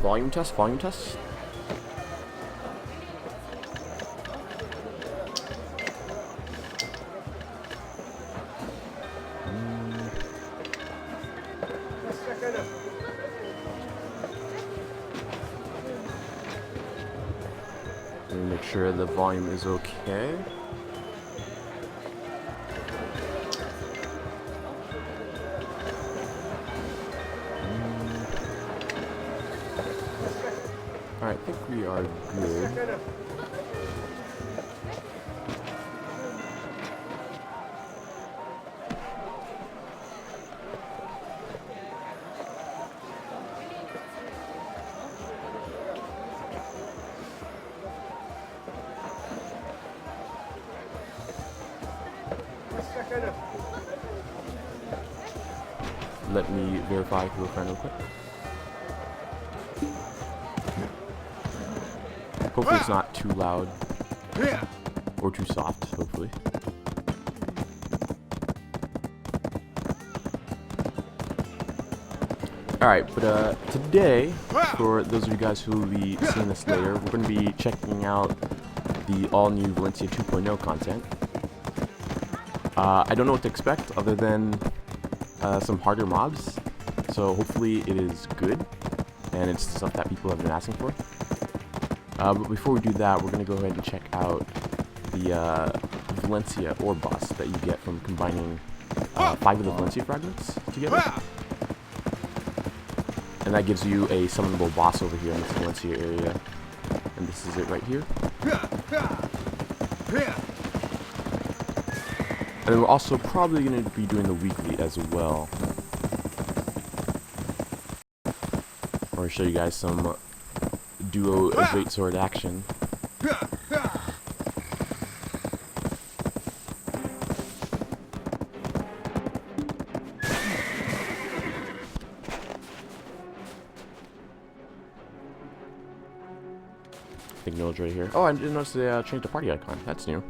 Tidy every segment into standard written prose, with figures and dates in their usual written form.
Volume test, volume test. Let me make sure the volume is okay. Alright, I think we are good. Let me verify real quick. Hopefully it's not too loud or too soft, hopefully. Alright, but today, for those of you guys who will be seeing this later, we're going to be checking out the all-new Valencia 2.0 content. I don't know what to expect other than some harder mobs, so hopefully it is good, and it's stuff that people have been asking for. But before we do that, we're going to go ahead and check out the Valencia ore boss that you get from combining 5 of the Valencia fragments together. And that gives you a summonable boss over here in this Valencia area. And this is it right here. And then we're also probably going to be doing the weekly as well. I'm going to show you guys some duo great sword action. Acknowledge right here. Oh, I didn't notice they changed the party icon. That's new.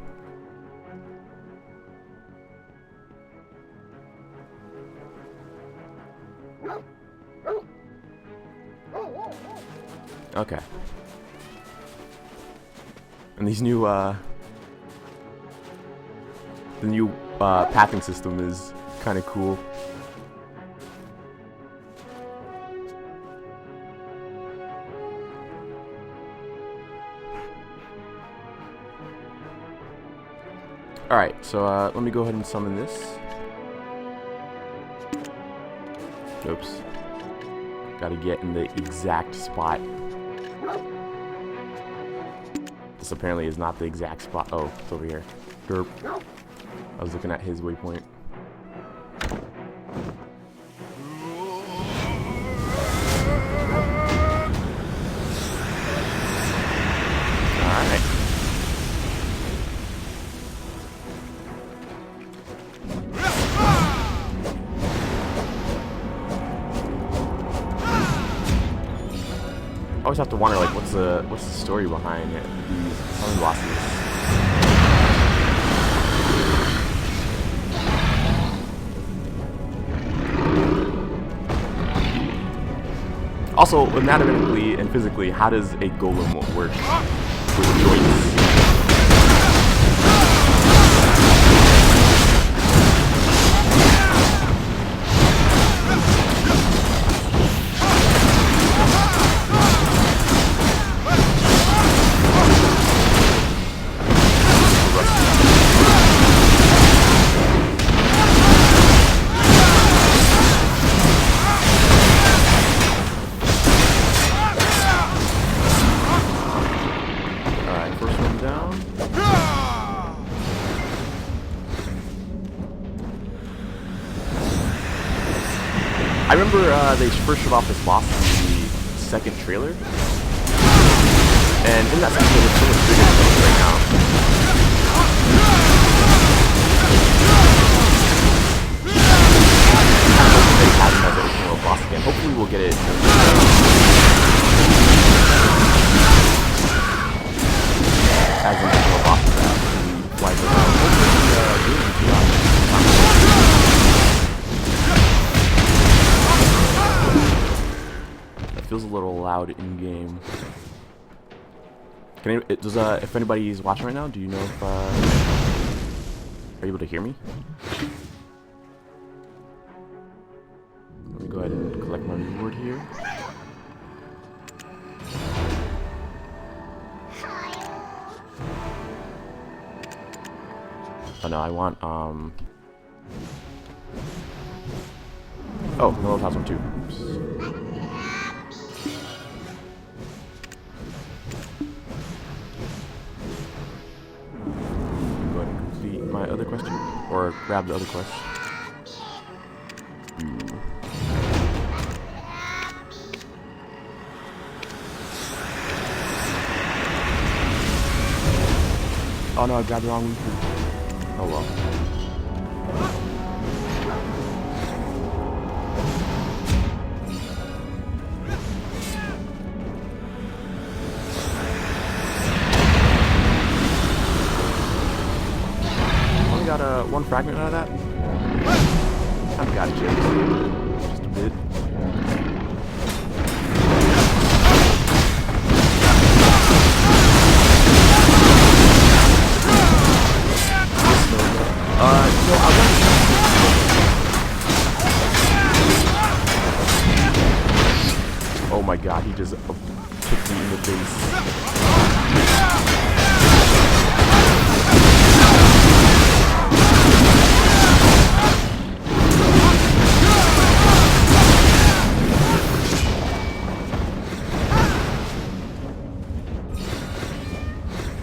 Okay. And these new, the new, pathing system is kind of cool. Alright, so, let me go ahead and summon this. Oops. Gotta get in the exact spot. This apparently is not the exact spot. Oh, it's over here. Derp. I was looking at his waypoint. Alright. I always have to wonder, like, what's the story behind it, these summon bosses. Also, anatomically and physically, how does a golem work with joints? I remember they first showed off this boss in the second trailer. And in that section, there's so much bigger stuff right now. They have him as an original boss again. Hopefully we'll get it. As an original boss battle. Flies around. That feels a little loud in game. Can any, does if anybody's watching right now, do you know if are you able to hear me? Let me go ahead and collect my reward here. Oh no, I want oh, no, house one too. Oops. Go ahead and complete my other quest here, or grab the other quest. Oh no, I grabbed the wrong one. Oh well. Only got one fragment out of that. I've got you. Just a bit. Oh my god, he just kicked me in the face.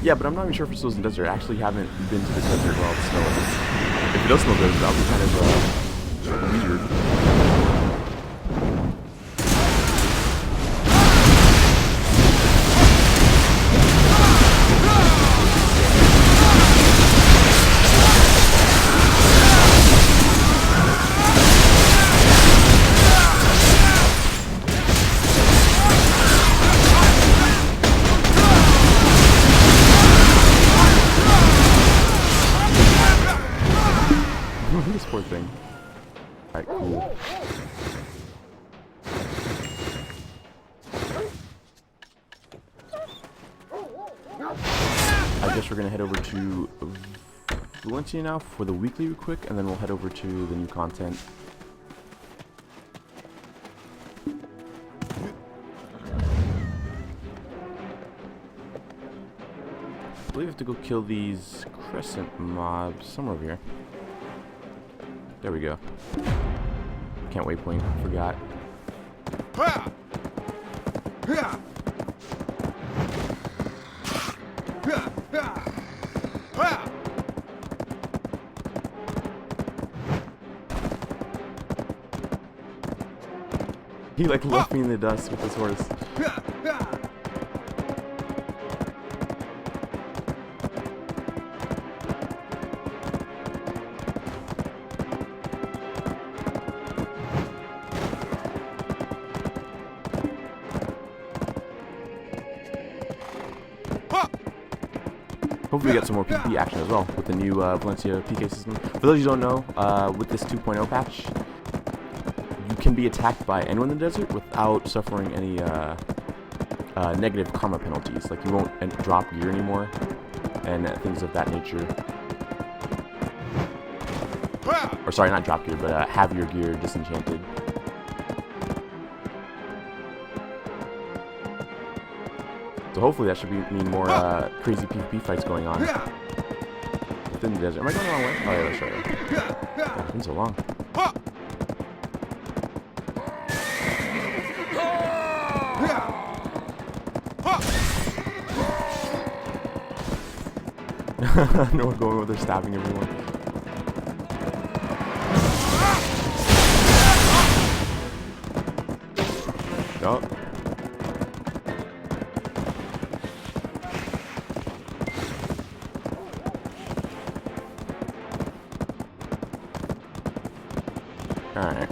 Yeah, but I'm not even sure if it snows in the desert. I actually haven't been to the desert while it's snowing. If it does snow in the desert, that'll be kind of weird. This poor thing. Alright, cool. I guess we're gonna head over to Valencia now for the weekly real quick, and then we'll head over to the new content. I believe I have to go kill these crescent mobs somewhere over here. There we go. Can't waypoint. Forgot. He like left me in the dust with his horse. Hopefully we get some more PvP action as well with the new Valencia PK system. For those who don't know, with this 2.0 patch, you can be attacked by anyone in the desert without suffering any negative karma penalties. Like you won't drop gear anymore and things of that nature. Or sorry, not drop gear, but have your gear disenchanted. So hopefully that should mean more crazy PvP fights going on within the desert. Am I going the wrong way? Oh yeah, that's right. God, it's been so long. No one going where they're stabbing everyone. Oh. Alright.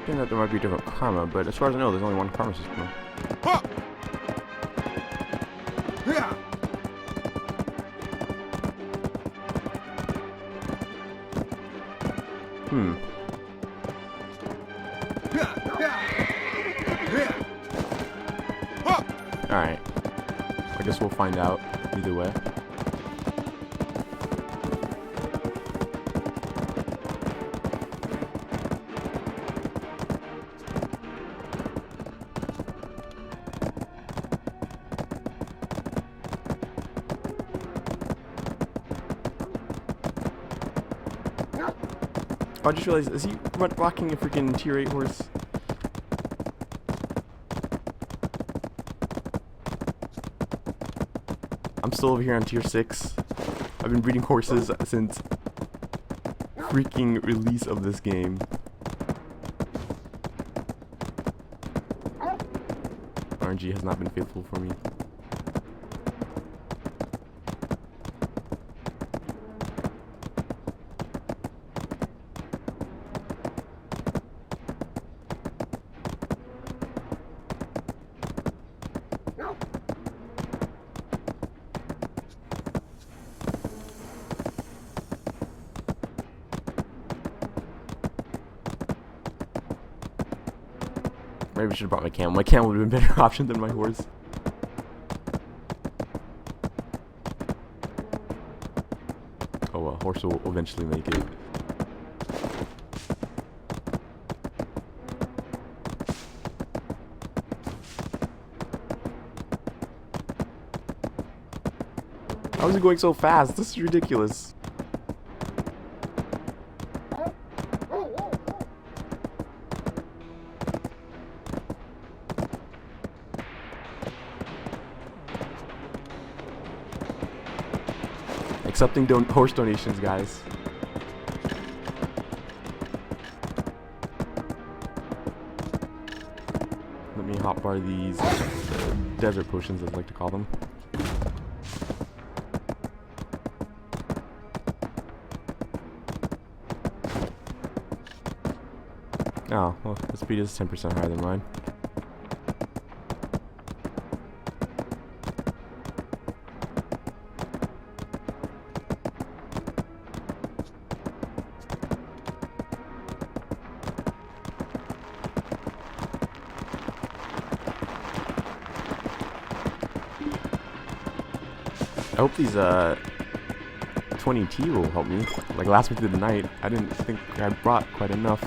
I think that there might be different karma, but as far as I know, there's only one karma system. Alright. I guess we'll find out either way. I just realized, is he rocking a freaking tier 8 horse? I'm still over here on tier 6. I've been breeding horses since freaking release of this game. RNG has not been faithful for me. Maybe I should have brought my camel. My camel would have been a better option than my horse. Oh well, horse will eventually make it. How is it going so fast? This is ridiculous. Accepting horse donations, guys. Let me hotbar these desert potions, as I like to call them. Oh, well, the speed is 10% higher than mine. I hope these 20T will help me. Like last week through the night, I didn't think I brought quite enough.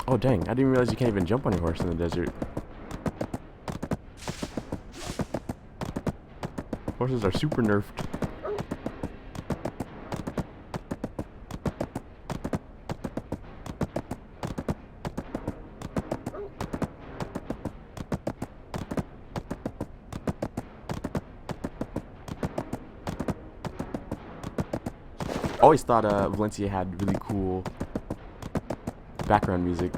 Oh dang, I didn't realize you can't even jump on your horse in the desert. Horses are super nerfed. I always thought Valencia had really cool background music.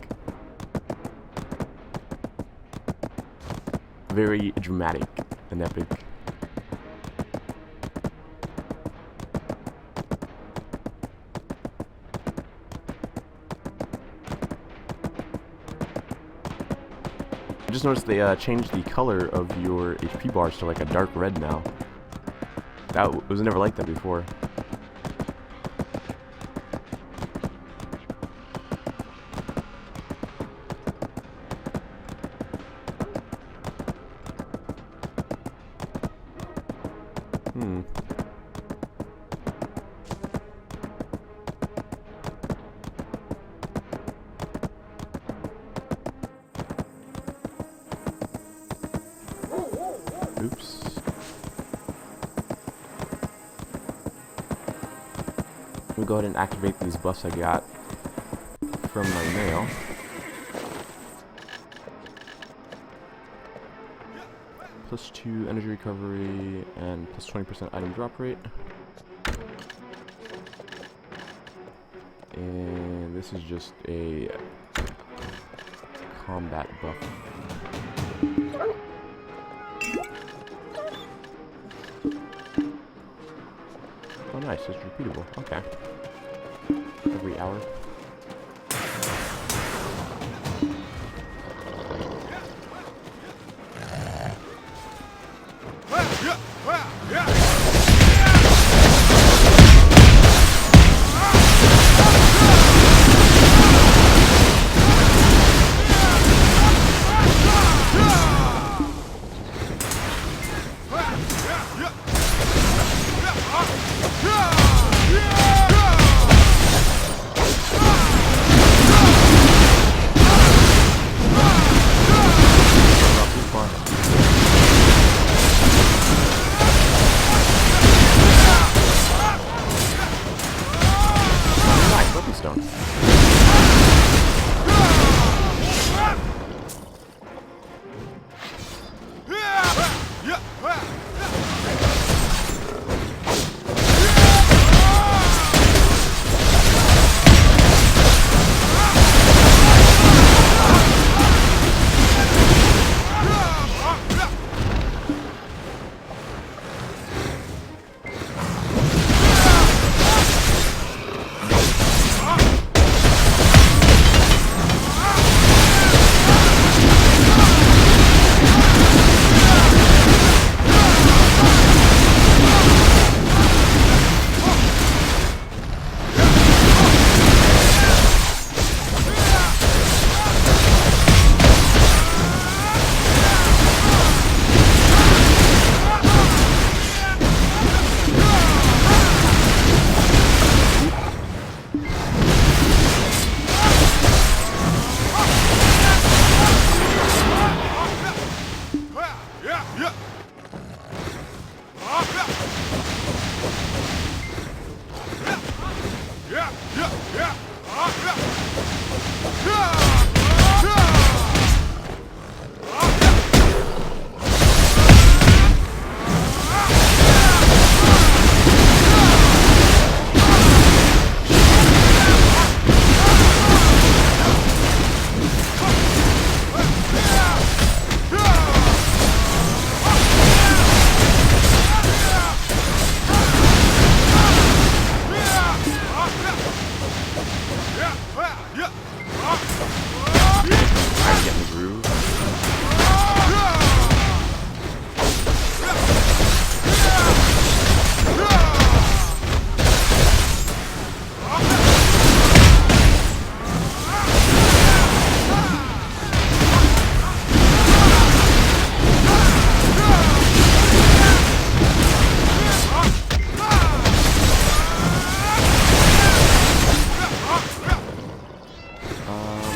Very dramatic and epic. just noticed they changed the color of your HP bars to like a dark red now. That was never like that before. Oops. We'll go ahead and activate these buffs I got from my mail. +2 energy recovery and +20% item drop rate. And this is just a combat buff. Oh nice, it's repeatable. Okay. Every hour.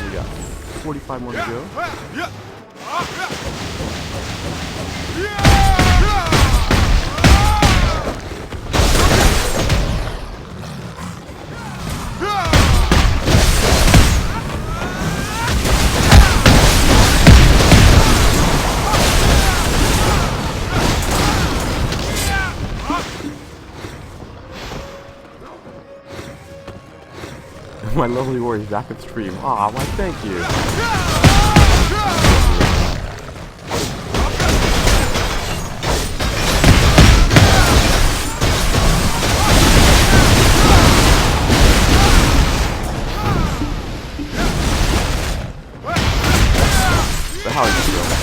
We got 45 more to go. My lovely warriors back at stream. Aw, why thank you. So how are you doing?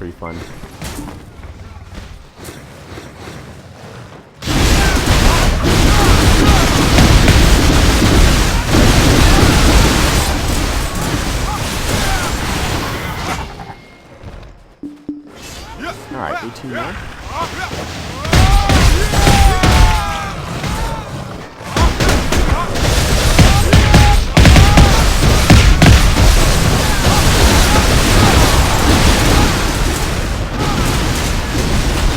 pretty fun. Alright, 18 more.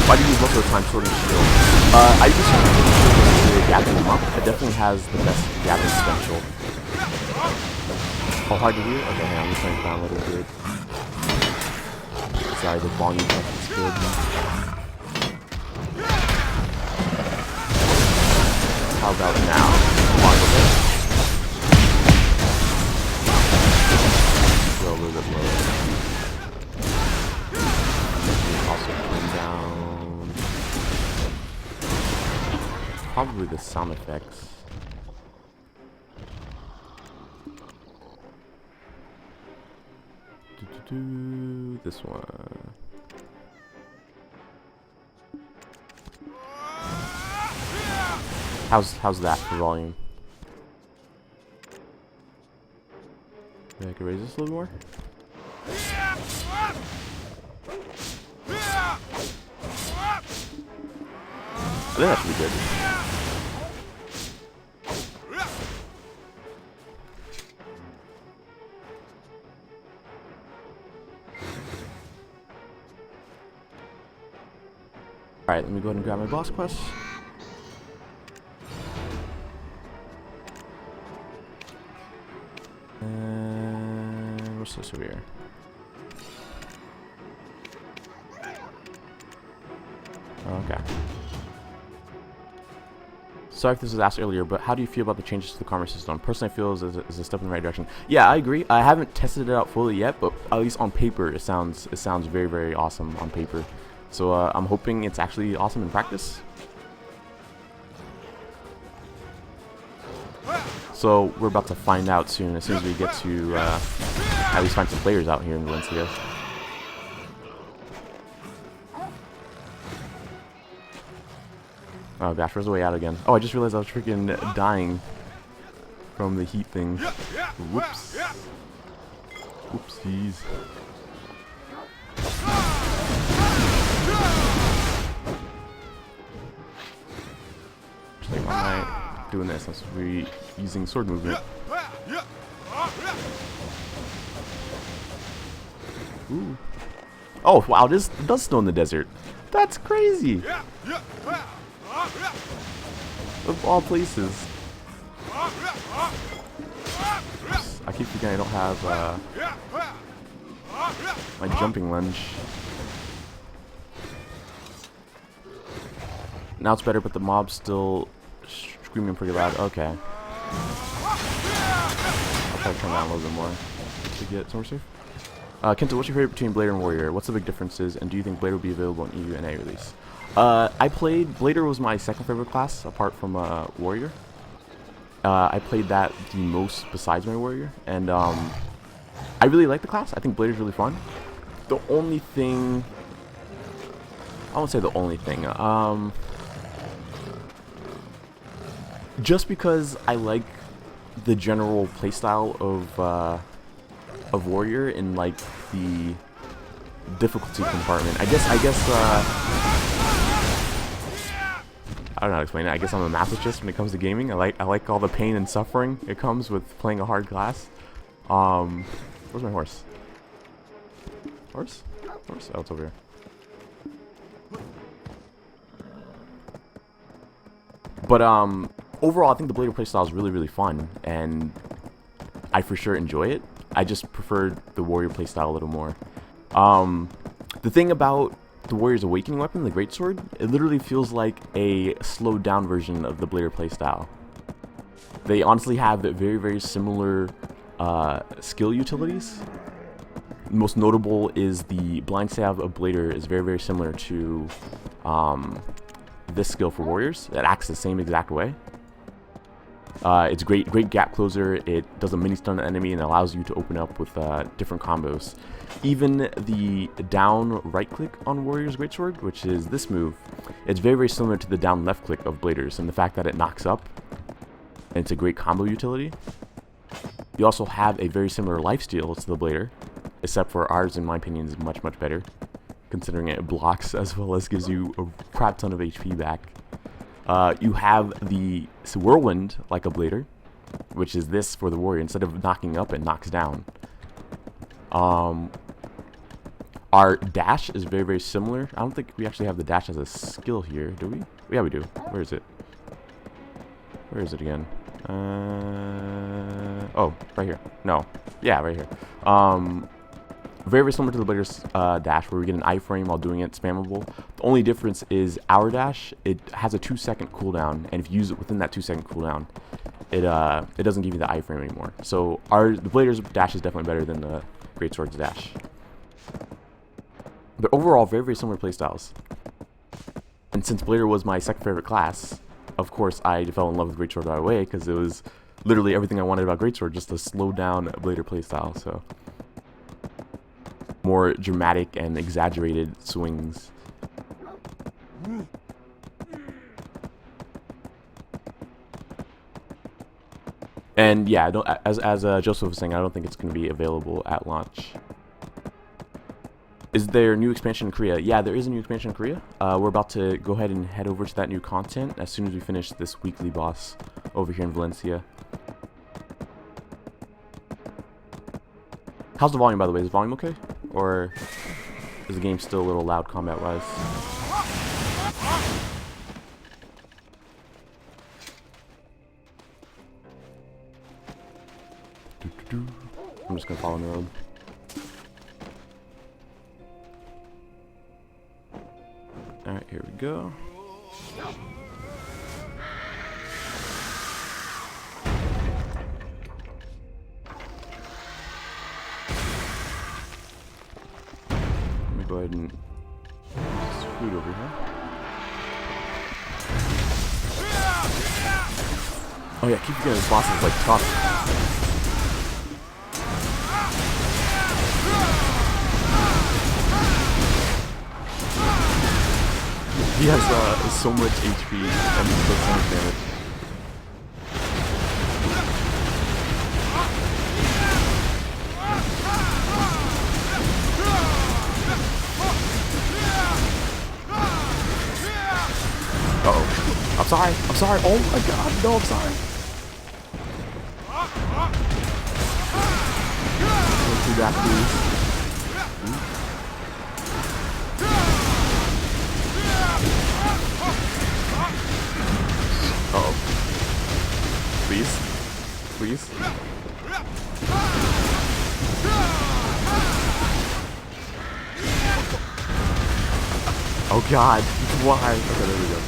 Why do you use most of the time Sword and Shield? I use Sword and Shield to gather them up. It definitely has the best gathering potential. Oh, hard to do? Okay, hang on, I'm trying to down a little bit. Sorry, the volume is good. How about now? Come on, go a little bit lower. Also come down. Probably the sound effects. This one. How's that for volume? Maybe I could raise this a little more. I think that should be good. Alright, let me go ahead and grab my boss quest. And what's this over here? Oh, okay. Sorry if this was asked earlier, but how do you feel about the changes to the commerce system? Personally, I feel is a step in the right direction. Yeah, I agree. I haven't tested it out fully yet, but at least on paper, it sounds very, very awesome on paper. So I'm hoping it's actually awesome in practice. So we're about to find out soon, as soon as we get to at least find some players out here in Valencia. Oh gosh, where's the way out again? Oh, I just realized I was freaking dying from the heat thing. Whoops. Whoopsies. Why am I doing this? I'm supposed to be using sword movement. Ooh. Oh wow, this does snow in the desert. That's crazy. Of all places. Oops. I keep thinking I don't have my jumping lunge. Now it's better, but the mob's still screaming pretty loud. Okay. I'll try to turn down a little bit more to get somewhere safe. Kenta, what's your favorite between Blader and Warrior? What's the big differences, and do you think Blader will be available in EU and A release? I played Blader was my second favorite class apart from Warrior. I played that the most besides my Warrior, and I really like the class. I think Blader's really fun. The only thing, I won't say the only thing. Just because I like the general playstyle of Warrior in like the difficulty compartment. I guess I don't know how to explain it. I guess I'm a masochist when it comes to gaming. I like all the pain and suffering it comes with playing a hard class. Where's my horse? Horse? Horse? Oh, it's over here. But overall, I think the Blader playstyle is really, really fun, and I for sure enjoy it. I just prefer the Warrior playstyle a little more. The thing about the Warrior's Awakening weapon, the Greatsword, it literally feels like a slowed down version of the Blader playstyle. They honestly have very, very similar skill utilities. Most notable is the Blind Salve of Blader is very, very similar to this skill for Warriors. It acts the same exact way. It's great gap closer. It does a mini stun on the enemy and allows you to open up with different combos. Even the down right click on Warrior's Greatsword, which is this move, it's very similar to the down left click of Bladers, and the fact that it knocks up, and it's a great combo utility. You also have a very similar lifesteal to the Blader, except for ours, in my opinion, is much better, considering it blocks as well as gives you a crap ton of HP back. You have the Whirlwind like a Blader, which is this for the Warrior. Instead of knocking up, it knocks down. Our dash is very similar. I don't think we actually have the dash as a skill here, do we? Yeah, we do. Where is it? Where is it again? Oh, right here. No. Yeah, right here. Very similar to the Blader's dash, where we get an iframe while doing it, spammable. The only difference is our dash, it has a 2-second cooldown, and if you use it within that 2-second cooldown, it doesn't give you the iframe anymore. So the Blader's dash is definitely better than the Greatsword's dash. But overall, very similar playstyles. And since Blader was my second favorite class, of course I fell in love with Greatsword right away, because it was literally everything I wanted about Greatsword, just a slow down Blader playstyle. So more dramatic and exaggerated swings. And yeah, as Joseph was saying, I don't think it's going to be available at launch. Is there new expansion in Korea? Yeah, there is a new expansion in Korea. We're about to go ahead and head over to that new content as soon as we finish this weekly boss over here in Valencia. How's the volume, by the way? Is the volume okay? Or is the game still a little loud combat-wise? I'm just gonna follow the road. Alright, here we go. Let me go ahead and put this food over here. Oh yeah, keep forgetting this boss is like tough. He has so much HP and he does so much damage. Uh-oh. I'm sorry. Oh my god, no, I'm sorry. Don't do that, please. Uh-oh. Please. Please. Oh god. Why? Okay, there we go.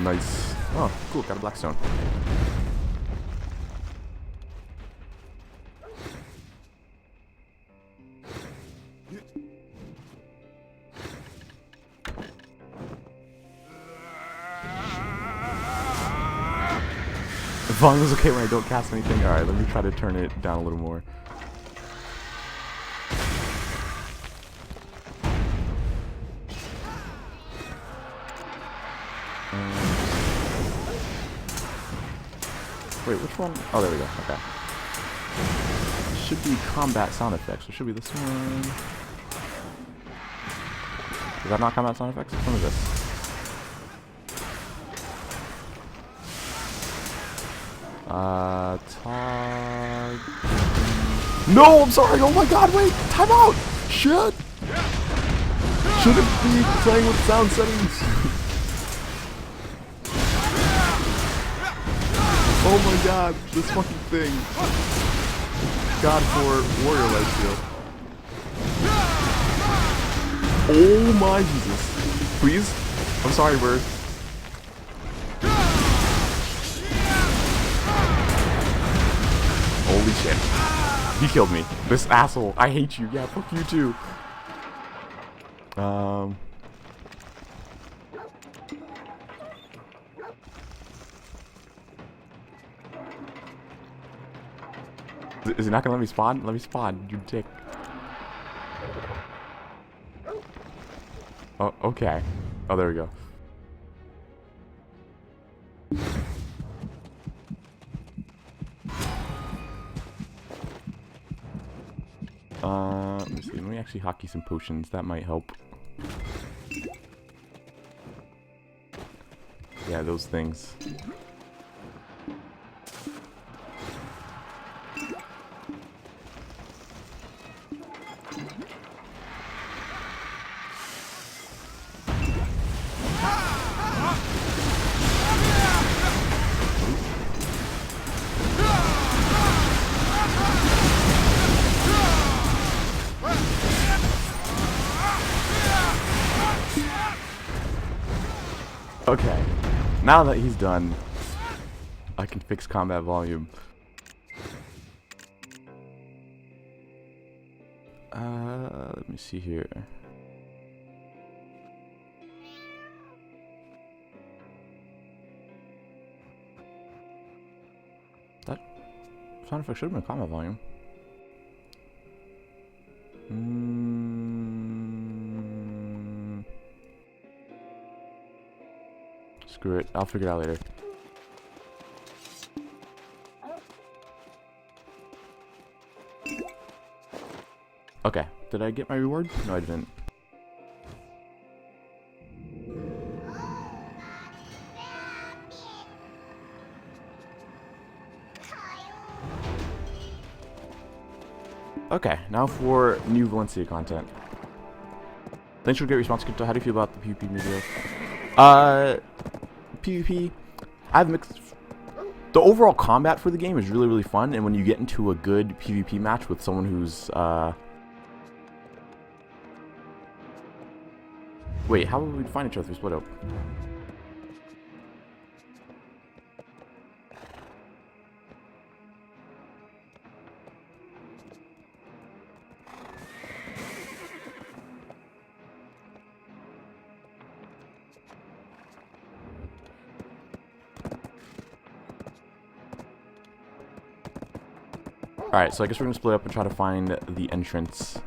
Nice. Oh, cool. Got a blackstone. The volume is okay when I don't cast anything. Alright, let me try to turn it down a little more. Wait, which one? Oh, there we go. Okay. Should be combat sound effects. So should be this one. Is that not combat sound effects? Which one is this? Tog. No, I'm sorry. Oh my god, wait. Time out. Shit. Shouldn't be playing with sound settings. Oh my god, this fucking thing. God for warrior lifesteal. Oh my Jesus. Please? I'm sorry, bird. Holy shit. He killed me. This asshole. I hate you. Yeah, fuck you too. Is he not gonna let me spawn? Let me spawn, you dick. Oh, okay. Oh, there we go. Let me see. Let me actually hockey some potions. That might help. Yeah, those things. Okay, now that he's done, I can fix combat volume. Let me see here. That sound effect should have been combat volume. Screw it, I'll figure it out later. Okay, did I get my reward? No, I didn't. Okay, now for new Valencia content. Thanks for the great response, Kinto. How do you feel about the PvP video? PvP, I've mixed. The overall combat for the game is really fun, and when you get into a good PvP match with someone who's wait, how would we find each other if we split up? Alright, so I guess we're gonna split up and try to find the entrance.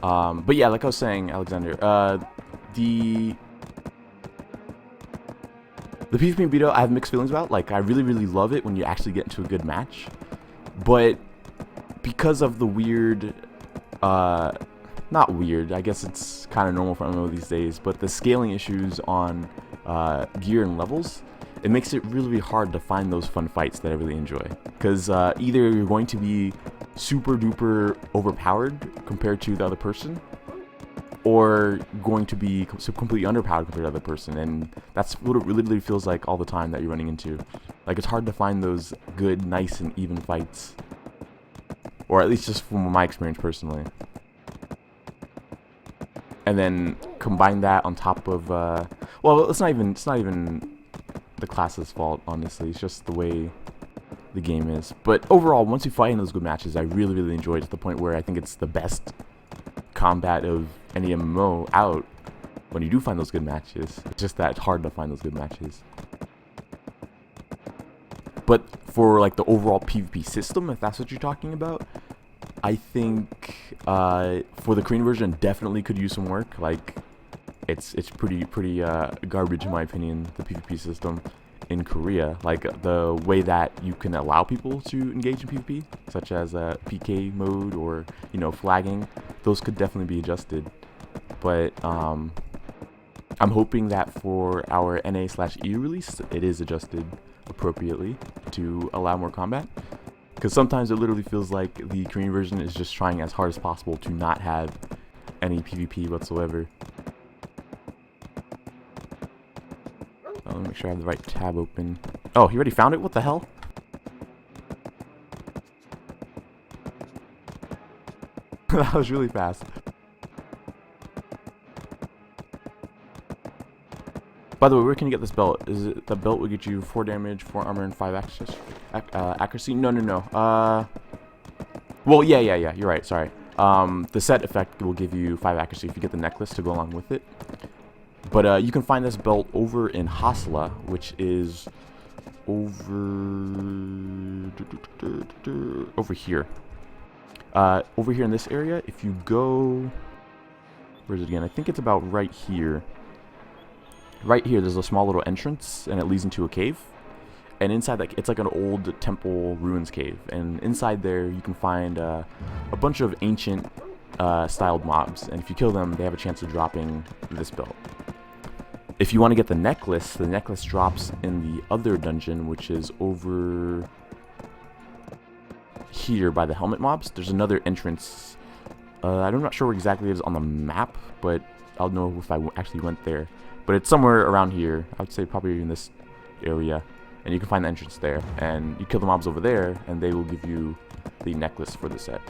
But yeah, like I was saying, Alexander, the PvP video I have mixed feelings about. Like, I really love it when you actually get into a good match. But because of the weird, not weird, I guess it's kind of normal for MMO these days, but the scaling issues on gear and levels, it makes it really hard to find those fun fights that I really enjoy. Because either you're going to be super duper overpowered compared to the other person, or going to be completely underpowered compared to the other person, and that's what it literally feels like all the time that you're running into. Like, it's hard to find those good, nice, and even fights, or at least just from my experience personally. And then combine that on top of well, it's not even the class's fault, honestly. It's just the way the game is. But overall, once you fight in those good matches, I really enjoy it, to the point where I think it's the best combat of any MMO out when you do find those good matches. It's just that it's hard to find those good matches. But for like the overall PvP system, if that's what you're talking about, I think for the Korean version, definitely could use some work. Like, it's pretty garbage in my opinion, the PvP system in Korea. Like, the way that you can allow people to engage in PvP, such as PK mode or, you know, flagging, those could definitely be adjusted. But I'm hoping that for our NA/E release, it is adjusted appropriately to allow more combat. Because sometimes it literally feels like the Korean version is just trying as hard as possible to not have any PvP whatsoever. Let me make sure I have the right tab open. Oh, he already found it? What the hell? That was really fast. By the way, where can you get this belt? Is it the belt will get you 4 damage, 4 armor, and 5 accuracy? No. Well, Well, yeah. You're right. Sorry. The set effect will give you 5 accuracy if you get the necklace to go along with it. But you can find this belt over in Hasla, which is over here. Over here in this area, if you go, where is it again? I think it's about right here. Right here, there's a small little entrance, and it leads into a cave. And inside that, it's like an old temple ruins cave. And inside there, you can find a bunch of ancient styled mobs. And if you kill them, they have a chance of dropping this belt. If you want to get the necklace drops in the other dungeon, which is over here by the helmet mobs. There's another entrance. I'm not sure where exactly it is on the map, but I'll know if I actually went there. But it's somewhere around here. I would say probably in this area. And you can find the entrance there. And you kill the mobs over there, and they will give you the necklace for the set.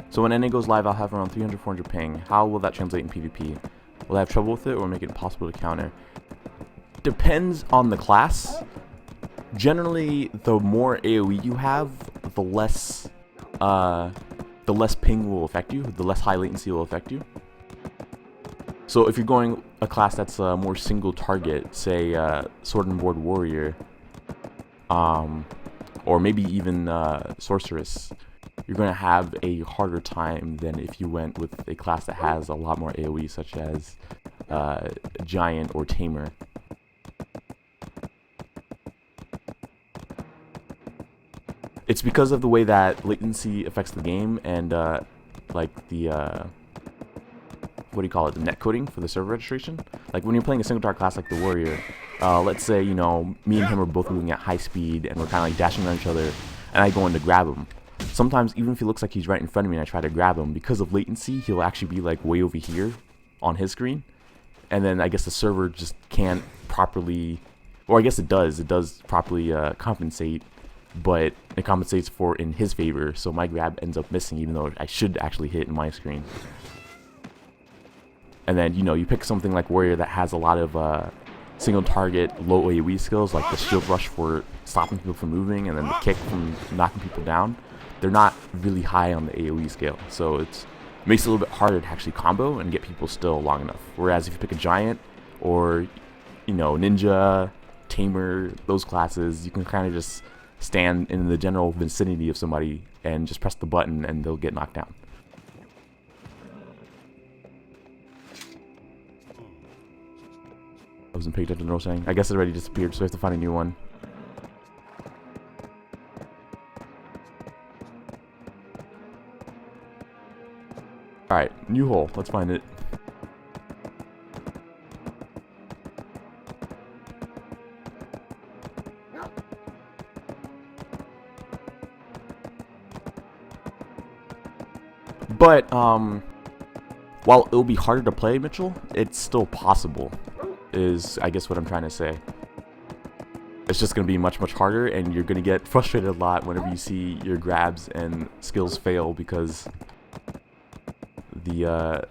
So when NA goes live, I'll have around 300-400 ping. How will that translate in PvP? Will I have trouble with it, or make it impossible to counter? Depends on the class. Generally, the more AoE you have, the less ping will affect you, the less high latency will affect you. So if you're going a class that's more single target, say Sword and Board Warrior, or maybe even Sorceress, you're going to have a harder time than if you went with a class that has a lot more AoE, such as Giant or Tamer. It's because of the way that latency affects the game and like the what do you call it, the net coding for the server registration. Like when you're playing a single target class like the Warrior, let's say, you know, me and him are both moving at high speed and we're kind of like dashing around each other, and I go in to grab him. Sometimes even if he looks like he's right in front of me and I try to grab him, because of latency, he'll actually be like way over here on his screen. And then I guess the server just can't properly, or I guess it does properly compensate, but it compensates for in his favor, so my grab ends up missing even though I should actually hit in my screen. And then, you know, you pick something like Warrior that has a lot of single target low AoE skills, like the shield rush for stopping people from moving and then the kick from knocking people down. They're not really high on the AoE scale, so it makes it a little bit harder to actually combo and get people still long enough. Whereas if you pick a Giant or, you know, Ninja, Tamer, those classes, you can kind of just stand in the general vicinity of somebody and just press the button and they'll get knocked down. I wasn't paying attention to what I was saying. I guess it already disappeared, so I have to find a new one. Alright, new hole. Let's find it. But, while it'll be harder to play, Mitchell, it's still possible, is, I guess, what I'm trying to say. It's just going to be much, much harder, and you're going to get frustrated a lot whenever you see your grabs and skills fail because the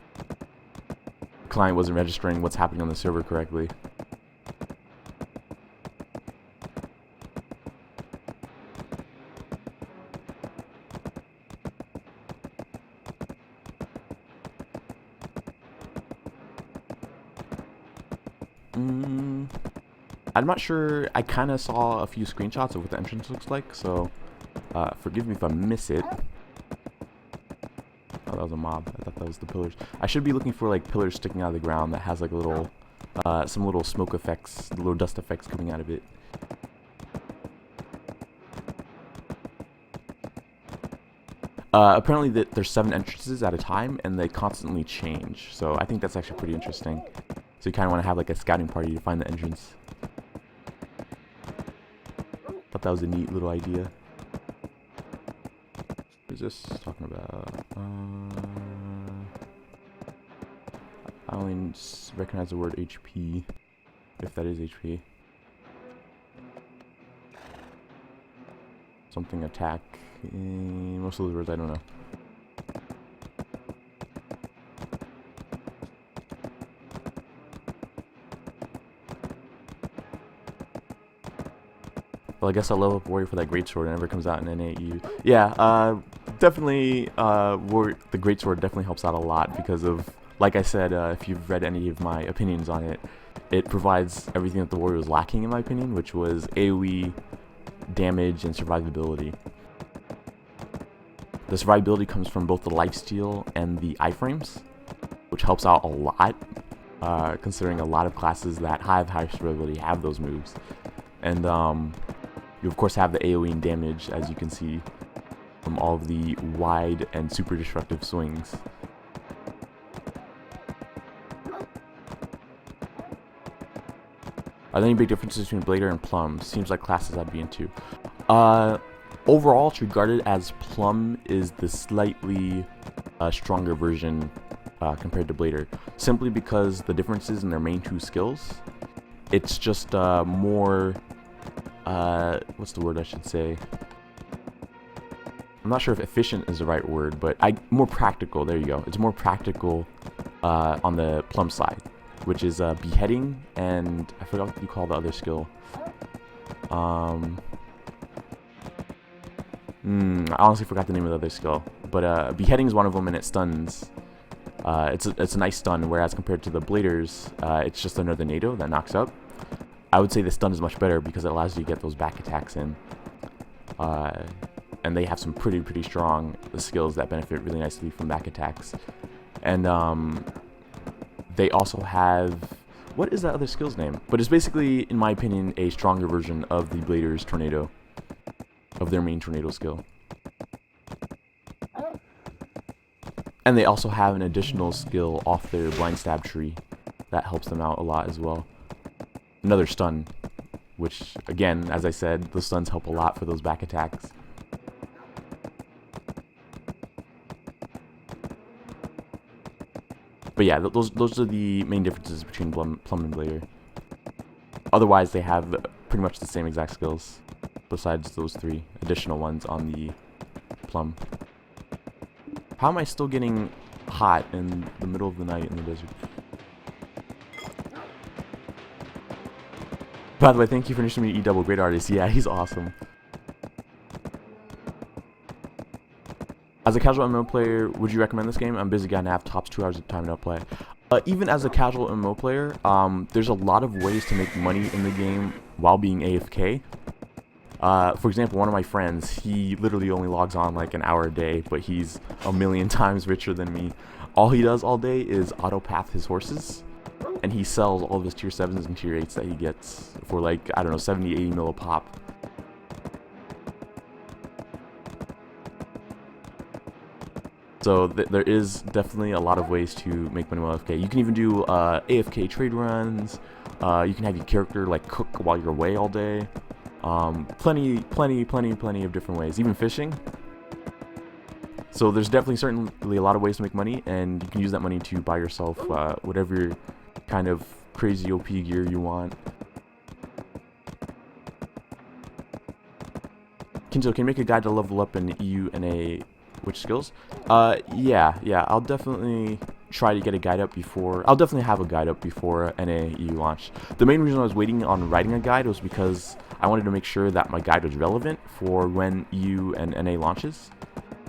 client wasn't registering what's happening on the server correctly. I'm not sure. I kind of saw a few screenshots of what the entrance looks like, so forgive me if I miss it. Oh, that was a mob. I thought that was the pillars. I should be looking for like pillars sticking out of the ground that has like a little, some little smoke effects, little dust effects coming out of it. Apparently there's 7 entrances at a time, and they constantly change. So I think that's actually pretty interesting. So you kind of want to have like a scouting party to find the entrance. Thought that was a neat little idea. What is this talking about? I only recognize the word HP, if that is HP. Something attack. Most of those words I don't know. Well, I guess I'll level up Warrior for that greatsword whenever it comes out in NAU. Yeah, definitely, the greatsword definitely helps out a lot because of, like I said, if you've read any of my opinions on it, it provides everything that the Warrior was lacking, in my opinion, which was AoE, damage, and survivability. The survivability comes from both the lifesteal and the iframes, which helps out a lot, considering a lot of classes that have high survivability have those moves. And you of course have the AoE and damage, as you can see from all of the wide and super destructive swings. Are there any big differences between Blader and Plum? Seems like classes I'd be into. Overall, it's regarded as Plum is the slightly stronger version compared to Blader, simply because the differences in their main two skills. It's just more, what's the word I should say? I'm not sure if efficient is the right word, but more practical. There you go. It's more practical on the Plum side, which is beheading, and I forgot what you call the other skill. I honestly forgot the name of the other skill, but beheading is one of them, and it stuns. It's a nice stun, whereas compared to the Bladers, it's just another NATO that knocks up. I would say the stun is much better because it allows you to get those back attacks in. And they have some pretty strong skills that benefit really nicely from back attacks. And they also have, what is that other skill's name? But it's basically, in my opinion, a stronger version of the Bladers Tornado, of their main tornado skill. And they also have an additional skill off their blind stab tree that helps them out a lot as well. Another stun, which again, as I said, the stuns help a lot for those back attacks. But yeah, those are the main differences between Plum and Blader. Otherwise, they have pretty much the same exact skills, besides those three additional ones on the Plum. How am I still getting hot in the middle of the night in the desert? By the way, thank you for introducing me to E-Double, great artist. Yeah, he's awesome. As a casual MMO player, would you recommend this game? I'm busy, got half tops 2 hours of time to play. Even as a casual MMO player, there's a lot of ways to make money in the game while being AFK. For example, one of my friends, he literally only logs on like an hour a day, but he's a million times richer than me. All he does all day is autopath his horses, and he sells all of his tier 7s and tier 8s that he gets for like, I don't know, 70, 80 mil a pop. So there is definitely a lot of ways to make money while AFK. You can even do AFK trade runs. You can have your character like cook while you're away all day. Plenty of different ways. Even fishing. So there's definitely certainly a lot of ways to make money, and you can use that money to buy yourself whatever kind of crazy OP gear you want. Kinzo, can you make a guide to level up in EU and a which skills? Yeah, I'll definitely try to get a guide up before. I'll definitely have a guide up before NAU launch. The main reason I was waiting on writing a guide was because I wanted to make sure that my guide was relevant for when EU and NA launches.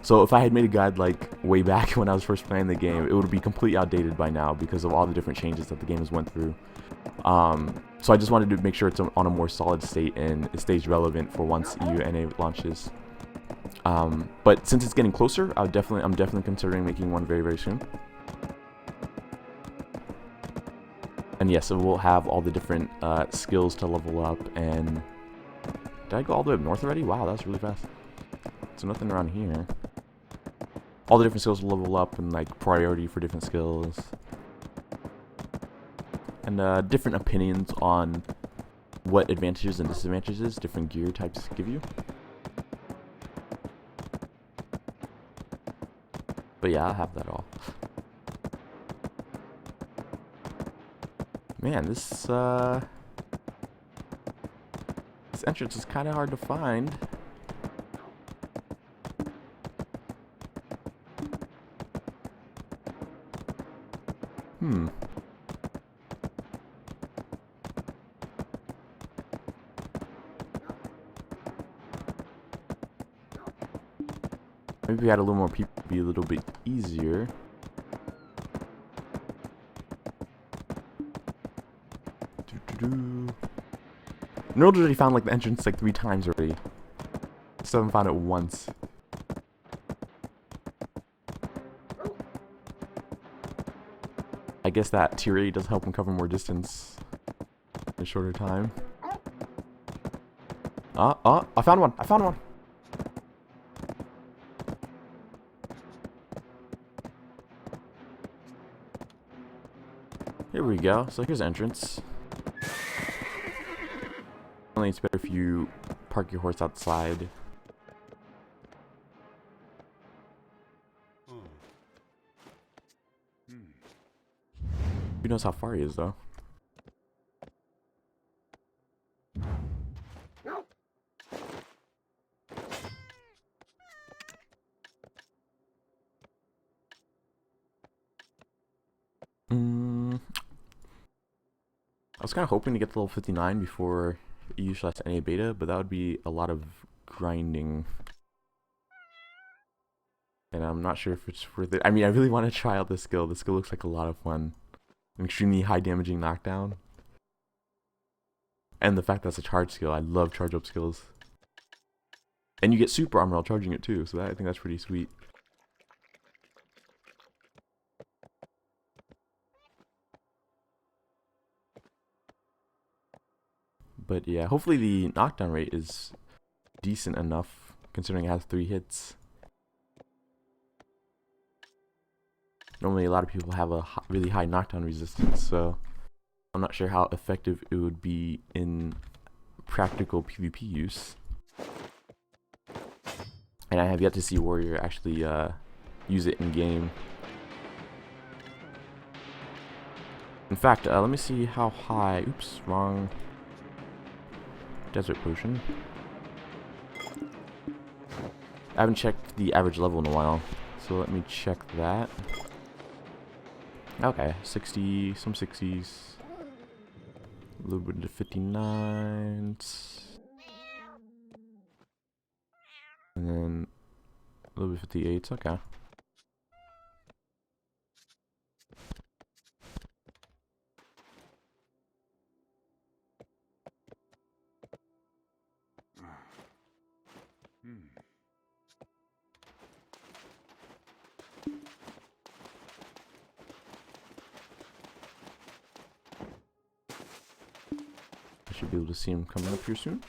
So if I had made a guide like way back when I was first playing the game, it would be completely outdated by now because of all the different changes that the game has went through. So I just wanted to make sure it's on a more solid state and it stays relevant for once EU and NA launches. But since it's getting closer, I'm definitely considering making one very soon. And yes, it will have all the different skills to level up. And did I go all the way up north already? Wow, that was really fast. So nothing around here. All the different skills will level up and like priority for different skills. And different opinions on what advantages and disadvantages different gear types give you. But yeah, I'll have that all. Man, this entrance is kind of hard to find. Maybe we had a little more people, it'd be a little bit easier. Nerl's already found like the entrance like 3 times already. Still haven't found it once. I guess that tier 8 does help him cover more distance in a shorter time. I found one! I found one! Here we go. So here's the entrance. Only it's better if you park your horse outside. Who knows how far he is though? I was kind of hoping to get to level 59 before you slash NA beta, but that would be a lot of grinding. And I'm not sure if it's worth it. I mean, I really want to try out this skill. This skill looks like a lot of fun. An extremely high damaging knockdown. And the fact that it's a charge skill. I love charge up skills. And you get super armor while charging it too, so I think that's pretty sweet. But yeah, hopefully the knockdown rate is decent enough, considering it has 3 hits. Normally a lot of people have a really high knockdown resistance, so I'm not sure how effective it would be in practical PvP use. And I have yet to see Warrior actually use it in game. In fact, let me see how high. Oops, wrong. Desert Potion. I haven't checked the average level in a while, so let me check that. Okay, 60, some 60s. A little bit into 59s. And then a little bit 58s, okay. I should be able to see him coming up here soon.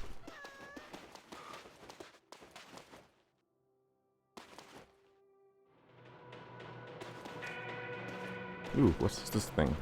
Ooh, what's this thing?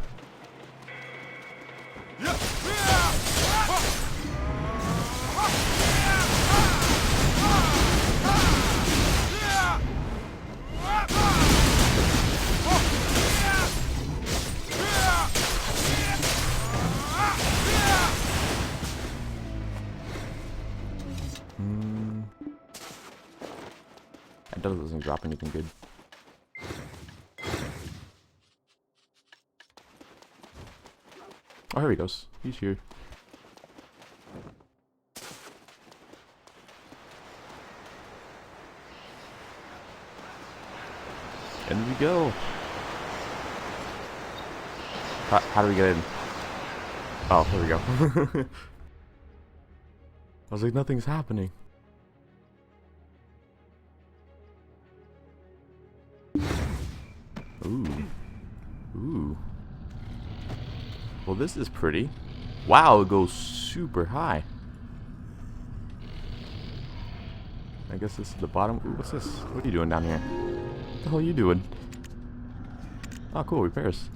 It doesn't drop anything good. Oh, here he goes. He's here. And we go. How do we get in? Oh, here we go. I was like, nothing's happening. Ooh. Ooh. Well, this is pretty. Wow, it goes super high. I guess this is the bottom. Ooh, what's this? What are you doing down here? What the hell are you doing? Oh, cool. Repairs.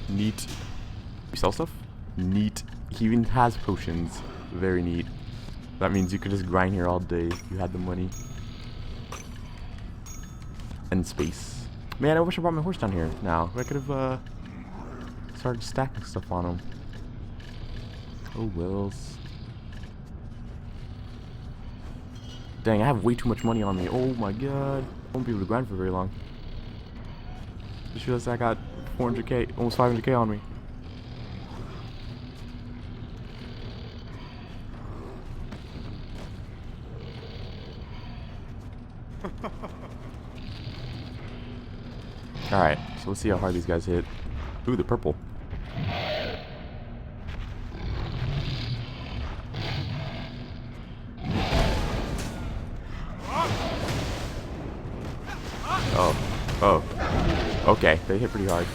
Neat. You sell stuff? Neat. He even has potions. Very neat. That means you could just grind here all day if you had the money. And space. Man, I wish I brought my horse down here now. I could have started stacking stuff on him. Oh, wills. Dang, I have way too much money on me. Oh my god. I won't be able to grind for very long. Just realized I got 400k, almost 500k on me. Alright, so let's see how hard these guys hit. Ooh, the purple. Oh. Oh. Okay, they hit pretty hard.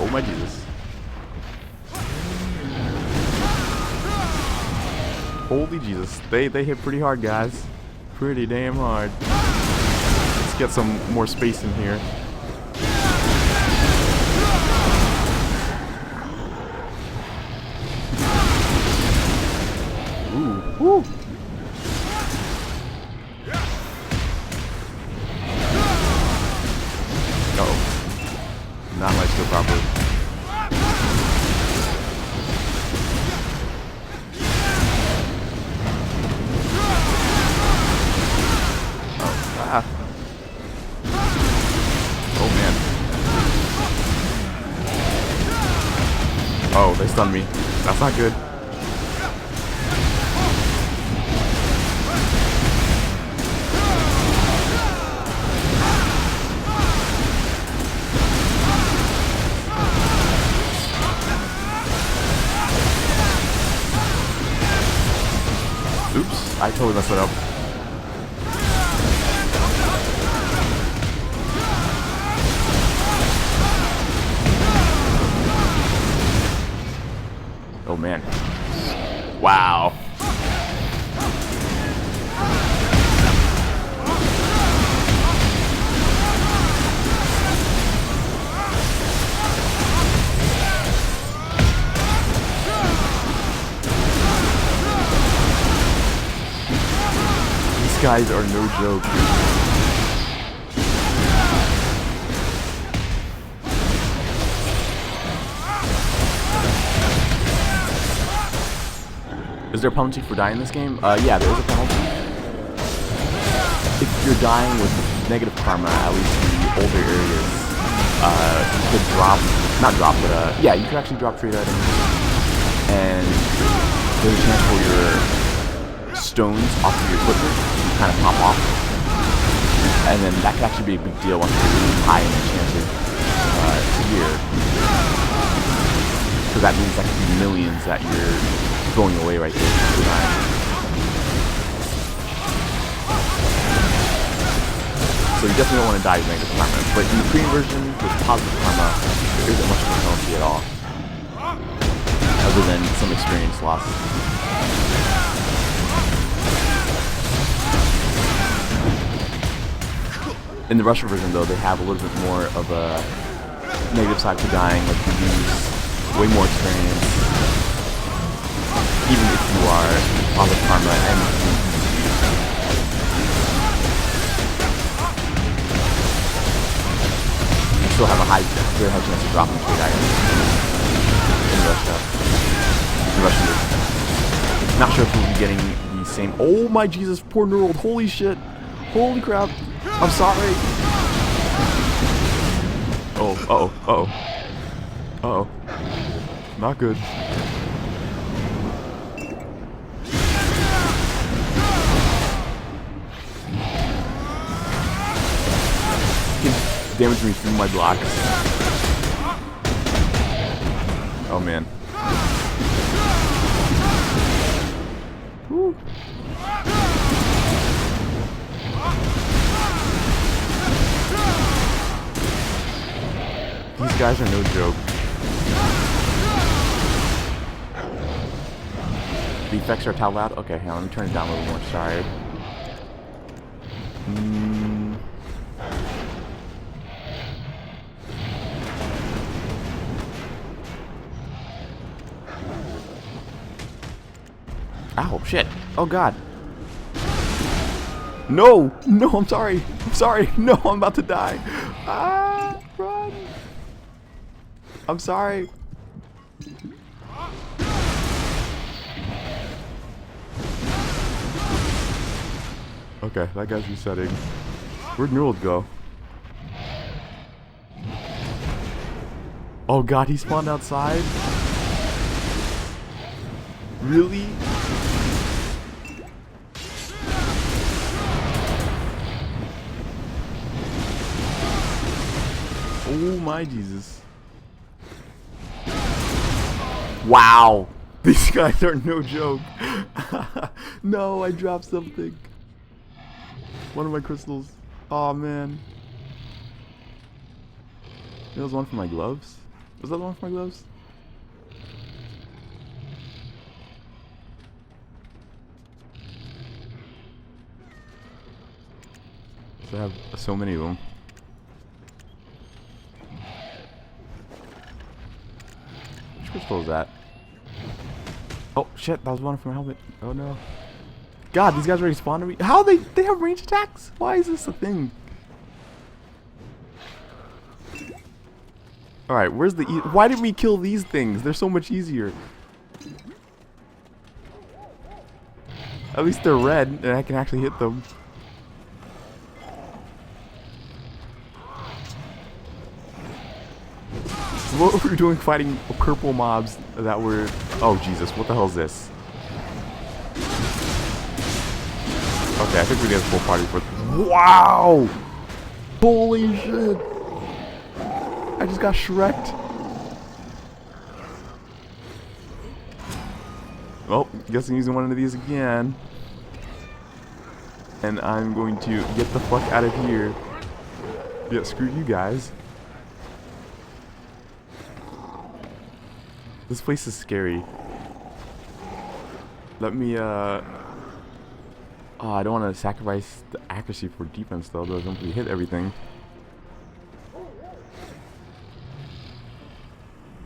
Oh my Jesus. Holy Jesus. They hit pretty hard, guys. Pretty damn hard. Let's get some more space in here. Ooh. Woo. Not like so properly. Oh, ah. Oh man. Oh, they stunned me. That's not good. Oops, I totally messed it up. Oh man. Wow. These guys are no joke. Is there a penalty for dying in this game? Yeah, there is a penalty. If you're dying with negative karma, at least in the older areas, you could drop, not drop, but yeah, you could actually drop trade items, and there's a chance for your stones off of your equipment to kind of pop off, and then that could actually be a big deal once you're really high in enchanted gear, because that means that could be millions that you're going away right there. So you definitely don't want to die with negative karma, but in the premium version with positive karma, there isn't much of a penalty at all, other than some experience loss. In the Russian version, though, they have a little bit more of a negative side to dying, like you lose way more experience, even if you are positive karma and you still have a very high chance of dropping trade items in Russia. The Russian version. Not sure if we'll be getting the same. Oh my Jesus, poor Neural. Holy shit. Holy crap. I'm sorry. Oh, uh-oh, uh-oh. Uh-oh. Not good. Damage me through my blocks. Oh man. Woo. These guys are no joke. The effects are how loud? Okay, hang on, let me turn it down a little more, sorry. Ow, shit. Oh god. No! No, I'm sorry. I'm sorry. No, I'm about to die. Ah, run. I'm sorry. Okay, that guy's resetting. Where'd Neural go? Oh god, he spawned outside? Really? my Jesus. Wow. These guys are no joke. No, I dropped something. One of my crystals. Oh man. There was one for my gloves. Was that the one for my gloves? So I have so many of them. Which crystal is that? Oh shit, that was one from my helmet. Oh no. God, these guys already spawned on me. How they have range attacks? Why is this a thing? Alright, where's the why didn't we kill these things? They're so much easier. At least they're red and I can actually hit them. What were we doing fighting purple mobs that were... Oh Jesus, what the hell is this? Okay, I think we need a full party for... Wow! Holy shit! I just got shreked. Well, guess I'm using one of these again. And I'm going to get the fuck out of here. Yeah, screw you guys. This place is scary. Let me, Oh, I don't want to sacrifice the accuracy for defense, though. Otherwise, I'm going to hit everything.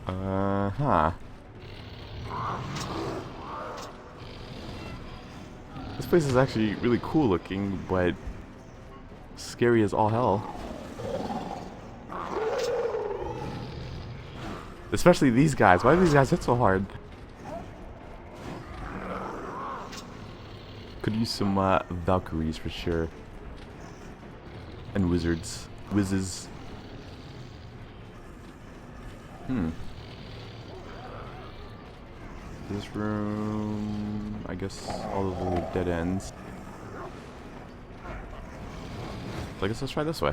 Huh. This place is actually really cool looking, but scary as all hell. Especially these guys. Why do these guys hit so hard? Could use some Valkyries for sure. And wizards. Whizzes. This room... I guess all of the dead ends. So I guess let's try this way.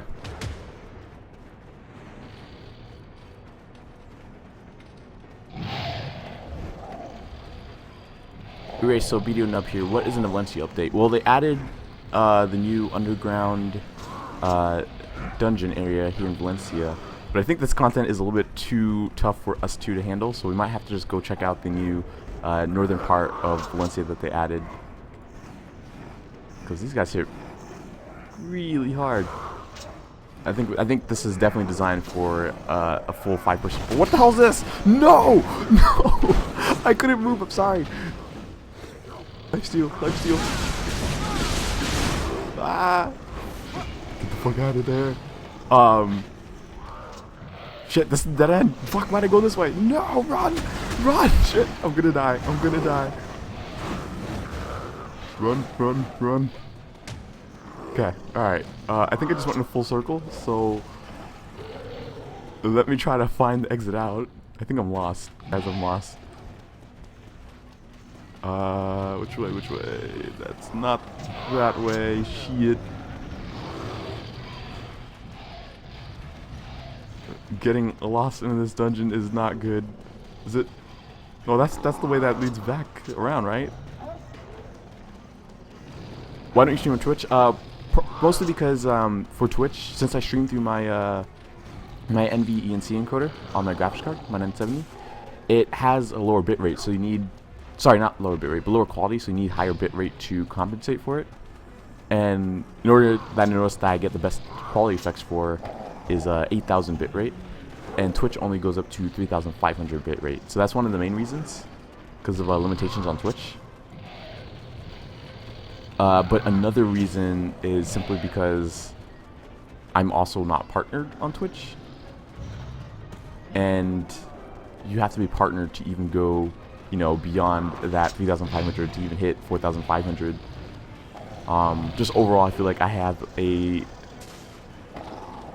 Alright, so BDO up here. What is an Valencia update? Well, they added the new underground dungeon area here in Valencia. But I think this content is a little bit too tough for us two to handle, so we might have to just go check out the new northern part of Valencia that they added. Because these guys hit really hard. I think this is definitely designed for a full 5-person. What the hell is this? No! No! I couldn't move, I'm sorry. Lifesteal, lifesteal. Ah! Get the fuck out of there. Shit, this is dead end. Fuck, why'd I go this way? No, run! Run! Shit, I'm gonna die. I'm gonna die. Run, run, run. Okay, alright. I think I just went in a full circle, so... Let me try to find the exit out. I think I'm lost. Guys, I'm lost. Which way, which way? That's not that way. Shit. Getting lost in this dungeon is not good. Is it? No, that's the way that leads back around, right? Why don't you stream on Twitch? Mostly because for Twitch, since I stream through my my NVENC encoder on my graphics card, my 970, it has a lower bitrate, so you need, sorry, not lower bitrate, but lower quality, so you need higher bitrate to compensate for it. And in order that I notice that I get the best quality effects for is 8,000 bitrate, and Twitch only goes up to 3,500 bitrate. So that's one of the main reasons, because of limitations on Twitch. But another reason is simply because I'm also not partnered on Twitch, and you have to be partnered to even go, you know, beyond that 3,500 to even hit 4,500. Just overall, I feel like I have a,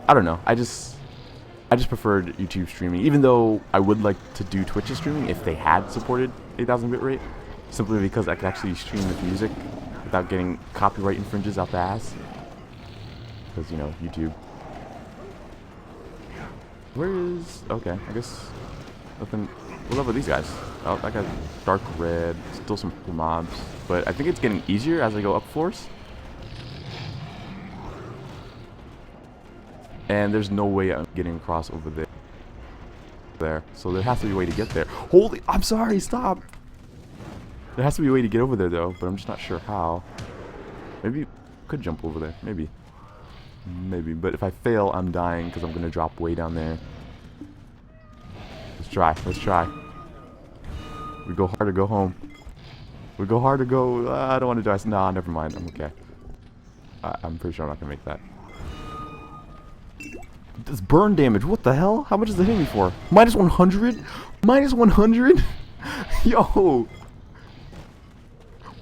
I don't know, I just preferred YouTube streaming, even though I would like to do Twitch's streaming if they had supported 8,000 bitrate, simply because I could actually stream with music without getting copyright infringes out the ass, because, you know, YouTube. Where is... Okay, I guess nothing... What level are these guys? Oh, I got dark red, still some mobs. But I think it's getting easier as I go up floors. And there's no way I'm getting across over there. So there has to be a way to get there. Holy... I'm sorry, stop! There has to be a way to get over there though, but I'm just not sure how. Maybe I could jump over there. Maybe. Maybe. But if I fail, I'm dying because I'm going to drop way down there. Let's try. Let's try. We go hard or go home. We go hard or go... I don't want to die. Nah, never mind. I'm okay. I'm pretty sure I'm not going to make that. This burn damage. What the hell? How much does it hit me for? Minus 100? Minus 100? Yo!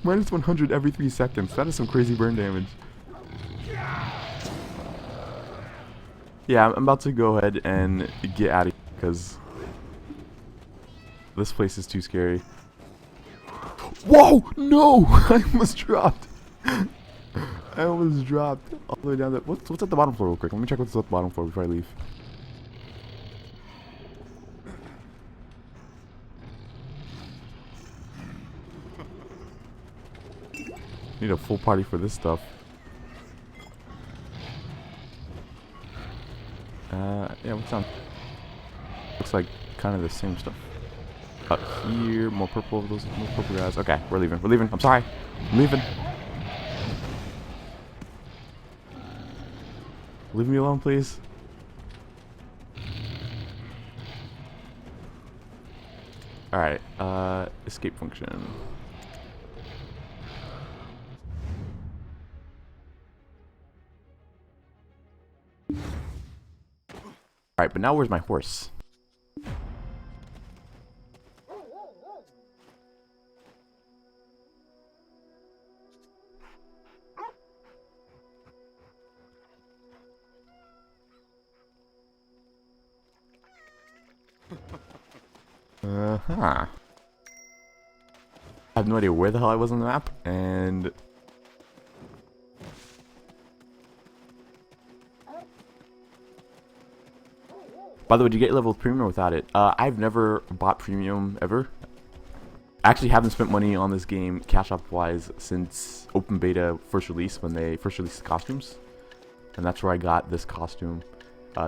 Minus 100 every 3 seconds. That is some crazy burn damage. Yeah, I'm about to go ahead and get out of here because this place is too scary. Whoa! No! I almost dropped. I almost dropped all the way down there. What's at the bottom floor real quick? Let me check what's at the bottom floor before I leave. Need a full party for this stuff. Yeah, what's on? Looks like kind of the same stuff. Up here, more purple, those more purple guys. Okay, we're leaving. We're leaving. I'm sorry. I'm leaving. Leave me alone, please. Alright, escape function. Alright, but now where's my horse? I have no idea where the hell I was on the map, and... By the way, do you get level premium without it? I've never bought premium ever. I actually haven't spent money on this game cash up wise since open beta first release, when they first released the costumes. And that's where I got this costume.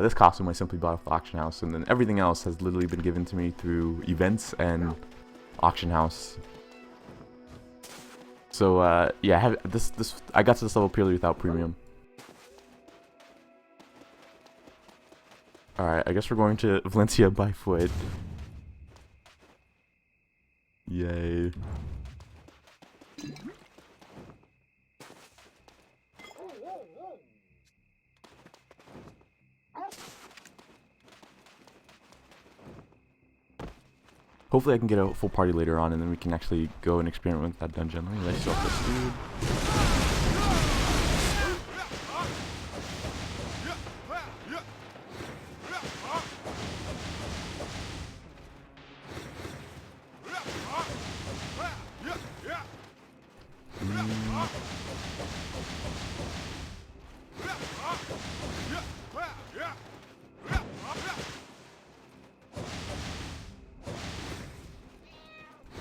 This costume I simply bought off the auction house, and then everything else has literally been given to me through events and auction house. So yeah, I got to this level purely without premium. Alright, I guess we're going to Valencia by foot. Yay. Hopefully I can get a full party later on, and then we can actually go and experiment with that dungeon. Let me let you off this dude.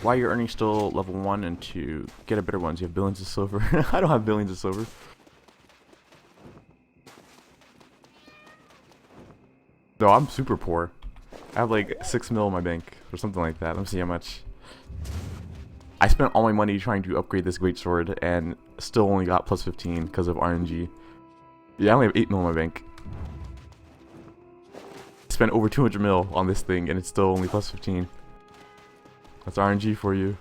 Why you're earning still level 1 and 2? Get a better ones. You have billions of silver. I don't have billions of silver. No, I'm super poor. I have like 6 mil in my bank or something like that. Let me see how much. I spent all my money trying to upgrade this great sword and still only got plus 15 because of RNG. Yeah, I only have 8 mil in my bank. I spent over 200 mil on this thing and it's still only plus 15. That's RNG for you.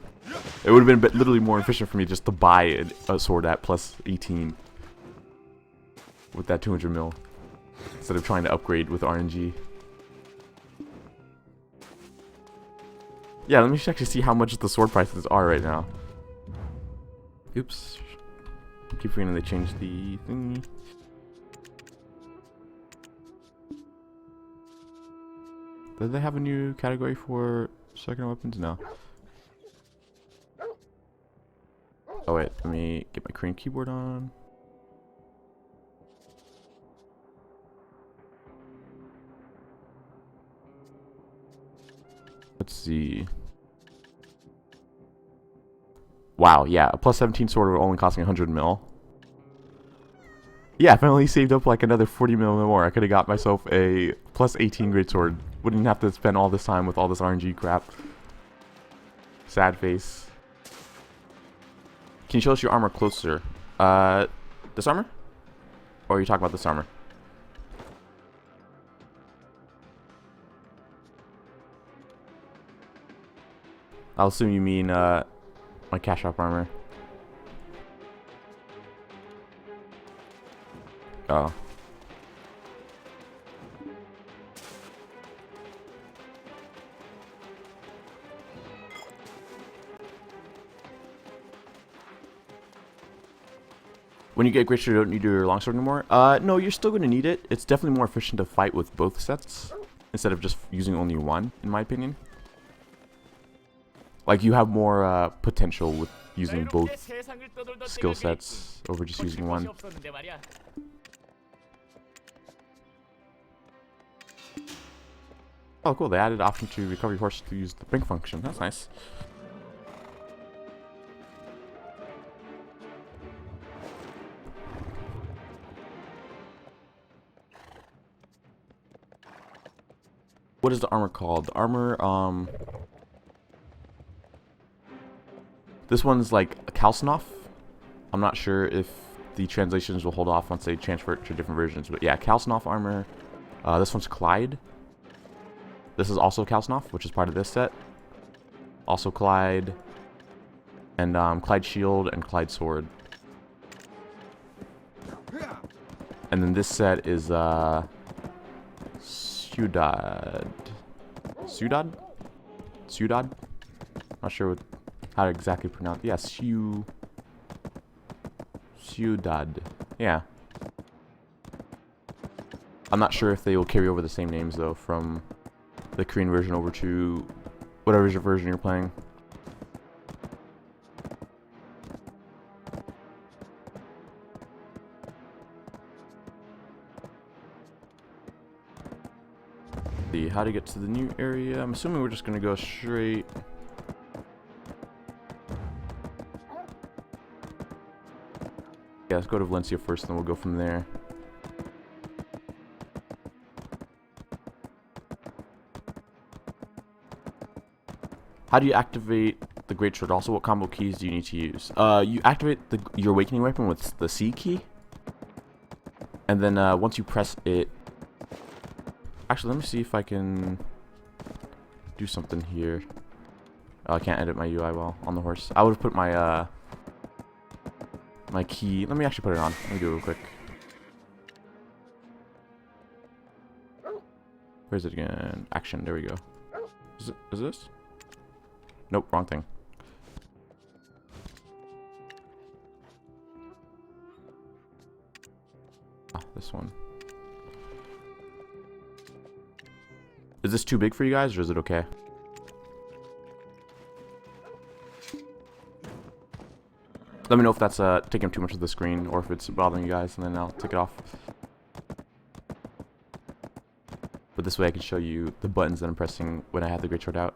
It would have been literally more efficient for me just to buy a sword at plus 18 with that 200 mil instead of trying to upgrade with RNG. Yeah, let me actually see how much the sword prices are right now. Oops. Keep forgetting they changed the thingy. Did they have a new category for second weapons? No. Oh wait, let me get my crane keyboard on. Let's see. Wow, yeah, a plus 17 sword only costing 100 mil. Yeah, if I only saved up like another 40 mil more, I could have got myself a plus 18 greatsword. Wouldn't have to spend all this time with all this RNG crap. Sad face. Can you show us your armor closer? This armor? Or are you talking about this armor? I'll assume you mean, my cash shop armor. Oh. When you get greatsword, you don't need your longsword anymore. No, you're still going to need it. It's definitely more efficient to fight with both sets instead of just using only one, in my opinion. Like, you have more potential with using both skill sets over just using one. Oh, cool. They added the option to recover your horse to use the brink function. That's nice. What is the armor called? The armor, this one's like a Kalsnoff. I'm not sure if the translations will hold off once they transfer it to different versions. But yeah, Kalsnoff armor. This one's Clyde. This is also Kalsnoff, which is part of this set. Also Clyde. And Clyde shield and Clyde sword. And then this set is Ciudad. Not sure how to exactly pronounce it. Yeah, Ciudad. Yeah. I'm not sure if they will carry over the same names though from the Korean version over to whatever version you're playing. See how to get to the new area. I'm assuming we're just gonna go straight. Yeah, let's go to Valencia first, then we'll go from there. How do you activate the greatsword? Also, what combo keys do you need to use? You activate your awakening weapon with the C key, and then once you press it. Actually, let me see if I can do something here. Oh, I can't edit my UI while on the horse. I would have put my my key. Let me actually put it on. Let me do it real quick. Where's it again? Action. There we go. Is this? Nope, wrong thing. Ah, this one. Is this too big for you guys, or is it okay? Let me know if that's taking up too much of the screen, or if it's bothering you guys, and then I'll take it off. But this way I can show you the buttons that I'm pressing when I have the greatsword out.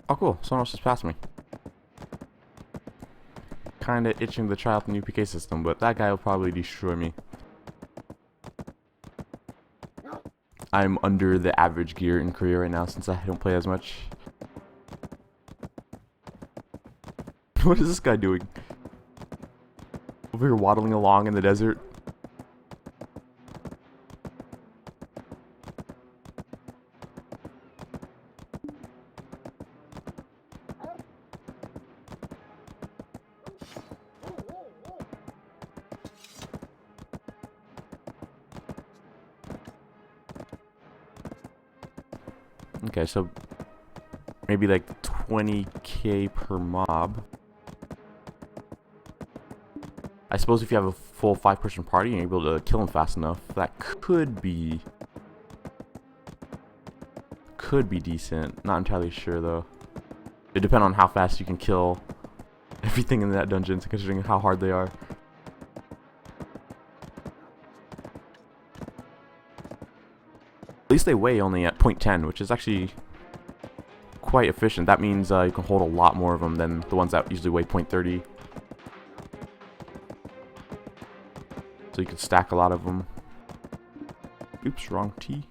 Oh cool, someone else just passed me. Kinda itching to try out the new PK system, but that guy will probably destroy me. I'm under the average gear in Korea right now since I don't play as much. What is this guy doing? Over here waddling along in the desert. Okay, so maybe like 20k per mob. I suppose if you have a full 5-person party and you're able to kill them fast enough, that could be decent. Not entirely sure though. It depends on how fast you can kill everything in that dungeon, considering how hard they are. At least they weigh only at 0.10, which is actually quite efficient. That means you can hold a lot more of them than the ones that usually weigh 0.30. So you can stack a lot of them. Oops, wrong T.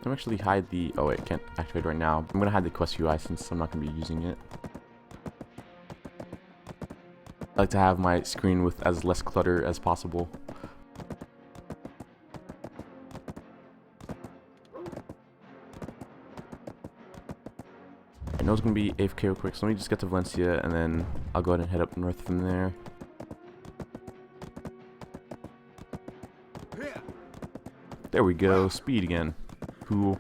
I'm actually hide the... Oh wait, I can't activate right now. I'm gonna hide the quest UI since I'm not gonna be using it. I like to have my screen with as less clutter as possible. I know it's gonna be AFK real quick, so let me just get to Valencia and then I'll go ahead and head up north from there. There we go, speed again. Cool.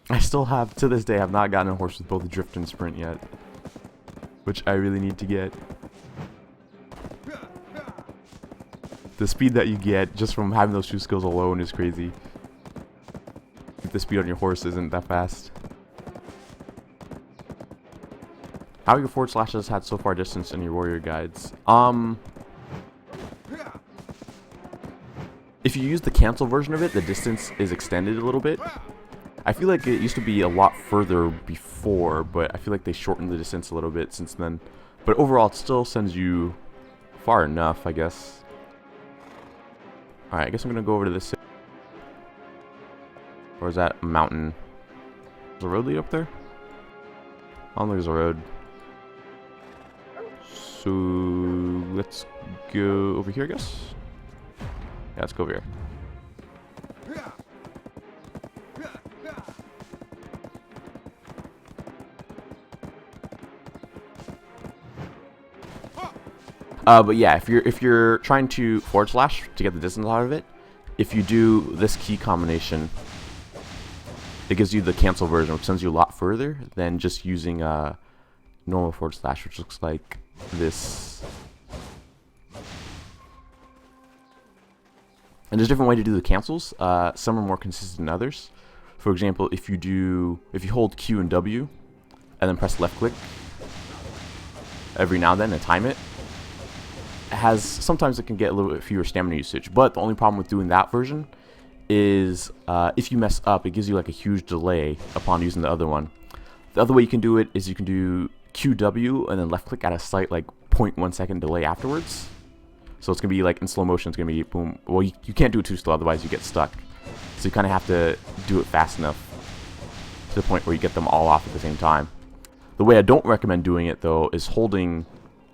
I still have, to this day, I've not gotten a horse with both drift and sprint yet, which I really need to get. The speed that you get just from having those two skills alone is crazy. The speed on your horse isn't that fast. How your forward slashes had so far distance in your warrior guides? If you use the cancel version of it, the distance is extended a little bit. I feel like it used to be a lot further before, but I feel like they shortened the distance a little bit since then. But overall, it still sends you far enough, I guess. Alright, I guess I'm gonna go over to this. Or is that a mountain? Is there a road lead up there? I don't think there's a road. So let's go over here, I guess. Yeah, let's go over here. But yeah, if you're trying to forward slash to get the distance out of it, if you do this key combination, it gives you the cancel version, which sends you a lot further than just using normal forward slash, which looks like this. And there's different way to do the cancels. Some are more consistent than others. For example, if you hold Q and W and then press left click every now and then and time it, sometimes it can get a little bit fewer stamina usage. But the only problem with doing that version is if you mess up, it gives you like a huge delay upon using the other one. The other way you can do it is you can do QW and then left click at a slight like 0.1 second delay afterwards. So it's gonna be like in slow motion, it's gonna be boom. Well, you can't do it too slow, otherwise you get stuck. So you kind of have to do it fast enough to the point where you get them all off at the same time. The way I don't recommend doing it though is holding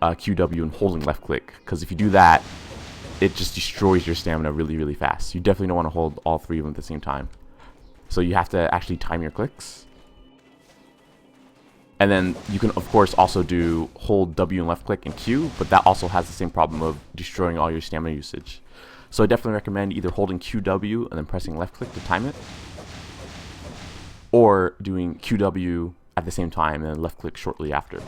QW and holding left click, because if you do that, it just destroys your stamina really, really fast. You definitely don't want to hold all three of them at the same time. So you have to actually time your clicks. And then you can, of course, also do hold W and left click and Q, but that also has the same problem of destroying all your stamina usage. So I definitely recommend either holding QW and then pressing left click to time it, or doing QW at the same time and then left click shortly after.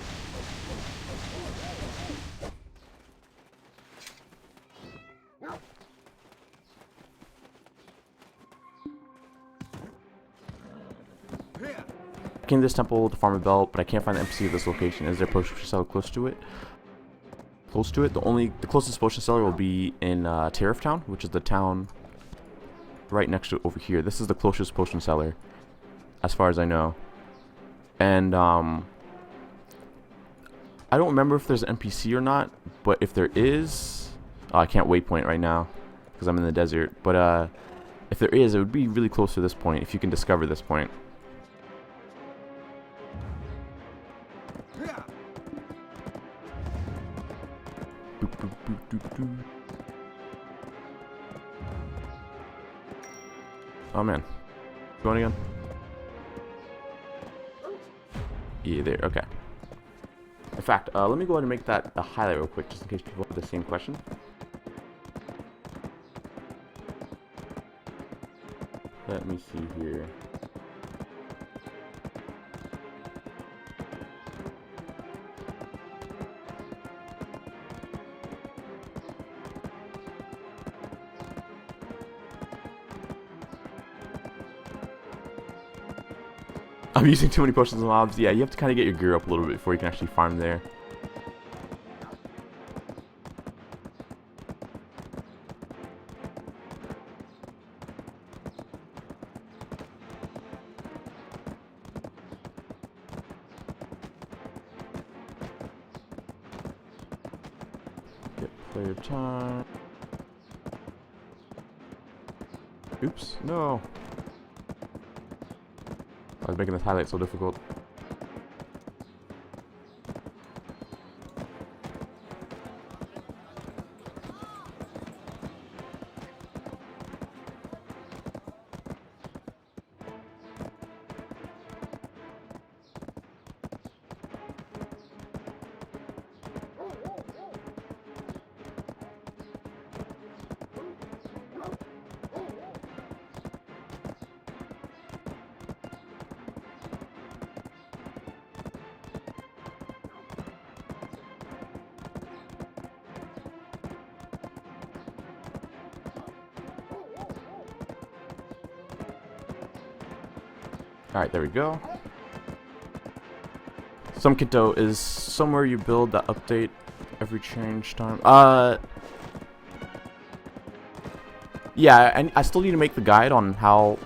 I came to this temple to farm a belt, but I can't find the NPC of this location. Is there a potion seller close to it? The closest potion seller will be in Tariff Town, which is the town right next to it over here. This is the closest potion seller, as far as I know. And I don't remember if there's an NPC or not, but if there is, I can't waypoint right now because I'm in the desert. But if there is, it would be really close to this point if you can discover this point. Oh man. Going again? Yeah, there. Okay. In fact, let me go ahead and make that a highlight real quick, just in case people have the same question. Let me see here. I'm using too many potions and mobs. Yeah, you have to kind of get your gear up a little bit before you can actually farm there. Get player time. Oops, no. I was making this highlight so difficult. Alright, there we go. Some Kinto is somewhere you build that update every change time. Yeah, and I still need to make the guide on how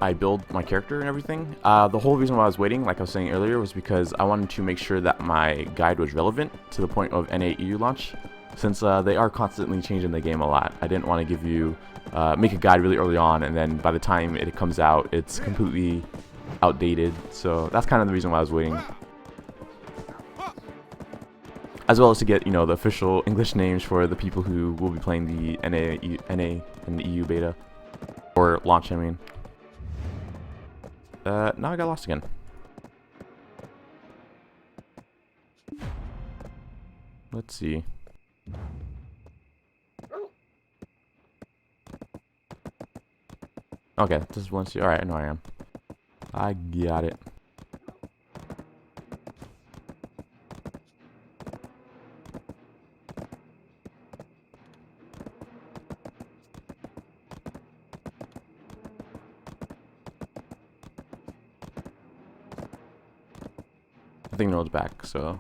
I build my character and everything. The whole reason why I was waiting, like I was saying earlier, was because I wanted to make sure that my guide was relevant to the point of NA EU launch, since they are constantly changing the game a lot. I didn't want to give you make a guide really early on, and then by the time it comes out, it's completely outdated. So that's kind of the reason why I was waiting, as well as to get, you know, the official English names for the people who will be playing the NA and the EU beta or launch. I mean, now I got lost again. Let's see. Okay, this is one. All right, I know I am. I got it. I think Node's back, so.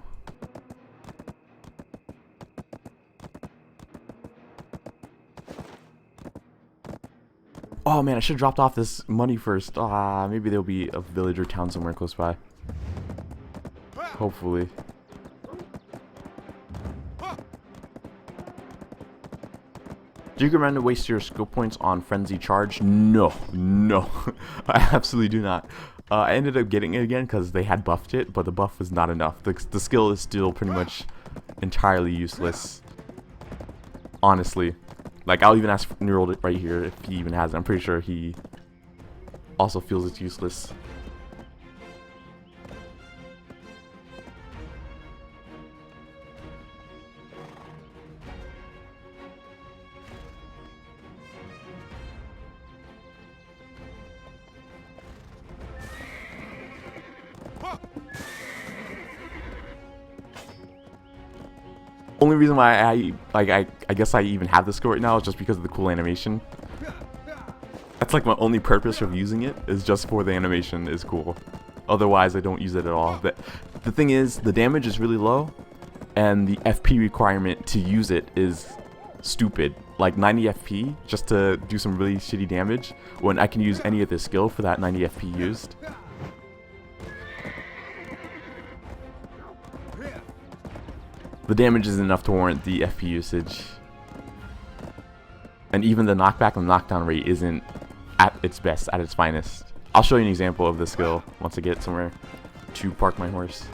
Oh man, I should have dropped off this money first. Maybe there'll be a village or town somewhere close by. Hopefully. Do you recommend to waste your skill points on Frenzy Charge? No. No. I absolutely do not. I ended up getting it again because they had buffed it, but the buff was not enough. The skill is still pretty much entirely useless. Honestly. Like, I'll even ask Neural right here if he even has it. I'm pretty sure he also feels it's useless. Only reason why I guess I even have this skill right now is just because of the cool animation. That's like my only purpose of using it, is just for the animation is cool. Otherwise I don't use it at all. The thing is, the damage is really low, and the FP requirement to use it is stupid. Like 90 FP just to do some really shitty damage, when I can use any of the skill for that 90 FP used. The damage isn't enough to warrant the FP usage. And even the knockback and knockdown rate isn't at its best, at its finest. I'll show you an example of this skill once I get somewhere to park my horse.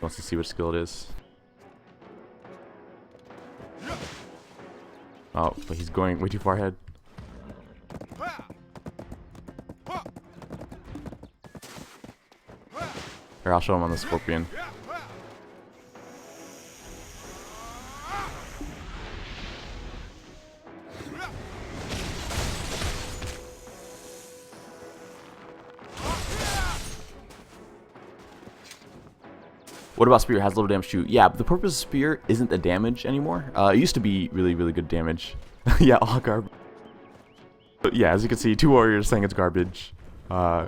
Wants to see what skill it is. Oh, but he's going way too far ahead. Here, I'll show him on the scorpion. What about spear? It has little damage too. Yeah, but the purpose of spear isn't the damage anymore. It used to be really, really good damage. Yeah, all garbage. But yeah, as you can see, 2 warriors saying it's garbage. I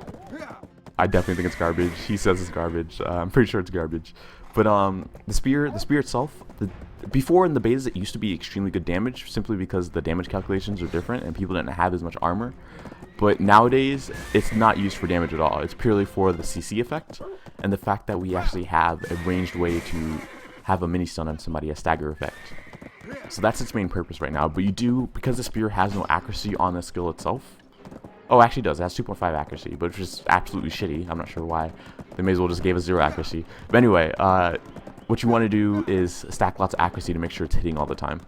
definitely think it's garbage. He says it's garbage. I'm pretty sure it's garbage. But the spear itself, before in the betas, it used to be extremely good damage, simply because the damage calculations are different and people didn't have as much armor. But nowadays, it's not used for damage at all. It's purely for the CC effect and the fact that we actually have a ranged way to have a mini stun on somebody, a stagger effect. So that's its main purpose right now. But you do, because the spear has no accuracy on the skill itself. Oh, it actually does. It has 2.5 accuracy, but it's just absolutely shitty. I'm not sure why. They may as well just gave us 0 accuracy. But anyway, what you want to do is stack lots of accuracy to make sure it's hitting all the time.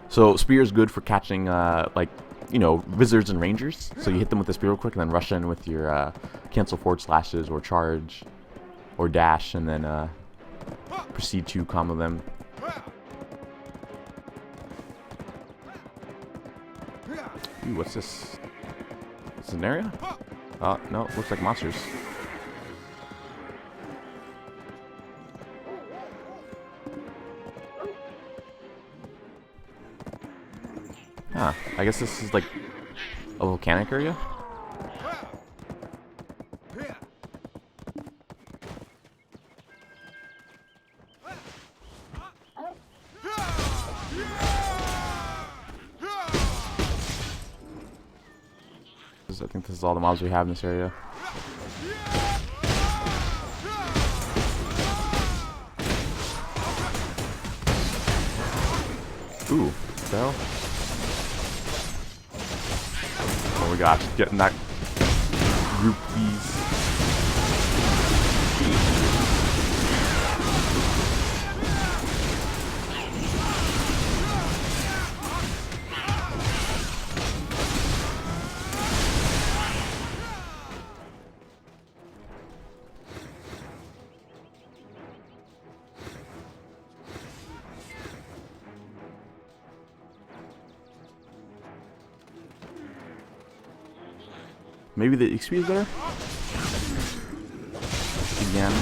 So spear is good for catching, like, you know, wizards and rangers. So you hit them with the spear real quick and then rush in with your cancel forward slashes or charge or dash, and then proceed to combo them. Ooh, what's this? Is this an area? No, looks like monsters. Huh, I guess this is like a volcanic area? I think this is all the mobs we have in this area. Ooh, what the hell? Oh my gosh, getting that group, please. Maybe the XP is better? Again.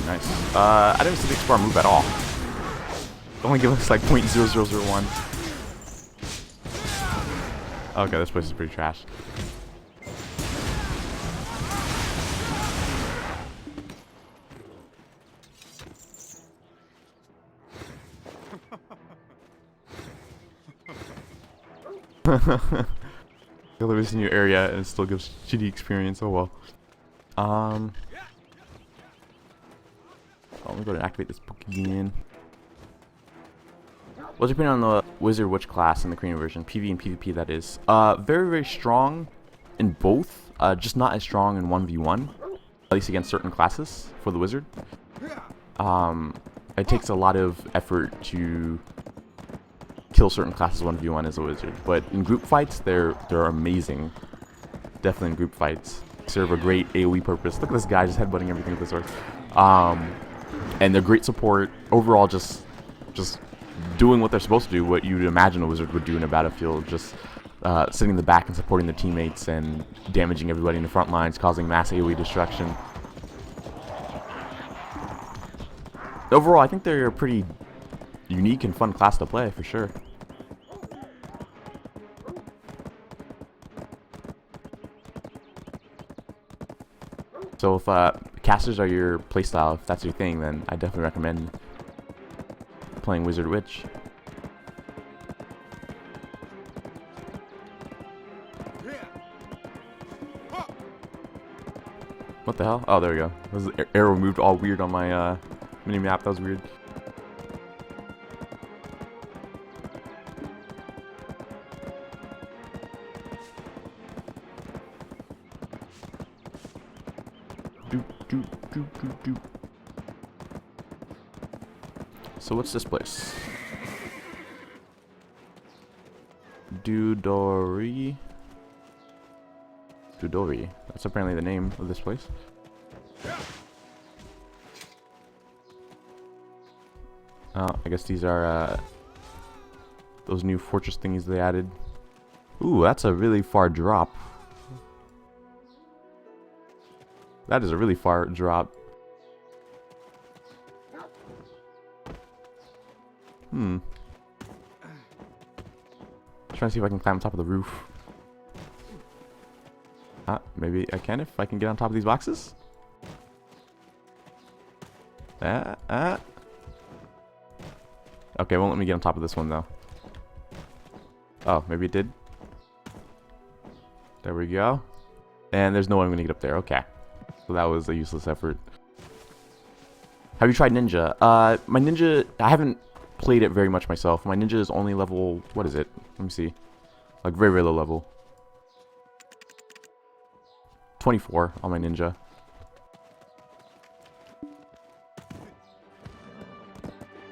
Nice. I didn't see the X-bar move at all. Only give us like 0.0001. Okay, this place is pretty trash. You'll live in your area and it still gives shitty experience. Oh well. Let me go to activate this book again. Well, depending on the wizard witch class in the Korean version, PV and PvP that is. Very, very strong in both. Just not as strong in 1v1, at least against certain classes for the wizard. It takes a lot of effort to kill certain classes 1v1 as a wizard, but in group fights they're amazing. Definitely in group fights serve a great AoE purpose. Look at this guy just headbutting everything with the sword. And they're great support overall. Just doing what they're supposed to do, what you'd imagine a wizard would do in a battlefield, just sitting in the back and supporting their teammates and damaging everybody in the front lines, causing mass AoE destruction. Overall, I think they're a pretty unique and fun class to play for sure. So if casters are your playstyle, if that's your thing, then I definitely recommend playing Wizard Witch. What the hell? Oh, there we go. The arrow moved all weird on my mini map. That was weird. So what's this place? Dudori. That's apparently the name of this place. Oh, I guess these are those new fortress thingies they added. Ooh, that's a really far drop. That is a really far drop. Trying to see if I can climb on top of the roof. Maybe I can if I can get on top of these boxes. Okay, it won't let me get on top of this one though. Oh, maybe it did. There we go. And there's no way I'm gonna get up there. Okay. So that was a useless effort. Have you tried Ninja? My Ninja, I haven't played it very much myself. My Ninja is only level, what is it? Let me see. Like very, very low level. 24 on my Ninja.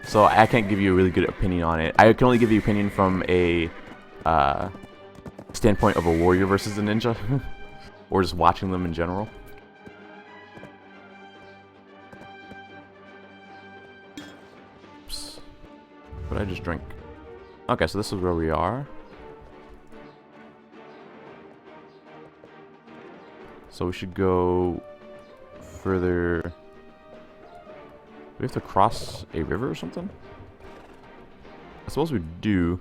So I can't give you a really good opinion on it. I can only give you opinion from a standpoint of a warrior versus a ninja. Or just watching them in general. Oops. What did I just drink? Okay, so this is where we are. So we should go further. Do we have to cross a river or something? I suppose we do.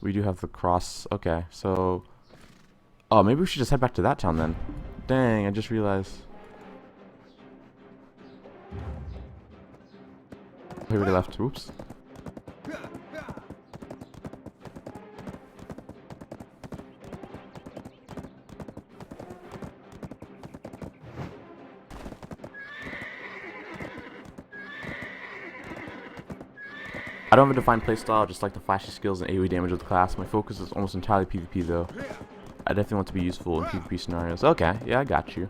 We do have to cross. Okay, so... Oh, maybe we should just head back to that town then. Dang, I just realized. Here we left. Oops. I don't have a defined playstyle, just like the flashy skills and AoE damage of the class. My focus is almost entirely PvP though. I definitely want to be useful in PvP scenarios. Okay, yeah, I got you.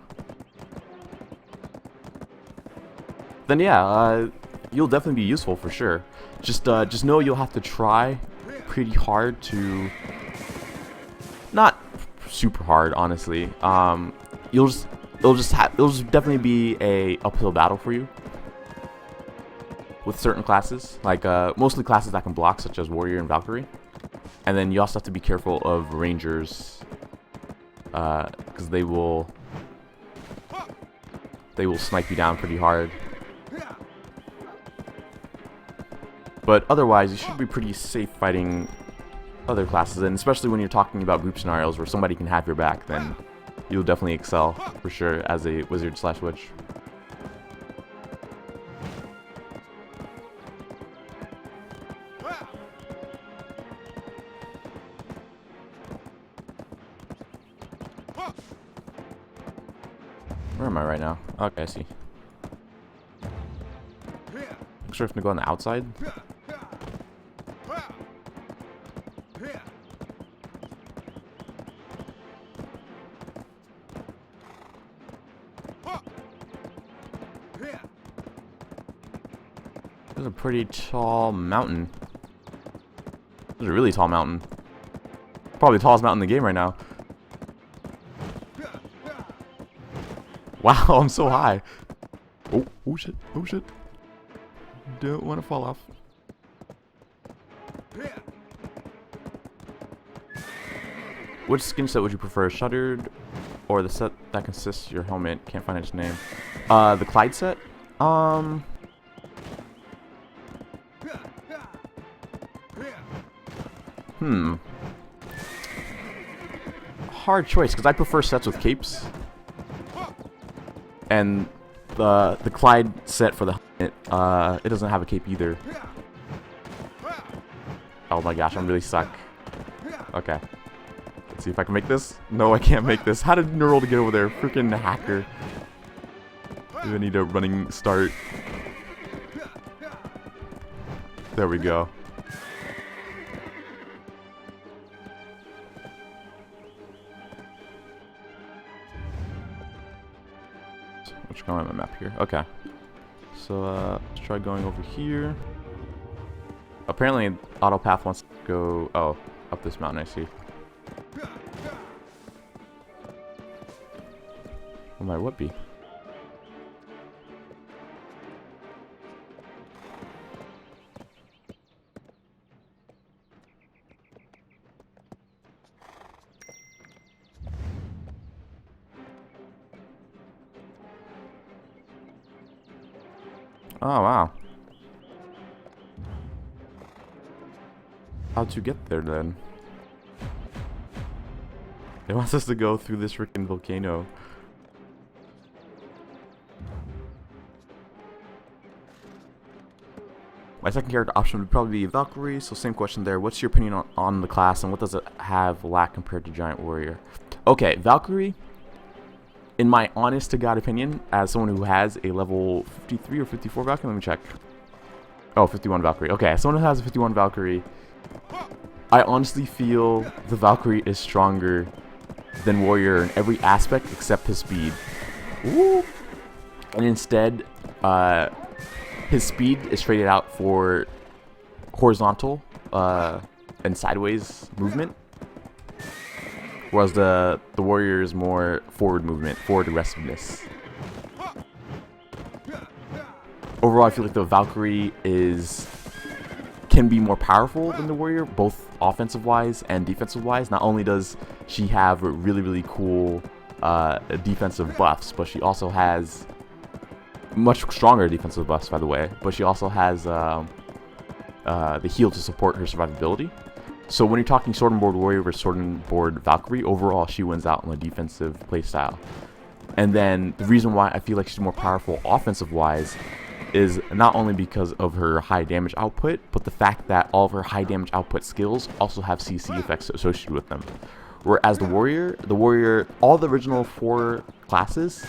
Then yeah, you'll definitely be useful for sure. Just know you'll have to try pretty hard to... Not super hard, honestly. It'll just definitely be a uphill battle for you. With certain classes, like mostly classes that can block, such as Warrior and Valkyrie. And then you also have to be careful of Rangers, because they will snipe you down pretty hard. But otherwise, you should be pretty safe fighting other classes, and especially when you're talking about group scenarios where somebody can have your back, then you'll definitely excel for sure as a wizard/witch. Where am I right now? Okay, I see. I'm sure if I'm gonna go on the outside. There's a pretty tall mountain. There's a really tall mountain. Probably the tallest mountain in the game right now. Wow, I'm so high. Oh shit, oh shit. Don't want to fall off. Which skin set would you prefer, Shuttered or the set that consists of your helmet? Can't find its name. The Clyde set? Hard choice, because I prefer sets with capes. And the Clyde set for the helmet, it doesn't have a cape either. Oh my gosh, I'm really stuck. Okay. Let's see if I can make this. No, I can't make this. How did Neural to get over there? Freaking hacker. Do I need a running start? There we go. Which going on the map here? Okay. So let's try going over here. Apparently, Autopath wants to go. Oh, up this mountain. I see. What might what be? Oh, wow. How'd you get there, then? It wants us to go through this freaking volcano. My second character option would probably be Valkyrie, so same question there. What's your opinion on the class, and what does it have lack compared to Giant Warrior? Okay, Valkyrie, in my honest to God opinion, as someone who has a level 53 or 54 Valkyrie, let me check. Oh, 51 Valkyrie. Okay, as someone who has a 51 Valkyrie, I honestly feel the Valkyrie is stronger than Warrior in every aspect except his speed. Woo! And instead, his speed is traded out for horizontal and sideways movement. Whereas the Warrior is more forward movement, forward aggressiveness. Overall, I feel like the Valkyrie can be more powerful than the Warrior, both offensive-wise and defensive-wise. Not only does she have really, really cool defensive buffs, but she also has much stronger defensive buffs, by the way. But she also has the heal to support her survivability. So when you're talking Sword and Board Warrior versus Sword and Board Valkyrie, overall she wins out on the defensive playstyle. And then the reason why I feel like she's more powerful offensive-wise is not only because of her high damage output, but the fact that all of her high damage output skills also have CC effects associated with them. Whereas the Warrior, all the original 4 classes,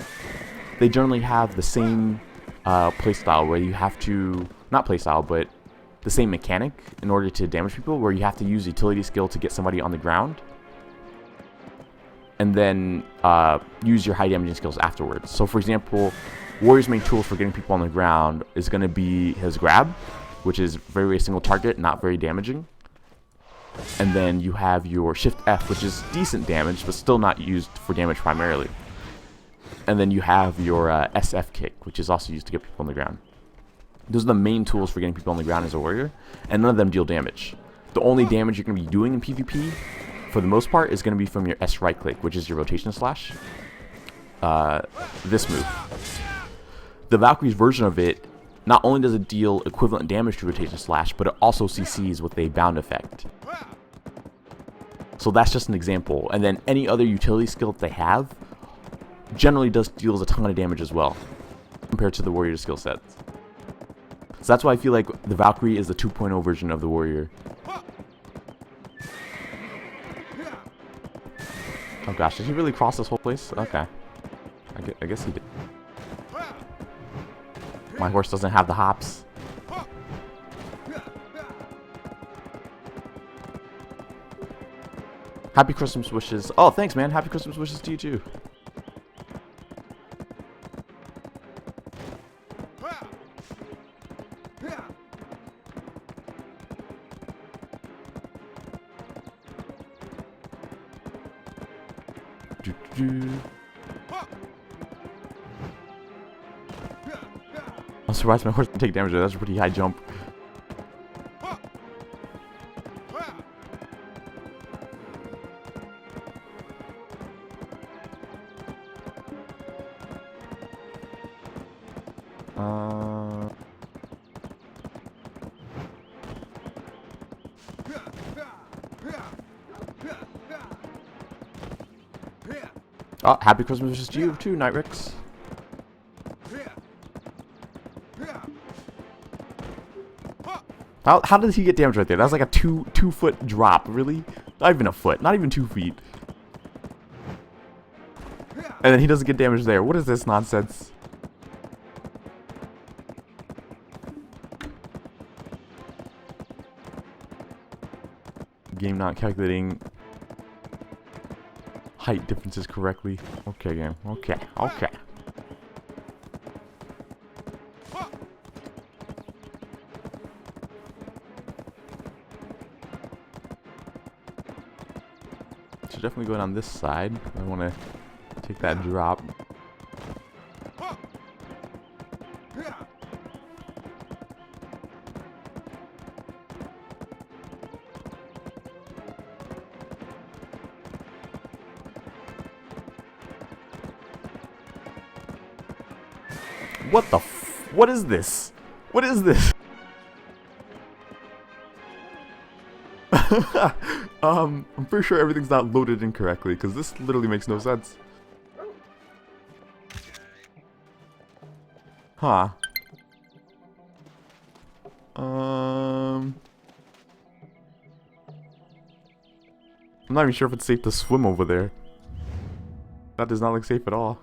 they generally have the same playstyle where you have to, not playstyle, but the same mechanic in order to damage people, where you have to use utility skill to get somebody on the ground, and then use your high damaging skills afterwards. So for example, Warrior's main tool for getting people on the ground is going to be his grab, which is very single target, not very damaging. And then you have your Shift F, which is decent damage, but still not used for damage primarily. And then you have your SF kick, which is also used to get people on the ground. Those are the main tools for getting people on the ground as a Warrior, and none of them deal damage. The only damage you're going to be doing in PvP, for the most part, is going to be from your S right click, which is your rotation slash. This move. The Valkyrie's version of it, not only does it deal equivalent damage to rotation slash, but it also CCs with a bound effect. So that's just an example. And then any other utility skill that they have generally deals a ton of damage as well, compared to the Warrior skill sets. So that's why I feel like the Valkyrie is the 2.0 version of the Warrior. Oh gosh, did he really cross this whole place? Okay. I guess he did. My horse doesn't have the hops. Happy Christmas wishes. Oh, thanks, man. Happy Christmas wishes to you, too. I'm surprised my horse didn't take damage there. That's a pretty high jump. Oh, happy Christmas wishes to you too, Nightrix. How did he get damage right there? That was like a two foot drop, really? Not even a foot, not even 2 feet. And then he doesn't get damage there. What is this nonsense? Game not calculating height differences correctly. Okay, game. Okay, okay. Should definitely go down this side. I want to take that drop. What the what is this? What is this? I'm pretty sure everything's not loaded incorrectly, because this literally makes no sense. Huh. I'm not even sure if it's safe to swim over there. That does not look safe at all.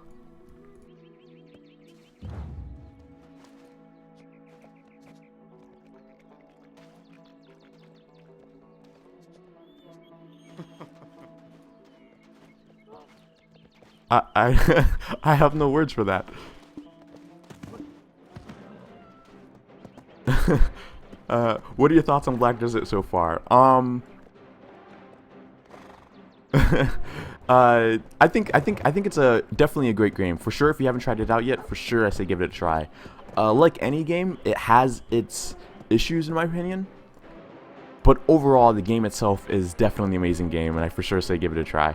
I I have no words for that. What are your thoughts on Black Desert so far? I think it's definitely a great game. For sure, if you haven't tried it out yet, for sure I say give it a try. Like any game, it has its issues in my opinion. But overall, the game itself is definitely an amazing game, and I for sure say give it a try.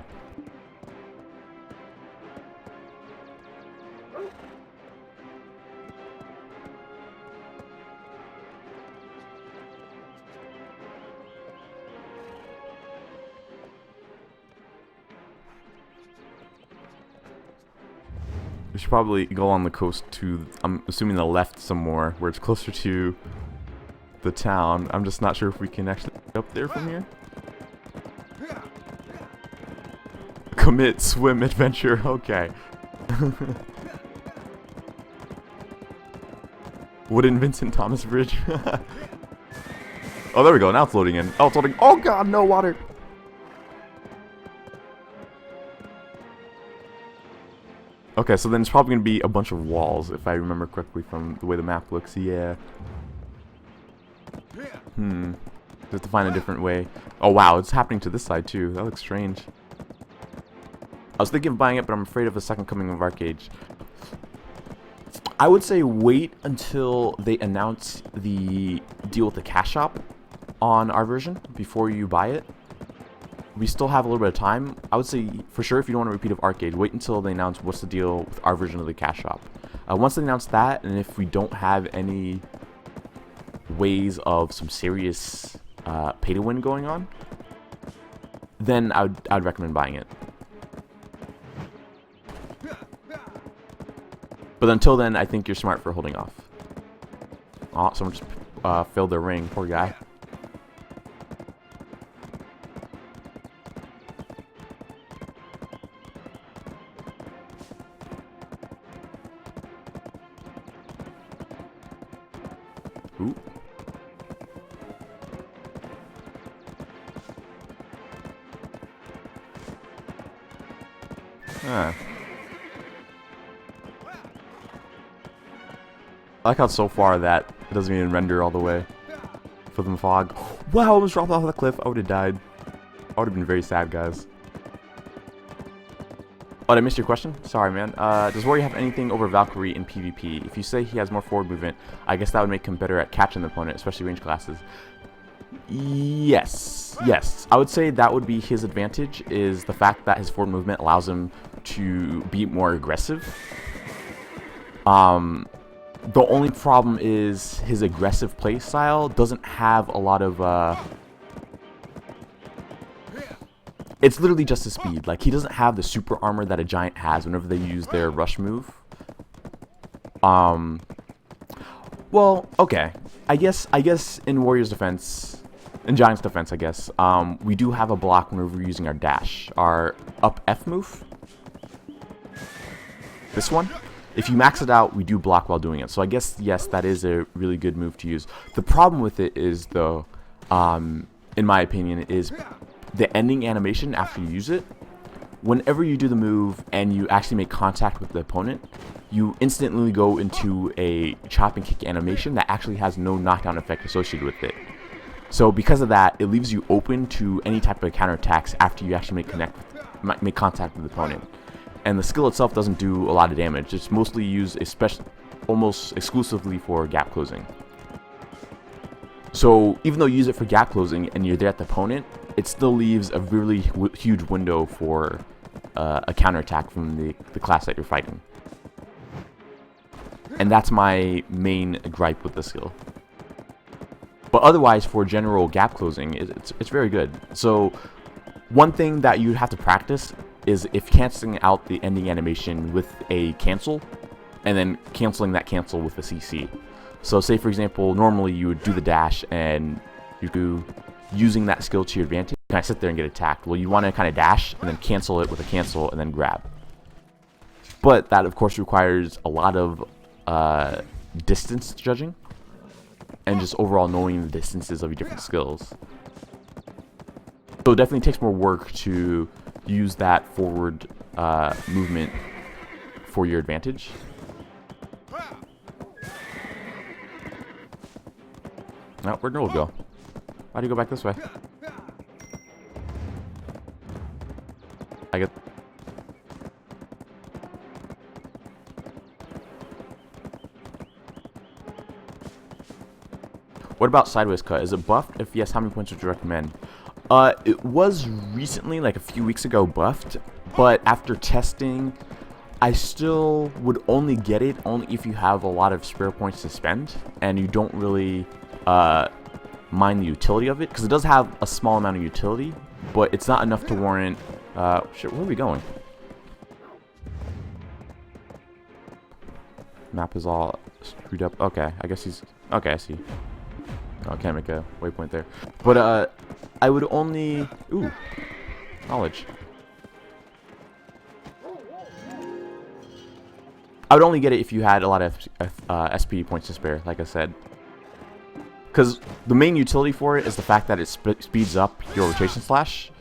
We should probably go on the coast to, I'm assuming, the left some more, where it's closer to the town. I'm just not sure if we can actually get up there from here. Commit, swim, adventure, okay. Wooden Vincent Thomas Bridge. Oh, there we go, now it's loading in. Oh, it's loading. Oh god, no water! Okay, so then it's probably going to be a bunch of walls, if I remember correctly from the way the map looks. Yeah. Just to find a different way. Oh wow, it's happening to this side too. That looks strange. I was thinking of buying it, but I'm afraid of a second coming of Arcade. I would say wait until they announce the deal with the cash shop on our version before you buy it. We still have a little bit of time. I would say, for sure, if you don't want a repeat of Arcade, wait until they announce what's the deal with our version of the cash shop. Once they announce that, and if we don't have any ways of some serious pay-to-win going on, then I'd recommend buying it. But until then, I think you're smart for holding off. Oh, someone just filled their ring. Poor guy. Ooh. Ah. I like how so far that it doesn't even render all the way for the fog. Wow, I almost dropped off the cliff. I would have died. I would have been very sad, guys. Oh, did I miss your question? Sorry, man. Does Rory have anything over Valkyrie in PvP? If you say he has more forward movement, I guess that would make him better at catching the opponent, especially range classes. Yes. Yes. I would say that would be his advantage, is the fact that his forward movement allows him to be more aggressive. The only problem is his aggressive play style doesn't have a lot of it's literally just his speed. Like, he doesn't have the super armor that a giant has whenever they use their rush move. Well, okay. I guess in Warrior's defense, in Giant's defense, I guess, we do have a block whenever we're using our dash, our up F move. this one. If you max it out, we do block while doing it. So I guess, yes, that is a really good move to use. The problem with it is, though, in my opinion, is the ending animation after you use it. Whenever you do the move and you actually make contact with the opponent, you instantly go into a chop and kick animation that actually has no knockdown effect associated with it. So because of that, it leaves you open to any type of counterattacks after you actually make contact with the opponent. And the skill itself doesn't do a lot of damage. It's mostly used almost exclusively for gap closing. So even though you use it for gap closing and you're there at the opponent, it still leaves a really huge window for a counterattack from the class that you're fighting. And that's my main gripe with the skill. But otherwise, for general gap closing, it's very good. So one thing that you have to practice is if canceling out the ending animation with a cancel, and then canceling that cancel with a CC. So say, for example, normally you would do the dash and you do using that skill to your advantage, and I sit there and get attacked. Well, you want to kind of dash and then cancel it with a cancel and then grab. But that, of course, requires a lot of distance judging and just overall knowing the distances of your different skills. So it definitely takes more work to use that forward movement for your advantage. Now, where'd Noel go? Why do you go back this way? I get. What about sideways cut? Is it buffed? If yes, how many points would you recommend? It was recently, like a few weeks ago, buffed, but after testing, I still would only get it only if you have a lot of spare points to spend and you don't really mind the utility of it, because it does have a small amount of utility, but it's not enough to warrant. Shit, where are we going? Map is all screwed up. Okay, I guess he's. Okay, I see. Oh, I can't make a waypoint there. But I would only. Ooh, knowledge. I would only get it if you had a lot of SP points to spare, like I said. Because the main utility for it is the fact that it speeds up your rotation slash.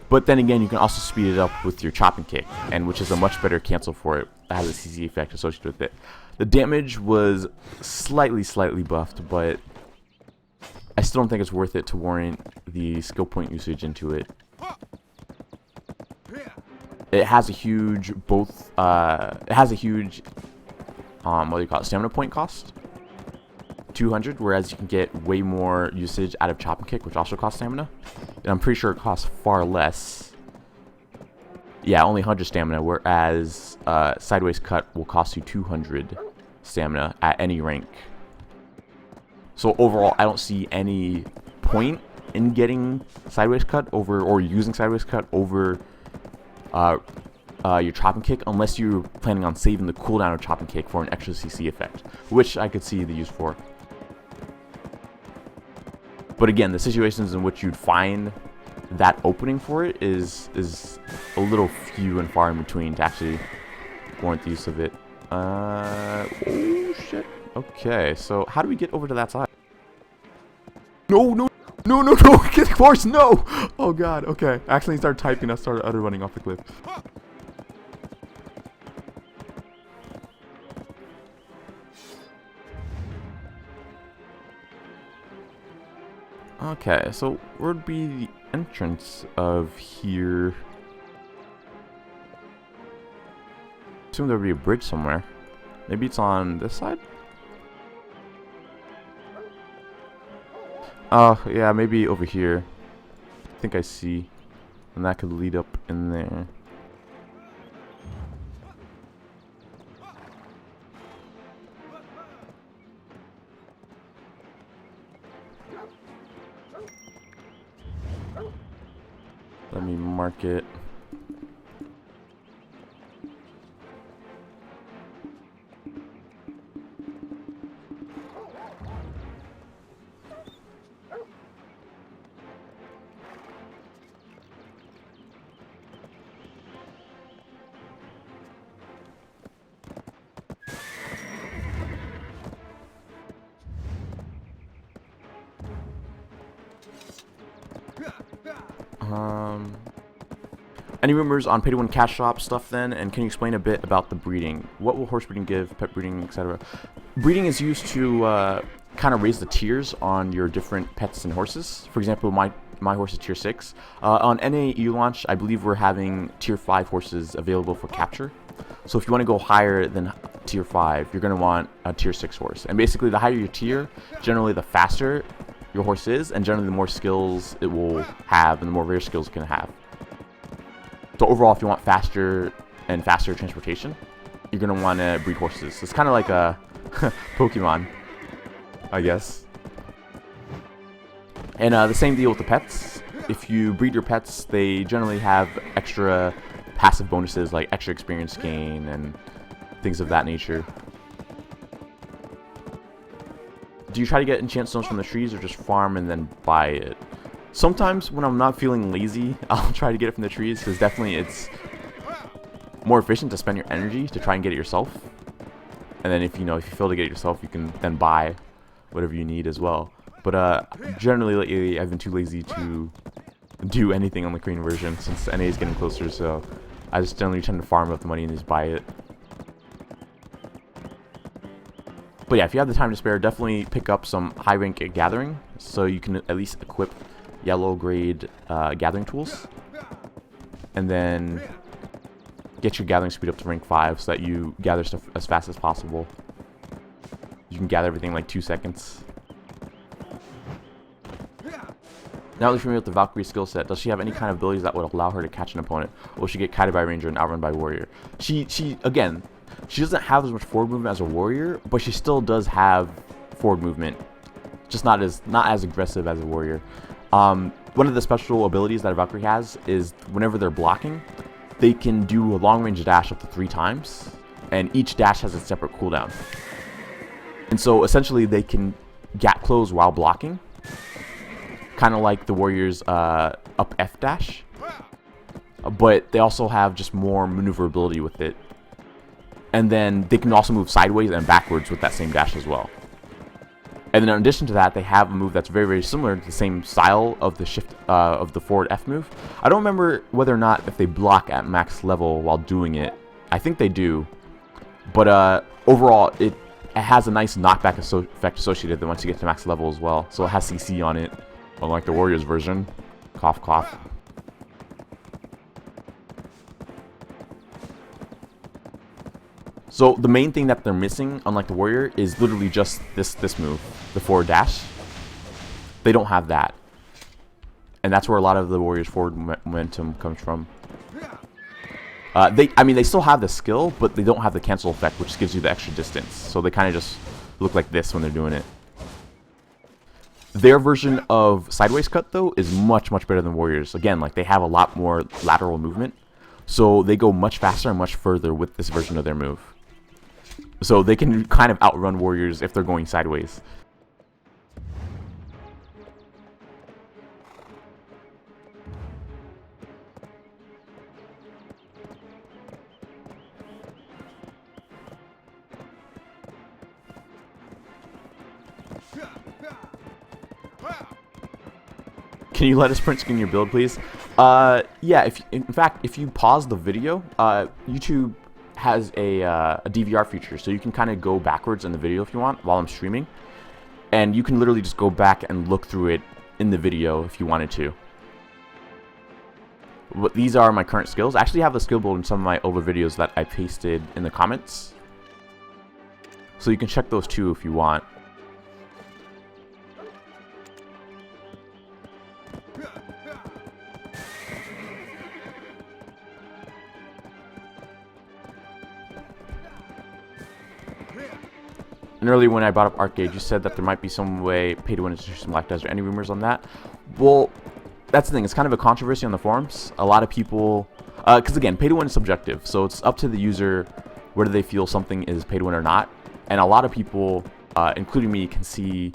But then again, you can also speed it up with your chop and kick, and which is a much better cancel for it. That has a CC effect associated with it. The damage was slightly buffed, but I still don't think it's worth it to warrant the skill point usage into it. It has a huge what do you call it, stamina point cost, 200, whereas you can get way more usage out of chop and kick, which also costs stamina. And I'm pretty sure it costs far less. Yeah, only 100 stamina, whereas sideways cut will cost you 200 stamina at any rank. So overall, I don't see any point in getting sideways cut over, or using sideways cut over your chop and kick, unless you're planning on saving the cooldown of chop and kick for an extra CC effect, which I could see the use for. But again, the situations in which you'd find that opening for it is a little few and far in between to actually warrant the use of it. Oh shit. Okay, so how do we get over to that side? No! Get horse, no! Oh god, okay. I accidentally started typing, I started utter running off the cliff. Okay, so where would be the entrance of here? Assume there would be a bridge somewhere. Maybe it's on this side? Oh, yeah, maybe over here. I think I see. And that could lead up in there. Let me mark it. Any rumors on pay to win cash shop stuff then? And can you explain a bit about the breeding? What will horse breeding give, pet breeding, etc.? Breeding is used to kind of raise the tiers on your different pets and horses. For example, my horse is tier 6. On NAE launch, I believe we're having tier 5 horses available for capture. So if you want to go higher than tier 5, you're going to want a tier 6 horse. And basically, the higher your tier, generally the faster your horse is, and generally the more skills it will have, and the more rare skills it can have. So overall, if you want faster and faster transportation, you're going to want to breed horses. It's kind of like a Pokemon, I guess. And the same deal with the pets. If you breed your pets, they generally have extra passive bonuses like extra experience gain and things of that nature. Do you try to get enchant stones from the trees or just farm and then buy it? Sometimes when I'm not feeling lazy, I'll try to get it from the trees, because definitely it's more efficient to spend your energy to try and get it yourself. And then if you fail to get it yourself, you can then buy whatever you need as well. But generally lately, I've been too lazy to do anything on the Korean version since NA is getting closer, so I just generally tend to farm up the money and just buy it. But yeah, if you have the time to spare, definitely pick up some high rank gathering, so you can at least equip yellow grade gathering tools, and then get your gathering speed up to rank 5 so that you gather stuff as fast as possible. You can gather everything in like 2 seconds. Now that you're familiar with the Valkyrie skill set, does she have any kind of abilities that would allow her to catch an opponent, or will she get kited by a ranger and outrun by a warrior? She doesn't have as much forward movement as a warrior, but she still does have forward movement, just not as aggressive as a warrior. One of the special abilities that a Valkyrie has is whenever they're blocking, they can do a long range dash up to 3 times, and each dash has a separate cooldown. And so essentially they can gap close while blocking, kind of like the warrior's up F dash, but they also have just more maneuverability with it. And then they can also move sideways and backwards with that same dash as well. And then in addition to that, they have a move that's very, very similar to the same style of the shift of the forward F move. I don't remember whether or not if they block at max level while doing it. I think they do. But overall, it has a nice knockback effect associated once you get to max level as well. So it has CC on it, unlike the Warriors version. Cough, cough. So the main thing that they're missing, unlike the warrior, is literally just this move, the forward dash. They don't have that, and that's where a lot of the warriors' forward momentum comes from. They still have the skill, but they don't have the cancel effect, which gives you the extra distance. So they kind of just look like this when they're doing it. Their version of sideways cut though is much, much better than warriors. Again, like they have a lot more lateral movement, so they go much faster and much further with this version of their move. So they can kind of outrun warriors if they're going sideways. Can you let us print screen your build, please? Yeah, in fact, if you pause the video, YouTube has a DVR feature, so you can kind of go backwards in the video if you want while I'm streaming, and you can literally just go back and look through it in the video if you wanted to. But these are my current skills. I actually have the skill build in some of my older videos that I pasted in the comments, so you can check those too if you want. And earlier when I brought up Arcade, you said that there might be some way pay to win introduced in Black Desert. Any rumors on that? Well, that's the thing. It's kind of a controversy on the forums. A lot of people, because again, pay to win is subjective, so it's up to the user whether they feel something is pay to win or not. And a lot of people, including me, can see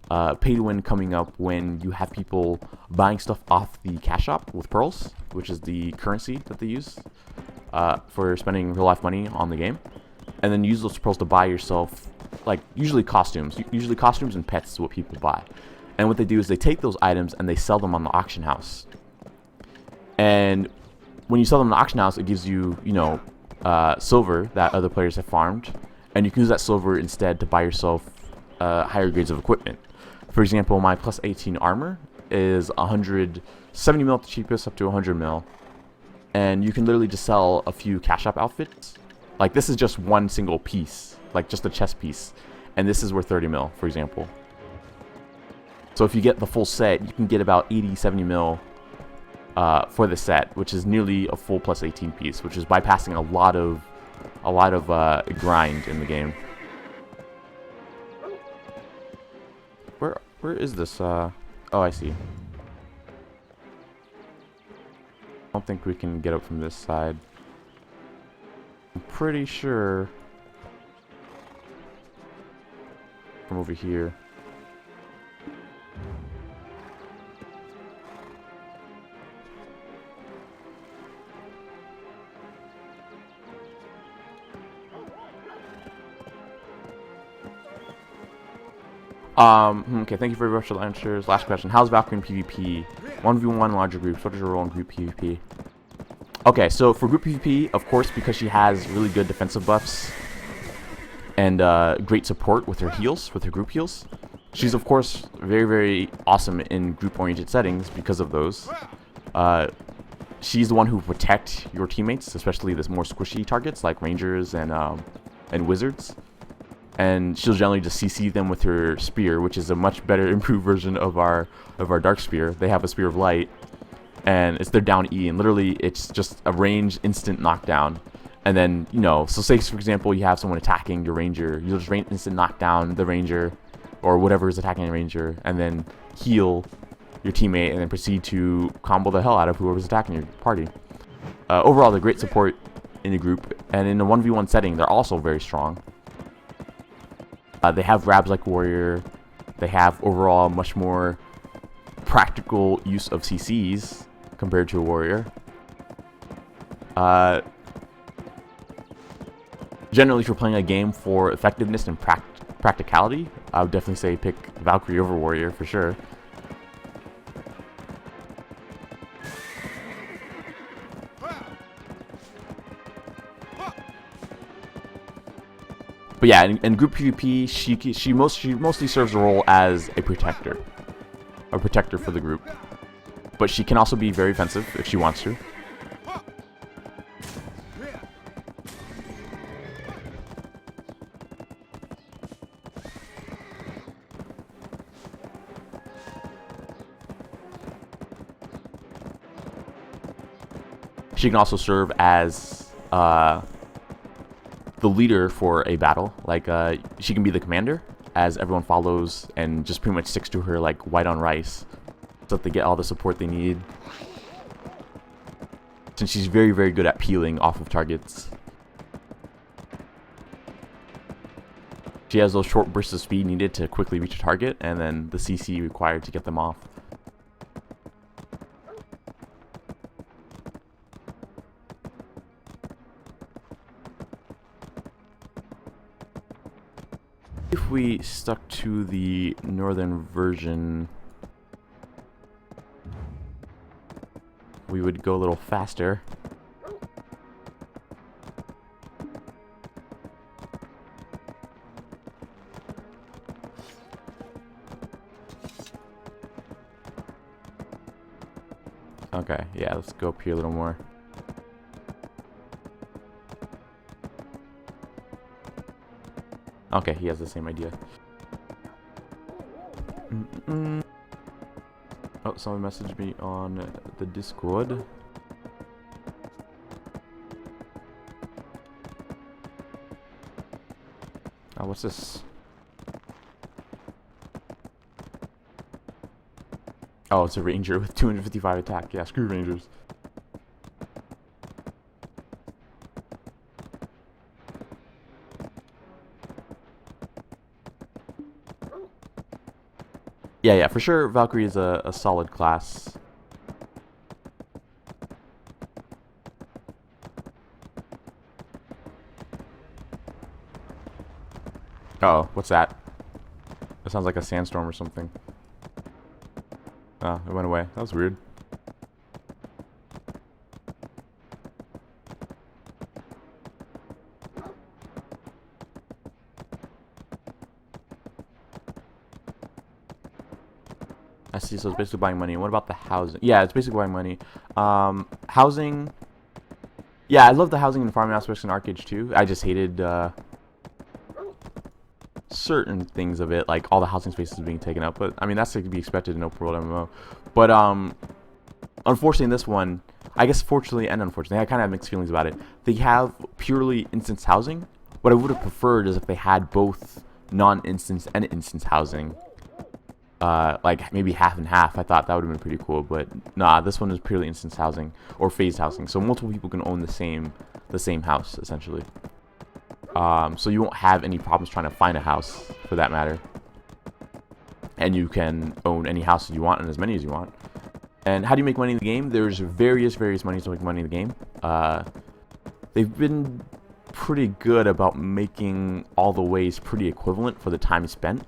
pay to win coming up when you have people buying stuff off the cash shop with pearls, which is the currency that they use for spending real life money on the game, and then use those pearls to buy yourself, like usually costumes and pets is what people buy. And what they do is they take those items and they sell them on the auction house. And when you sell them in the auction house, it gives you, you know, silver that other players have farmed, and you can use that silver instead to buy yourself higher grades of equipment. For example, my plus 18 armor is 170 mil at the cheapest, up to 100 mil, and you can literally just sell a few cash up outfits. Like, this is just one single piece, like just a chest piece, and this is worth 30 mil, for example. So if you get the full set, you can get about 80, 70 mil for the set, which is nearly a full plus 18 piece, which is bypassing a lot of grind in the game. Where is this? Oh, I see. I don't think we can get up from this side. I'm pretty sure from over here. Okay, thank you very much for the answers. Last question. How's Valkyrie PvP? 1v1 larger groups. What is your role in group PvP? Okay, so for group PvP, of course, because she has really good defensive buffs and great support with her heals, with her group heals, she's, of course, very, very awesome in group-oriented settings because of those. She's the one who will protect your teammates, especially the more squishy targets like rangers and wizards. And she'll generally just CC them with her spear, which is a much better improved version of our dark spear. They have a spear of light, and it's their down E, and literally it's just a ranged instant knockdown. And then, you know, so say for example you have someone attacking your ranger, you'll just instant knock down the ranger or whatever is attacking the ranger, and then heal your teammate, and then proceed to combo the hell out of whoever's attacking your party. Overall, they're great support in the group, and in a 1v1 setting, they're also very strong. They have grabs like warrior. They have overall much more practical use of CCs compared to a warrior. Generally, if you're playing a game for effectiveness and practicality, I would definitely say pick Valkyrie over warrior for sure. But yeah, in group PvP, she mostly serves a role as a protector for the group. But she can also be very offensive if she wants to. She can also serve as the leader for a battle. Like, she can be the commander, as everyone follows and just pretty much sticks to her like white on rice, so that they get all the support they need. Since she's very, very good at peeling off of targets. She has those short bursts of speed needed to quickly reach a target, and then the CC required to get them off. If we stuck to the northern version, we would go a little faster. Okay, yeah, let's go up here a little more. Okay, he has the same idea. Oh, someone messaged me on the Discord. Oh, what's this? Oh, it's a ranger with 255 attack. Yeah, screw rangers. Yeah, for sure, Valkyrie is a solid class. Uh-oh, what's that? That sounds like a sandstorm or something. Oh, it went away. That was weird. I see, so it's basically buying money. What about the housing? Yeah, it's basically buying money. Housing. Yeah, I love the housing and farming aspects in Arcade too. I just hated certain things of it, like all the housing spaces being taken up. But I mean, that's to be expected in open world MMO. But unfortunately, in this one, I guess fortunately and unfortunately, I kind of have mixed feelings about it. They have purely instance housing. What I would have preferred is if they had both non-instance and instance housing. Like maybe half and half. I thought that would have been pretty cool, but nah, this one is purely instance housing or phased housing, so multiple people can own the same house essentially. So you won't have any problems trying to find a house for that matter, and you can own any house you want and as many as you want. And how do you make money in the game? There's various ways to make money in the game. They've been pretty good about making all the ways pretty equivalent for the time spent.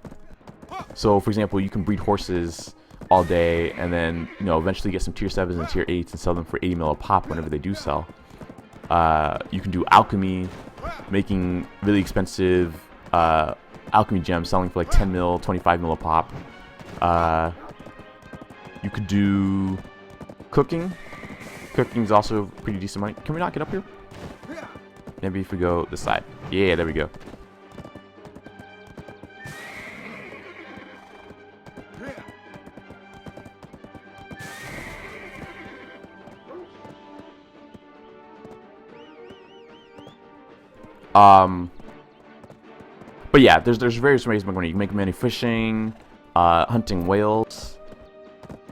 So, for example, you can breed horses all day and then, you know, eventually get some tier 7s and tier 8s and sell them for 80 mil a pop whenever they do sell. You can do alchemy, making really expensive alchemy gems, selling for like 10 mil, 25 mil a pop. You could do cooking. Cooking's also pretty decent money. Can we not get up here? Maybe if we go this side. Yeah, there we go. But yeah, there's various ways to make money. You can make money fishing, hunting whales,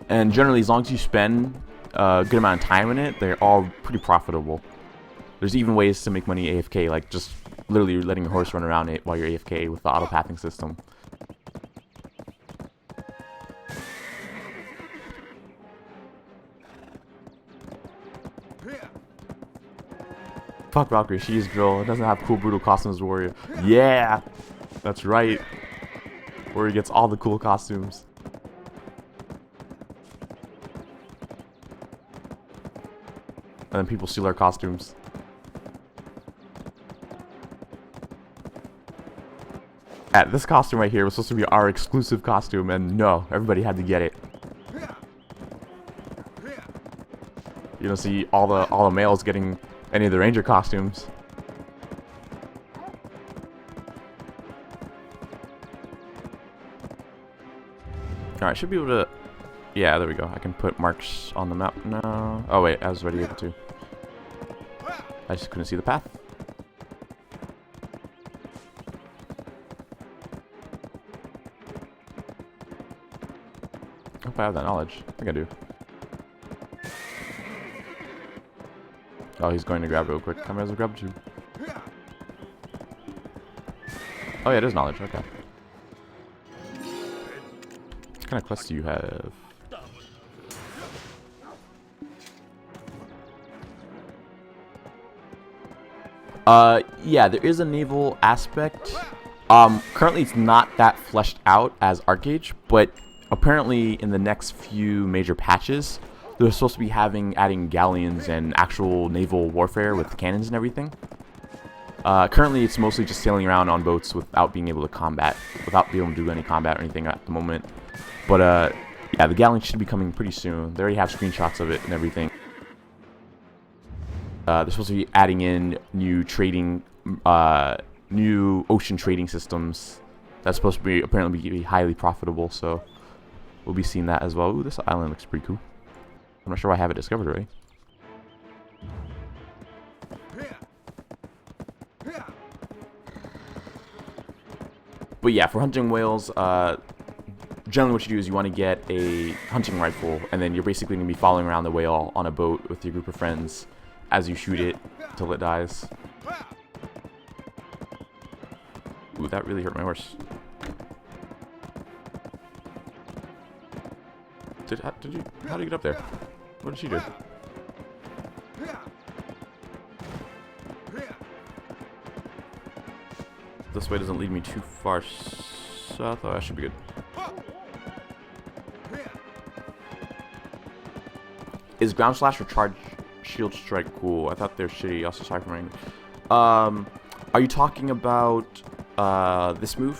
and generally, as long as you spend a good amount of time in it, they're all pretty profitable. There's even ways to make money AFK, like just literally letting your horse run around it while you're AFK with the auto pathing system. Fuck Valkyrie, she is drill. It doesn't have cool brutal costumes as Warrior. Yeah! That's right. Warrior gets all the cool costumes. And then people steal our costumes. This costume right here was supposed to be our exclusive costume, and no, everybody had to get it. You don't see all the males getting any of the ranger costumes. Alright, should be able to... Yeah, there we go. I can put marks on the map now. Oh wait, I was already able to. I just couldn't see the path. I hope I have that knowledge. I think I do. Oh, he's going to grab it real quick. I might as well grab it too. Oh yeah, it is knowledge. Okay. What kind of quests do you have? Yeah, there is a naval aspect. Currently it's not that fleshed out as Arcade, but apparently in the next few major patches, they're supposed to be adding galleons and actual naval warfare with cannons and everything. Currently it's mostly just sailing around on boats without being able to combat, without being able to do any combat or anything at the moment. But yeah, the galleons should be coming pretty soon. They already have screenshots of it and everything. They're supposed to be adding in new trading, new ocean trading systems. That's supposed to be apparently be highly profitable, so we'll be seeing that as well. Ooh, this island looks pretty cool. I'm not sure why I have it discovered already. But yeah, for hunting whales, generally what you do is you want to get a hunting rifle, and then you're basically going to be following around the whale on a boat with your group of friends as you shoot it till it dies. Ooh, that really hurt my horse. How did you get up there? What did she do? This way doesn't lead me too far south. Oh, that should be good. Is ground slash or charge shield strike cool? I thought they're shitty. Also, sorry for my English. Are you talking about this move?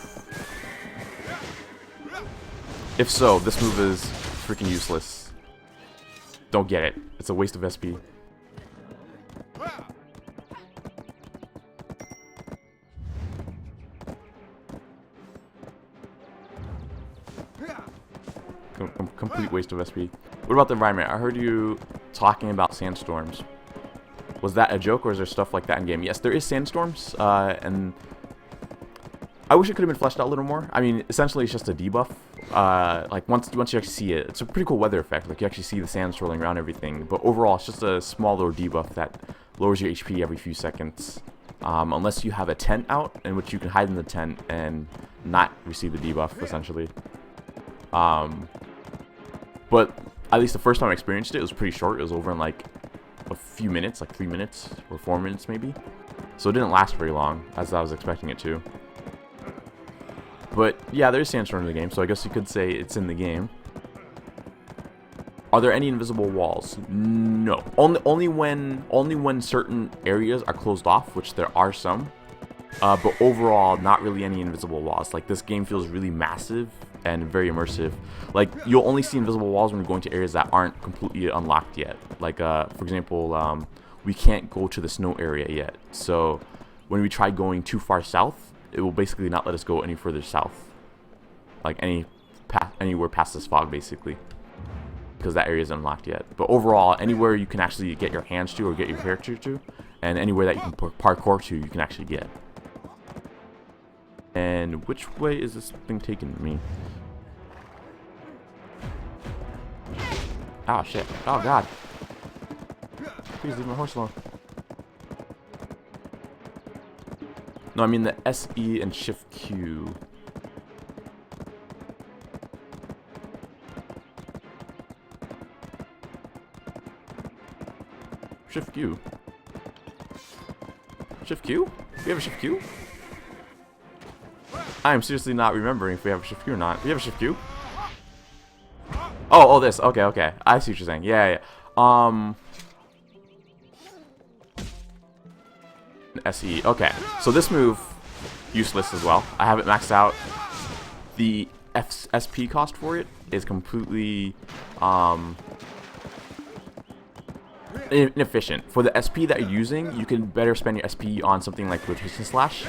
If so, this move is freaking useless. Don't get it. It's a waste of SP. Complete waste of SP. What about the environment? I heard you talking about sandstorms. Was that a joke, or is there stuff like that in game? Yes, there is sandstorms, and I wish it could have been fleshed out a little more. I mean, essentially, it's just a debuff. Like once you actually see it, it's a pretty cool weather effect. Like you actually see the sand swirling around everything. But overall, it's just a small little debuff that lowers your HP every few seconds, unless you have a tent out in which you can hide in the tent and not receive the debuff, essentially. But at least the first time I experienced it was pretty short. It was over in like a few minutes, like 3 minutes or 4 minutes maybe. So it didn't last very long, as I was expecting it to. But yeah, there's sandstorm in the game, so I guess you could say it's in the game. Are there any invisible walls? No. Only when certain areas are closed off, which there are some. But overall, not really any invisible walls. Like, this game feels really massive and very immersive. Like, you'll only see invisible walls when you're going to areas that aren't completely unlocked yet. Like, for example, we can't go to the snow area yet. So when we try going too far south, it will basically not let us go any further south. Like, anywhere past this fog, basically. Because that area isn't unlocked yet. But overall, anywhere you can actually get your hands to or get your character to, and anywhere that you can parkour to, you can actually get. And which way is this thing taking me? Oh shit. Oh god. Please leave my horse alone. No, I mean the SE and Shift Q. Shift Q. Shift Q? We have a Shift Q? I'm seriously not remembering if we have a Shift Q or not. We have a Shift Q? Oh, this. Okay, okay. I see what you're saying. Yeah. SE. Okay. So this move, useless as well. I have it maxed out. The SP cost for it is completely inefficient. For the SP that you're using, you can better spend your SP on something like Rotation Slash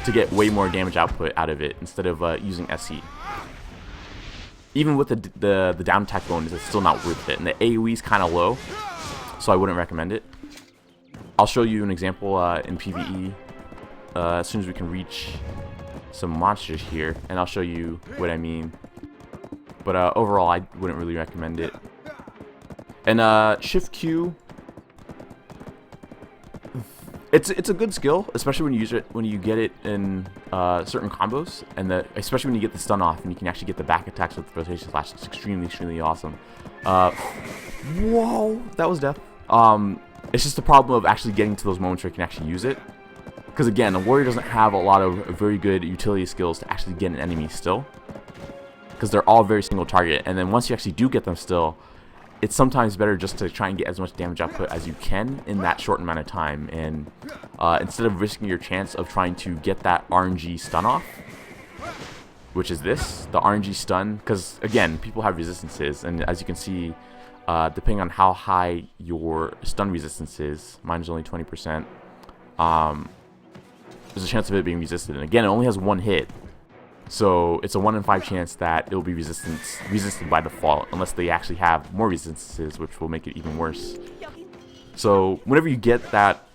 to get way more damage output out of it instead of using SE. Even with the down attack bonus, it's still not worth it. And the AoE is kind of low, so I wouldn't recommend it. I'll show you an example in PvE as soon as we can reach some monsters here, and I'll show you what I mean. But overall, I wouldn't really recommend it. And Shift Q, it's a good skill, especially when you use it, when you get it in certain combos, and especially when you get the stun off and you can actually get the back attacks with Rotation Slash. It's extremely awesome. Whoa, that was death. It's just the problem of actually getting to those moments where you can actually use it. Because again, the warrior doesn't have a lot of very good utility skills to actually get an enemy still. Because they're all very single target, and then once you actually do get them still, it's sometimes better just to try and get as much damage output as you can in that short amount of time. And instead of risking your chance of trying to get that RNG stun off, which is this, the RNG stun, because again, people have resistances, and as you can see, depending on how high your stun resistance is, mine is only 20%, there's a chance of it being resisted. And again, it only has one hit. So it's a 1 in 5 chance that it'll be resisted by default, unless they actually have more resistances, which will make it even worse. So whenever you get that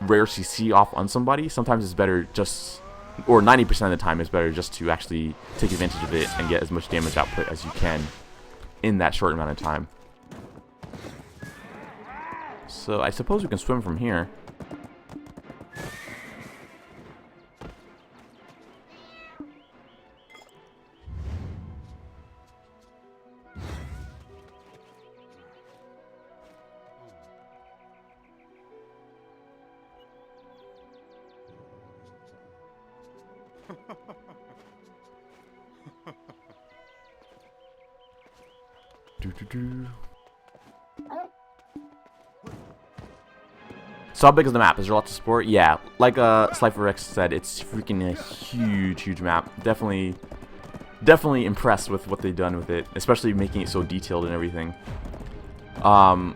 rare CC off on somebody, sometimes it's better just, or 90% of the time it's better just to actually take advantage of it and get as much damage output as you can in that short amount of time. So I suppose we can swim from here. So how big is the map? Is there lots of support? Yeah, like Slifer X said, it's freaking a huge map. Definitely definitely impressed with what they've done with it, especially making it so detailed and everything. On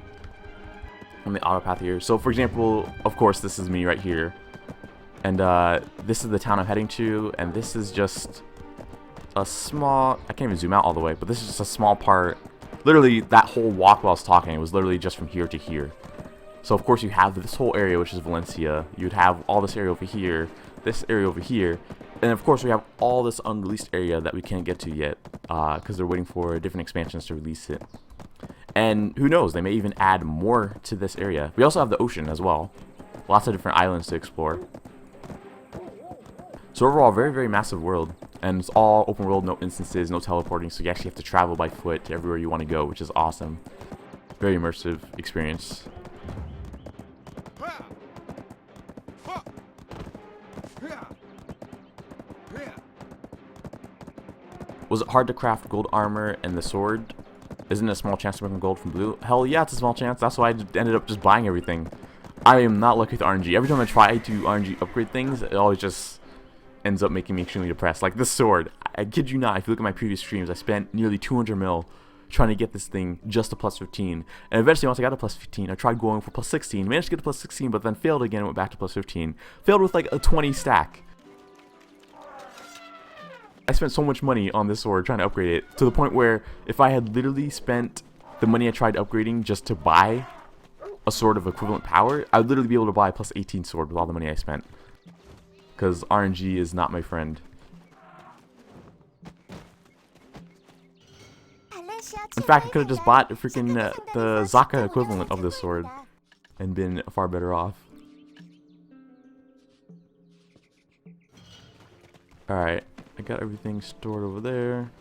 the auto path here. So for example, of course, this is me right here, and this is the town I'm heading to, and this is just a small, I can't even zoom out all the way, but this is just a small part. Literally, that whole walk while I was talking, it was literally just from here to here. So of course you have this whole area, which is Valencia. You'd have all this area over here, this area over here, and of course we have all this unreleased area that we can't get to yet, because they're waiting for different expansions to release it. And who knows, they may even add more to this area. We also have the ocean as well. Lots of different islands to explore. So overall, very, very massive world. And it's all open world, no instances, no teleporting, so you actually have to travel by foot to everywhere you want to go, which is awesome. Very immersive experience. Was it hard to craft gold armor and the sword? Isn't it a small chance to make gold from blue? Hell yeah, it's a small chance. That's why I ended up just buying everything. I am not lucky with RNG. Every time I try to RNG upgrade things, it always just ends up making me extremely depressed. Like this sword, I kid you not, if you look at my previous streams, I spent nearly 200 mil trying to get this thing just to plus 15. And eventually, once I got to plus 15, I tried going for plus 16. Managed to get to plus 16, but then failed again and went back to plus 15. Failed with like a 20 stack. I spent so much money on this sword trying to upgrade it, to the point where if I had literally spent the money I tried upgrading just to buy a sword of equivalent power, I would literally be able to buy a plus 18 sword with all the money I spent. Because RNG is not my friend. In fact, I could have just bought freaking the Zaka equivalent of this sword and been far better off. Alright, I got everything stored over there.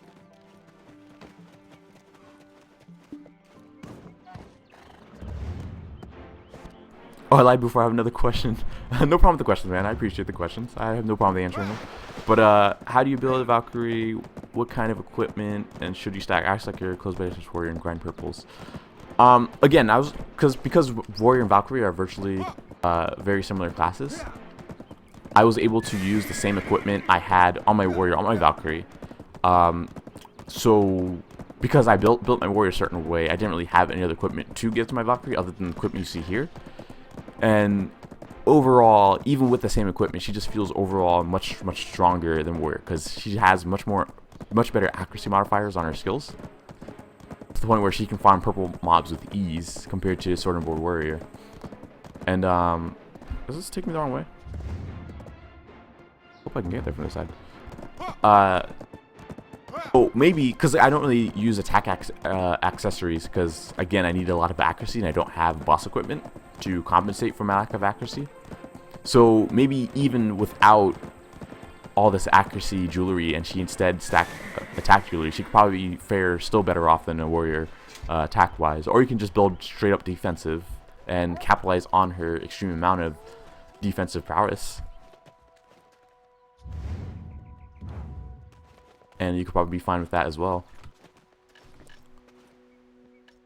Oh, I lied before. I have another question. No problem with the questions, man. I appreciate the questions. I have no problem with answering them. But how do you build a Valkyrie? What kind of equipment? And should you stack Axe like your close by distance warrior and grind purples? Again, I was because warrior and Valkyrie are virtually very similar classes. I was able to use the same equipment I had on my warrior, on my Valkyrie. So because I built my warrior a certain way, I didn't really have any other equipment to give to my Valkyrie other than the equipment you see here. And overall, even with the same equipment, she just feels overall much stronger than warrior because she has much better accuracy modifiers on her skills, to the point where she can farm purple mobs with ease compared to sword and board warrior. And does this take me the wrong way? Hope I can get there from this side. Oh, maybe because I don't really use attack accessories because, again, I need a lot of accuracy and I don't have boss equipment to compensate for my lack of accuracy. So maybe even without all this accuracy jewelry and she instead stacked attack jewelry, she could probably fare still better off than a warrior attack wise. Or you can just build straight up defensive and capitalize on her extreme amount of defensive prowess. And you could probably be fine with that as well.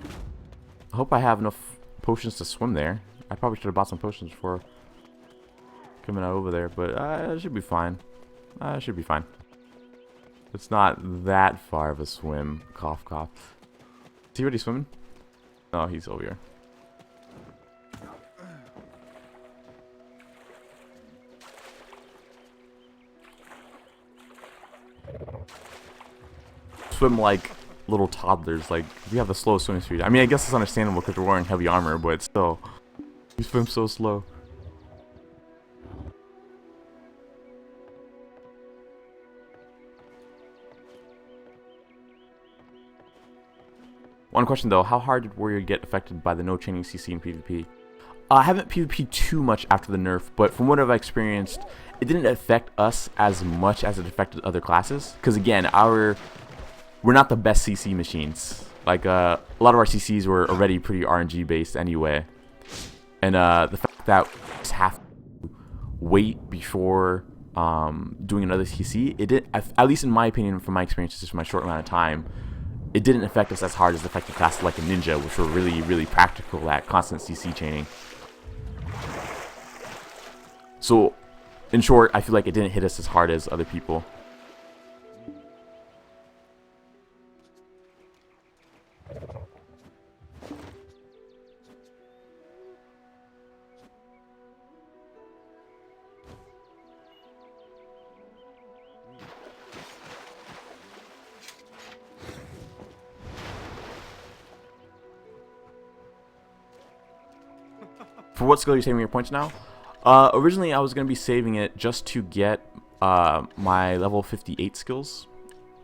I hope I have enough potions to swim there. I probably should have bought some potions before coming out over there, but it should be fine. It should be fine. It's not that far of a swim. Cough, cough. Is he already swimming? Oh, he's over here. Swim like little toddlers. Like, we have the slowest swimming speed. I mean, I guess it's understandable because we're wearing heavy armor, but still, you swim so slow. One question though, how hard did warrior get affected by the no chaining CC in PvP? I haven't PvP'd too much after the nerf, but from what I've experienced, it didn't affect us as much as it affected other classes. Because again, we're not the best CC machines. Like a lot of our CCs were already pretty RNG based anyway, and the fact that we just have to wait before doing another CC, it did, at least in my opinion, from my experiences, just from my short amount of time, it didn't affect us as hard as it affected classes like a ninja, which were really practical at constant CC chaining. So, in short, I feel like it didn't hit us as hard as other people. For what skill are you saving your points now? Originally I was going to be saving it just to get my level 58 skills,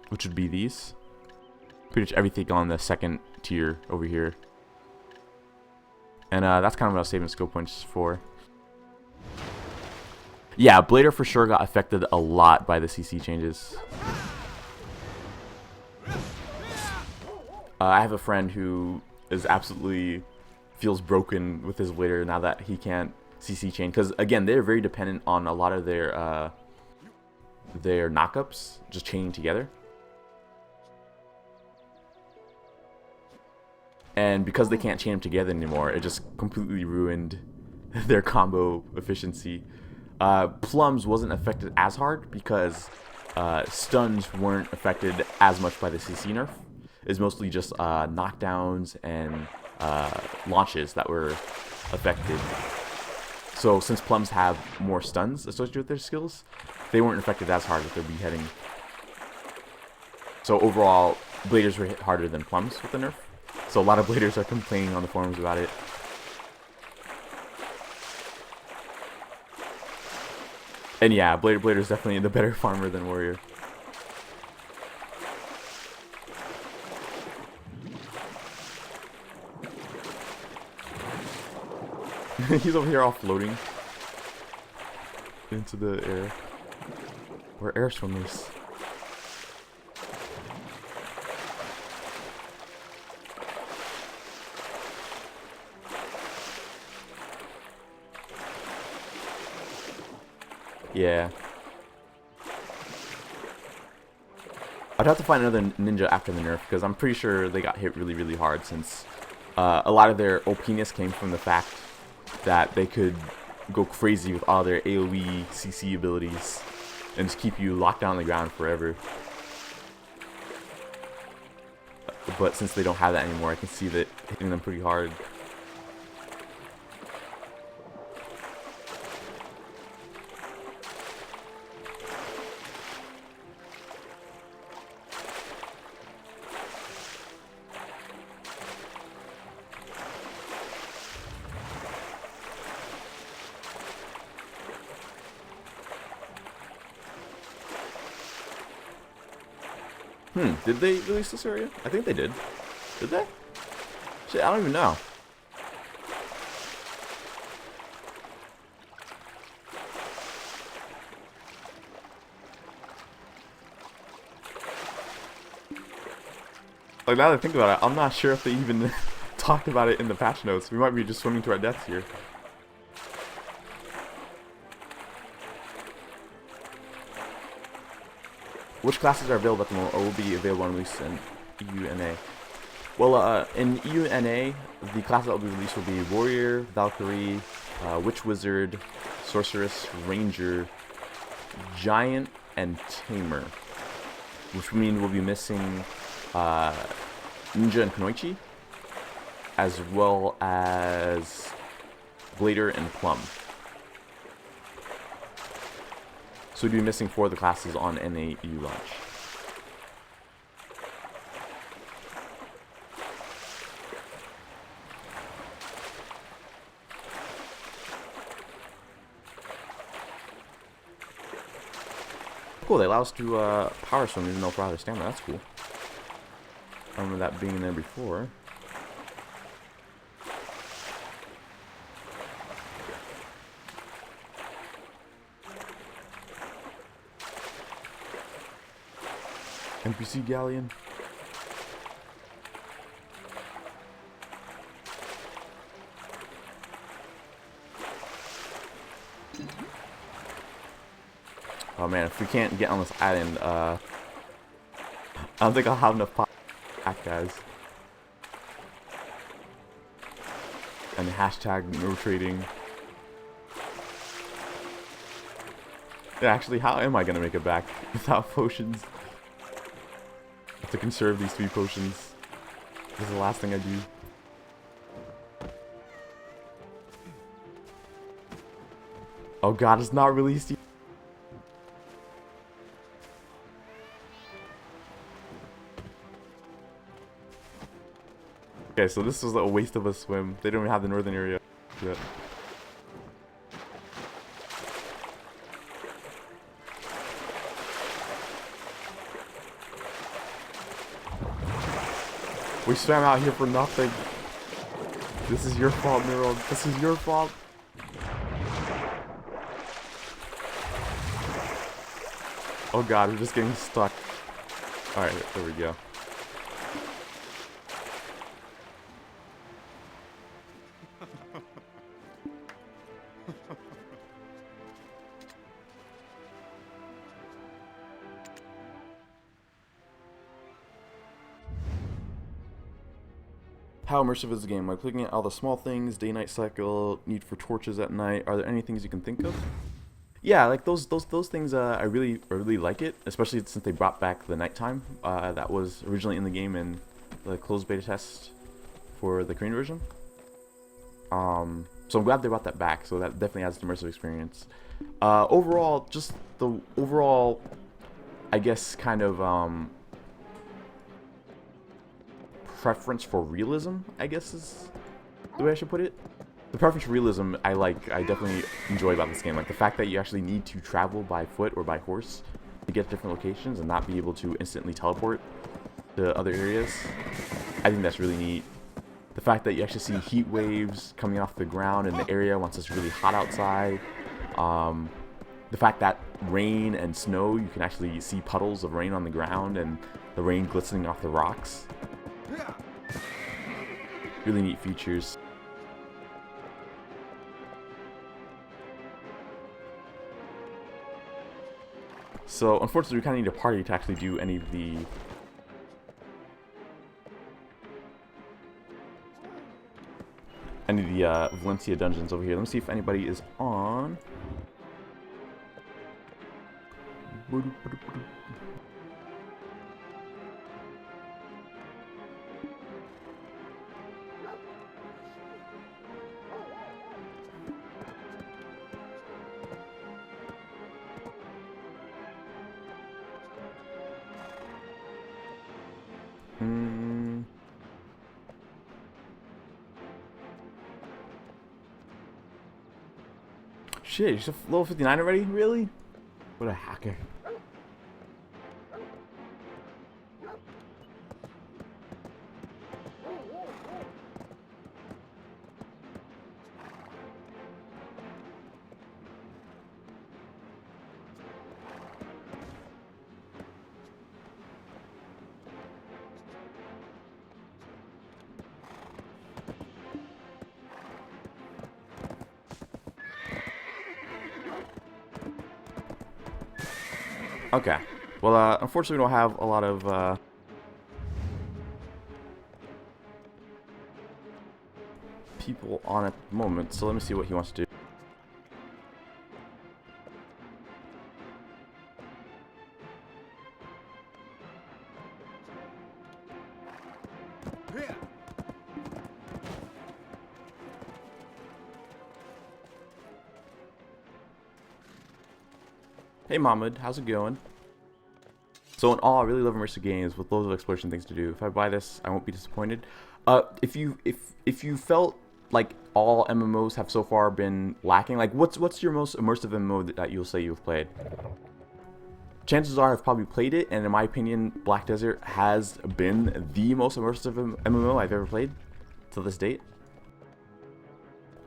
which would be these. Pretty much everything on the second tier over here. And that's kind of what I was saving skill points for. Yeah, Blader for sure got affected a lot by the CC changes. I have a friend who is absolutely feels broken with his Blader now that he can't CC chain, because again they're very dependent on a lot of their knockups just chaining together, and because they can't chain them together anymore, it just completely ruined their combo efficiency. Plums wasn't affected as hard because stuns weren't affected as much by the CC nerf. It's mostly just knockdowns and launches that were affected. So since Plums have more stuns associated with their skills, they weren't affected as hard with their beheading. So overall, Bladers were hit harder than Plums with the nerf. So a lot of Bladers are complaining on the forums about it. And yeah, Blader is definitely the better farmer than Warrior. He's over here all floating into the air. We're air swimmers. Yeah. I'd have to find another ninja after the nerf, because I'm pretty sure they got hit really, really hard, since a lot of their OPness came from the fact that they could go crazy with all their AoE CC abilities and just keep you locked down on the ground forever. But since they don't have that anymore, I can see that hitting them pretty hard. Did they release this area? I think they did. Did they? Shit, I don't even know. Like, now that I think about it, I'm not sure if they even talked about it in the patch notes. We might be just swimming to our deaths here. Which classes are available at the moment, or will be available on release in EUNA? Well, in EUNA, the classes that will be released will be Warrior, Valkyrie, Witch Wizard, Sorceress, Ranger, Giant, and Tamer. Which would mean we'll be missing Ninja and Kunoichi, as well as Blader and Plum. So we'd be missing 4 of the classes on NAU launch. Cool, they allow us to power swim even though we're out of stamina. That's cool. I remember that being in there before. NPC galleon. Oh man, if we can't get on this island, I don't think I'll have enough pack, guys. And hashtag no trading. Yeah, actually, how am I gonna make it back without potions? I have to conserve these 3 potions. This is the last thing I do. Oh god, it's not released yet. Okay, so this was a waste of a swim. They don't even have the northern area yet. We swam out here for nothing. This is your fault, Neural. This is your fault. Oh god, we're just getting stuck. Alright, there we go. How immersive is the game? Like looking at all the small things, day-night cycle, need for torches at night. Are there any things you can think of? Yeah, like those things. I really like it, especially since they brought back the nighttime. That was originally in the game in the closed beta test for the Korean version. So I'm glad they brought that back. So that definitely adds to the immersive experience. Overall, just the overall, I guess, kind of preference for realism, I guess is the way I should put it. The preference for realism I definitely enjoy about this game. Like the fact that you actually need to travel by foot or by horse to get to different locations and not be able to instantly teleport to other areas. I think that's really neat. The fact that you actually see heat waves coming off the ground in the area once it's really hot outside. The fact that rain and snow, you can actually see puddles of rain on the ground and the rain glistening off the rocks. Really neat features. So unfortunately we kind of need a party to actually do any of the Valencia dungeons over here. Let me see if anybody is on. Shit, you're level 59 already? Really? What a hacker. Okay. Well, unfortunately we don't have a lot of, people on at the moment, so let me see what he wants to do. Hey Mahmoud, how's it going? So in all, I really love immersive games with loads of exploration things to do. If I buy this, I won't be disappointed. If you felt like all MMOs have so far been lacking, like what's your most immersive MMO that you'll say you've played? Chances are I've probably played it, and in my opinion, Black Desert has been the most immersive MMO I've ever played to this date.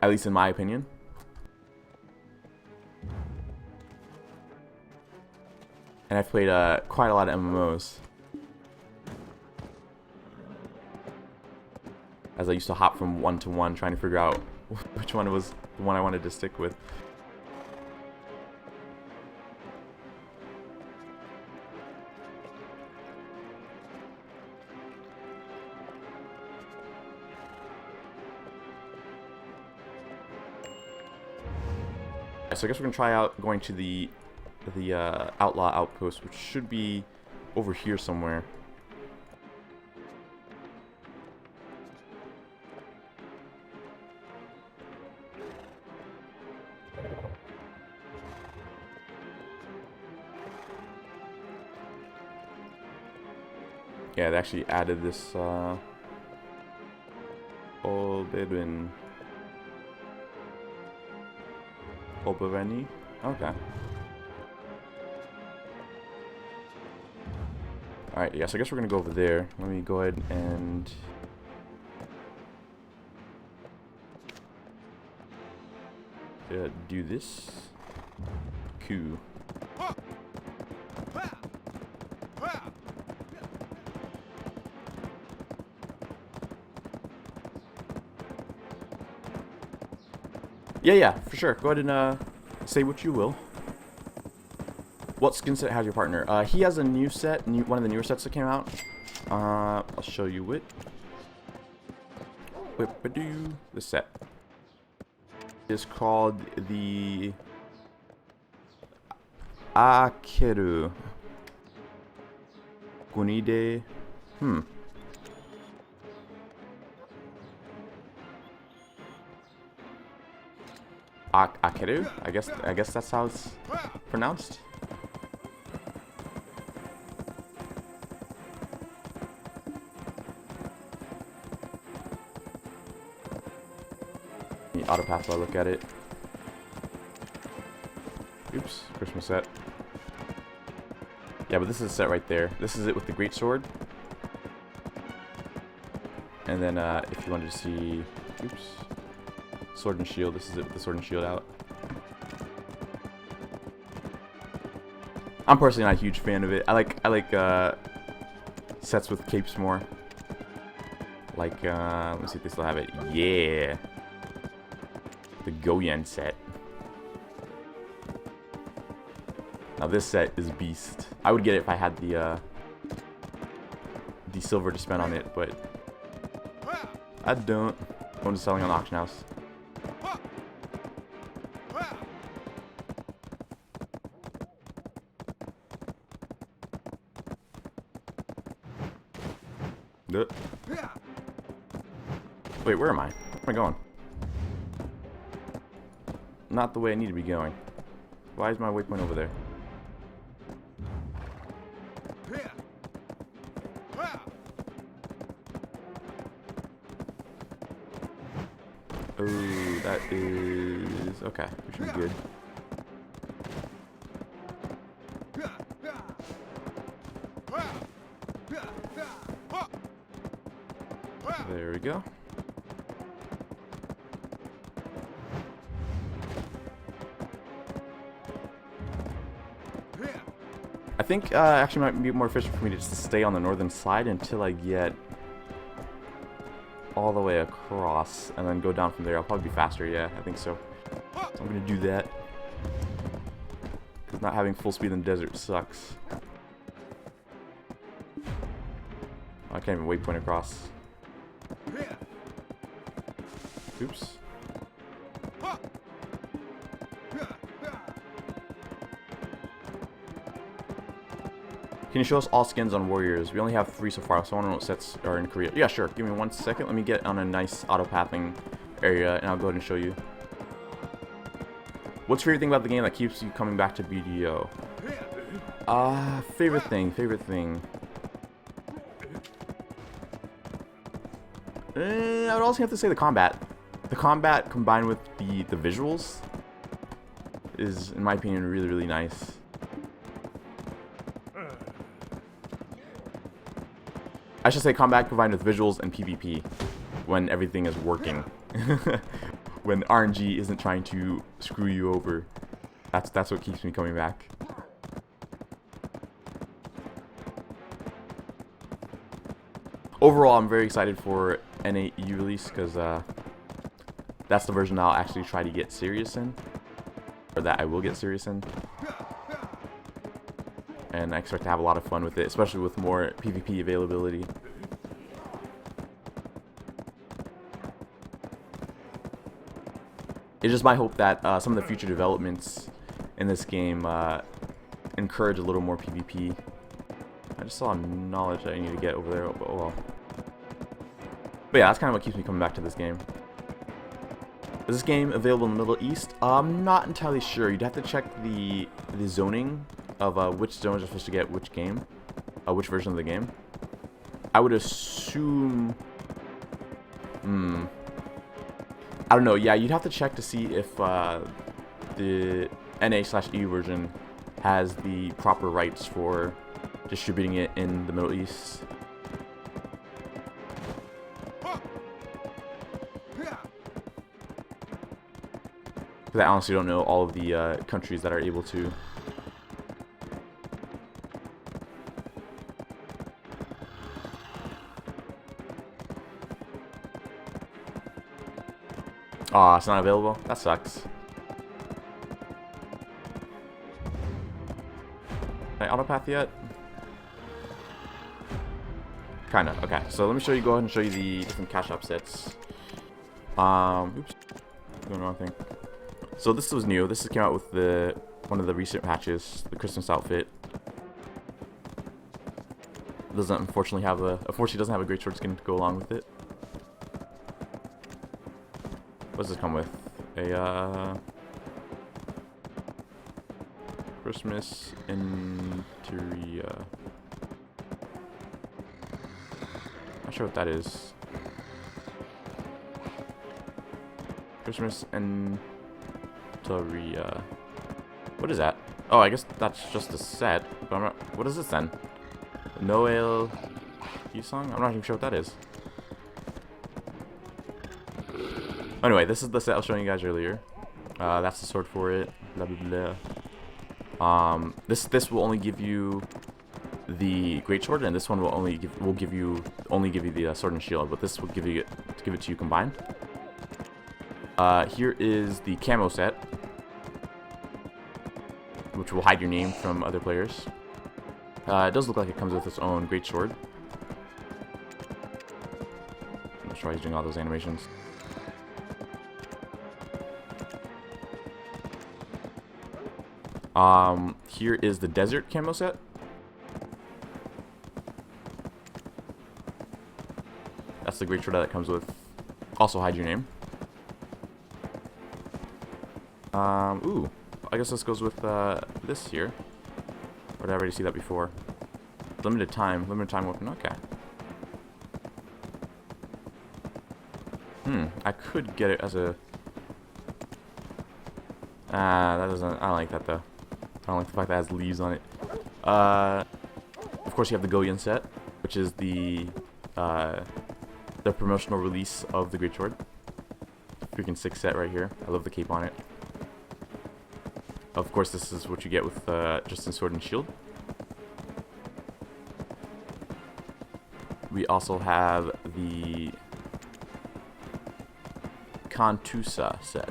At least in my opinion. And I've played quite a lot of MMOs. As I used to hop from one to one trying to figure out which one was the one I wanted to stick with. So I guess we're gonna try out going to the Outlaw Outpost, which should be over here somewhere. Yeah, they actually added this Oberveni. Okay. Alright, yeah, so I guess we're gonna go over there. Let me go ahead and... do this. Cool. Yeah, for sure. Go ahead and say what you will. What skin set has your partner? He has a new set, one of the newer sets that came out. I'll show you it. The set is called the Akeru Gunide. Akeru? I guess that's how it's pronounced. The auto path while I look at it. Oops, Christmas set. Yeah, but this is the set right there. This is it with the great sword. And then if you wanted to see, oops, sword and shield. This is it with the sword and shield out. I'm personally not a huge fan of it. I like sets with capes more. Like let me see if they still have it. Yeah, the Goyen set. Now this set is beast. I would get it if I had the silver to spend on it, but I don't. I'm just selling on the auction house. Wait, where am I? Where am I going? Not the way I need to be going. Why is my waypoint over there? Oh, that is... okay, we should be good. There we go. I think actually might be more efficient for me to just stay on the northern side until I get all the way across and then go down from there. I'll probably be faster, yeah, I think so. So I'm gonna do that. Because not having full speed in the desert sucks. I can't even waypoint across. Oops. Can you show us all skins on warriors? We only have 3 so far, so I want to know what sets are in Korea. Yeah, sure. Give me 1 second. Let me get on a nice auto-pathing area, and I'll go ahead and show you. What's your favorite thing about the game that keeps you coming back to BDO? Favorite thing. I would also have to say the combat. The combat combined with the visuals is, in my opinion, really, really nice. I should say combat combined with visuals and PvP when everything is working. When RNG isn't trying to screw you over. That's what keeps me coming back. Overall, I'm very excited for N8 release because that's the version I'll actually try to get serious in. Or that I will get serious in. And I expect to have a lot of fun with it, especially with more PvP availability. It's just my hope that some of the future developments in this game encourage a little more PvP. I just saw knowledge that I need to get over there, but oh well. But yeah, that's kind of what keeps me coming back to this game. Is this game available in the Middle East? I'm not entirely sure. You'd have to check the zoning of which zones are supposed to get which game, which version of the game. I would assume... I don't know. Yeah, you'd have to check to see if the NA/EU version has the proper rights for distributing it in the Middle East. Because I honestly don't know all of the countries that are able to. Aw, it's not available? That sucks. Can I autopath yet? Kinda, okay. So let me show you, go ahead and show you the different cash shop sets. Oops. Doing the wrong thing. So this was new. This came out with one of the recent patches, the Christmas outfit. It doesn't unfortunately doesn't have a great sword skin to go along with it. What does this come with? A Christmas interior. Not sure what that is. Christmas interior. What is that? Oh, I guess that's just a set. But I'm not. What is this then? Noel song? I'm not even sure what that is. Anyway, this is the set I was showing you guys earlier. That's the sword for it. Blah blah blah. This will only give you the great sword, and this one will only give you the sword and shield. But this will give it to you combined. Here is the camo set, which will hide your name from other players. It does look like it comes with its own great sword. I'm not sure he's doing all those animations. Here is the desert camo set. That's the great sword that comes with. Also hide your name. Ooh, I guess this goes with this here. Or did I already see that before? Limited time weapon. Okay. I could get it as a. That doesn't. I don't like that though. I don't like the fact that it has leaves on it. Of course, you have the Goyen set, which is the promotional release of the Great Sword. Freaking sick set right here. I love the cape on it. Of course, this is what you get with just in Sword and Shield. We also have the Kantusa set.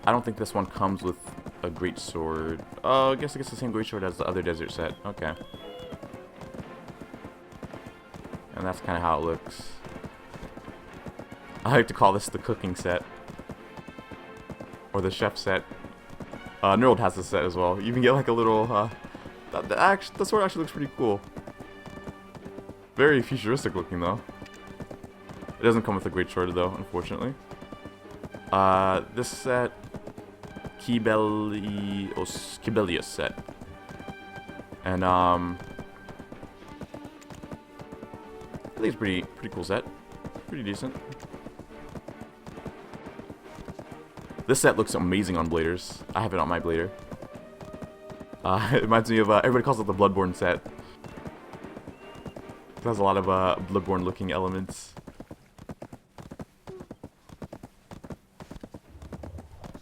I don't think this one comes with a great sword. Oh, I guess it's the same great sword as the other desert set. Okay. And that's kind of how it looks. I like to call this the cooking set. Or the chef set. Nerld has this set as well. You can get like a little, the sword actually looks pretty cool. Very futuristic looking though. It doesn't come with a great sword though, unfortunately. This set, Kibelius set. And I think it's pretty cool set. Pretty decent. This set looks amazing on bladers. I have it on my blader. It reminds me of, everybody calls it the Bloodborne set. It has a lot of Bloodborne looking elements.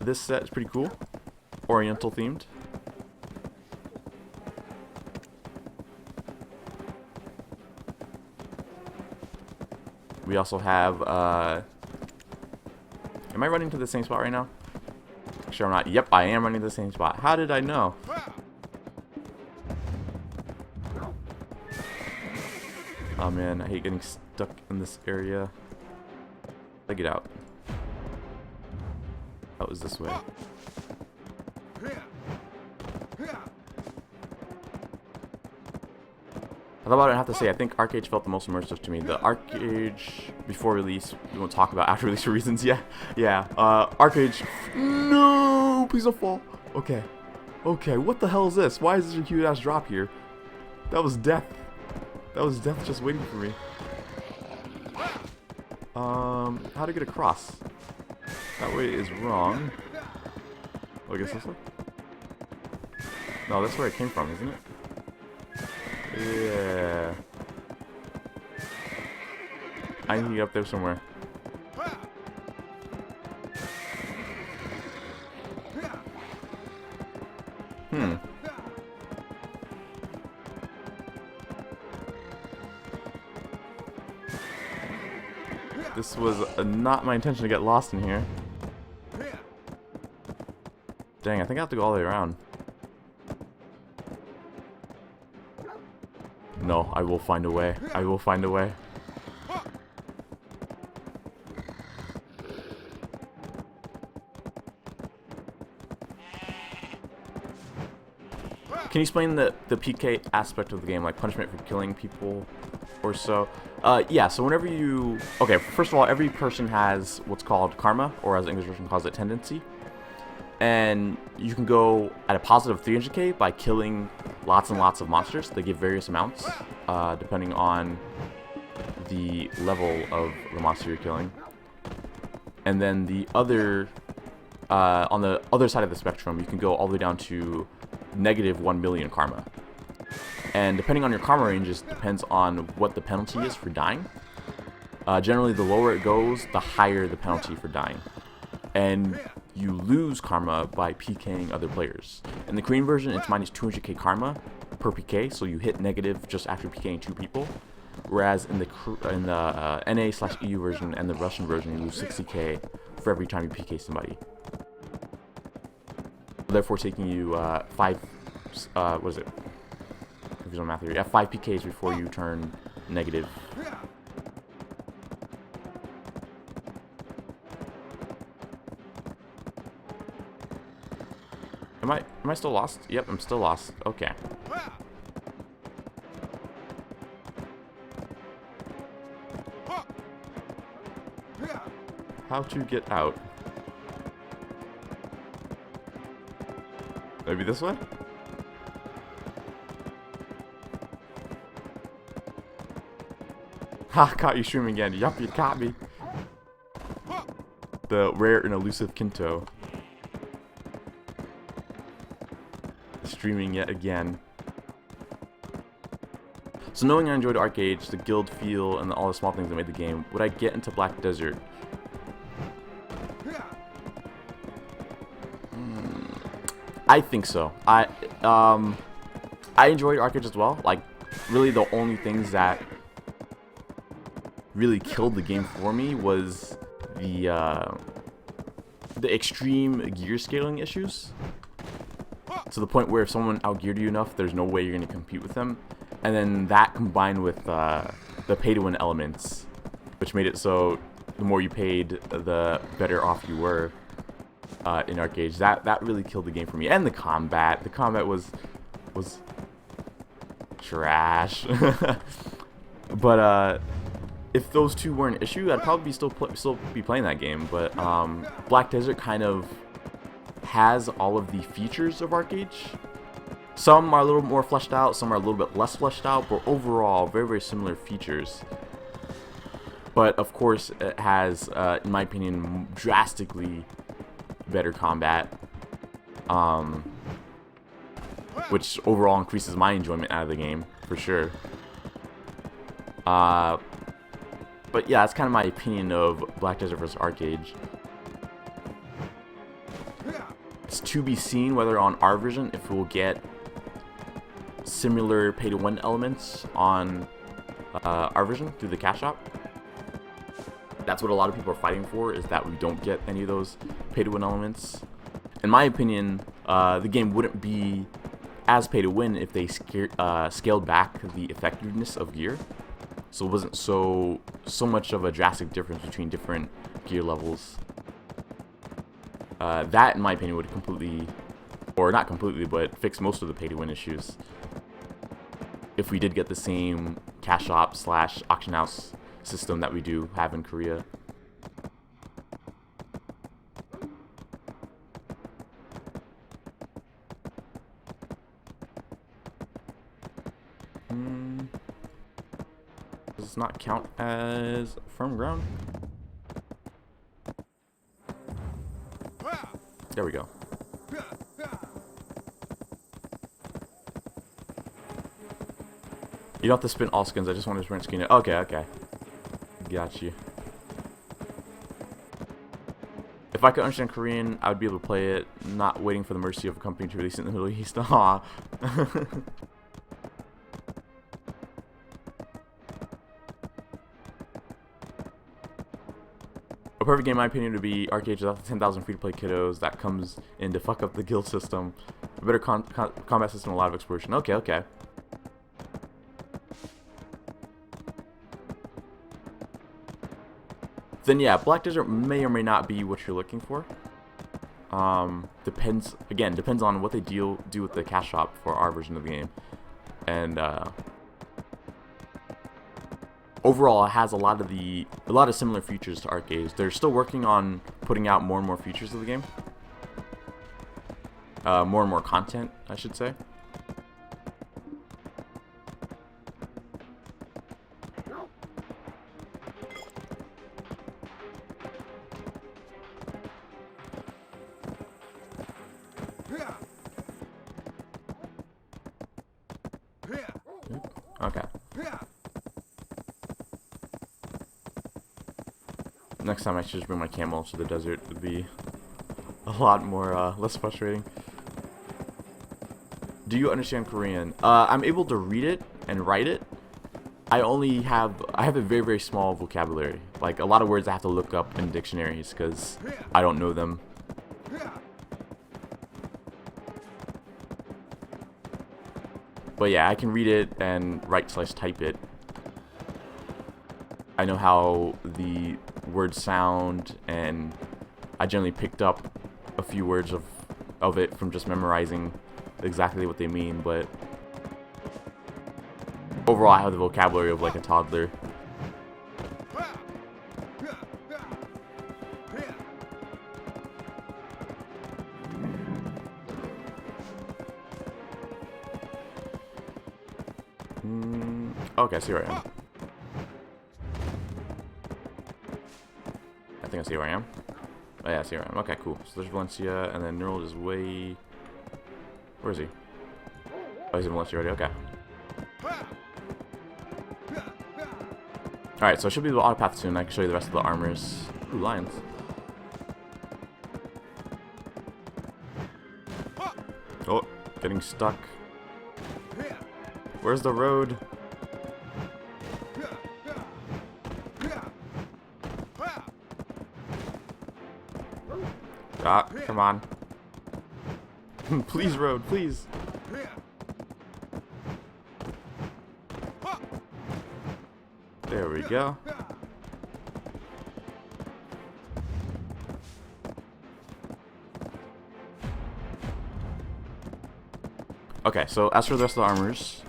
This set is pretty cool. Oriental themed. We also have, am I running to the same spot right now? Sure I'm not. Yep, I am running to the same spot. How did I know? Oh man, I hate getting stuck in this area. Let's get out. That was this way. I thought about it, I have to say, I think Arcade felt the most immersive to me. The Arcade before release, we won't talk about after release for reasons. Yeah. Arcade. No, please don't fall. Okay. What the hell is this? Why is there a huge ass drop here? That was death. That was death just waiting for me. How to get across? That way is wrong. Oh, I guess this way. No, that's where it came from, isn't it? Yeah. I need to get up there somewhere. Hmm. This was not my intention to get lost in here. Dang, I think I have to go all the way around. No, I will find a way. I will find a way. Can you explain the PK aspect of the game, like punishment for killing people or so? Yeah, so whenever you... Okay, first of all, every person has what's called karma, or as the English version calls it, tendency. And you can go at a positive 300k by killing lots and lots of monsters. They give various amounts, depending on the level of the monster you're killing. And then the other... on the other side of the spectrum, you can go all the way down to negative 1 million karma. And depending on your karma ranges, depends on what the penalty is for dying. Generally, the lower it goes, the higher the penalty for dying. And you lose karma by PKing other players. In the Korean version, it's minus 200k karma per PK, so you hit negative just after PKing 2 people. Whereas in the NA/EU version and the Russian version, you lose 60k for every time you PK somebody. Therefore, taking you 5, what is it? Confused math here. Yeah, 5 PKs before you turn negative. Am I still lost? Yep, I'm still lost. Okay. How to get out? Maybe this way? Ha, caught you streaming again. Yup, you caught me. The rare and elusive Kinto. Streaming yet again. So knowing I enjoyed Arcade, the guild feel, and all the small things that made the game, would I get into Black Desert? I think so. I enjoyed Arcade as well. Like, really the only things that really killed the game for me was the extreme gear scaling issues. To the point where if someone outgeared you enough, there's no way you're going to compete with them. And then that combined with the pay-to-win elements, which made it so the more you paid, the better off you were in Arcade. That really killed the game for me. And the combat. The combat was trash. But if those two weren't an issue, I'd probably still be playing that game. But Black Desert kind of has all of the features of Arcade. Some are a little more fleshed out, some are a little bit less fleshed out, but overall very, very similar features. But of course it has, in my opinion, drastically better combat, which overall increases my enjoyment out of the game, for sure. But yeah, that's kind of my opinion of Black Desert vs. Arcade. It's to be seen whether on our version, if we'll get similar pay-to-win elements on our version through the cash shop. That's what a lot of people are fighting for, is that we don't get any of those pay-to-win elements. In my opinion, the game wouldn't be as pay-to-win if they scaled back the effectiveness of gear. So it wasn't so much of a drastic difference between different gear levels. That, in my opinion, would completely, or not completely, but fix most of the pay-to-win issues. If we did get the same cash shop / auction house system that we do have in Korea. Does this not count as firm ground? There we go. You don't have to spin all skins. I just want to print skin. Okay, okay. Got you. If I could understand Korean, I would be able to play it, not waiting for the mercy of a company to release it in the Middle East. Aw. A perfect game, in my opinion, would be arcades without the 10,000 free-to-play kiddos that comes in to fuck up the guild system. A better combat system, a lot of exploration. Okay, okay. Then yeah, Black Desert may or may not be what you're looking for. Depends on what they do with the cash shop for our version of the game. And overall, it has a lot of similar features to arcades. They're still working on putting out more and more features of the game. More and more content, I should say. Okay. Next time I should just bring my camel to the desert. It would be a lot more, less frustrating. Do you understand Korean? I'm able to read it and write it. I have a very, very small vocabulary. Like, a lot of words I have to look up in dictionaries because I don't know them. But yeah, I can read it and write/type it. I know how the words sound, and I generally picked up a few words of it from just memorizing exactly what they mean, but overall I have the vocabulary of like a toddler. Okay, I see where I am. I think I see where I am. Oh yeah, I see where I am. Okay, cool. So there's Valencia, and then Neural is way... Where is he? Oh, he's in Valencia already. Okay. Alright, so I should be able to autopath soon. I can show you the rest of the armors. Ooh, lions. Oh, getting stuck. Where's the road? Ah, come on. Please, road, please. There we go. Okay, so as for the rest of the armors,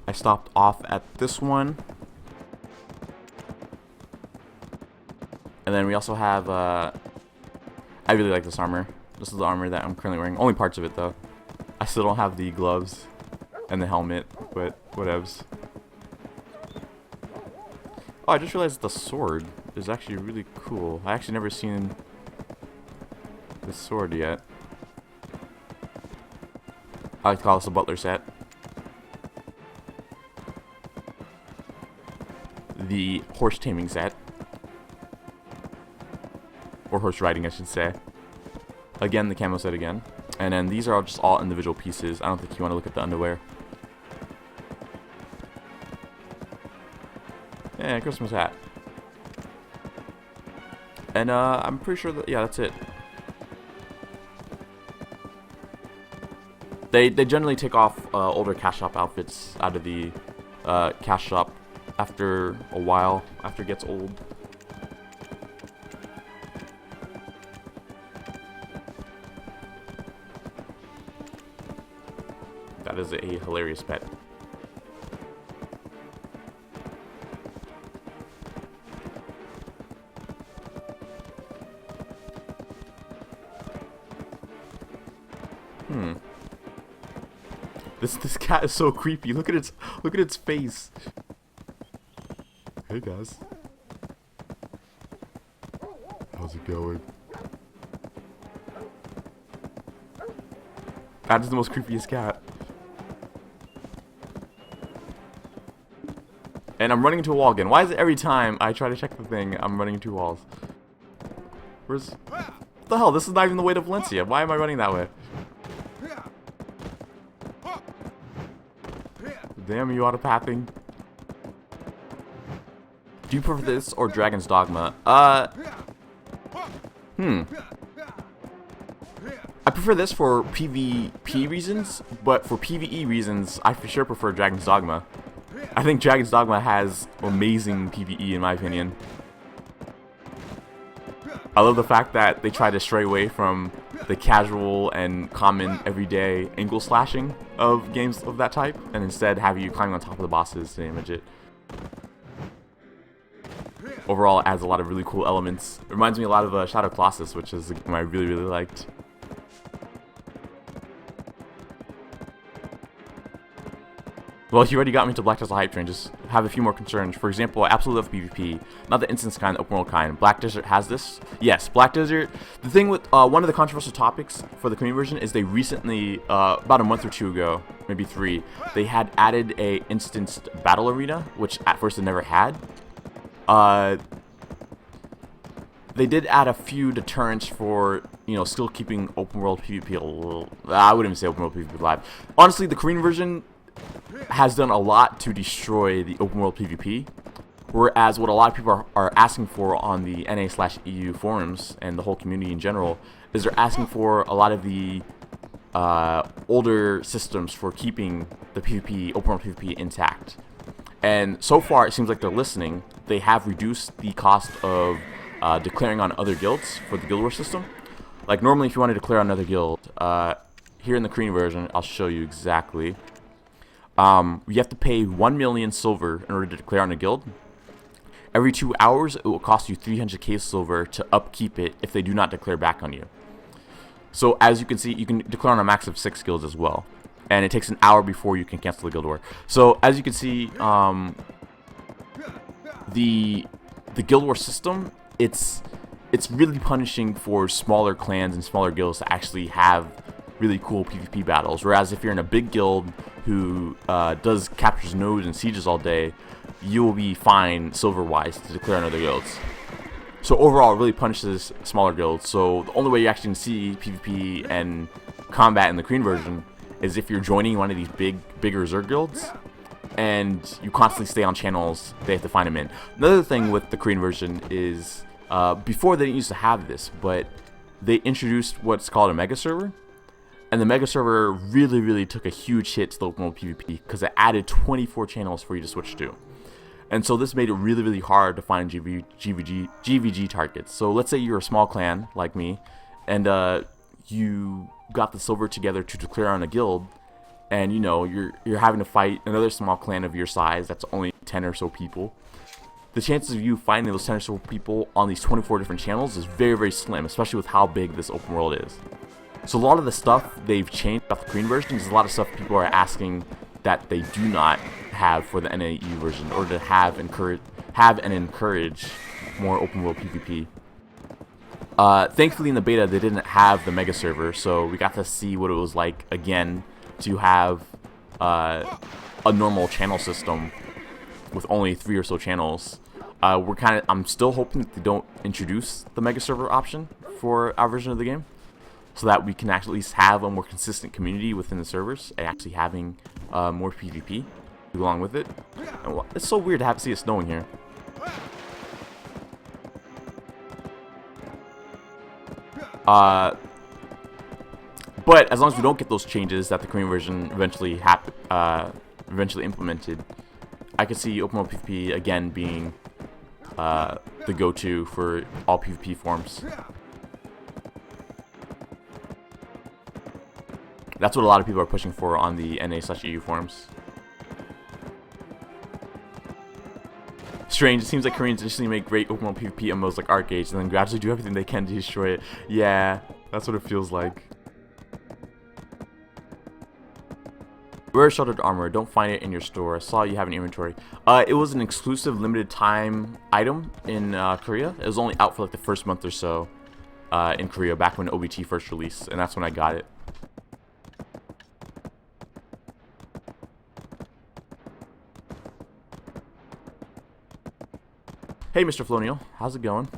I stopped off at this one. And then we also have, I really like this armor. This is the armor that I'm currently wearing. Only parts of it, though. I still don't have the gloves and the helmet, but whatevs. Oh, I just realized the sword is actually really cool. I actually never seen this sword yet. I like to call this a butler set. The horse taming set. Or horse riding, I should say. Again, the camo set again. And then these are just all individual pieces. I don't think you want to look at the underwear. Yeah, Christmas hat. And I'm pretty sure that, yeah, that's it. They generally take off older cash shop outfits out of the cash shop after a while, after it gets old. That is a hilarious pet. This cat is so creepy. Look at its face. Hey guys. How's it going? That is the most creepiest cat. And I'm running into a wall again. Why is it every time I try to check the thing, I'm running into walls? What the hell? This is not even the way to Valencia. Why am I running that way? Damn you, auto-pathing. Do you prefer this or Dragon's Dogma? I prefer this for PvP reasons, but for PvE reasons, I for sure prefer Dragon's Dogma. I think Dragon's Dogma has amazing PvE in my opinion. I love the fact that they try to stray away from the casual and common everyday angle slashing of games of that type, and instead have you climbing on top of the bosses to damage it. Overall, it adds a lot of really cool elements. It reminds me a lot of Shadow Colossus, which is a game I really liked. Well, you already got me to Black Desert Hype Train, just have a few more concerns. For example, I absolutely love PvP, not the instance kind, the open world kind. Black Desert has this. Yes, Black Desert. The thing with one of the controversial topics for the community version is they recently, about a month or two ago, maybe 3, they had added a instanced battle arena, which at first they never had. They did add a few deterrents for, you know, still keeping open world PvP a little. I wouldn't even say open world PvP live. Honestly, the Korean version has done a lot to destroy the open world PvP, whereas what a lot of people are asking for on the NA/EU forums and the whole community in general is they're asking for a lot of the older systems for keeping the PvP, open world PvP intact. And so far, it seems like they're listening. They have reduced the cost of declaring on other guilds for the Guild Wars system. Like normally, if you want to declare on another guild, here in the Korean version, I'll show you exactly. You have to pay 1 million silver in order to declare on a guild. Every 2 hours, it will cost you 300k silver to upkeep it if they do not declare back on you. So as you can see, you can declare on a max of 6 guilds as well. And it takes an hour before you can cancel the guild war. So as you can see, the guild war system, it's really punishing for smaller clans and smaller guilds to actually have really cool PvP battles. Whereas if you're in a big guild who does captures nodes and sieges all day, you will be fine silver-wise to declare on other guilds. So overall, it really punishes smaller guilds. So the only way you actually can see PvP and combat in the Korean version is if you're joining one of these bigger Zerg guilds, and you constantly stay on channels they have to find them in. Another thing with the Korean version is, before they didn't used to have this, but they introduced what's called a mega server. And the mega server really took a huge hit to the open world PvP because it added 24 channels for you to switch to. And so this made it really hard to find GVG targets. So let's say you're a small clan like me, and you got the silver together to declare on a guild, and you know you're having to fight another small clan of your size that's only 10 or so people. The chances of you finding those 10 or so people on these 24 different channels is very slim, especially with how big this open world is. So a lot of the stuff they've changed about the Korean version is a lot of stuff people are asking that they do not have for the NAU version, in order to have and encourage more open world PvP. Thankfully in the beta they didn't have the mega server, so we got to see what it was like again to have a normal channel system with only 3 or so channels. I'm still hoping that they don't introduce the mega server option for our version of the game, so that we can at least have a more consistent community within the servers and actually having more PvP along with it. And it's so weird to see it snowing here. But as long as we don't get those changes that the Korean version eventually implemented, I could see open world PvP again being the go-to for all PvP forms. That's what a lot of people are pushing for on the NA/EU forums. Strange, it seems like Koreans initially make great open world PvP MMOs like Arcades and then gradually do everything they can to destroy it. Yeah, that's what it feels like. Rare Sheltered Armor, don't find it in your store. I saw you have an inventory. It was an exclusive limited time item in Korea. It was only out for like the first month or so in Korea, back when OBT first released, and that's when I got it. Hey, Mr. Flonial, how's it going?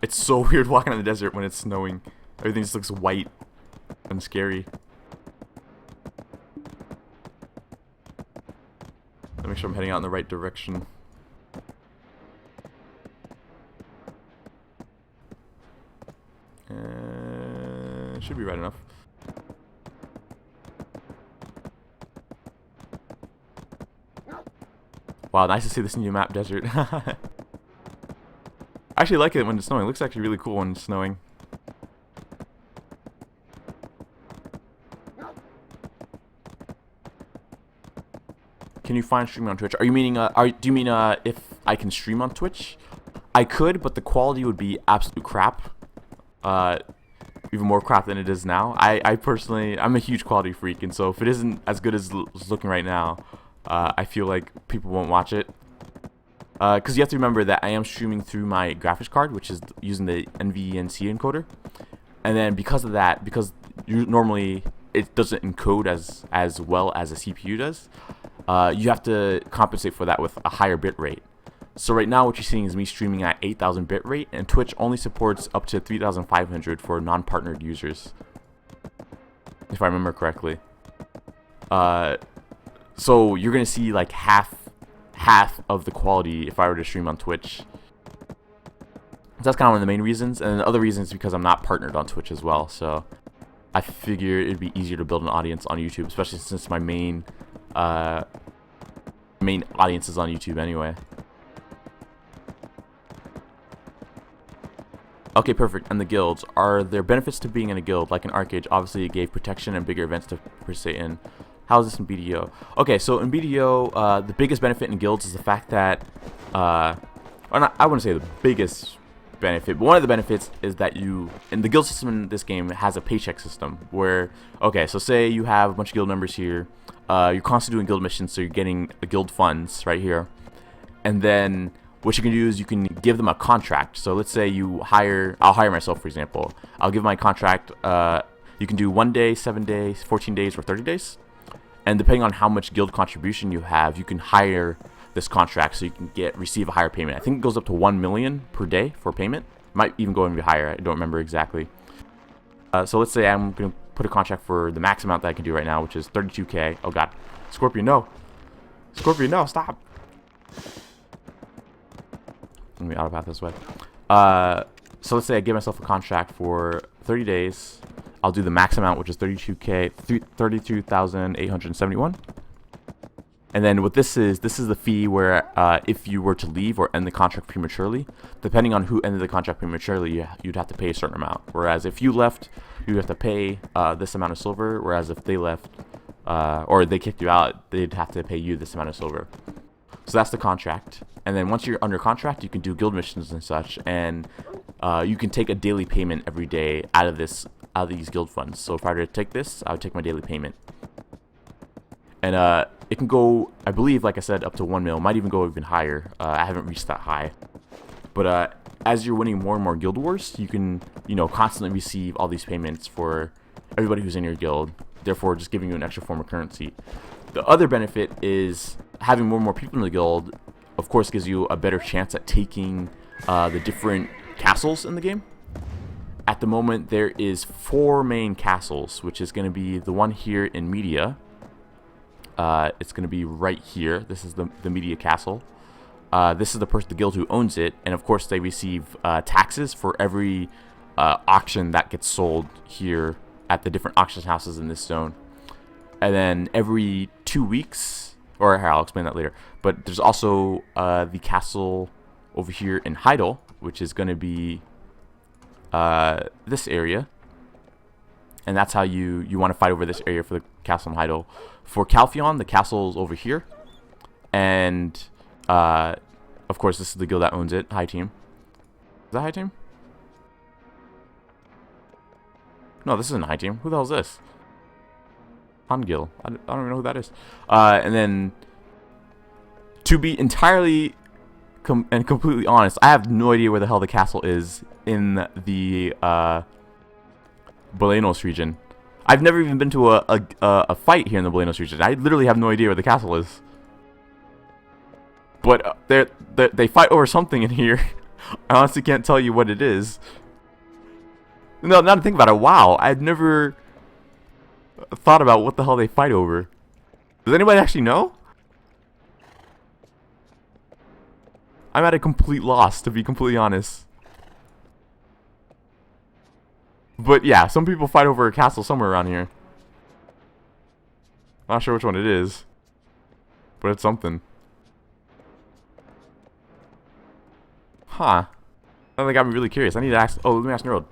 It's so weird walking in the desert when it's snowing. Everything just looks white and scary. Let me make sure I'm heading out in the right direction. Should be right enough. Wow, nice to see this new map, Desert. I actually like it when it's snowing. It looks actually really cool when it's snowing. Can you find streaming on Twitch? Are you meaning, do you mean if I can stream on Twitch? I could, but the quality would be absolute crap. Even more crap than it is now. I personally, I'm a huge quality freak, and so if it isn't as good as it's looking right now, I feel like people won't watch it. Because you have to remember that I am streaming through my graphics card, which is using the NVENC encoder. And then because of that, because normally it doesn't encode as well as a CPU does, you have to compensate for that with a higher bit rate. So right now what you're seeing is me streaming at 8,000 bit rate, and Twitch only supports up to 3,500 for non-partnered users, if I remember correctly. So you're gonna see like half of the quality if I were to stream on Twitch. That's kind of one of the main reasons, and the other reason is because I'm not partnered on Twitch as well. So I figure it'd be easier to build an audience on YouTube, especially since my main audience is on YouTube anyway. Okay, perfect. And the guilds. Are there benefits to being in a guild? Like in Arcade, obviously it gave protection and bigger events to participate in. How is this in BDO? Okay, so in BDO, the biggest benefit in guilds is the fact that, or not, I wouldn't say the biggest benefit, but one of the benefits is that in the guild system in this game has a paycheck system where, okay, so say you have a bunch of guild members here, you're constantly doing guild missions, so you're getting the guild funds right here, and then what you can do is you can give them a contract. So let's say I'll hire myself, for example. I'll give my contract, you can do 1 day, 7 days, 14 days, or 30 days. And depending on how much guild contribution you have, you can hire this contract so you can receive a higher payment. I think it goes up to 1 million per day for payment. Might even go even higher. I don't remember exactly. So let's say I'm going to put a contract for the max amount that I can do right now, which is 32k. Oh god. Scorpion, no. Scorpion, no, stop. Let me autopath this way. So let's say I give myself a contract for 30 days. I'll do the max amount, which is 32k, 32,871. And then what this is the fee where if you were to leave or end the contract prematurely, depending on who ended the contract prematurely, you'd have to pay a certain amount. Whereas if you left, you have to pay this amount of silver. Whereas if they left or they kicked you out, they'd have to pay you this amount of silver. So that's the contract. And then once you're under contract, you can do guild missions and such, and you can take a daily payment every day out of these guild funds. So if I were to take this, I would take my daily payment. And it can go, I believe, like I said, up to 1 mil. Might even go even higher. I haven't reached that high. But as you're winning more and more guild wars, you can, constantly receive all these payments for everybody who's in your guild. Therefore, just giving you an extra form of currency. The other benefit is having more and more people in the guild, of course, gives you a better chance at taking the different castles in the game. At the moment, there is 4 main castles, which is going to be the one here in Media. It's going to be right here. This is the Media Castle. This is the guild who owns it, and of course they receive taxes for every auction that gets sold here at the different auction houses in this zone. And then every 2 weeks, or I'll explain that later, but there's also the castle over here in Heidel, which is going to be this area. And that's how you want to fight over this area for the castle in Heidel. For Calphion, the castle is over here. And, of course, this is the guild that owns it. High Team. Is that High Team? No, this isn't High Team. Who the hell is this? Hangil. I don't even know who that is. And then, to be entirely and completely honest, I have no idea where the hell the castle is in the Balenos region. I've never even been to a fight here in the Balenos region. I literally have no idea where the castle is. But they fight over something in here. I honestly can't tell you what it is. No, now to think about it, wow, I'd never thought about what the hell they fight over. Does anybody actually know? I'm at a complete loss, to be completely honest. But yeah, some people fight over a castle somewhere around here. Not sure which one it is, but it's something. Huh. That got me really curious. I need to ask. Oh, let me ask Neural.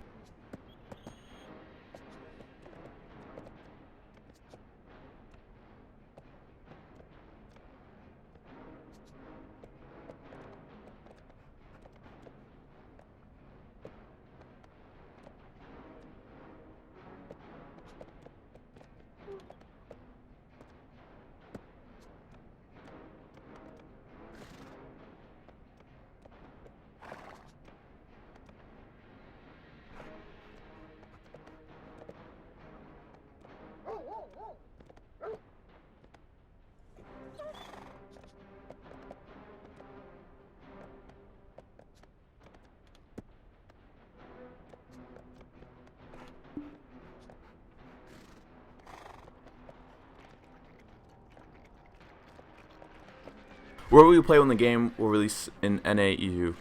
Where will you play when the game will release in NA EU?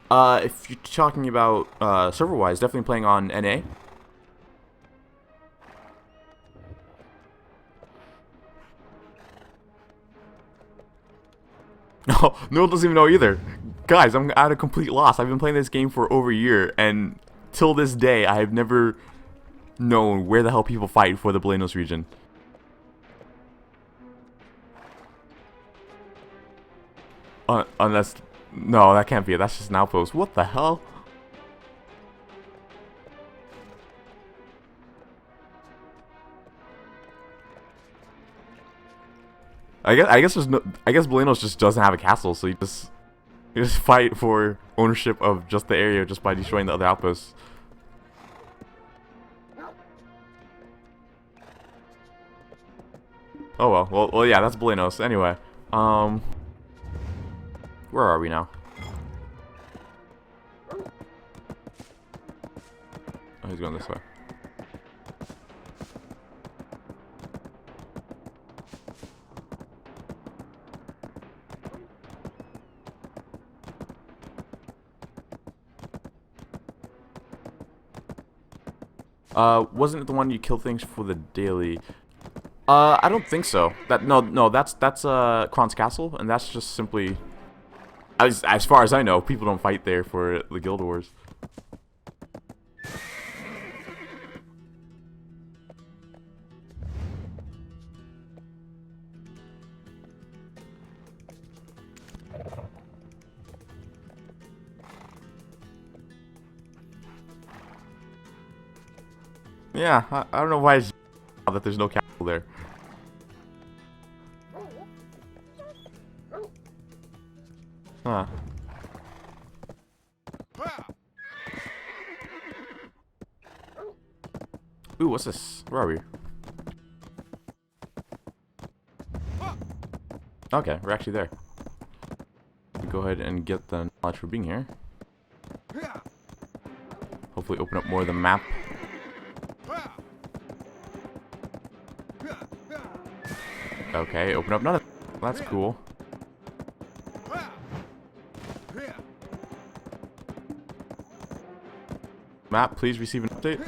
If you're talking about server-wise, definitely playing on NA. No, Noel doesn't even know either. Guys, I'm at a complete loss. I've been playing this game for over a year, and till this day, I have never known where the hell people fight for the Balenos region. Unless... No, that can't be it. That's just an outpost. What the hell? I guess there's no... I guess Balenos just doesn't have a castle, so you just fight for ownership of just the area just by destroying the other outposts. Oh well, yeah, that's Balenos. Anyway, where are we now? Oh, he's going this way. Wasn't it the one you kill things for the daily? I don't think so. No, that's Kron's Castle, and that's just simply, as far as I know, people don't fight there for the Guild Wars. Yeah, I don't know why it's that there's no castle there. Huh. Ooh, what's this? Where are we? Okay, we're actually there. Go ahead and get the knowledge for being here. Hopefully open up more of the map. Okay, open up none of them. That's cool. Map, please receive an update.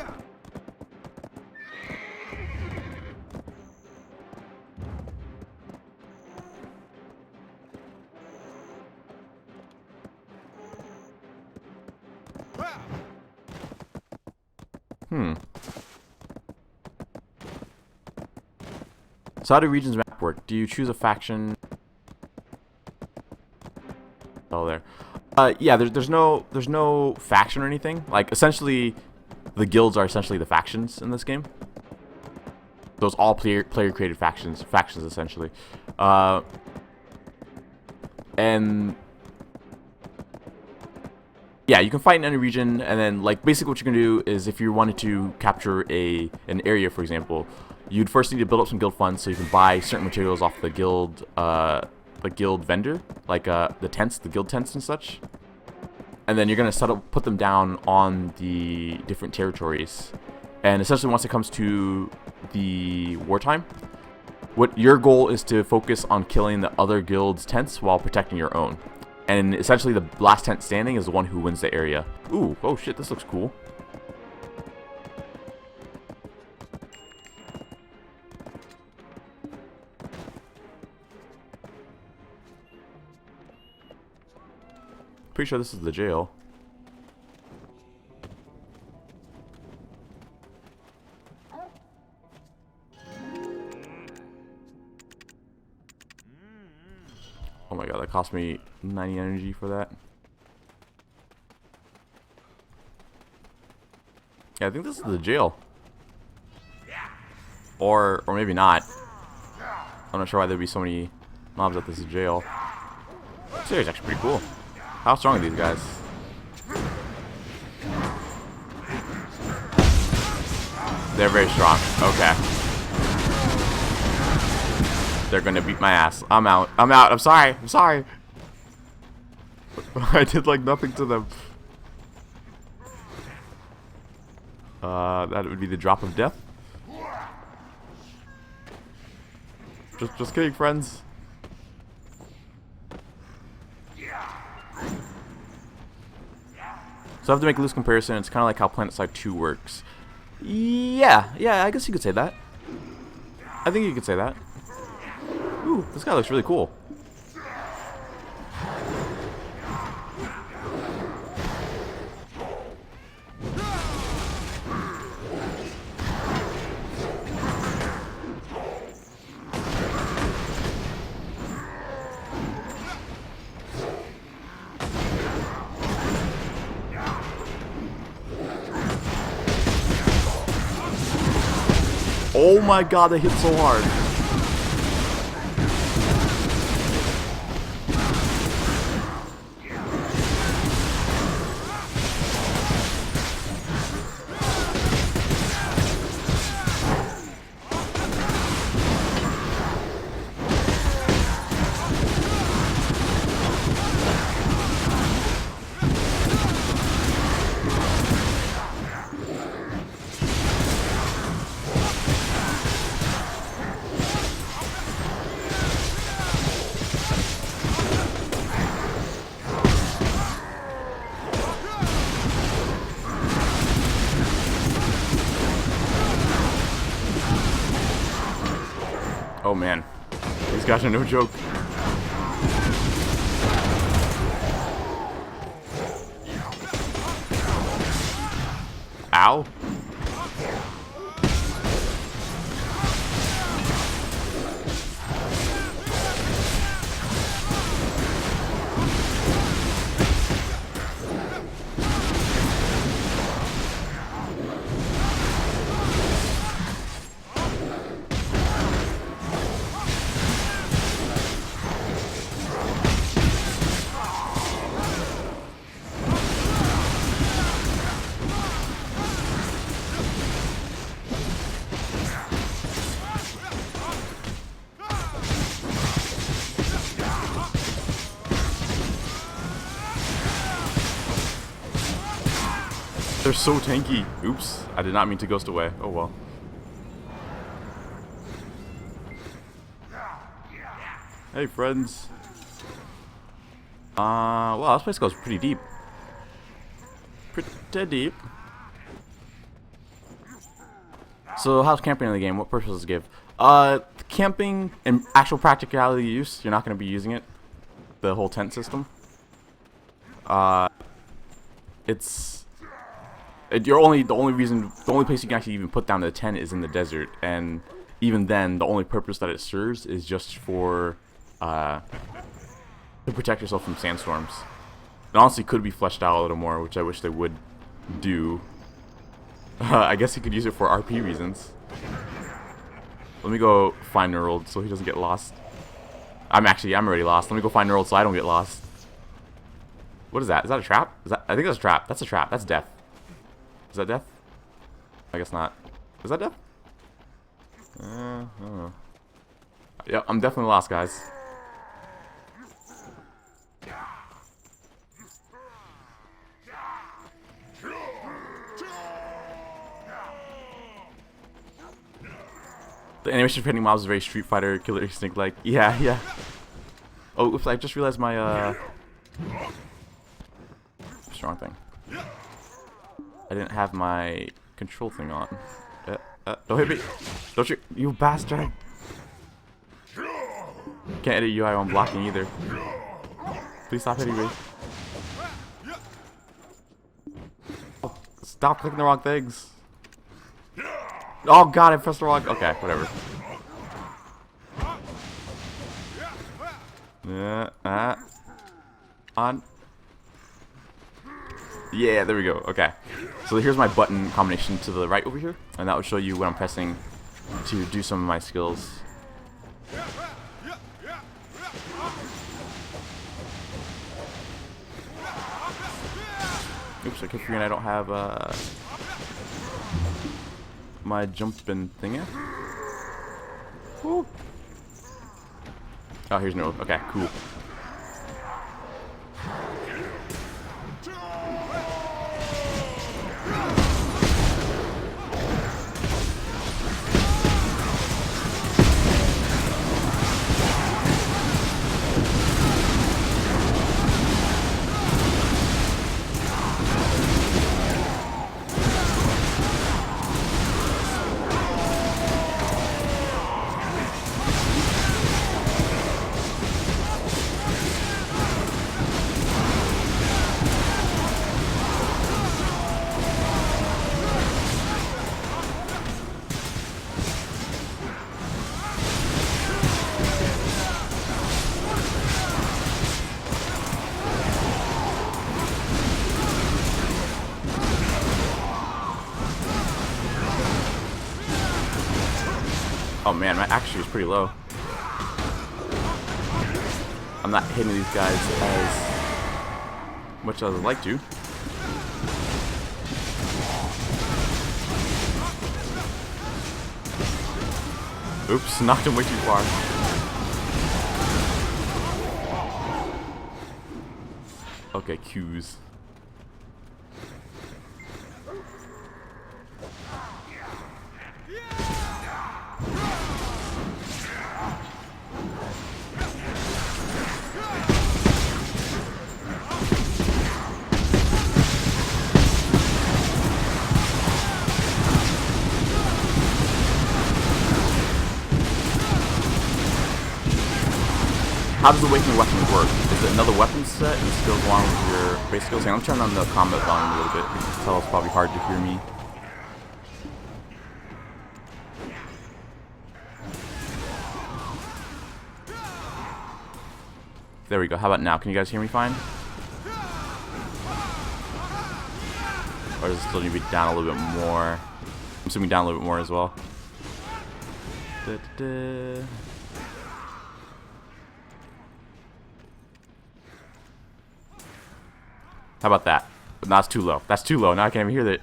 So how do regions map work? Do you choose a faction? Oh, there. Yeah, there's no faction or anything. Like, essentially, the guilds are essentially the factions in this game. Those all player created factions essentially. And yeah, you can fight in any region, and then like basically what you're gonna do is if you wanted to capture an area, for example, you'd first need to build up some guild funds so you can buy certain materials off the guild guild vendor, like the tents, the guild tents and such. And then you're gonna put them down on the different territories. And essentially, once it comes to the wartime, what your goal is to focus on killing the other guild's tents while protecting your own. And essentially, the last tent standing is the one who wins the area. Ooh, oh shit, this looks cool. Pretty sure this is the jail. Oh my god, that cost me 90 energy for that. Yeah, I think this is the jail. Or maybe not. I'm not sure why there'd be so many mobs at this jail. This area's actually pretty cool. How strong are these guys? They're very strong. Okay. They're gonna beat my ass. I'm out. I'm out. I'm sorry. I'm sorry. I did like nothing to them. That would be the drop of death. Just kidding, friends. So I have to make a loose comparison. It's kind of like how PlanetSide 2 works. Yeah, I guess you could say that. I think you could say that. Ooh, this guy looks really cool. Oh my god, they hit so hard. Oh man, these guys are no joke. Ow. They're so tanky. Oops, I did not mean to ghost away. Oh well. Hey friends. Well, this place goes pretty deep. Pretty deep. So how's camping in the game? What purpose does it give? Camping and actual practicality use, you're not going to be using it. The whole tent system. The only place you can actually even put down the tent is in the desert, and even then, the only purpose that it serves is just for to protect yourself from sandstorms. It honestly could be fleshed out a little more, which I wish they would do. I guess you could use it for RP reasons. Let me go find Neural so he doesn't get lost. I'm already lost. Let me go find Neural so I don't get lost. What is that? Is that a trap? I think that's a trap. That's a trap. That's death. Is that death? I guess not. Is that death? I don't know. Yep, I'm definitely lost, guys. animation for hitting mobs is very Street Fighter Killer Instinct like. Yeah, yeah. Oh, oops, I just realized my, wrong thing. I didn't have my control thing on. Don't hit me! Don't you bastard! Can't edit UI on blocking either. Please stop hitting me. Oh, stop clicking the wrong things. Oh god, I pressed the wrong. Okay, whatever. On. Yeah, there we go. Okay. So here's my button combination to the right over here, and that will show you what I'm pressing to do some of my skills. Oops, I keep forgetting I don't have my jumping thing. Woo. Oh, here's no. Okay, cool. Oh man, my accuracy is pretty low. I'm not hitting these guys as much as I'd like to. Oops, knocked him way too far. Okay, Q's. How does the Awakening Weapon work? Is it another weapon set and it goes along with your base skills? Hang on, I'm turning on the combat volume a little bit. You can tell it's probably hard to hear me. There we go. How about now? Can you guys hear me fine? Or does it still need to be down a little bit more? I'm assuming down a little bit more as well. How about that? But now it's too low. That's too low. Now I can't even hear that.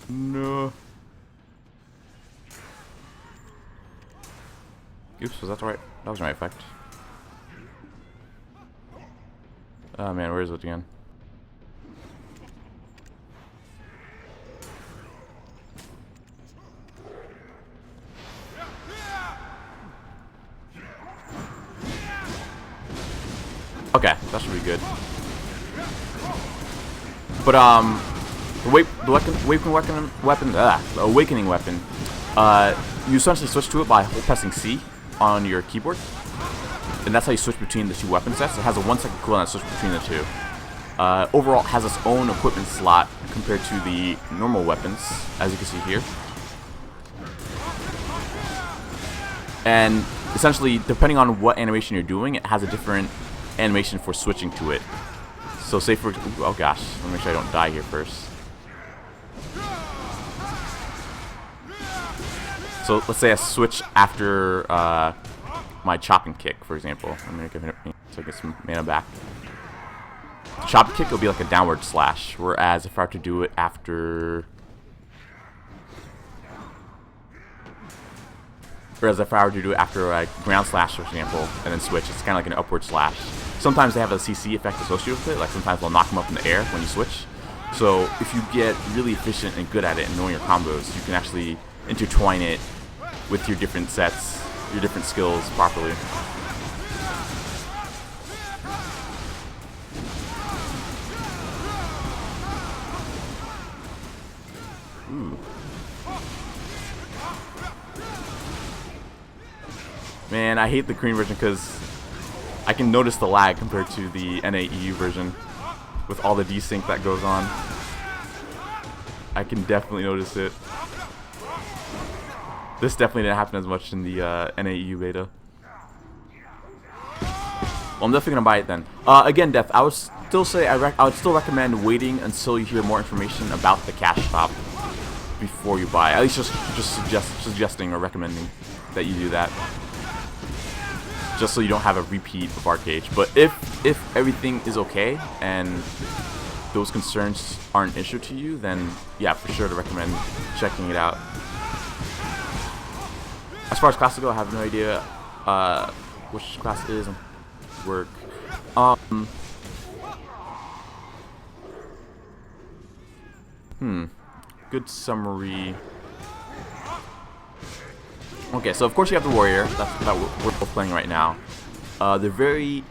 No. Oops, was that the right? That was the right effect. Oh man, where is it again? Okay, that should be good. But the Awakening Weapon, you essentially switch to it by pressing C on your keyboard, and that's how you switch between the two weapon sets. It has a 1 second cooldown to switch between the two. Overall, it has its own equipment slot compared to the normal weapons, as you can see here. And essentially, depending on what animation you're doing, it has a different animation for switching to it. So say for, oh gosh, let me make sure I don't die here first. So let's say I switch after my chop and kick, for example. I'm gonna give it so I get some mana back. Chop and kick will be like a downward slash, whereas if I were to do it after, a ground slash, for example, and then switch, it's kind of like an upward slash. Sometimes they have a CC effect associated with it, like sometimes they'll knock them up in the air when you switch. So if you get really efficient and good at it and knowing your combos, you can actually intertwine it with your different sets, your different skills properly. Ooh. Man, I hate the Korean version because I can notice the lag compared to the NAEU version with all the desync that goes on. I can definitely notice it. This definitely didn't happen as much in the NAEU beta. Well, I'm definitely gonna buy it then. Again, Death, I would still say I would still recommend waiting until you hear more information about the cash stop before you buy. At least just suggesting or recommending that you do that, just so you don't have a repeat of Arcade. But if everything is okay and those concerns aren't an issue to you, then yeah, for sure to recommend checking it out. As far as classes go, I have no idea which class it is. Work. Good summary. Okay, so of course you have the warrior. That's that we're both playing right now. They're very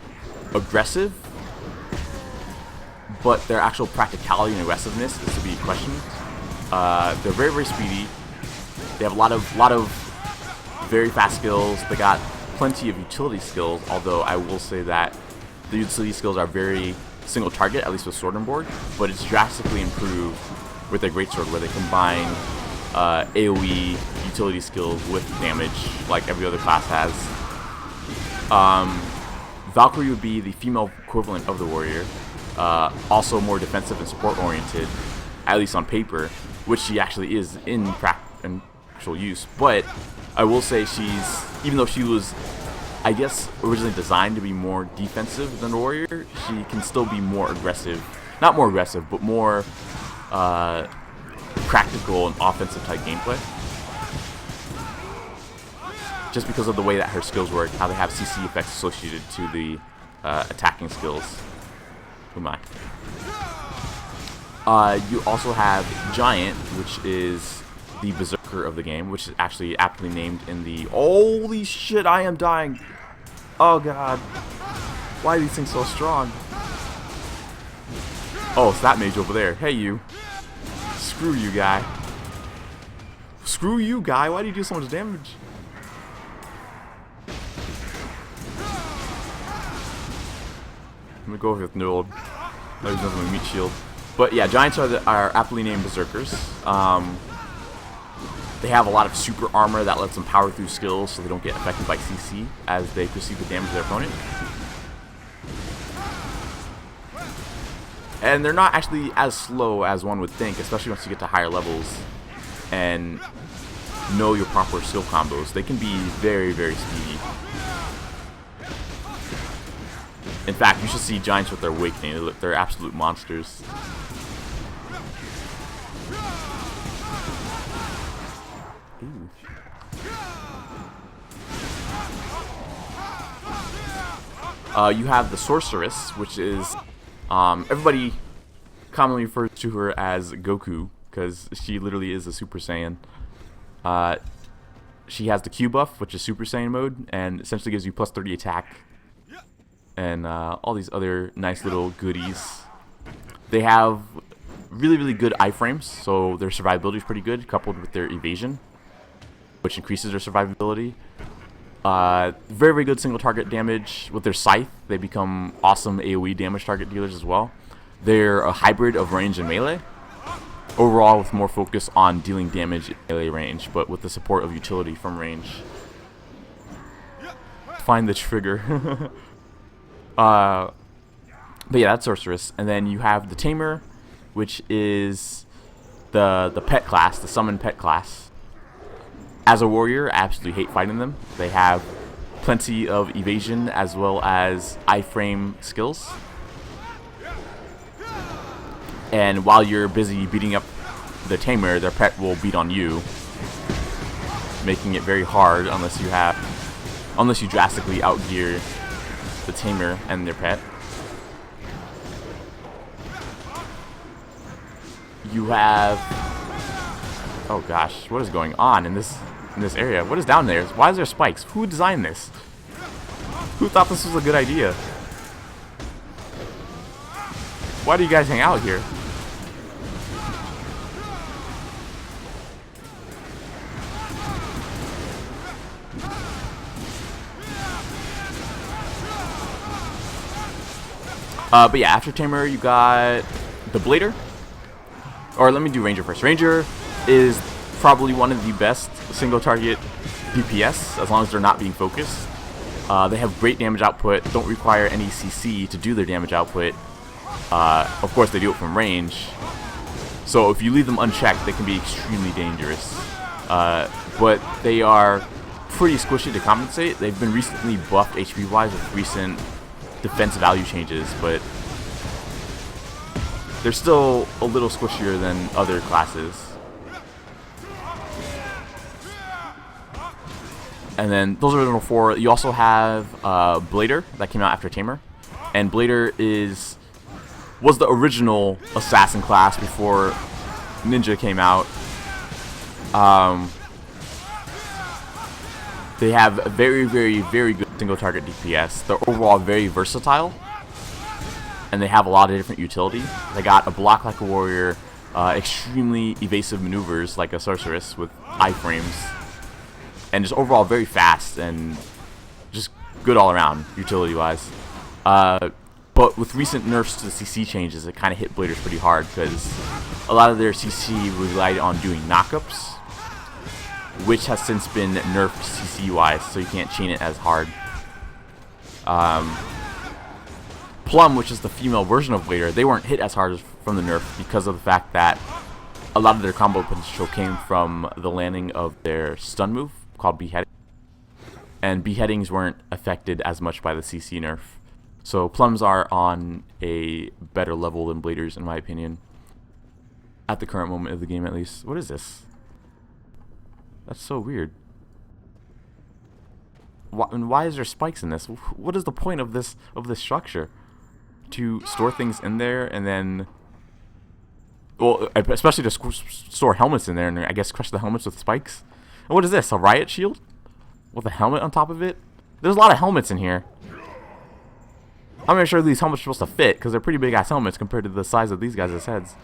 aggressive, but their actual practicality and aggressiveness is to be questioned. They're very, very speedy. They have a lot of very fast skills. They got plenty of utility skills, although I will say that the utility skills are very single target, at least with sword and board, but it's drastically improved with their greatsword, where they combine AoE utility skills with damage like every other class has. Valkyrie would be the female equivalent of the warrior, also more defensive and support oriented, at least on paper, which she actually is in actual use. But I will say she's, even though she was, I guess, originally designed to be more defensive than the warrior, she can still be more aggressive. Not more aggressive, but more practical and offensive type gameplay. Just because of the way that her skills work, how they have CC effects associated to the attacking skills. Who am I? You also have Giant, which is the berserker of the game, which is actually aptly named in the... Holy shit, I am dying! Oh god. Why are these things so strong? Oh, it's that mage over there. Hey, you. Screw you, guy. Screw you, guy. Why do you do so much damage? I'm gonna go with Nuld. No, he's nothing with meat shield. But yeah, Giants are aptly named berserkers. They have a lot of super armor that lets them power through skills so they don't get affected by CC as they proceed to damage their opponent. And they're not actually as slow as one would think, especially once you get to higher levels and know your proper skill combos. They can be very, very speedy. In fact, you should see Giants with their awakening. They're absolute monsters. Ooh. You have the Sorceress, which is everybody commonly refers to her as Goku because she literally is a Super Saiyan. She has the Q buff, which is Super Saiyan mode, and essentially gives you plus 30 attack and all these other nice little goodies. They have really, really good iframes, so their survivability is pretty good, coupled with their evasion, which increases their survivability. Very, very good single target damage. With their scythe, they become awesome AoE damage target dealers as well. They're a hybrid of range and melee. Overall, with more focus on dealing damage in melee range, but with the support of utility from range. Find the trigger. But yeah, that's Sorceress. And then you have the Tamer, which is the pet class, the summon pet class. As a warrior, I absolutely hate fighting them. They have plenty of evasion as well as iframe skills. And while you're busy beating up the Tamer, their pet will beat on you, making it very hard unless you drastically outgear the Tamer and their pet. You have... Oh gosh, what is going on in this in this area. What is down there? Why is there spikes? Who designed this? Who thought this was a good idea? Why do you guys hang out here? But yeah, after Tamer, you got the Blader. Or let me do Ranger first. Ranger is probably one of the best single target DPS, as long as they're not being focused. They have great damage output, don't require any CC to do their damage output. Of course, they do it from range. So if you leave them unchecked, they can be extremely dangerous. But they are pretty squishy to compensate. They've been recently buffed HP-wise with recent defense value changes, but they're still a little squishier than other classes. And then those are the original four. You also have Blader that came out after Tamer, and Blader was the original assassin class before Ninja came out. They have very, very, very good single target DPS. They're overall very versatile, and they have a lot of different utility. They got a block like a warrior, extremely evasive maneuvers like a sorceress with iframes, and just overall very fast and just good all around utility wise. But with recent nerfs to the CC changes, it kind of hit Bladers pretty hard because a lot of their CC relied on doing knockups, which has since been nerfed CC wise, so you can't chain it as hard. Plum, which is the female version of Blader, they weren't hit as hard from the nerf because of the fact that a lot of their combo potential came from the landing of their stun move called beheading, and beheadings weren't affected as much by the CC nerf. So Plums are on a better level than Bladers, in my opinion, at the current moment of the game at least. What is this? That's so weird. Why is there spikes in this? What is the point of this structure? To store things in there and then, well, especially to store helmets in there and I guess crush the helmets with spikes. And what is this? A riot shield with a helmet on top of it? There's a lot of helmets in here. I'm not sure these helmets are supposed to fit because they're pretty big ass helmets compared to the size of these guys' heads.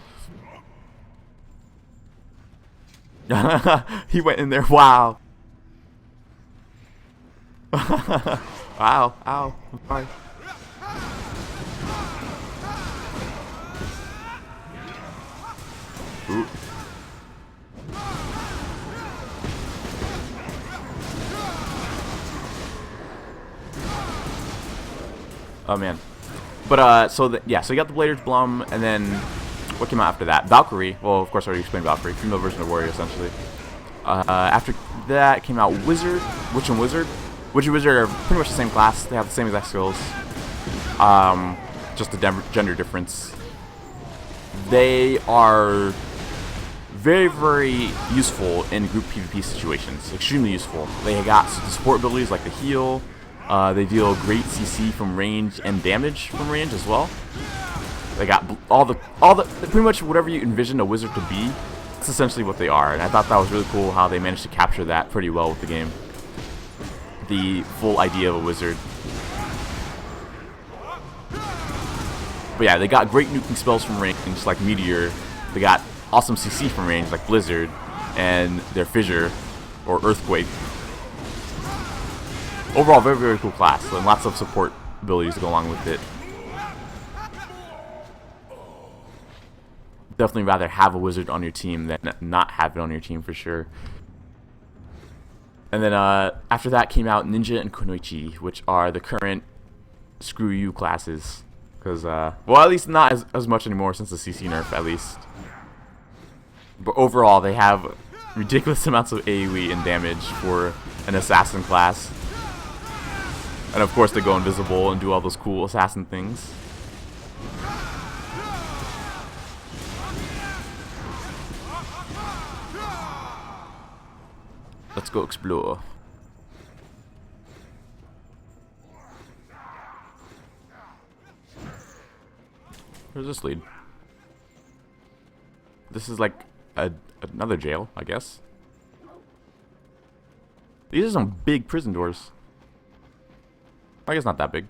He went in there. Wow. Wow. Ow. I'm sorry. Ooh. Oh man. But so yeah, so you got the Blader's Blum, and then what came out after that? Valkyrie. Well, of course I already explained Valkyrie, female version of Warrior essentially. After that came out Witch and Wizard. Witch and Wizard are pretty much the same class. They have the same exact skills. Just a gender difference. They are very, very useful in group PvP situations. Extremely useful. They got support abilities like the heal. They deal great CC from range and damage from range as well. They got all the pretty much whatever you envision a wizard to be. That's essentially what they are, and I thought that was really cool how they managed to capture that pretty well with the game. The full idea of a wizard. But yeah, they got great nuking spells from range like Meteor. They got awesome CC from range like Blizzard, and their Fissure or Earthquake. Overall, very, very cool class, and lots of support abilities to go along with it. Definitely rather have a wizard on your team than not have it on your team for sure. And then after that came out Ninja and Kunoichi, which are the current screw you classes. Because, well, at least not as much anymore since the CC nerf, at least. But overall, they have ridiculous amounts of AoE and damage for an assassin class. And of course, they go invisible and do all those cool assassin things. Let's go explore. Where's this lead? This is like another jail, I guess. These are some big prison doors. I guess not that big.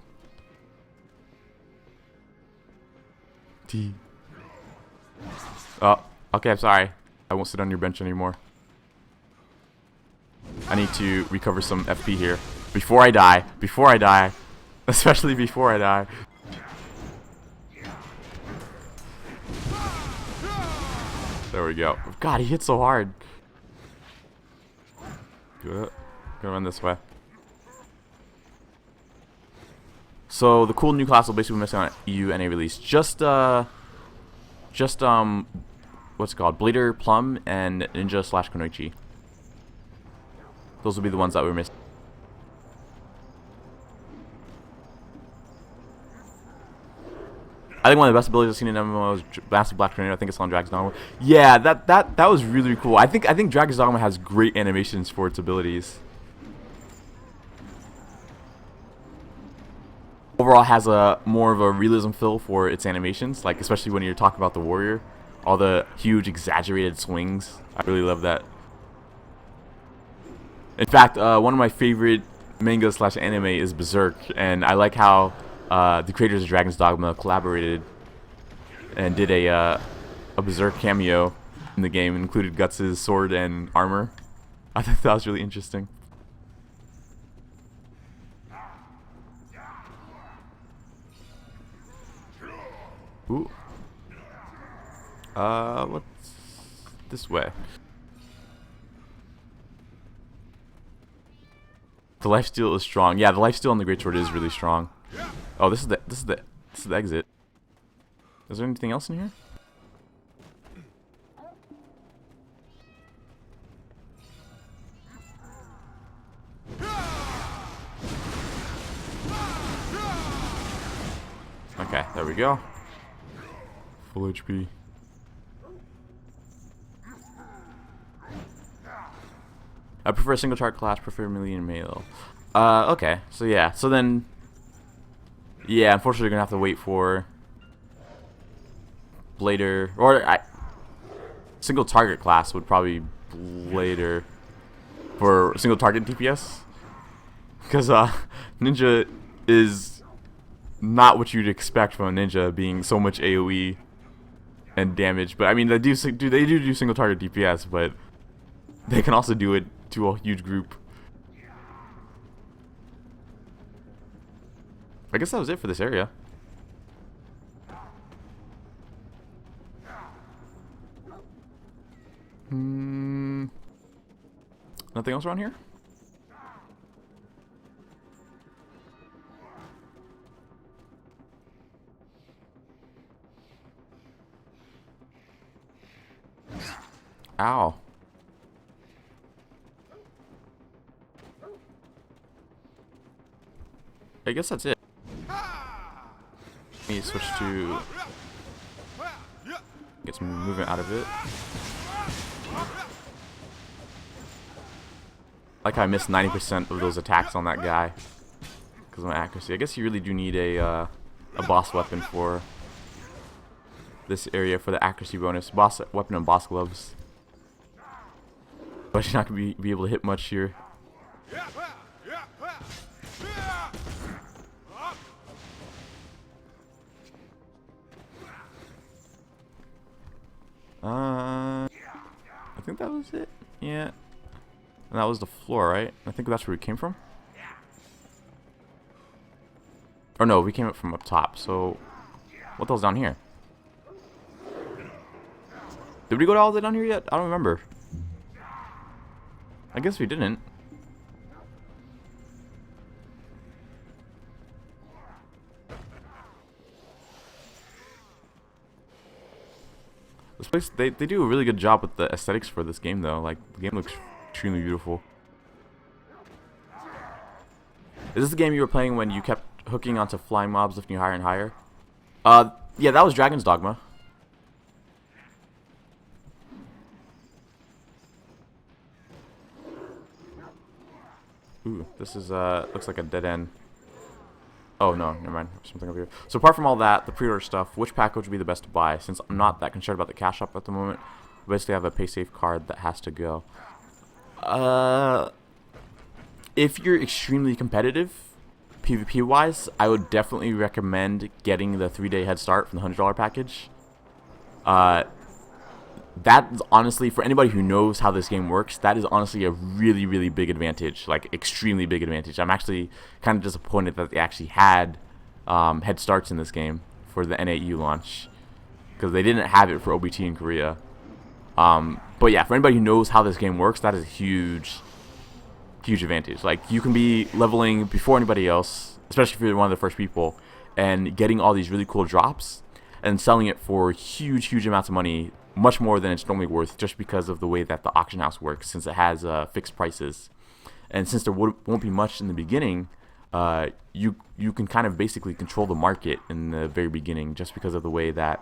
T. Oh, okay, I'm sorry. I won't sit on your bench anymore. I need to recover some FP here. Before I die. Before I die. Especially before I die. There we go. God, he hit so hard. Good. Gonna run this way. So the cool new class will basically be missing on EU NA release. Just what's it called? Blader, Plum, and Ninja / Konoichi. Those will be the ones that we're missing. I think one of the best abilities I've seen in MMO is Massive Black Tornado. I think it's on Dragon's Dogma. Yeah, that was really cool. I think Dragon's Dogma has great animations for its abilities. Overall, has a more of a realism feel for its animations, like especially when you're talking about the warrior, all the huge exaggerated swings. I really love that. In fact, one of my favorite manga / anime is Berserk, and I like how the creators of Dragon's Dogma collaborated and did a Berserk cameo in the game, included Guts' sword and armor. I thought that was really interesting. Ooh. What's this way? The lifesteal is strong. Yeah, the lifesteal on the greatsword is really strong. Oh, this is the exit. Is there anything else in here? Okay, there we go. Full HP. I prefer single target class, prefer melee and melee. Okay, so yeah, so then, yeah, unfortunately, you're gonna have to wait for Blader, or single target class would probably be Blader for single target DPS, because Ninja is not what you'd expect from a Ninja, being so much AOE and damage. But I mean, they do single target DPS, but they can also do it to a huge group. I guess that was it for this area. Nothing else around here? Ow. I guess that's it. Let me switch to get some movement out of it. Like how I missed 90% of those attacks on that guy because of my accuracy. I guess you really do need a boss weapon for this area for the accuracy bonus. Boss weapon and boss gloves. But you're not gonna be able to hit much here. I think that was it. Yeah. And that was the floor, right? I think that's where we came from. Or no, we came up from up top. So, what the hell's down here? Did we go all the way down here yet? I don't remember. I guess we didn't. This place, they do a really good job with the aesthetics for this game, though. Like, the game looks extremely beautiful. Is this the game you were playing when you kept hooking onto flying mobs, lifting you higher and higher? Yeah, that was Dragon's Dogma. Ooh, this is, looks like a dead end. Oh, no, never mind. There's something over here. So apart from all that, the pre-order stuff, which package would be the best to buy? Since I'm not that concerned about the cash shop at the moment, I basically have a pay safe card that has to go. If you're extremely competitive, PvP wise, I would definitely recommend getting the 3-day head start from the $100 package. That is honestly, for anybody who knows how this game works, that is honestly a really, really big advantage, like extremely big advantage. I'm actually kind of disappointed that they actually had head starts in this game for the NAU launch, because they didn't have it for OBT in Korea. But yeah, for anybody who knows how this game works, that is a huge advantage. Like, you can be leveling before anybody else, especially if you're one of the first people, and getting all these really cool drops and selling it for huge amounts of money, much more than it's normally worth, just because of the way that the auction house works, since it has fixed prices. And since there won't be much in the beginning, you can kind of basically control the market in the very beginning, just because of the way that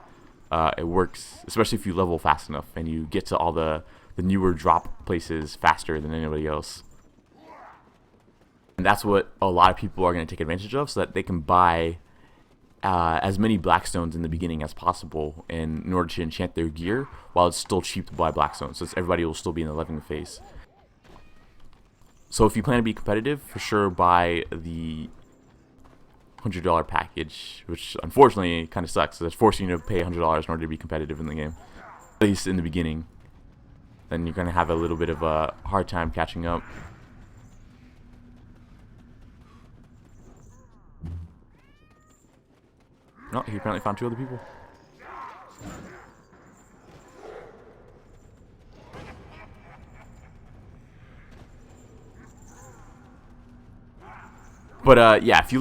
it works, especially if you level fast enough and you get to all the newer drop places faster than anybody else. And that's what a lot of people are going to take advantage of, so that they can buy as many Blackstones in the beginning as possible in order to enchant their gear, while it's still cheap to buy Blackstones, so everybody will still be in the leveling phase. So if you plan to be competitive, for sure buy the $100 package, which unfortunately kind of sucks, so it's forcing you to pay $100 in order to be competitive in the game, at least in the beginning. Then you're going to have a little bit of a hard time catching up. No, he apparently found 2 other people. But yeah, if you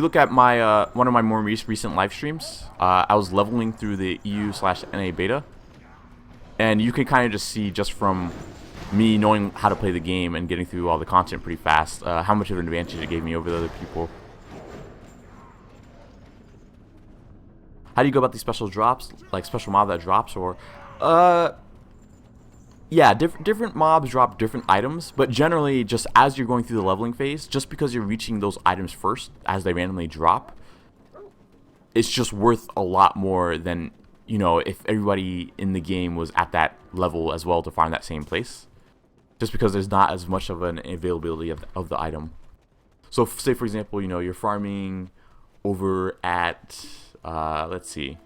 look at my one of my more recent live streams, I was leveling through the EU/NA beta, and you can kind of just see, just from me knowing how to play the game and getting through all the content pretty fast, how much of an advantage it gave me over the other people. How do you go about these special drops, like special mob that drops, or yeah, different mobs drop different items, but generally, just as you're going through the leveling phase, just because you're reaching those items first as they randomly drop, it's just worth a lot more than, you know, if everybody in the game was at that level as well to farm that same place, just because there's not as much of an availability of the item. So say, for example, you know, you're farming over at let's say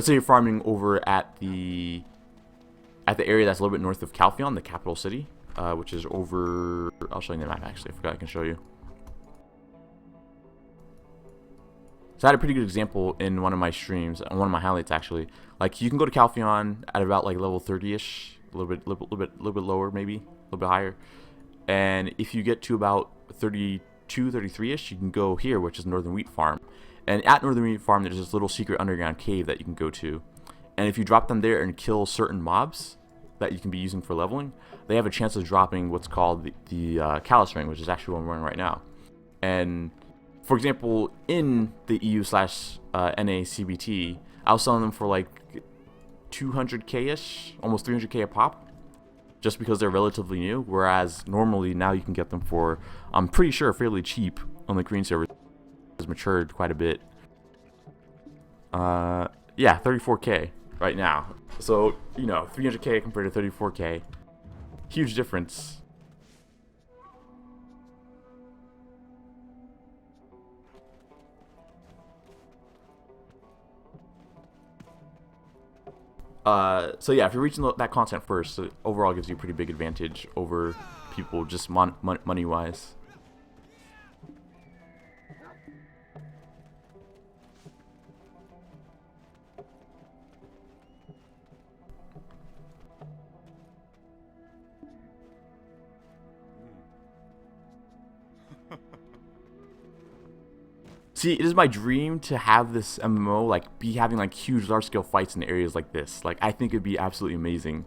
you're farming over at the area that's a little bit north of Calpheon, the capital city, which is over, I'll show you the map actually, I forgot I can show you. So I had a pretty good example in one of my streams, on one of my highlights actually. Like, you can go to Calpheon at about like level 30ish, a little bit lower, maybe a little bit higher, and if you get to about 32, 33ish, you can go here, which is Northern Wheat Farm. And at Northern Wheat Farm, there's this little secret underground cave that you can go to. And if you drop them there and kill certain mobs that you can be using for leveling, they have a chance of dropping what's called the Callus Ring, which is actually what I'm wearing right now. And for example, in the EU/NA CBT, I was selling them for like 200k-ish, almost 300k a pop, just because they're relatively new. Whereas normally now you can get them for, I'm pretty sure, fairly cheap on the Korean server. Has matured quite a bit. Yeah, 34k right now. So, you know, 300k compared to 34k, huge difference. So yeah, if you're reaching that content first, it overall gives you a pretty big advantage over people, just money wise. See, it is my dream to have this MMO, like, be having, like, huge, large-scale fights in areas like this. Like, I think it'd be absolutely amazing.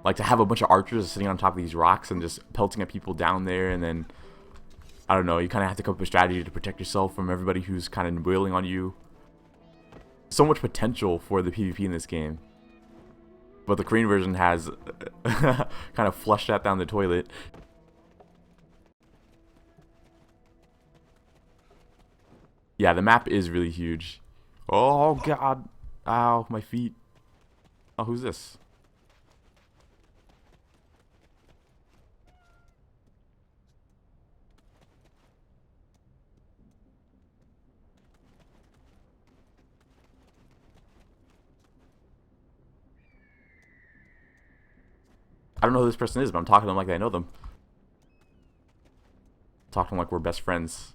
Like, to have a bunch of archers sitting on top of these rocks and just pelting at people down there, and then, I don't know, you kind of have to come up with a strategy to protect yourself from everybody who's kind of wailing on you. So much potential for the PvP in this game. But the Korean version has kind of flushed that down the toilet. Yeah, the map is really huge. Oh god. Ow, my feet. Oh, who's this? I don't know who this person is, but I'm talking to them like I know them. Talking to them like we're best friends.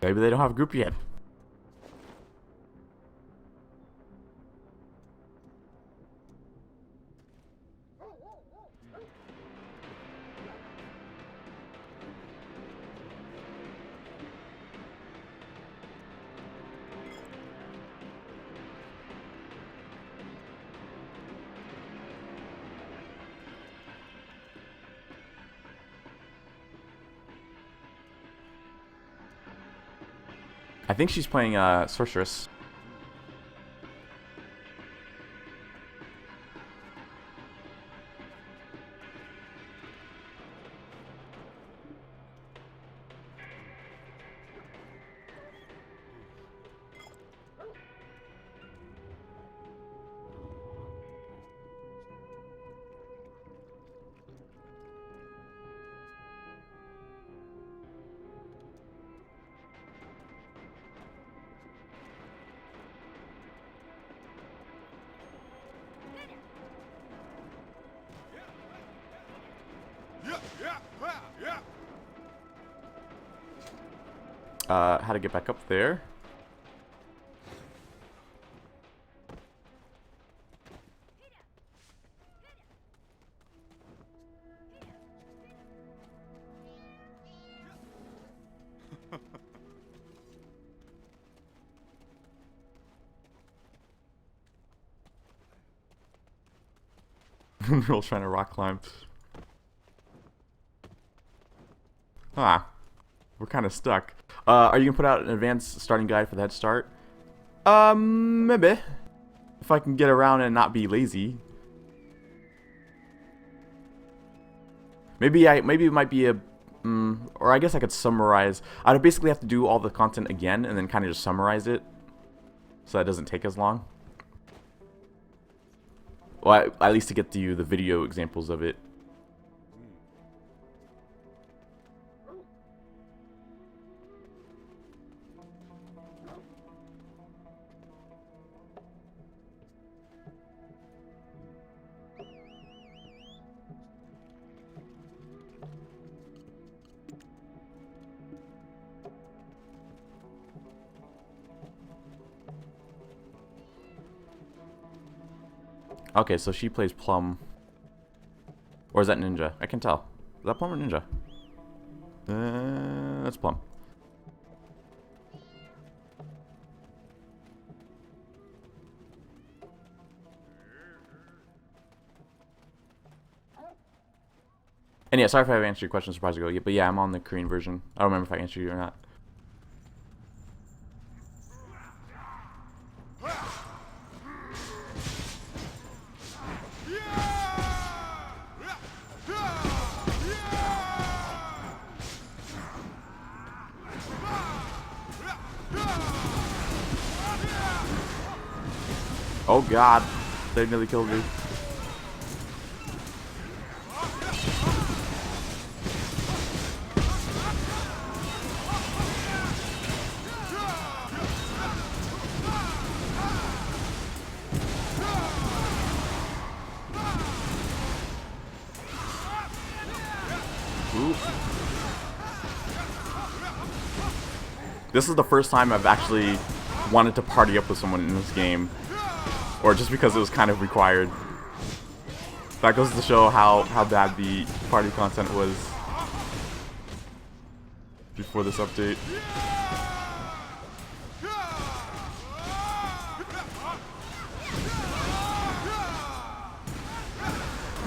Maybe they don't have a group yet. I think she's playing Sorceress. How to get back up there. We're all trying to rock climb. Ah, we're kind of stuck. Are you gonna put out an advanced starting guide for the head start? Maybe. If I can get around and not be lazy. Maybe it might be a, or I guess I could summarize. I'd basically have to do all the content again and then kind of just summarize it, so that doesn't take as long. Well, at least to get to you the video examples of it. Okay, so she plays Plum. Or is that Ninja? I can tell. Is that Plum or Ninja? That's Plum. And yeah, sorry if I haven't answered your question, surprised ago. But yeah, I'm on the Korean version. I don't remember if I answered you or not. Oh god, they nearly killed me. This is the first time I've actually wanted to party up with someone in this game. Or just because it was kind of required. That goes to show how bad the party content was before this update.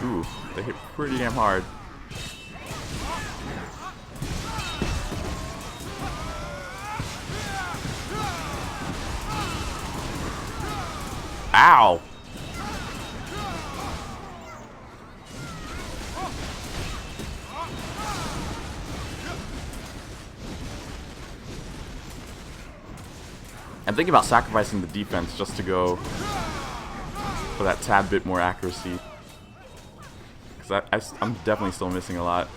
Ooh, they hit pretty damn hard. Ow! I'm thinking about sacrificing the defense just to go for that tad bit more accuracy. because I'm definitely still missing a lot.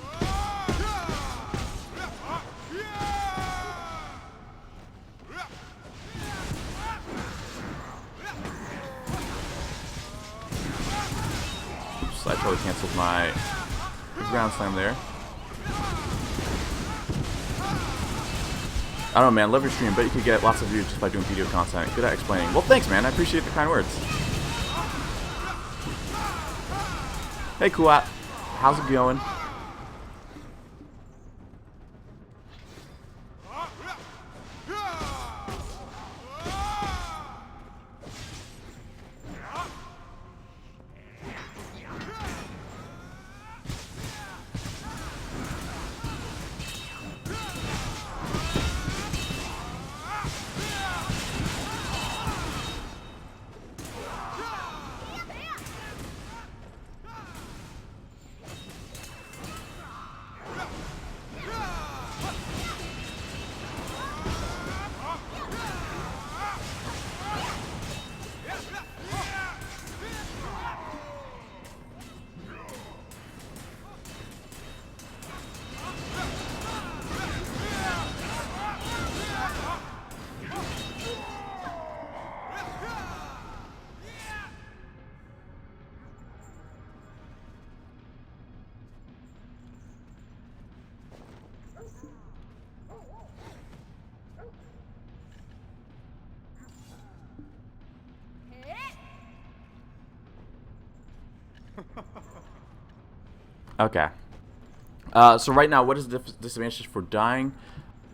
Oops, I totally canceled my ground slam there. I don't know, man. Love your stream. Bet you could get lots of views just by doing video content. Good at explaining. Well, thanks, man. I appreciate the kind words. Hey, Kuat. How's it going? Okay. So right now, what is the disadvantage for dying?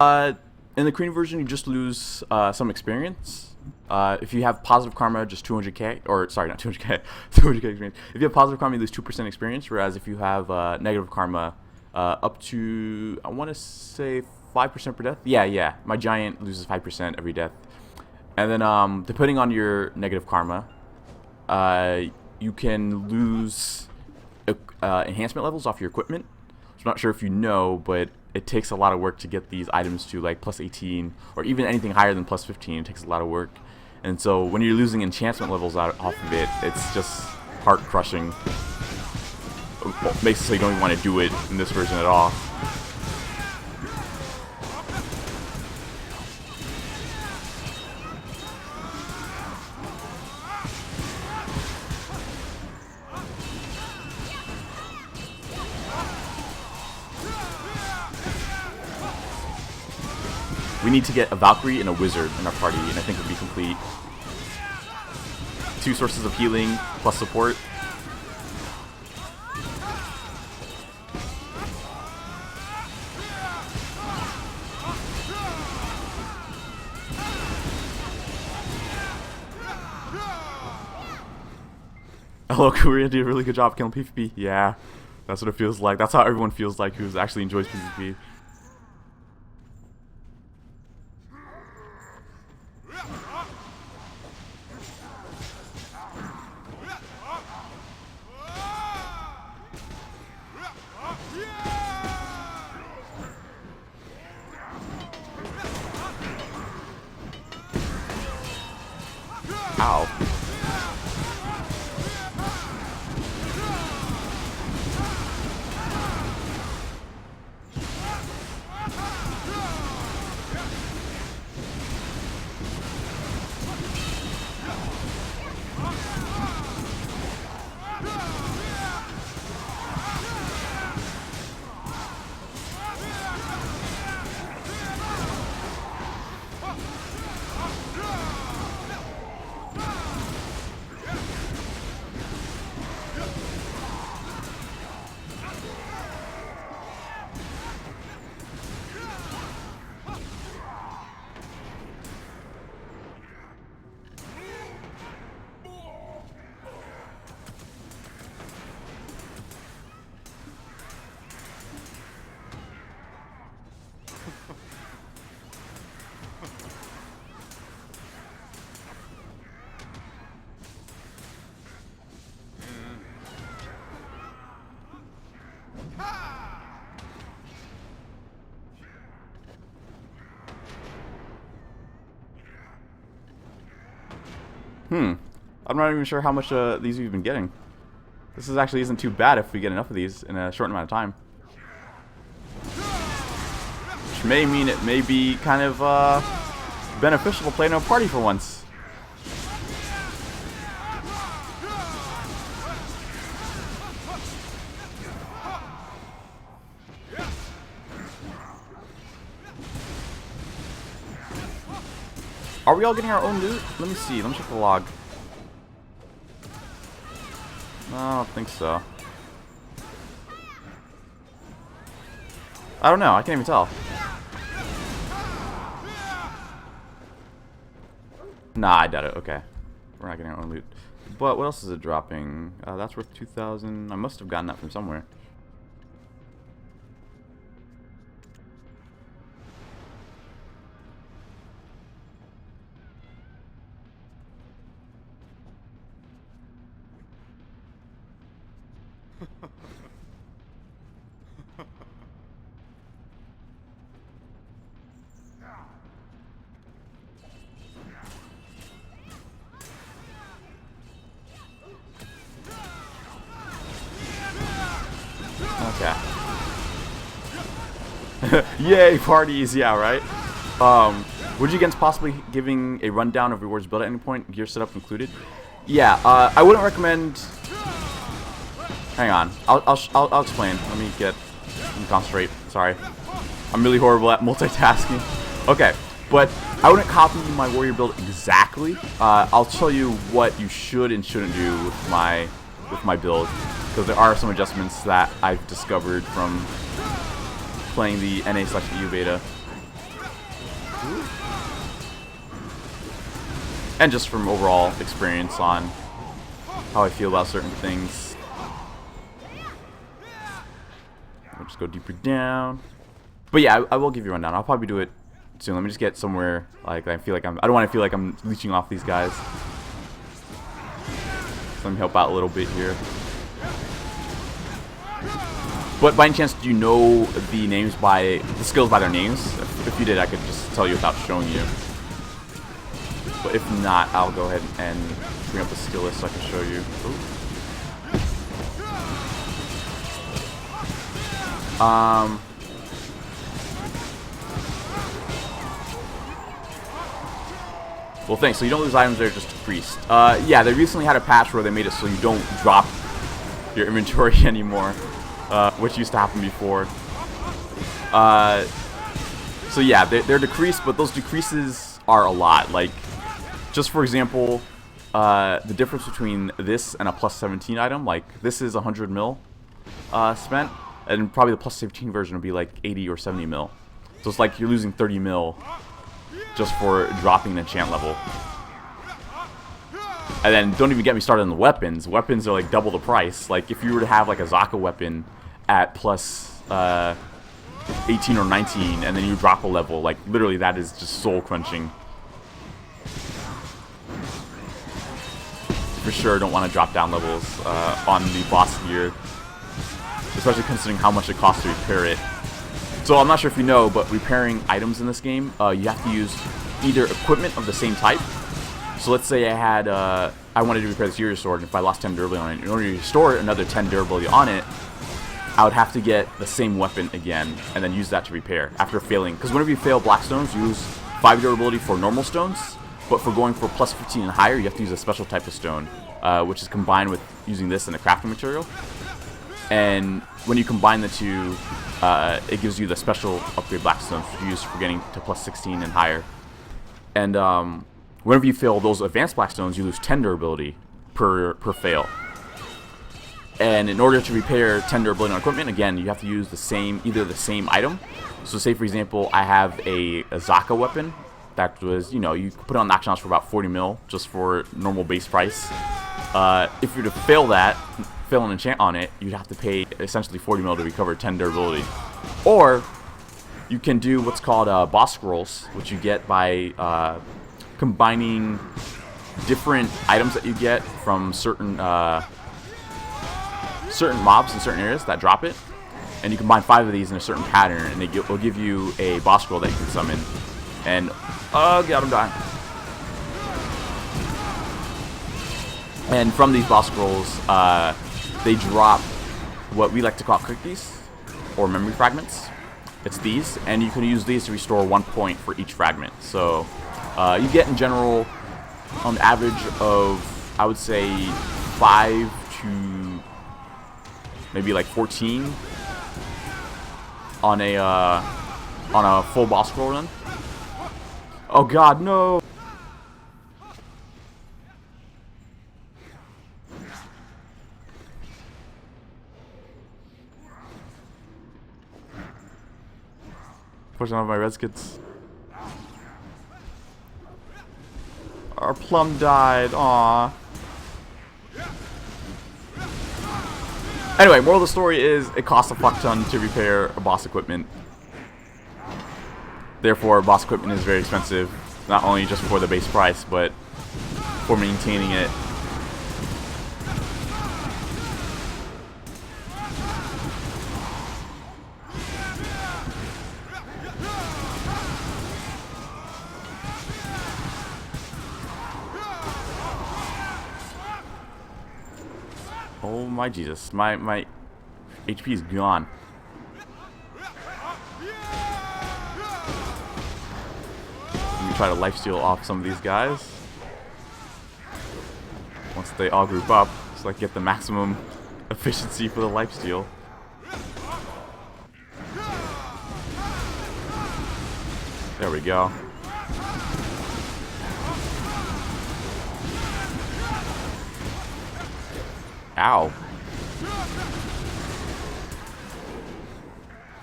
In the Korean version, you just lose some experience. If you have positive karma, just 200k, or sorry, not 200k, 200k experience. If you have positive karma, you lose 2% experience, whereas if you have negative karma, up to, I want to say 5% per death. Yeah, my giant loses 5% every death. And then, depending on your negative karma, you can lose enhancement levels off your equipment. So I'm not sure if you know, but it takes a lot of work to get these items to like plus 18 or even anything higher than plus 15. It takes a lot of work, and so when you're losing enchantment levels off of it, it's just heart crushing. It makes it so you don't even want to do it in this version at all. We need to get a Valkyrie and a Wizard in our party, and I think it would be complete. 2 sources of healing plus support. Hello, Korea did a really good job killing PvP. Yeah, that's what it feels like. That's how everyone feels like who actually enjoys PvP. Ow. I'm not even sure how much these we've been getting. This actually isn't too bad if we get enough of these in a short amount of time. Which may mean it may be kind of beneficial to play in a party for once. Are we all getting our own loot? Let me see. Let me check the log. No, I don't think so. I don't know. I can't even tell. Nah, I doubt it. Okay. We're not getting our own loot. But what else is it dropping? That's worth 2,000. I must have gotten that from somewhere. Okay. Yay, parties! Yeah, right? Would you against possibly giving a rundown of rewards built at any point, gear setup included? Yeah, I wouldn't recommend... Hang on. I'll explain. Let me concentrate. Sorry. I'm really horrible at multitasking. Okay, but I wouldn't copy my warrior build exactly. I'll tell you what you should and shouldn't do with my build, because there are some adjustments that I've discovered from playing the NA/EU beta. And just from overall experience on how I feel about certain things. I'll just go deeper down. But yeah, I will give you a rundown. I'll probably do it soon. Let me just get somewhere like I don't want to feel like I'm leeching off these guys. So let me help out a little bit here. But by any chance, do you know the skills by their names? If you did, I could just tell you without showing you. But if not, I'll go ahead and bring up the skill list so I can show you. Ooh. Well, thanks. So you don't lose items that are just decreased. Yeah, they recently had a patch where they made it so you don't drop your inventory anymore, which used to happen before. So yeah, they're decreased, but those decreases are a lot. Like, just for example, the difference between this and a plus 17 item, like this is 100 mil spent, and probably the plus 17 version would be like 80 or 70 mil. So it's like you're losing 30 mil just for dropping an enchant level. And then don't even get me started on the weapons. Weapons are like double the price. Like if you were to have like a Zaka weapon at plus 18 or 19 and then you drop a level, like literally that is just soul crunching. For sure don't want to drop down levels on the boss gear, especially considering how much it costs to repair it. So I'm not sure if you know, but repairing items in this game, you have to use either equipment of the same type. So let's say I wanted to repair this Fury Sword, and if I lost 10 durability on it, in order to restore another 10 durability on it, I would have to get the same weapon again, and then use that to repair after failing. Because whenever you fail black stones, you lose 5 durability for normal stones, but for going for plus 15 and higher, you have to use a special type of stone, which is combined with using this in a crafting material. And when you combine the two, it gives you the special upgrade blackstones you use for getting to plus 16 and higher. And whenever you fail those advanced blackstones, you lose 10 durability per fail. And in order to repair 10 durability on equipment, again, you have to use either the same item. So say, for example, I have a Zaka weapon that was, you know, you put it on the auction house for about 40 mil, just for normal base price. If you were to fail an enchant on it, you'd have to pay essentially 40 mil to recover 10 durability. Or you can do what's called boss scrolls, which you get by combining different items that you get from certain mobs in certain areas that drop it, and you combine 5 of these in a certain pattern, and it'll give you a boss scroll that you can summon. And oh god, I'm dying. And from these boss scrolls, they drop what we like to call cookies, or memory fragments. It's these, and you can use these to restore 1 point for each fragment. So you get in general, on the average of, I would say, 5 to maybe like 14 on a full boss scroll run. Oh god, no! Pushing off my res kits. Our plum died, aww. Anyway, moral of the story is it costs a fuck ton to repair a boss equipment. Therefore, boss equipment is very expensive, not only just for the base price, but for maintaining it. Oh my Jesus, my HP is gone. Let me try to lifesteal off some of these guys. Once they all group up, so I get the maximum efficiency for the lifesteal. There we go. Ow.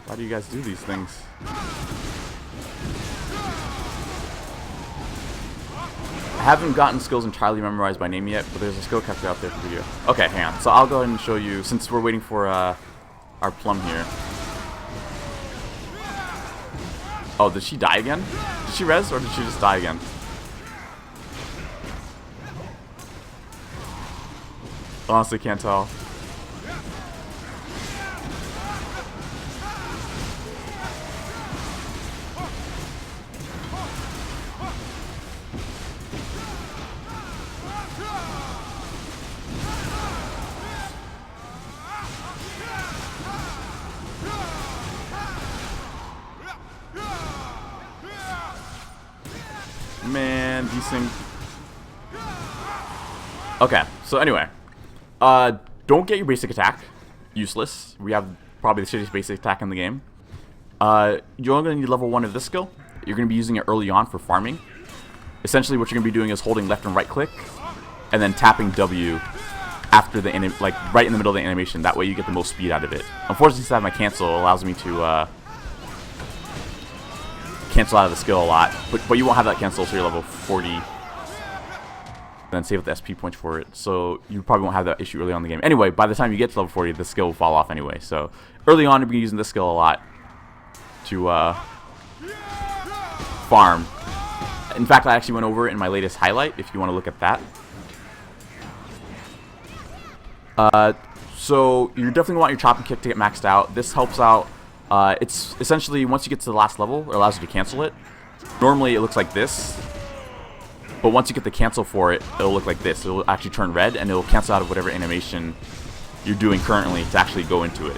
Why do you guys do these things? I haven't gotten skills entirely memorized by name yet, but there's a skill capture out there for you. Okay, hang on. So I'll go ahead and show you, since we're waiting for our plum here. Oh, did she die again? Did she res, or did she just die again? Honestly, can't tell. Man, these things. Okay, so anyway. Don't get your basic attack. Useless. We have probably the shittiest basic attack in the game. You're only going to need level 1 of this skill. You're going to be using it early on for farming. Essentially, what you're going to be doing is holding left and right click, and then tapping W after the right in the middle of the animation. That way, you get the most speed out of it. Unfortunately, since I have my cancel, it allows me to cancel out of the skill a lot. But you won't have that cancel until you're level 40. Then save up the SP points for it, so you probably won't have that issue early on in the game. Anyway, by the time you get to level 40, the skill will fall off anyway. So early on, you'll be using this skill a lot to farm. In fact, I actually went over it in my latest highlight, if you want to look at that. So you're definitely want your chopping kick to get maxed out. This helps out. It's essentially, once you get to the last level, it allows you to cancel it. Normally, it looks like this. But once you get the cancel for it, it'll look like this. It'll actually turn red, and it'll cancel out of whatever animation you're doing currently to actually go into it.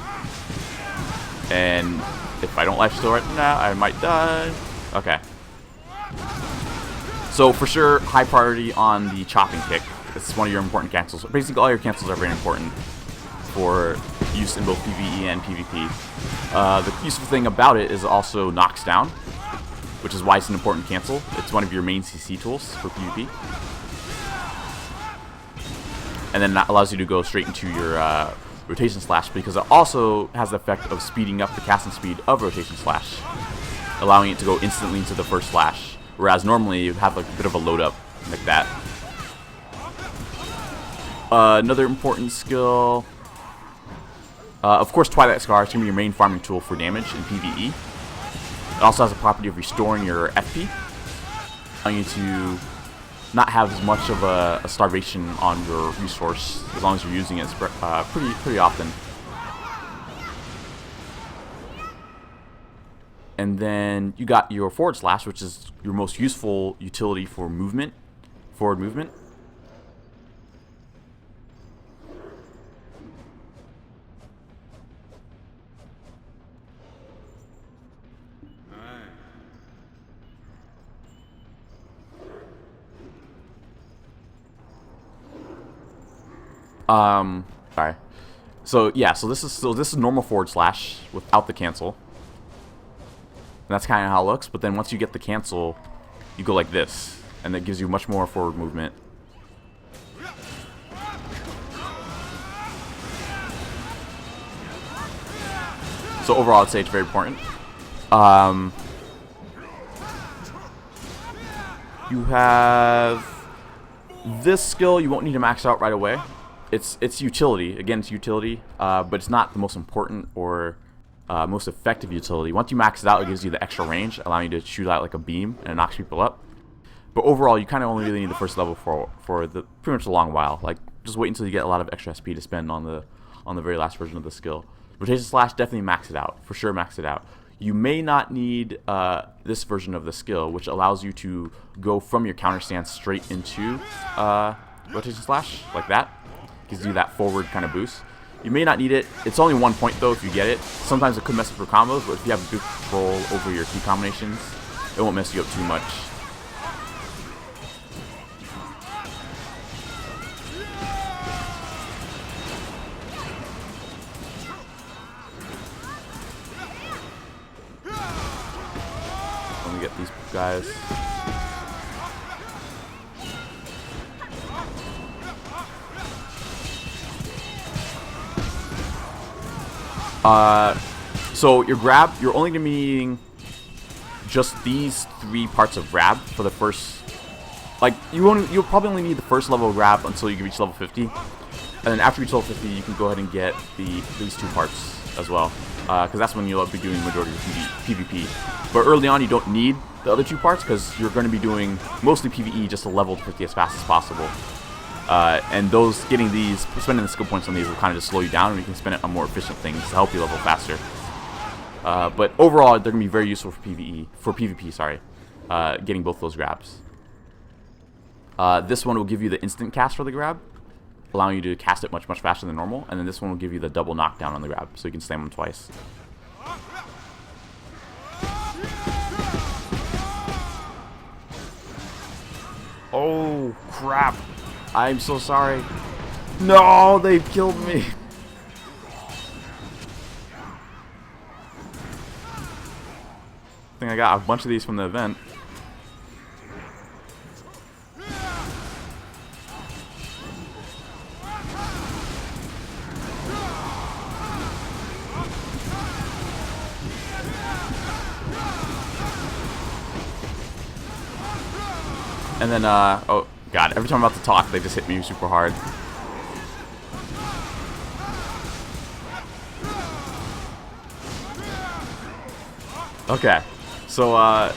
And if I don't lifesteal right now, I might die. Okay. So for sure, high priority on the chopping kick. It's one of your important cancels. Basically, all your cancels are very important for use in both PvE and PvP. The useful thing about it is it also knocks down, which is why it's an important cancel. It's one of your main CC tools for PvP. And then that allows you to go straight into your rotation slash, because it also has the effect of speeding up the casting speed of rotation slash, allowing it to go instantly into the first slash, whereas normally you have like a bit of a load up like that. Another important skill, of course, Twilight Scar is going to be your main farming tool for damage in PvE. It also has a property of restoring your FP, allowing you to not have as much of a starvation on your resource as long as you're using it pretty often. And then you got your forward slash, which is your most useful utility for movement, forward movement. Sorry. So yeah, so this is normal forward slash without the cancel. And that's kind of how it looks. But then once you get the cancel, you go like this, and that gives you much more forward movement. So overall, I'd say it's very important. You have this skill. You won't need to max out right away. It's utility. Again, it's utility, but it's not the most important or most effective utility. Once you max it out, it gives you the extra range, allowing you to shoot out like a beam and it knocks people up. But overall, you kind of only really need the first level for the pretty much a long while. Like, just wait until you get a lot of extra SP to spend on the very last version of the skill. Rotation slash, definitely max it out. For sure, max it out. You may not need this version of the skill, which allows you to go from your counter stance straight into rotation slash, like that. Gives you that forward kind of boost. You may not need it. It's only 1 point though if you get it. Sometimes it could mess up your combos, but if you have good control over your key combinations, it won't mess you up too much. Let me get these guys. So your grab, you're only going to be needing just these 3 parts of grab for the first, like, you'll probably only need the first level of grab until you reach level 50. And then after you reach level 50, you can go ahead and get these 2 parts as well. Because that's when you'll be doing the majority of PvP. But early on, you don't need the other 2 parts because you're going to be doing mostly PvE just to level to 50 as fast as possible. And spending the skill points on these will kind of just slow you down, and you can spend it on more efficient things to help you level faster. But overall, they're going to be very useful for PvP, sorry. Getting both those grabs. This one will give you the instant cast for the grab, allowing you to cast it much, much faster than normal. And then this one will give you the double knockdown on the grab, so you can slam them twice. Oh, crap. I'm so sorry. No, they killed me. I think I got a bunch of these from the event. And then, oh god, every time I'm about to talk, they just hit me super hard. Okay, so,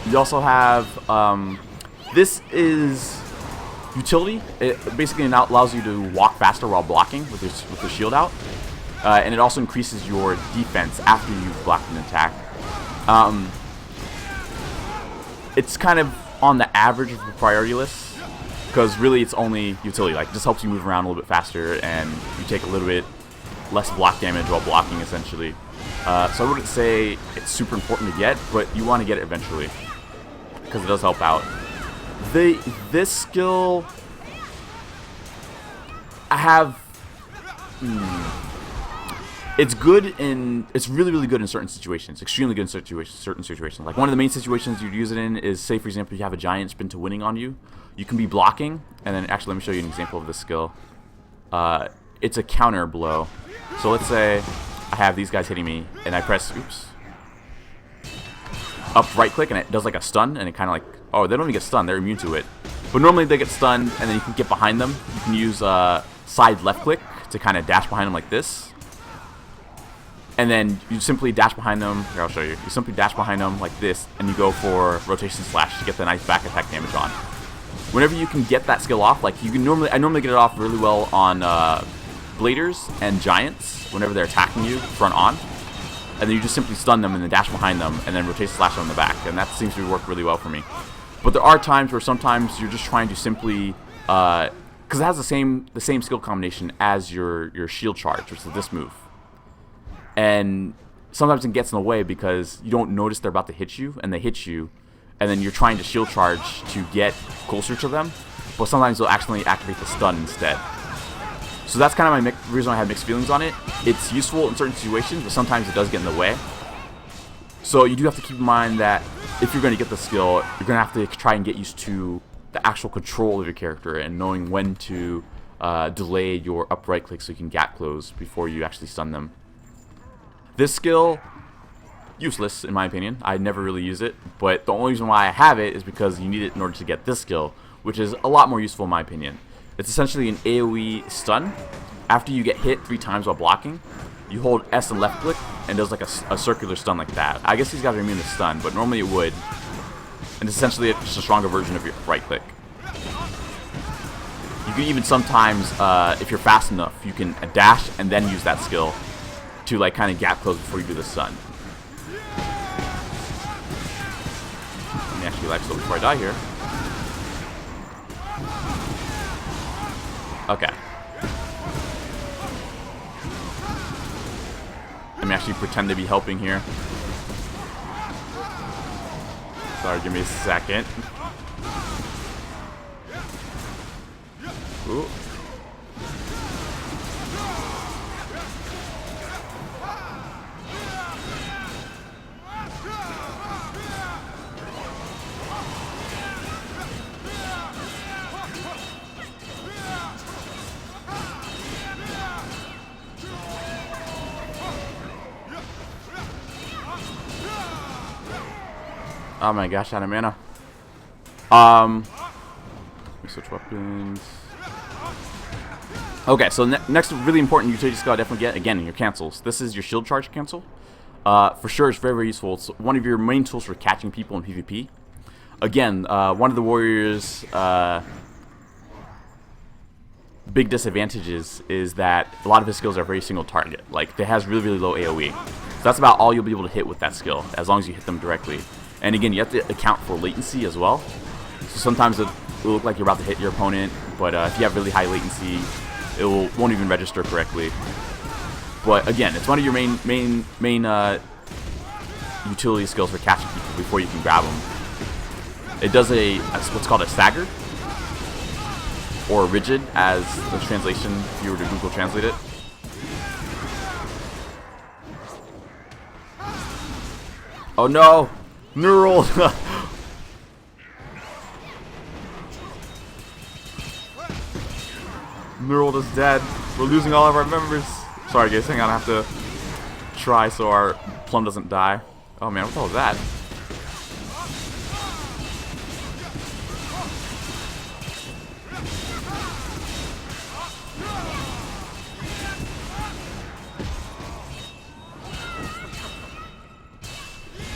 you also have, this is utility. It basically now allows you to walk faster while blocking with the shield out. And it also increases your defense after you've blocked an attack. It's kind of on the average of the priority list, because really it's only utility. Like, it just helps you move around a little bit faster, and you take a little bit less block damage while blocking, essentially. So I wouldn't say it's super important to get, but you want to get it eventually, because it does help out. This skill, I have... It's good it's really, really good in certain situations. Extremely good in certain situations. Like, one of the main situations you'd use it in is, say, for example, you have a giant spin to winning on you. You can be blocking, and then, actually, let me show you an example of this skill. It's a counter blow. So let's say I have these guys hitting me, and I press, up right click, and it does like a stun, and it kind of like, oh, they don't even get stunned, they're immune to it. But normally they get stunned, and then you can get behind them. You can use side left click to kind of dash behind them like this. And then you simply dash behind them. Here, I'll show you. You simply dash behind them like this, and you go for rotation slash to get the nice back attack damage on. Whenever you can get that skill off, like I normally get it off really well on bladers and giants whenever they're attacking you front on. And then you just simply stun them and then dash behind them and then rotation slash on the back, and that seems to work really well for me. But there are times where sometimes you're just trying to simply, because it has the same skill combination as your shield charge, which is this move. And sometimes it gets in the way because you don't notice they're about to hit you, and they hit you, and then you're trying to shield charge to get closer to them, but sometimes they'll actually activate the stun instead. So that's kind of my reason why I have mixed feelings on it. It's useful in certain situations, but sometimes it does get in the way. So you do have to keep in mind that if you're going to get the skill, you're going to have to try and get used to the actual control of your character and knowing when to delay your up right click so you can gap close before you actually stun them. This skill, useless in my opinion. I never really use it, but the only reason why I have it is because you need it in order to get this skill, which is a lot more useful in my opinion. It's essentially an AoE stun. After you get hit 3 times while blocking, you hold S and left click, and does like a circular stun like that. I guess these guys are immune to stun, but normally it would. And it's essentially just a stronger version of your right click. You can even sometimes, if you're fast enough, you can dash and then use that skill to like kind of gap close before you do the stun. Let me actually life steal before I die here. Okay. Let me actually pretend to be helping here. Sorry, give me a second. Ooh. Oh my gosh, out of mana. Let me switch weapons. Okay, so next really important utility skill I definitely get, again, your cancels. This is your shield charge cancel. For sure, it's very, very useful. It's one of your main tools for catching people in PvP. Again, one of the warriors' big disadvantages is that a lot of his skills are very single target. Like, it has really, really low AoE. So that's about all you'll be able to hit with that skill, as long as you hit them directly. And again, you have to account for latency as well. So sometimes it will look like you're about to hit your opponent, but if you have really high latency, it won't even register correctly. But again, it's one of your main utility skills for catching people before you can grab them. It does what's called a stagger, or rigid, as the translation, if you were to Google Translate it. Oh no! Neural! Neural is dead. We're losing all of our members. Sorry guys, hang on, I have to try so our plum doesn't die. Oh man, what the hell was that?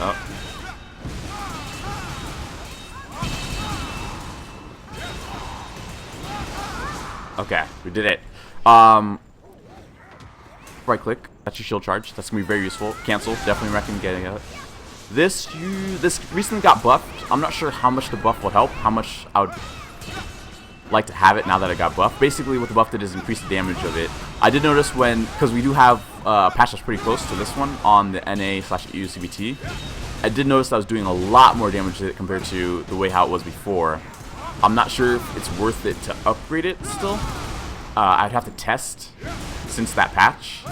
Oh. Okay, we did it. Right click, that's your shield charge. That's gonna be very useful. Cancel, definitely recommend getting it. This recently got buffed. I'm not sure how much the buff will help, how much I would like to have it now that it got buffed. Basically, what the buff did is increase the damage of it. I did notice because we do have a patch that's pretty close to this one on the NA/EU CBT. I did notice that I was doing a lot more damage to it compared to the way how it was before. I'm not sure if it's worth it to upgrade it still. I'd have to test since that patch.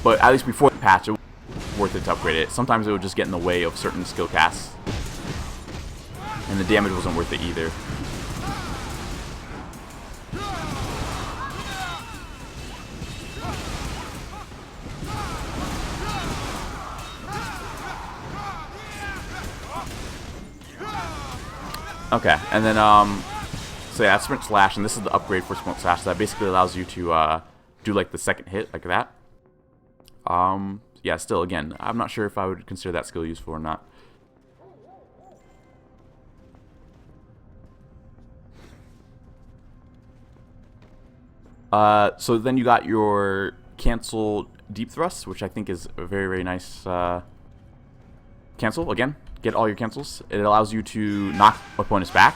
But at least before the patch, it was worth it to upgrade it. Sometimes it would just get in the way of certain skill casts. And the damage wasn't worth it either. Okay, and then so yeah, sprint slash, and this is the upgrade for sprint slash. That basically allows you to do like the second hit like that. Yeah, still again, I'm not sure if I would consider that skill useful or not. So then you got your cancel deep thrust, which I think is a very, very nice cancel. Again, get all your cancels. It allows you to knock opponents back.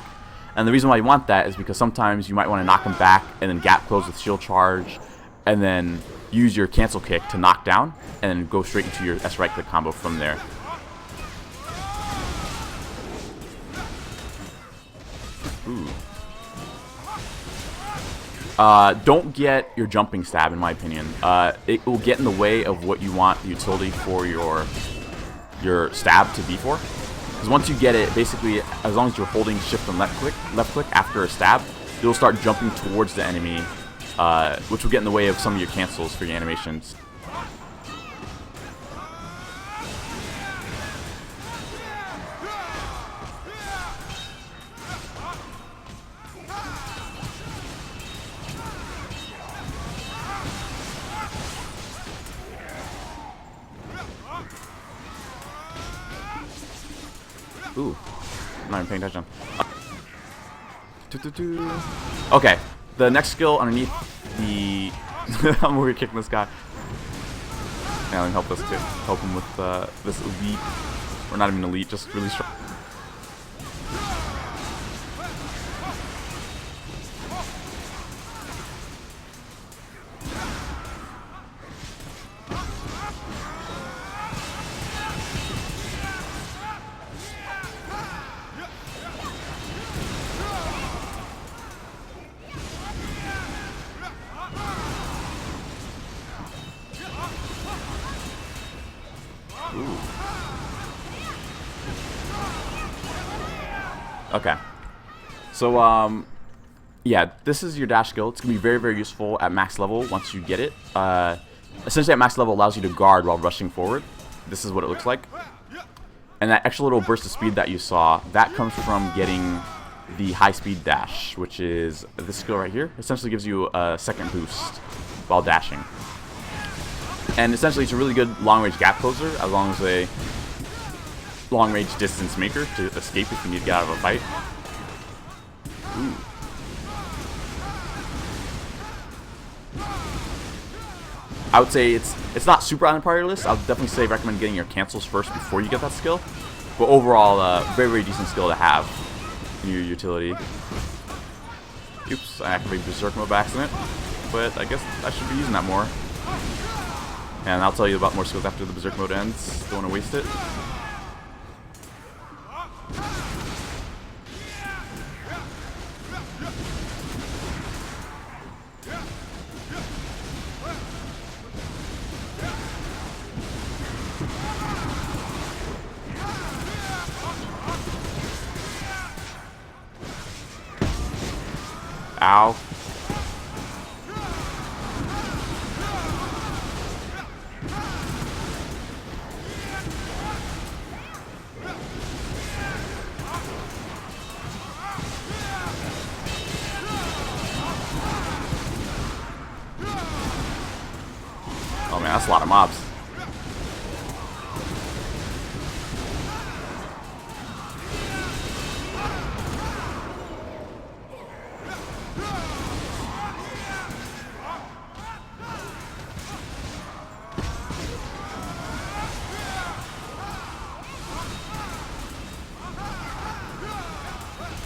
And the reason why you want that is because sometimes you might want to knock them back and then gap close with shield charge and then use your cancel kick to knock down and then go straight into your S right click combo from there. Ooh. Don't get your jumping stab, in my opinion. It will get in the way of what you want the utility for your stab to be for. Because once you get it, basically, as long as you're holding shift and left click after a stab, you'll start jumping towards the enemy, which will get in the way of some of your cancels for your animations. Ooh, I'm not even paying attention. Okay, the next skill underneath the... I'm over here kicking this guy. Yeah, let me help him with this elite, or not even elite, just really strong. Okay, so yeah, this is your dash skill. It's gonna be very, very useful at max level once you get it. Essentially, at max level, allows you to guard while rushing forward. This is what it looks like. And that extra little burst of speed that you saw, that comes from getting the high speed dash, which is this skill right here. Essentially gives you a second boost while dashing. And essentially, it's a really good long range gap closer, as long as a long range distance maker to escape if you need to get out of a fight. Ooh. I would say it's not super on the priority list. I would definitely say recommend getting your cancels first before you get that skill. But overall, very, very decent skill to have in your utility. Oops, I activated Berserk mode by accident. But I guess I should be using that more. And I'll tell you about more skills after the Berserk mode ends. Don't want to waste it. Ow. Oh man, that's a lot of mobs.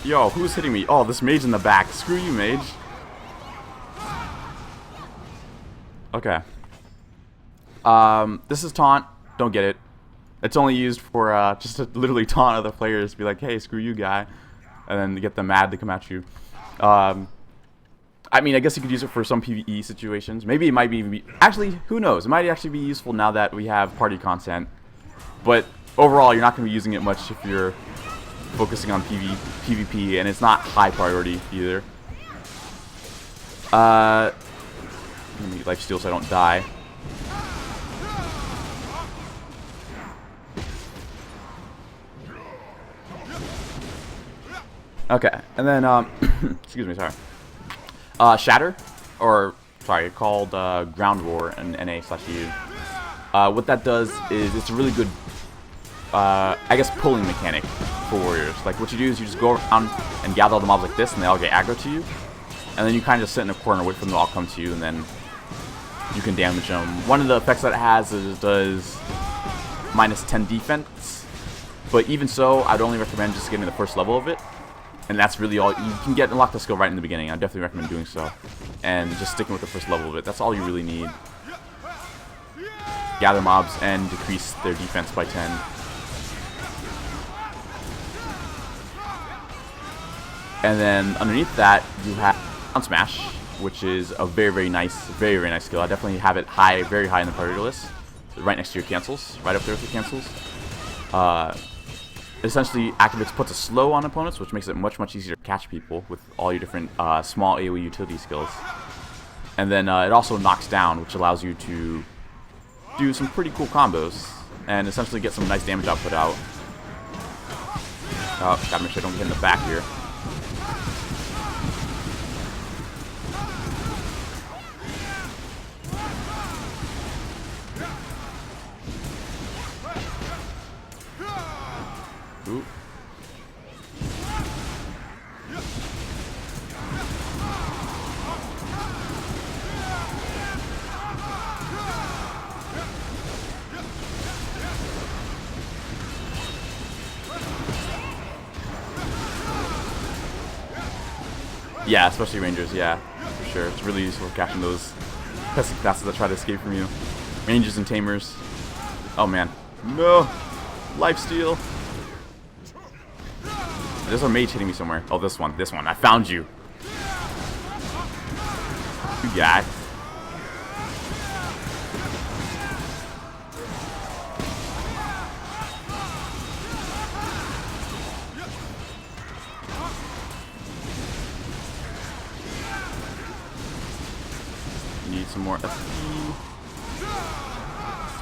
Yo, who's hitting me? Oh, this mage in the back. Screw you, mage. Okay. This is taunt. Don't get it. It's only used for just to literally taunt other players. Be like, hey, screw you, guy. And then get them mad to come at you. I mean, I guess you could use it for some PvE situations. Maybe it might be... Actually, who knows? It might actually be useful now that we have party content. But overall, you're not going to be using it much if you're focusing on PvP, and it's not high priority either. Let me life steal so I don't die. Okay, and then excuse me, sorry. Shatter, or sorry, called Ground Roar in NA/EU. What that does is it's a really good, I guess, pulling mechanic for warriors. Like, what you do is you just go around and gather all the mobs like this, and they all get aggro to you. And then you kind of just sit in a corner, wait for them to all come to you, and then you can damage them. One of the effects that it has is it does -10 defense. But even so, I'd only recommend just getting the first level of it. And that's really all. You can get unlock the skill right in the beginning. I definitely recommend doing so. And just sticking with the first level of it. That's all you really need. Gather mobs and decrease their defense by 10. And then underneath that, you have Down Smash. which is a very nice skill. I definitely have it high, very high in the priority list, right next to your cancels, right up there with your cancels. Essentially activates, puts a slow on opponents, which makes it much easier to catch people with all your different small AoE utility skills. And then it also knocks down, which allows you to do some pretty cool combos and essentially get some nice damage output out. Oh, gotta make sure I don't get in the back here. Ooh. Yeah, especially Rangers, yeah, for sure. It's really useful for catching those pesky classes that try to escape from you. Rangers and Tamers. Oh man. No! Lifesteal! There's a mage hitting me somewhere. Oh, this one. I found you. You guy. Need some more SP.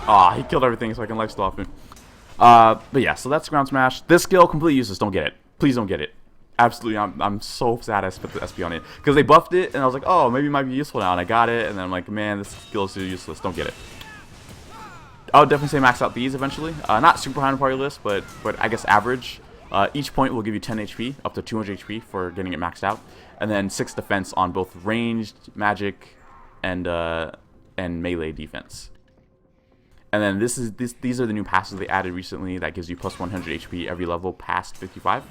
Aw, he killed everything so I can lifesteal off him. But yeah, so that's Ground Smash. This skill, completely useless. Don't get it. Please don't get it. Absolutely, I'm so sad I spent the SP on it. Because they buffed it, and I was like, oh, maybe it might be useful now. And I got it, and then I'm like, man, this skill is so useless. Don't get it. I would definitely say max out these eventually. Not super high on the party list, but I guess average. Each point will give you 10 HP, up to 200 HP for getting it maxed out. And then 6 defense on both ranged, magic, and melee defense. And then these are the new passes they added recently that gives you plus 100 HP every level past 55.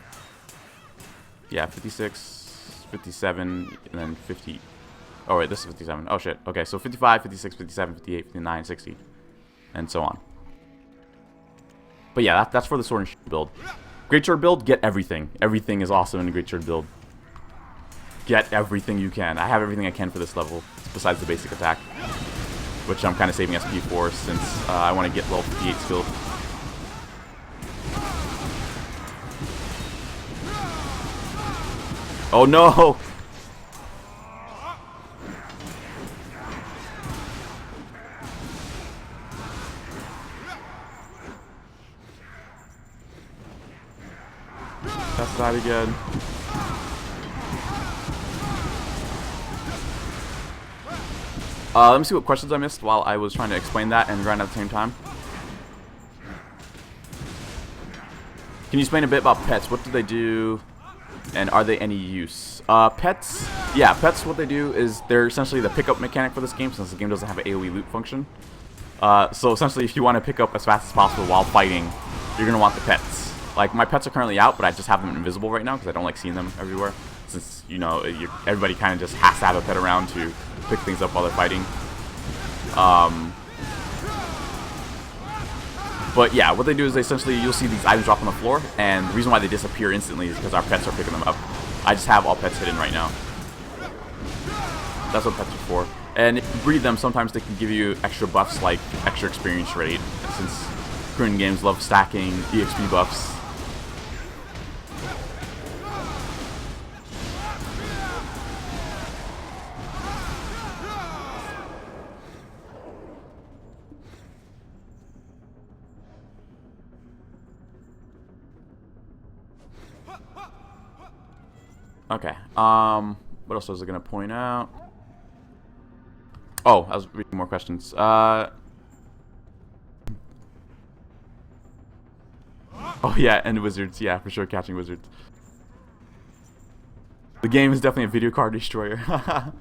Yeah, 56, 57, and then 50. Oh wait, this is 57. Oh shit. Okay, so 55, 56, 57, 58, 59, 60, and so on. But yeah, that's for the sword and shield build. Great sword build, get everything. Everything is awesome in the great sword build. Get everything you can. I have everything I can for this level, besides the basic attack, which I'm kind of saving SP for since I want to get level 58 skill. Oh no! That's that again. Let me see what questions I missed while I was trying to explain that and grind at the same time. Can you explain a bit about pets? What do they do, and are they any use? Pets, yeah, pets, what they do is they're essentially the pickup mechanic for this game, since the game doesn't have an AoE loot function. So essentially, if you want to pick up as fast as possible while fighting, you're going to want the pets. Like, my pets are currently out, but I just have them invisible right now because I don't like seeing them everywhere. Since, you know, everybody kind of just has to have a pet around to pick things up while they're fighting. But yeah, what they do is they essentially, you'll see these items drop on the floor, and the reason why they disappear instantly is because our pets are picking them up. I just have all pets hidden right now. That's what pets are for. And if you breed them, sometimes they can give you extra buffs like extra experience rate, since Korean games love stacking EXP buffs. Okay, what else was I gonna point out? Oh, I was reading more questions. Oh yeah, and wizards, yeah, for sure, catching wizards. The game is definitely a video card destroyer. The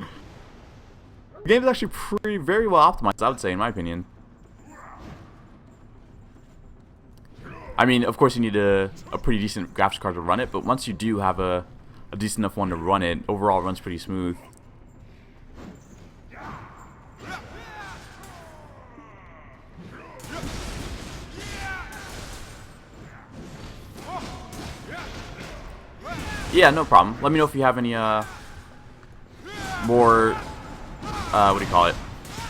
game is actually very well optimized, I would say, in my opinion. I mean, of course you need a pretty decent graphics card to run it, but once you do have a decent enough one to run it, overall it runs pretty smooth. Yeah, no problem. Let me know if you have any more more, what do you call it?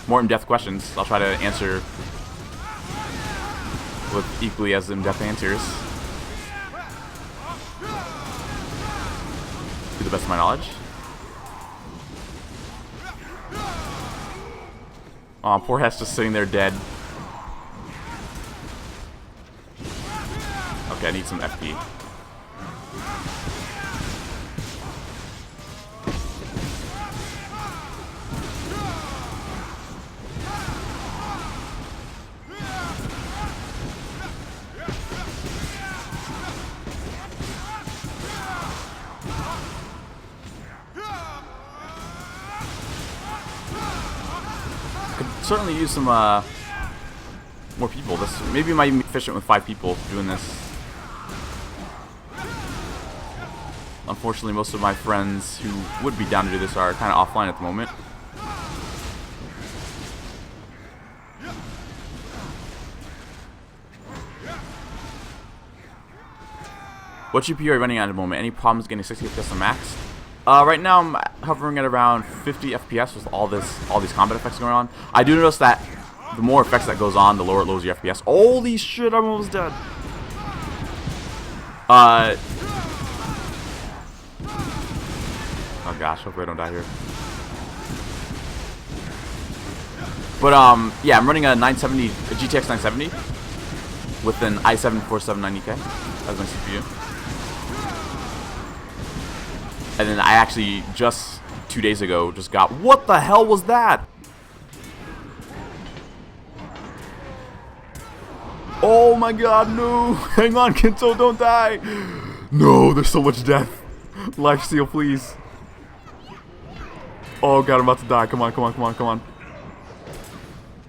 More in-depth questions, I'll try to answer with equally as in-depth answers, to the best of my knowledge. Aw, poor Hess just sitting there dead. Okay, I need some FP. Certainly use some more people. This maybe might be efficient with 5 people doing this. Unfortunately, most of my friends who would be down to do this are kind of offline at the moment. What GPU are you running at the moment? Any problems getting 60 FPS on max? Right now I'm hovering at around 50 FPS with all these combat effects going on. I do notice that the more effects that goes on, the lower it lowers your FPS. Holy shit, I'm almost dead. Oh gosh, hopefully I don't die here. But yeah, I'm running a 970, a GTX 970 with an i7 4790K as my CPU. And then I actually just 2 days ago just got, what the hell was that? Oh my god, no. Hang on, Kinto, don't die. No, there's so much death. Lifesteal, please. Oh god, I'm about to die. Come on, come on, come on, come on.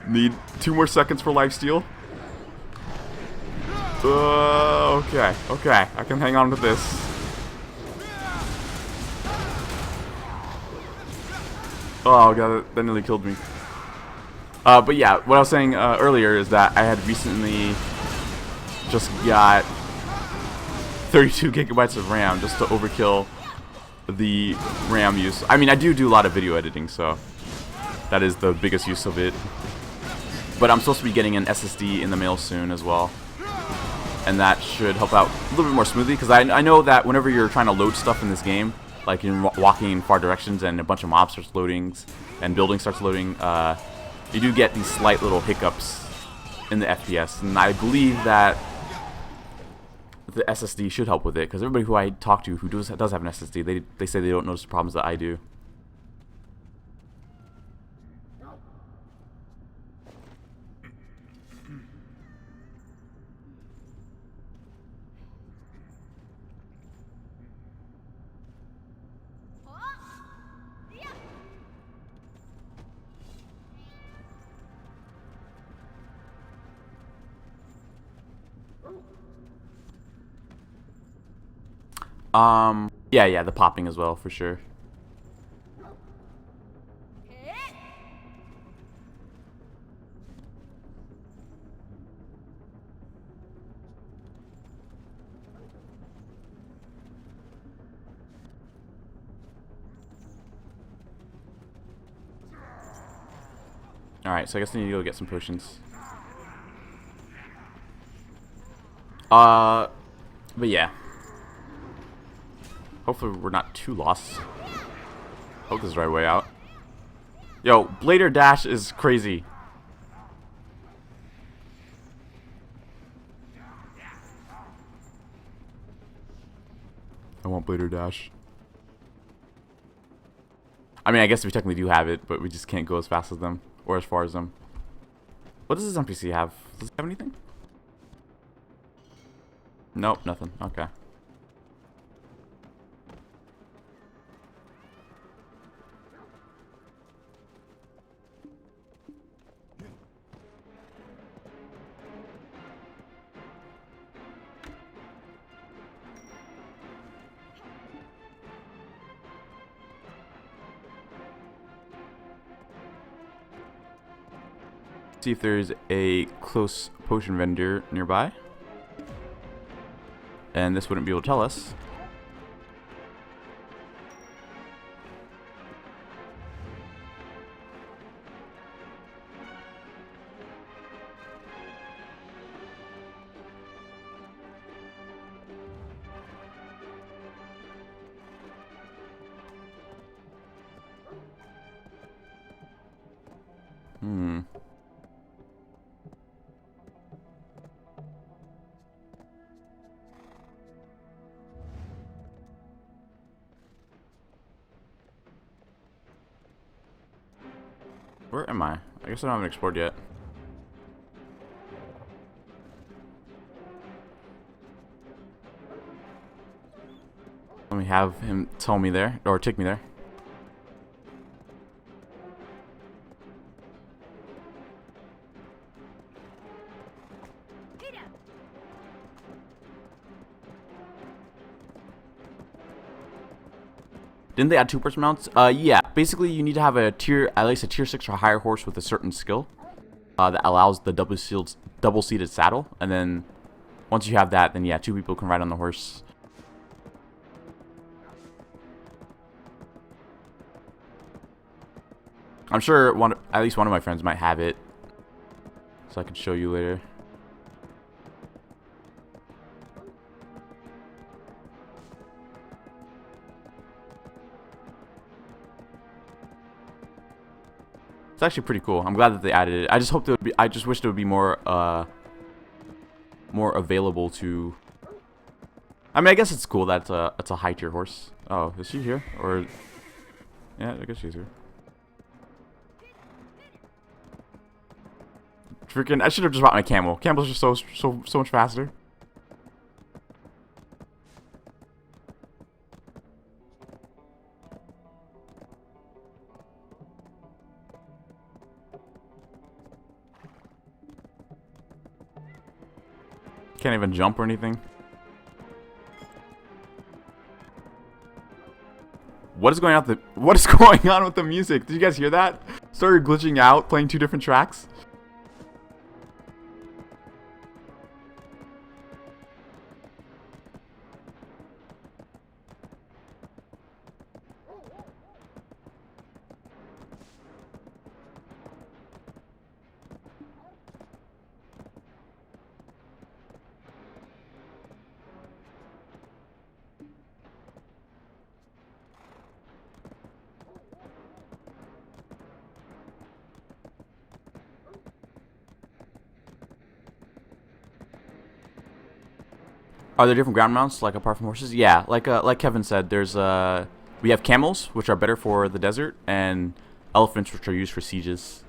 Need 2 more seconds for lifesteal. Okay, okay. I can hang on to this. Oh god, that nearly killed me. But yeah, what I was saying earlier is that I had recently just got 32 gigabytes of RAM just to overkill the RAM use. I mean, I do a lot of video editing, so that is the biggest use of it. But I'm supposed to be getting an SSD in the mail soon as well. And that should help out a little bit more smoothly, because I know that whenever you're trying to load stuff in this game, like you're walking in far directions and a bunch of mobs starts loading and building starts loading, you do get these slight little hiccups in the FPS. And I believe that the SSD should help with it, because everybody who I talk to who does have an SSD, they say they don't notice the problems that I do. Yeah, the popping as well, for sure. Alright, so I guess I need to go get some potions. But yeah. Hopefully we're not too lost. Hope this is the right way out. Yo, Blader Dash is crazy. I want Blader Dash. I mean, I guess we technically do have it, but we just can't go as fast as them. Or as far as them. What does this NPC have? Does it have anything? Nope, nothing. Okay. See if there's a close potion vendor nearby. And this wouldn't be able to tell us. Where am I? I guess I haven't explored yet. Let me have him tell me there, or take me there. Didn't they add two-person mounts? Yeah. Basically, you need to have at least a tier 6 or higher horse with a certain skill that allows the double-seated saddle. And then once you have that, then yeah, 2 people can ride on the horse. I'm sure at least one of my friends might have it, so I can show you later. It's actually pretty cool. I'm glad that they added it. I just hoped it would be. I just wished it would be more available to. I mean, I guess it's cool that it's a high tier horse. Oh, is she here? Or yeah, I guess she's here. Freaking! I should have just bought my camel. Camels are so much faster. Can't even jump or anything. What is going on with the music? Did you guys hear that? Started glitching out, playing 2 different tracks. Are there different ground mounts, like apart from horses? Yeah, like Kevin said, there's we have camels, which are better for the desert, and elephants, which are used for sieges.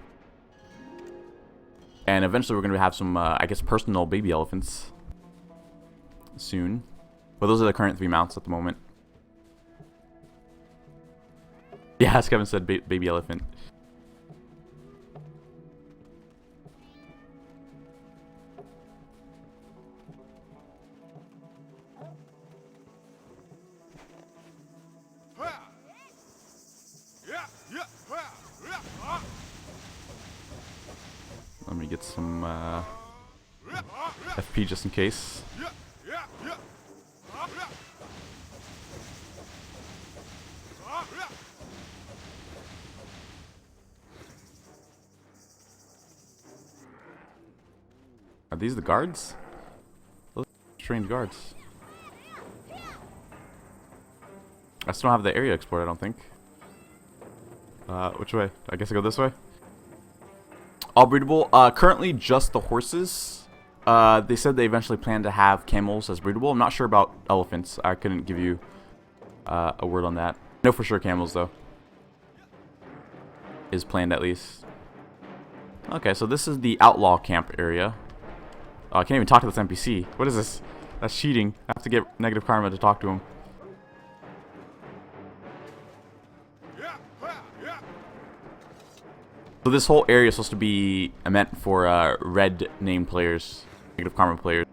And eventually, we're gonna have some, I guess, personal baby elephants soon. But those are the current 3 mounts at the moment. Yeah, as Kevin said, baby elephant. Let me get some FP just in case. Are these the guards? Those are strange guards. I still don't have the area explored, I don't think. Which way? I guess I go this way? All breedable. Currently just the horses. They said they eventually plan to have camels as breedable. I'm not sure about elephants. I couldn't give you a word on that. I know for sure camels, though. Is planned at least. Okay, so this is the outlaw camp area. Oh, I can't even talk to this NPC. What is this? That's cheating. I have to get negative karma to talk to him. So this whole area is supposed to be meant for red name players, negative karma players.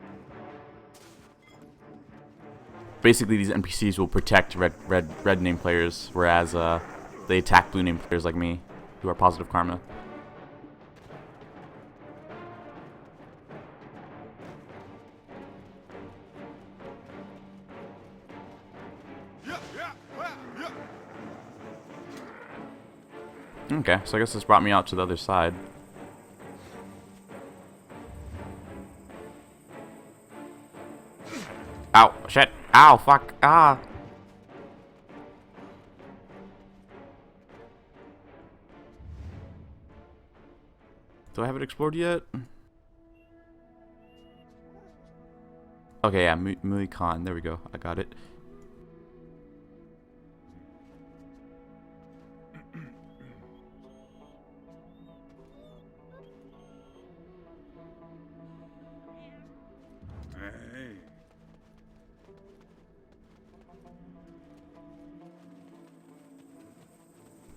Basically, these NPCs will protect red name players, whereas they attack blue name players like me, who are positive karma. Okay, so I guess this brought me out to the other side. Ow, shit, ow, fuck, ah. Do I have it explored yet? Okay, yeah, Muikan. There we go. I got it.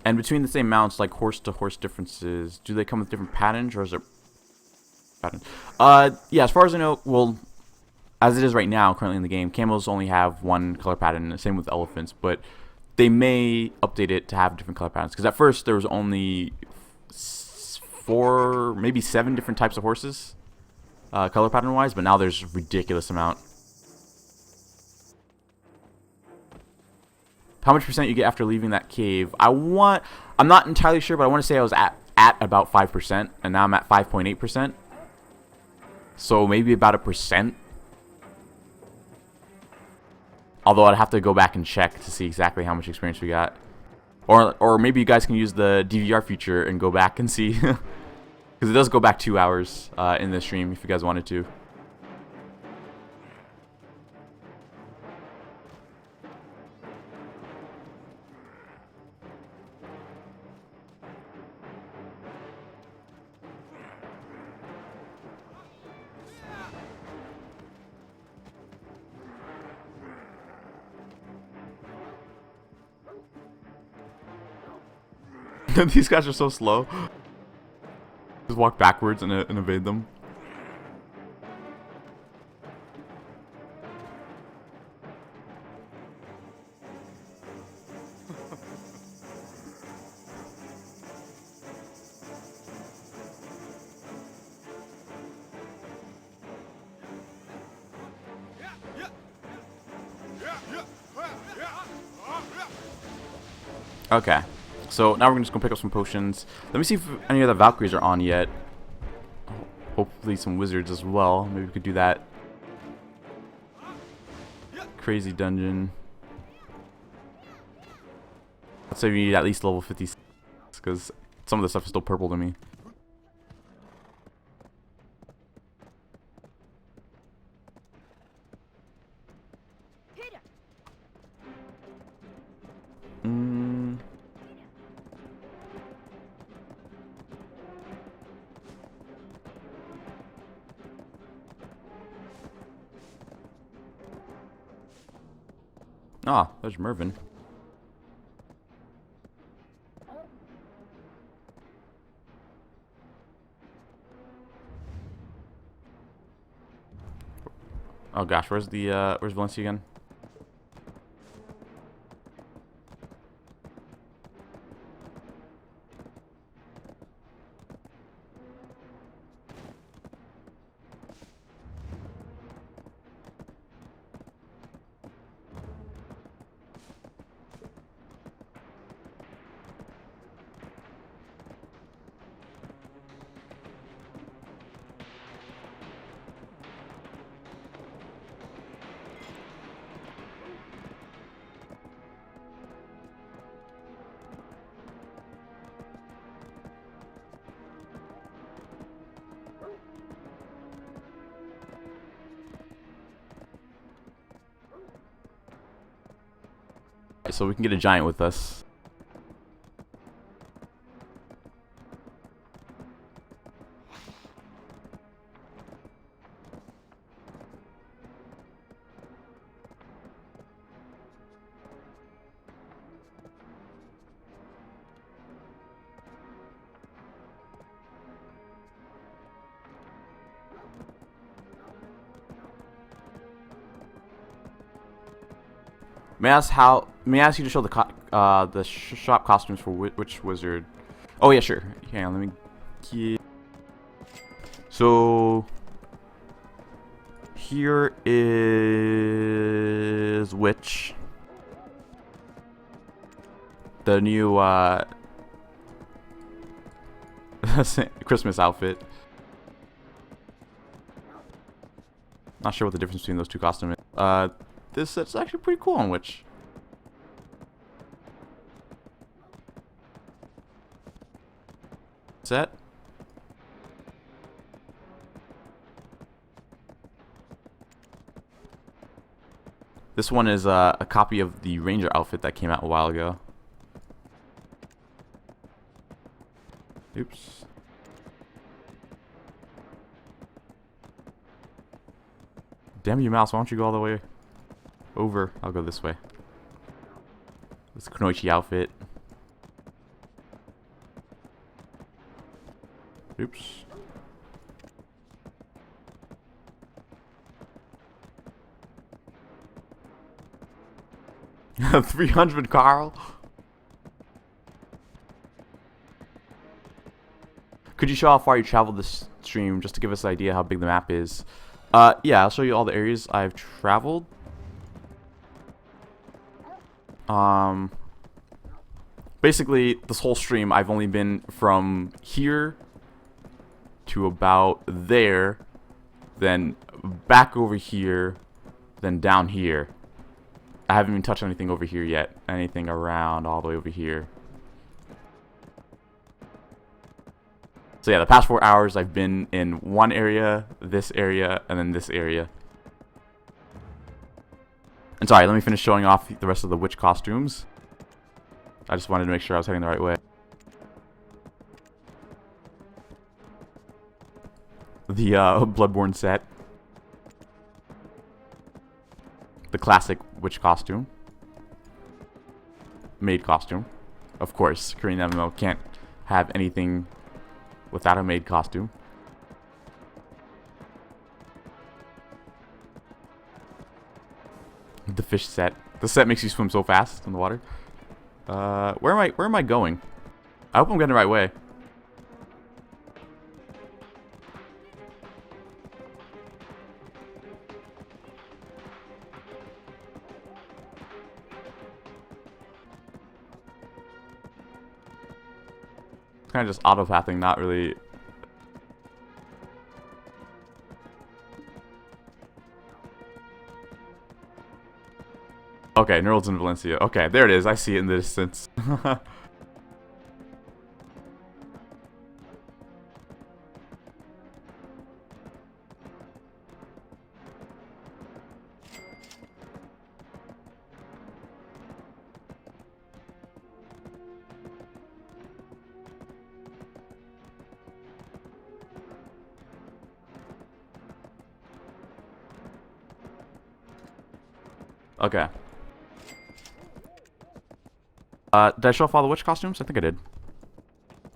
And between the same mounts, like horse to horse differences, do they come with different patterns, or is there patterns? Yeah, as far as I know, well, as it is right now, currently in the game, camels only have one color pattern, and same with elephants, but they may update it to have different color patterns. Because at first, there was only 4, maybe 7 different types of horses, color pattern-wise, but now there's a ridiculous amount. How much percent you get after leaving that cave? I'm not entirely sure, but I want to say I was at about 5%, and now I'm at 5.8%. So maybe about 1%. Although I'd have to go back and check to see exactly how much experience we got. Or maybe you guys can use the DVR feature and go back and see. Because it does go back 2 hours in the stream if you guys wanted to. These guys are so slow. Just walk backwards and evade them. Okay. So now we're just gonna pick up some potions. Let me see if any of the Valkyries are on yet. Hopefully some wizards as well. Maybe we could do that. Crazy dungeon. Let's say we need at least level 56 because some of the stuff is still purple to me. Ah, there's Mervin. Oh gosh, where's Valencia again? So we can get a giant with us. May I ask you to show the shop costumes for which wizard? Oh yeah, sure. Hang on, let me get... So here is Witch, the new Christmas outfit. Not sure what the difference between those two costumes is. This set's actually pretty cool on Witch. Set. This one is a copy of the Ranger outfit that came out a while ago. Oops. Damn you, mouse. Why don't you go all the way over? I'll go this way. This Kunoichi outfit. Oops. $300, Carl. Could you show how far you traveled this stream, just to give us an idea how big the map is? Yeah, I'll show you all the areas I've traveled. Basically, this whole stream, I've only been from here to about there, then back over here, then down here. I haven't even touched anything over here yet. Anything around all the way over here. So yeah, the past 4 hours I've been in one area, this area, and then this area. And sorry, let me finish showing off the rest of the witch costumes. I just wanted to make sure I was heading the right way. The Bloodborne set. The classic witch costume. Maid costume. Of course, Korean MMO can't have anything without a maid costume. The fish set. The set makes you swim so fast in the water. Where am I going? I hope I'm getting the right way. It's kind of just auto-pathing, not really. Okay, Neural's in Valencia. Okay, there it is. I see it in the distance. Okay. Did I show off all the witch costumes? I think I did.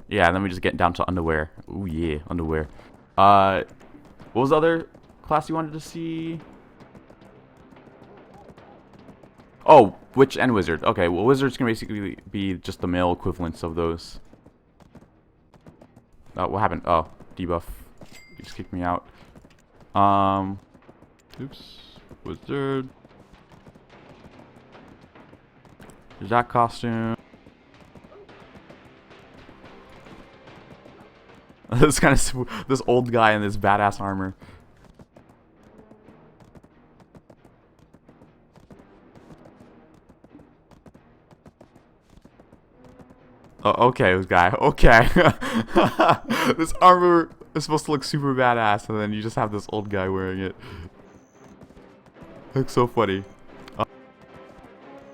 Yeah, and then we just get down to underwear. Ooh, yeah, underwear. What was the other class you wanted to see? Oh, witch and wizard. Okay, well, wizards can basically be just the male equivalents of those. What happened? Oh, debuff. You just kicked me out. Oops. Wizard. There's that costume. This kind of this old guy in this badass armor. Oh, okay, this guy. Okay. This armor is supposed to look super badass, and then you just have this old guy wearing it. Looks so funny.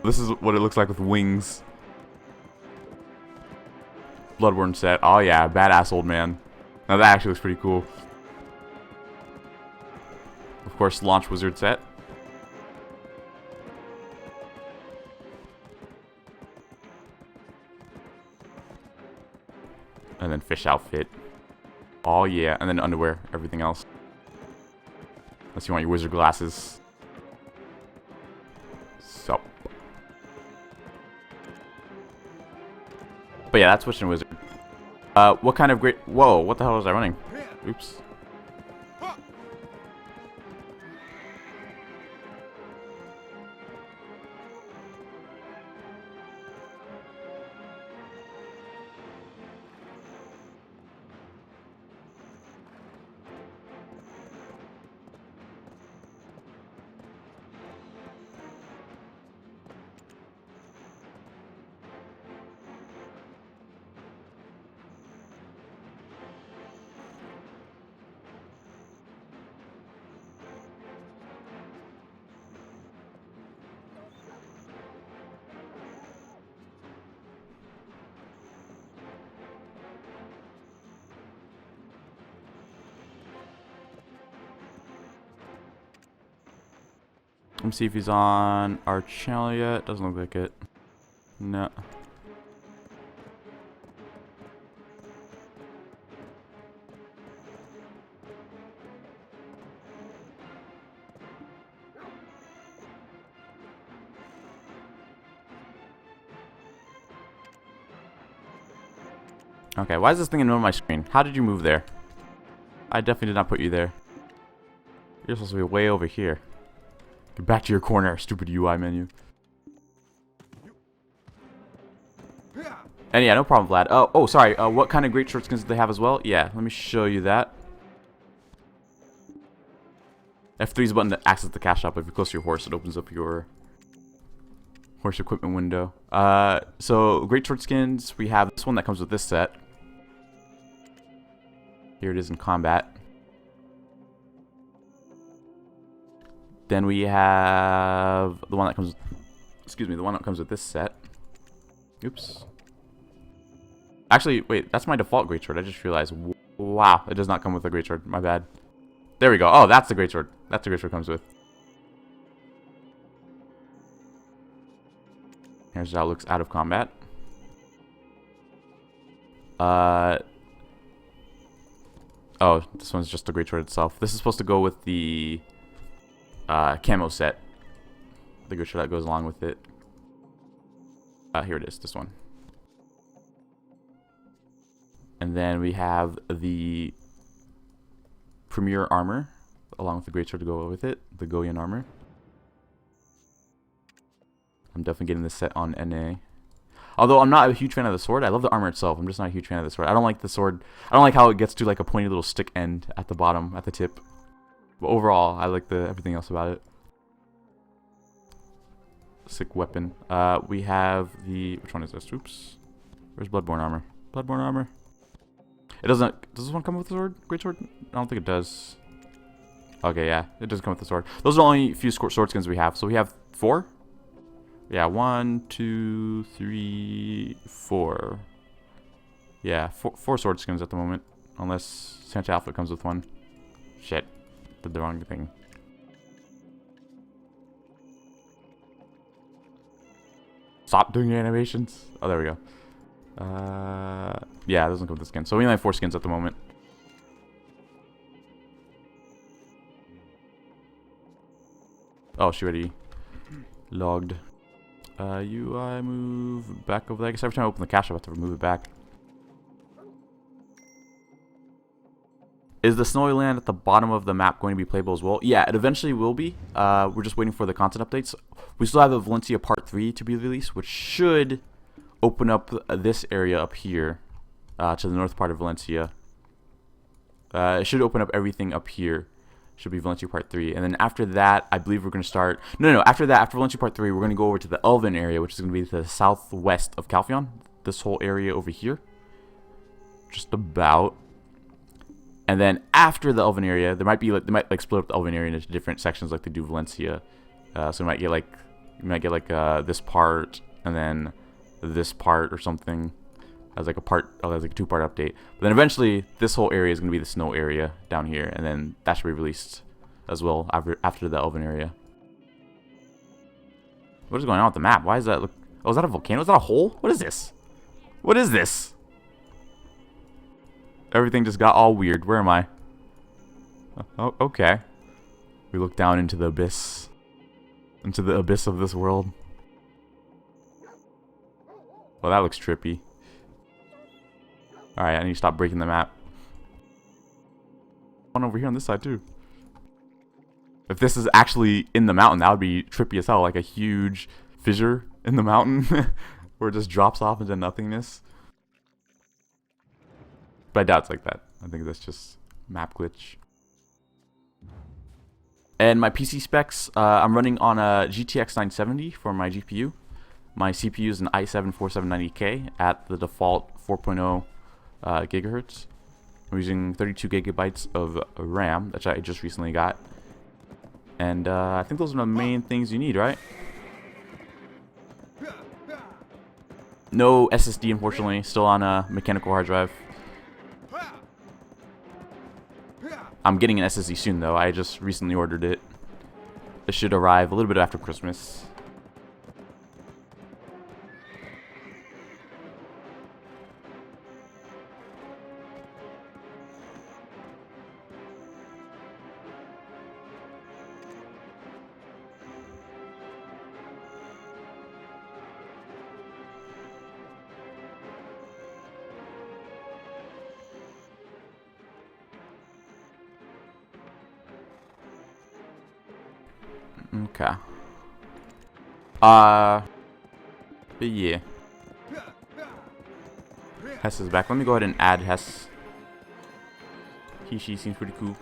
This is what it looks like with wings. Bloodborne set. Oh yeah, badass old man. Now that actually looks pretty cool. Of course, launch wizard set. And then fish outfit. Oh yeah, and then underwear, everything else. Unless you want your wizard glasses. So. But yeah, that's Witch and Wizard. What kind of great... Whoa, what the hell was I running? Oops. Let me see if he's on our channel yet. Doesn't look like it. No. Okay, why is this thing in the middle of my screen? How did you move there? I definitely did not put you there. You're supposed to be way over here. Get back to your corner, stupid UI menu. And yeah, no problem, Vlad. Oh, sorry. What kind of great short skins do they have as well? Yeah, let me show you that. F3 is a button to access the cash shop. If you're close to your horse, it opens up your horse equipment window. So great short skins. We have this one that comes with this set. Here it is in combat. Then we have the one that comes, the one that comes with this set. Oops. Actually, wait, that's my default great sword. I just realized. Wow, it does not come with a great sword. My bad. There we go. Oh, that's the great sword. That's the great sword comes with. Here's how it looks out of combat. Oh, this one's just the great sword itself. This is supposed to go with the camo set. The great sword that goes along with it. Here it is, this one. And then we have the premier armor, along with the great sword to go with it, the Goyen armor. I'm definitely getting this set on NA. Although I'm not a huge fan of the sword. I love the armor itself. I'm just not a huge fan of the sword. I don't like the sword. I don't like how it gets to like a pointy little stick end at the bottom, at the tip. But overall, I like everything else about it. Sick weapon. We have the... Which one is this? Oops. Where's Bloodborne armor? Bloodborne armor. It doesn't... Does this one come with the sword? Great sword? I don't think it does. Okay, yeah. It does come with the sword. Those are the only few sword skins we have. So we have 4. Yeah, 1, 2, 3, 4. Yeah, 4 sword skins at the moment. Unless Santa Alpha comes with one. Shit. Did the wrong thing. Stop doing your animations. Oh, there we go. Yeah, it doesn't come with the skin. So we only have 4 skins at the moment. Oh, she already logged. UI move back over there. I guess every time I open the cache, I have to move it back. Is the snowy land at the bottom of the map going to be playable as well? Yeah, it eventually will be. We're just waiting for the content updates. We still have the Valencia Part 3 to be released, which should open up this area up here to the north part of Valencia. It should open up everything up here. Should be Valencia Part 3. And then after that, I believe we're going to start... No, after that, after Valencia Part 3, we're going to go over to the Elven area, which is going to be to the southwest of Calpheon. This whole area over here. Just about. And then after the Elven area, they might split up the Elven area into different sections like they do Valencia. So you might get like this part and then this part or something as like a part, as like a 2-part update. But then eventually this whole area is going to be the snow area down here, and then that should be released as well after the Elven area. What is going on with the map? Why is that look? Oh, is that a volcano? Is that a hole? What is this? What is this? Everything just got all weird. Where am I? Oh, okay. We look down into the abyss. Into the abyss of this world. Well, that looks trippy. Alright, I need to stop breaking the map. One over here on this side, too. If this is actually in the mountain, that would be trippy as hell. Like a huge fissure in the mountain. Where it just drops off into nothingness. But I doubt it's like that. I think that's just map glitch. And my PC specs, I'm running on a GTX 970 for my GPU. My CPU is an i7-4790K at the default 4.0 gigahertz. I'm using 32 gigabytes of RAM, which I just recently got. And I think those are the main things you need, right? No SSD, unfortunately. Still on a mechanical hard drive. I'm getting an SSD soon, though. I just recently ordered it. It should arrive a little bit after Christmas. Okay. But yeah. Hess is back. Let me go ahead and add Hess. He, she seems pretty cool.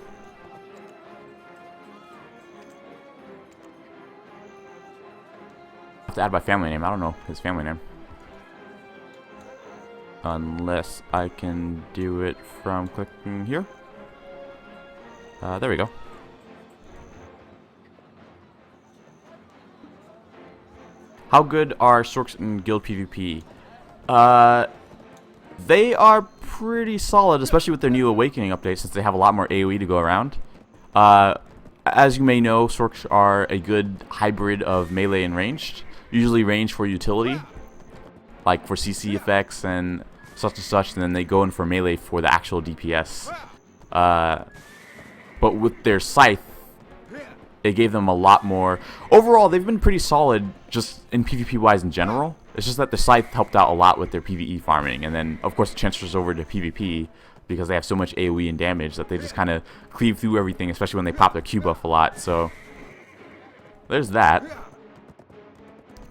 I have to add my family name. I don't know his family name. Unless I can do it from clicking here. There we go. How good are Sorks in Guild PvP? They are pretty solid, especially with their new Awakening update, since they have a lot more AoE to go around. As you may know, Sorks are a good hybrid of melee and ranged. Usually ranged for utility, like for CC effects and such, and then they go in for melee for the actual DPS. But with their Scythe, it gave them a lot more. Overall, they've been pretty solid just in PvP-wise in general. It's just that the Scythe helped out a lot with their PvE farming. And then, of course, it transfers over to PvP because they have so much AoE and damage that they just kind of cleave through everything, especially when they pop their Q buff a lot. So, there's that.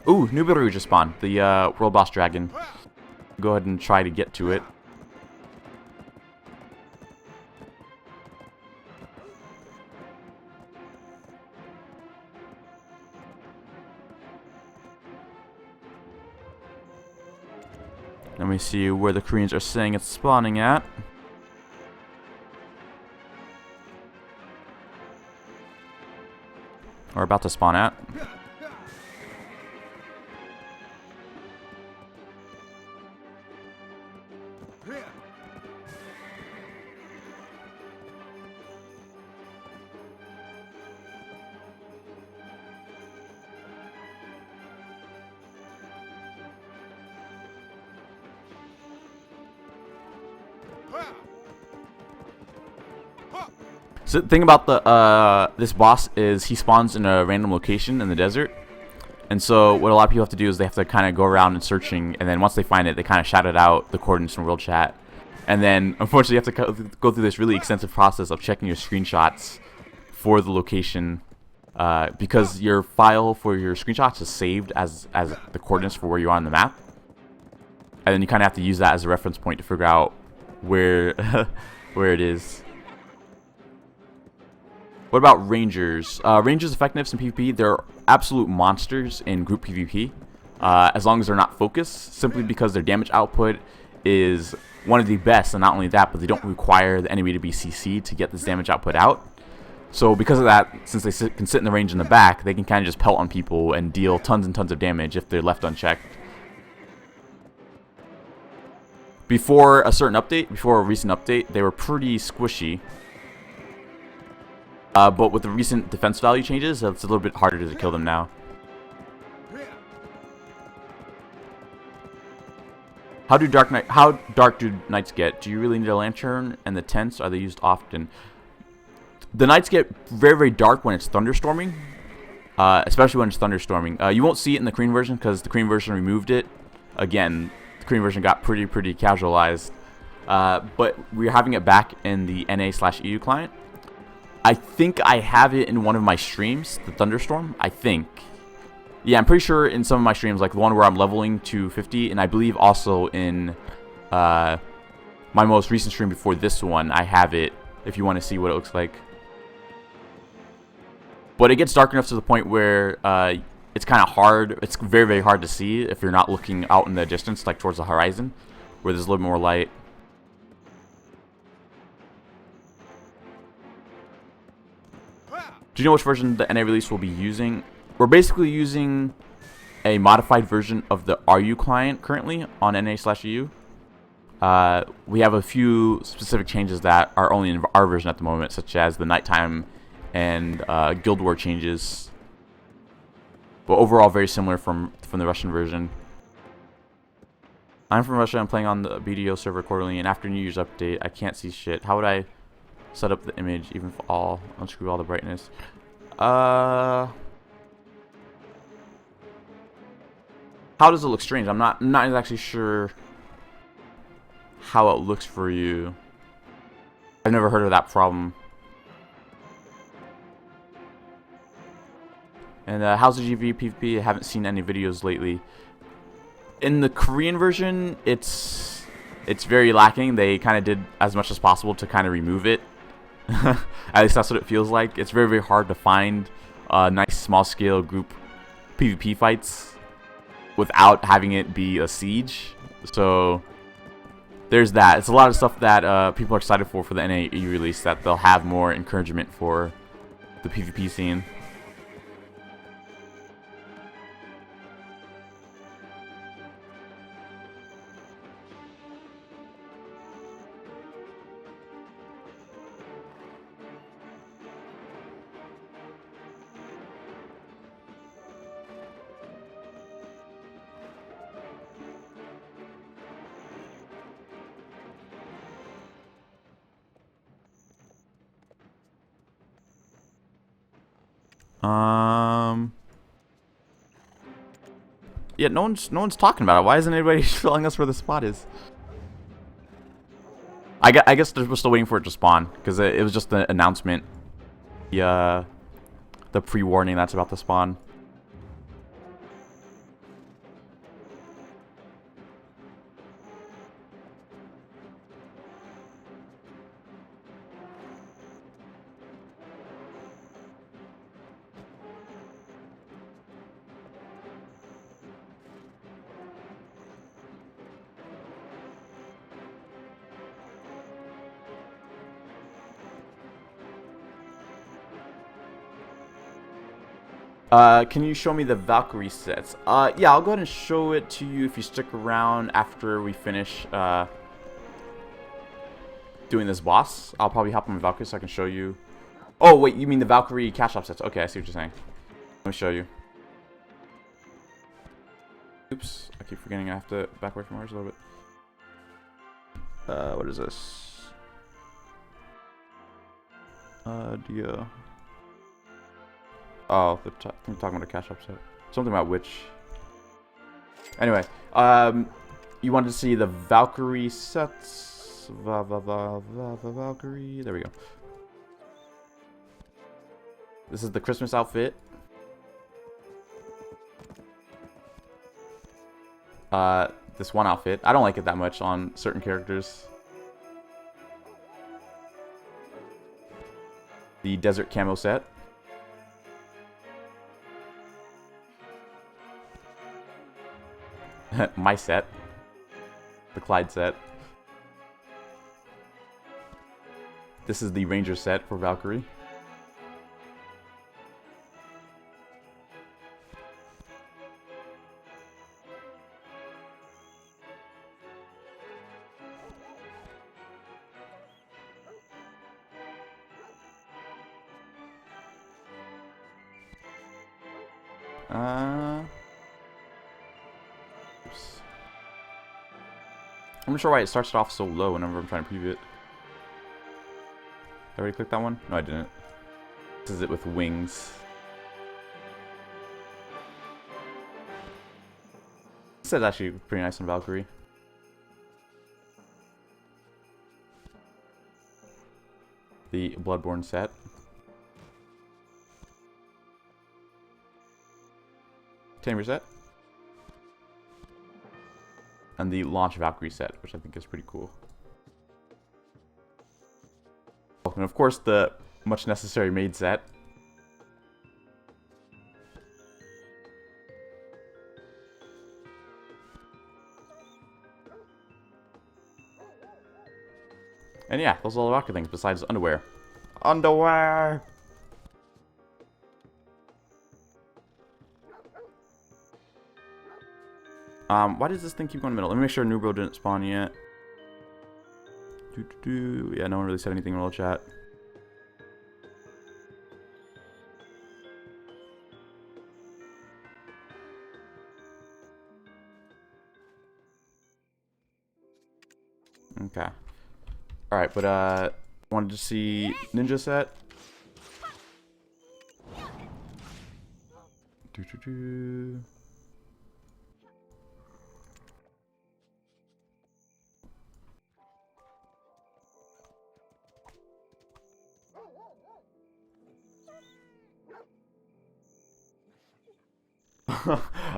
Ooh, new ability just spawned. The World Boss Dragon. Go ahead and try to get to it. Let me see where the Koreans are saying it's spawning at. Or about to spawn at. So the thing about the this boss is he spawns in a random location in the desert, and so what a lot of people have to do is they have to kind of go around and searching, and then once they find it, they kind of shout it out the coordinates from world chat, and then unfortunately you have to go through this really extensive process of checking your screenshots for the location, because your file for your screenshots is saved as the coordinates for where you are on the map, and then you kind of have to use that as a reference point to figure out where where it is. What about Rangers? Rangers' effectiveness in PvP, they're absolute monsters in group PvP, as long as they're not focused, simply because their damage output is one of the best, and not only that, but they don't require the enemy to be CC'd to get this damage output out. So because of that, since they can sit in the range in the back, they can kind of just pelt on people and deal tons and tons of damage if they're left unchecked. Before a certain update, before a recent update, they were pretty squishy. But with the recent defense value changes, it's a little bit harder to kill them now. How dark do nights get? Do you really need a lantern? And the tents, are they used often? The nights get very, very dark when it's thunderstorming, especially when it's thunderstorming. You won't see it in the Korean version because the Korean version removed it. Again, the Korean version got pretty casualized. But we're having it back in the NA/EU client. I think I have it in one of my streams, the thunderstorm, I think. Yeah, I'm pretty sure in some of my streams, like the one where I'm leveling to 50, and I believe also in my most recent stream before this one, I have it, if you want to see what it looks like. But it gets dark enough to the point where it's kind of hard, it's very, very hard to see if you're not looking out in the distance, like towards the horizon, where there's a little more light. Do you know which version the NA release will be using? We're basically using a modified version of the RU client currently on NA/EU. We have a few specific changes that are only in our version at the moment, such as the nighttime and Guild War changes But overall, very similar from the Russian version. I'm from Russia. I'm playing on the BDO server quarterly, and after New Year's update, I can't see shit. How would I set up the image, even for all? Unscrew all the brightness. How does it look strange? I'm not actually sure how it looks for you. I've never heard of that problem. And how's the GV PvP? I haven't seen any videos lately. In the Korean version, it's very lacking. They kind of did as much as possible to kind of remove it. At least that's what it feels like. It's very, very hard to find nice small-scale group PvP fights without having it be a siege. So there's that. It's a lot of stuff that people are excited for the NAE release, that they'll have more encouragement for the PvP scene. Yeah, no one's talking about it. Why isn't anybody telling us where the spot is? I guess they're still waiting for it to spawn, because it was just the announcement. The pre-warning that's about to spawn. Can you show me the Valkyrie sets? Yeah, I'll go ahead and show it to you if you stick around after we finish doing this boss. I'll probably hop on my Valkyrie so I can show you. Oh, wait, you mean the Valkyrie cash shop sets? Okay, I see what you're saying. Let me show you. Oops, I keep forgetting I have to back away from ours a little bit. What is this? Oh, I'm talking about a cash upset. Something about which. Anyway, you wanted to see the Valkyrie sets. Valkyrie. There we go. This is the Christmas outfit. This one outfit. I don't like it that much on certain characters. The desert camo set. My set. The Clyde set. This is the Ranger set for Valkyrie. I'm not sure why it starts off so low whenever I'm trying to preview it. Did I already click that one? No, I didn't. This is it with wings. This is actually pretty nice on Valkyrie. The Bloodborne set. Tamer set. And the Launch Valkyrie set, which I think is pretty cool. And of course, the much necessary maid set. And yeah, those are all the Valkyrie things besides underwear. Underwear! Why does this thing keep going in the middle? Let me make sure Nubro didn't spawn yet. Yeah, no one really said anything in real chat. Okay. Alright, but wanted to see ninja set. Doo-doo-doo.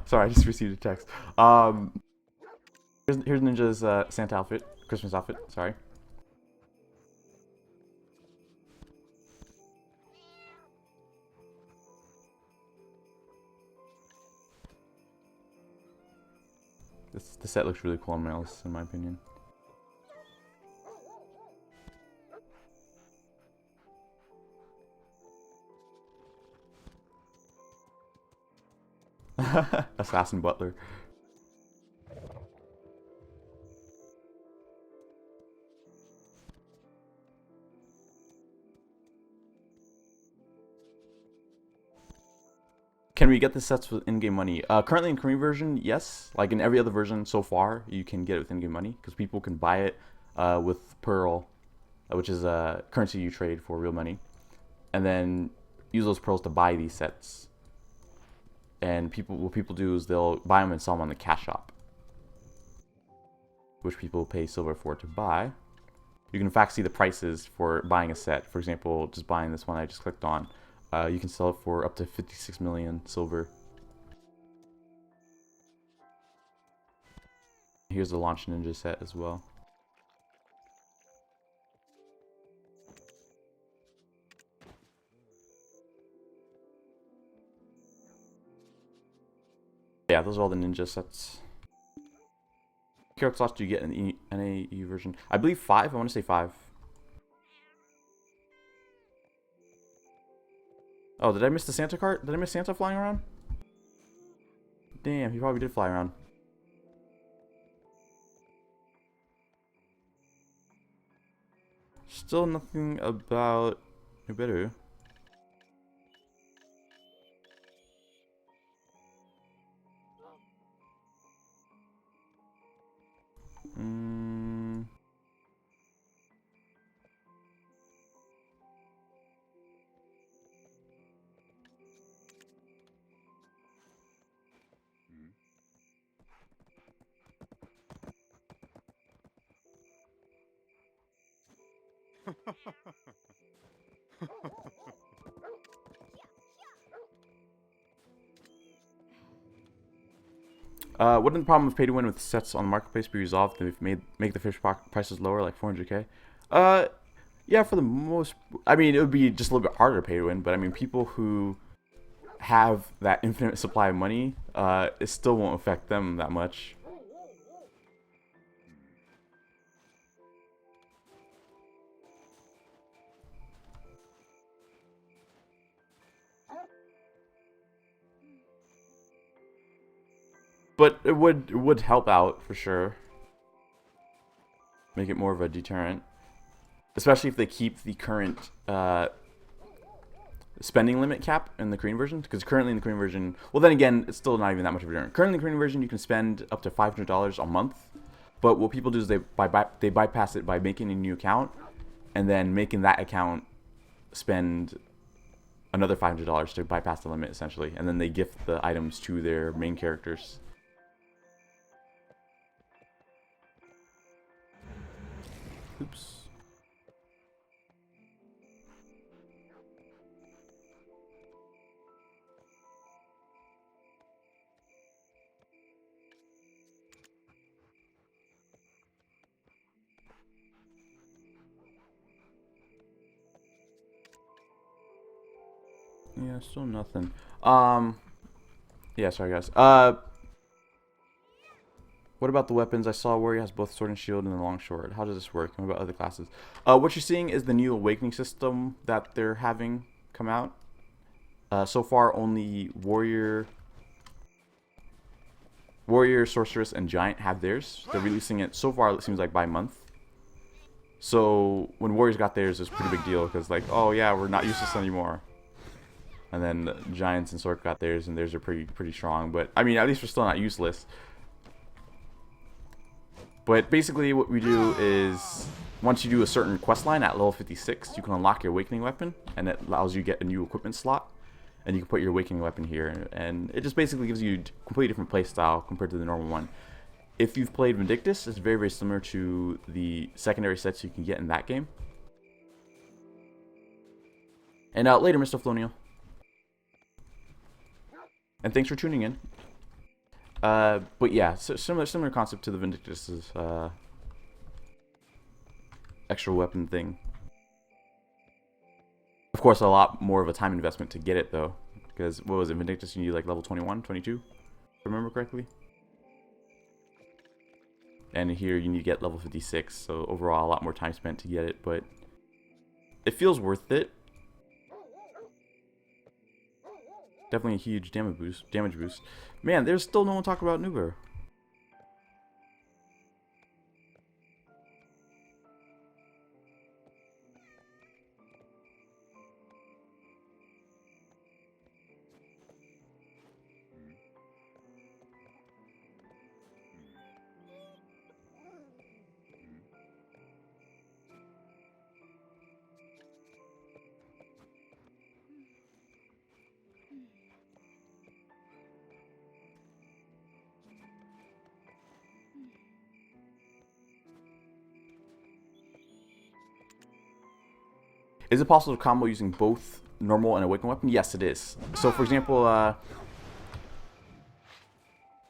Sorry, I just received a text. Here's Ninja's Santa outfit, Christmas outfit. Sorry. The set looks really cool on males, in my opinion. Assassin Butler. Can we get the sets with in-game money? Currently in Korean version, yes. Like in every other version so far, you can get it with in-game money because people can buy it with Pearl, which is a currency you trade for real money, and then use those pearls to buy these sets. And what people do is they'll buy them and sell them on the cash shop, which people pay silver for to buy. You can in fact see the prices for buying a set. For example, just buying this one I just clicked on. You can sell it for up to 56 million silver. Here's the Launch Ninja set as well. Yeah, those are all the ninja sets. What character slots do you get in the NAE version? I believe 5. I want to say 5. Oh, did I miss the Santa cart? Did I miss Santa flying around? Damn, he probably did fly around. Still nothing about Uberu. Wouldn't the problem of pay to win with sets on the marketplace be resolved if make the fish prices lower, like 400k? Yeah, for the most. I mean, it would be just a little bit harder to pay to win, but I mean, people who have that infinite supply of money, it still won't affect them that much. But it would help out for sure. Make it more of a deterrent, especially if they keep the current spending limit cap in the Korean version. Because currently in the Korean version, well, then again, it's still not even that much of a deterrent. Currently in the Korean version, you can spend up to $500 a month. But what people do is they bypass it by making a new account, and then making that account spend another $500 to bypass the limit essentially, and then they gift the items to their main characters. Oops. Yeah, still nothing. Yeah, sorry guys. What about the weapons? I saw Warrior has both sword and shield and the long sword. How does this work? And what about other classes? What you're seeing is the new awakening system that they're having come out. So far, only Warrior, Sorceress, and Giant have theirs. They're releasing it so far. It seems like by month. So when Warriors got theirs, it was a pretty big deal because like, oh yeah, we're not useless anymore. And then the Giants and Sorc got theirs, and theirs are pretty strong. But I mean, at least we're still not useless. But basically what we do is, once you do a certain quest line at level 56, you can unlock your awakening weapon, and it allows you to get a new equipment slot. And you can put your awakening weapon here, and it just basically gives you a completely different playstyle compared to the normal one. If you've played Vindictus, it's very, very similar to the secondary sets you can get in that game. And later, Mr. Flonial. And thanks for tuning in. But yeah, so similar concept to the Vindictus's extra weapon thing. Of course, a lot more of a time investment to get it, though. Because, what was it, Vindictus, you need like level 21, 22? If I remember correctly. And here, you need to get level 56. So, overall, a lot more time spent to get it. But it feels worth it. Definitely a huge damage boost. Man, there's still no one talking about Nuber. Is it possible to combo using both normal and awakened weapon? Yes, it is. So, for example,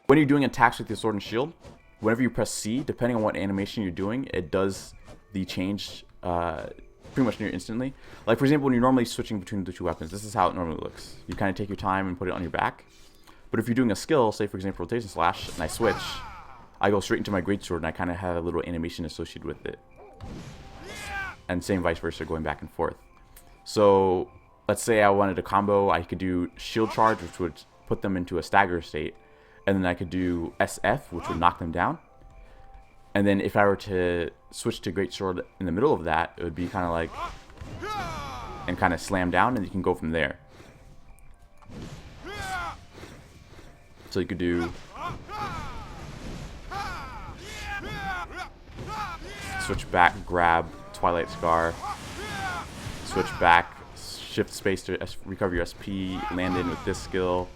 when you're doing attacks with your sword and shield, whenever you press C, depending on what animation you're doing, it does the change pretty much near instantly. Like, for example, when you're normally switching between the two weapons, this is how it normally looks. You kind of take your time and put it on your back. But if you're doing a skill, say, for example, rotation slash, and I switch, I go straight into my greatsword, and I kind of have a little animation associated with it. And same vice versa, going back and forth. So let's say I wanted a combo, I could do shield charge, which would put them into a stagger state, and then I could do SF, which would knock them down. And then if I were to switch to greatsword in the middle of that, it would be kind of like, and kind of slam down, and you can go from there. So you could do switch back, grab, Twilight Scar, switch back, shift space to recover your SP, land in with this skill,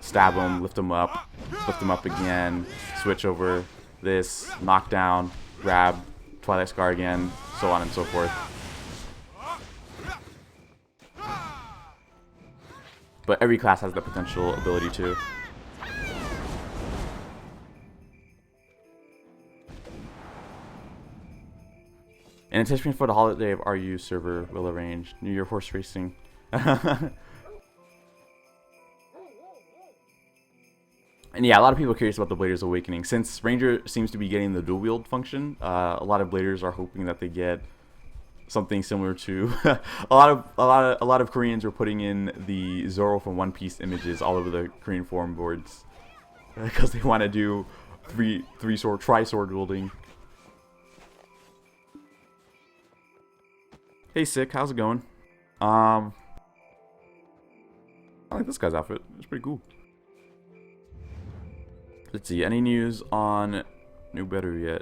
stab them, lift them up again, switch over this, knock down, grab, Twilight Scar again, so on and so forth. But every class has the potential ability to. In anticipation for the holiday of RU server will arrange New Year horse racing. And yeah, a lot of people are curious about the Bladers Awakening. Since Ranger seems to be getting the dual wield function, a lot of Bladers are hoping that they get something similar to a lot of Koreans are putting in the Zoro from One Piece images all over the Korean forum boards because they want to do tri-sword wielding. Hey, Sick, how's it going? I like this guy's outfit. It's pretty cool. Let's see, any news on New Better yet?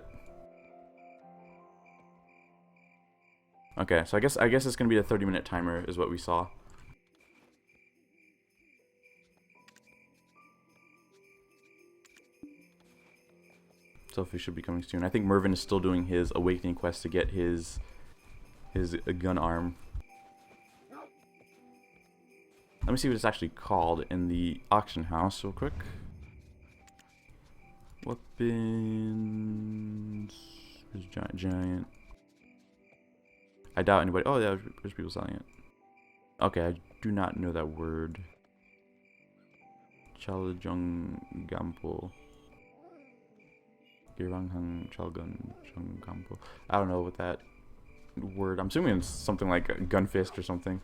Okay, so I guess it's gonna be a 30-minute timer, is what we saw. Sophie should be coming soon. I think Mervin is still doing his awakening quest to get his gun arm. Let me see what it's actually called in the auction house real quick. Weapons. There's giant. I doubt anybody. Oh yeah, there's people selling it. Okay, I do not know that word. Chalajong Gampo. Giranghang Chalgun Gampo. I don't know what that word. I'm assuming it's something like a gun fist or something.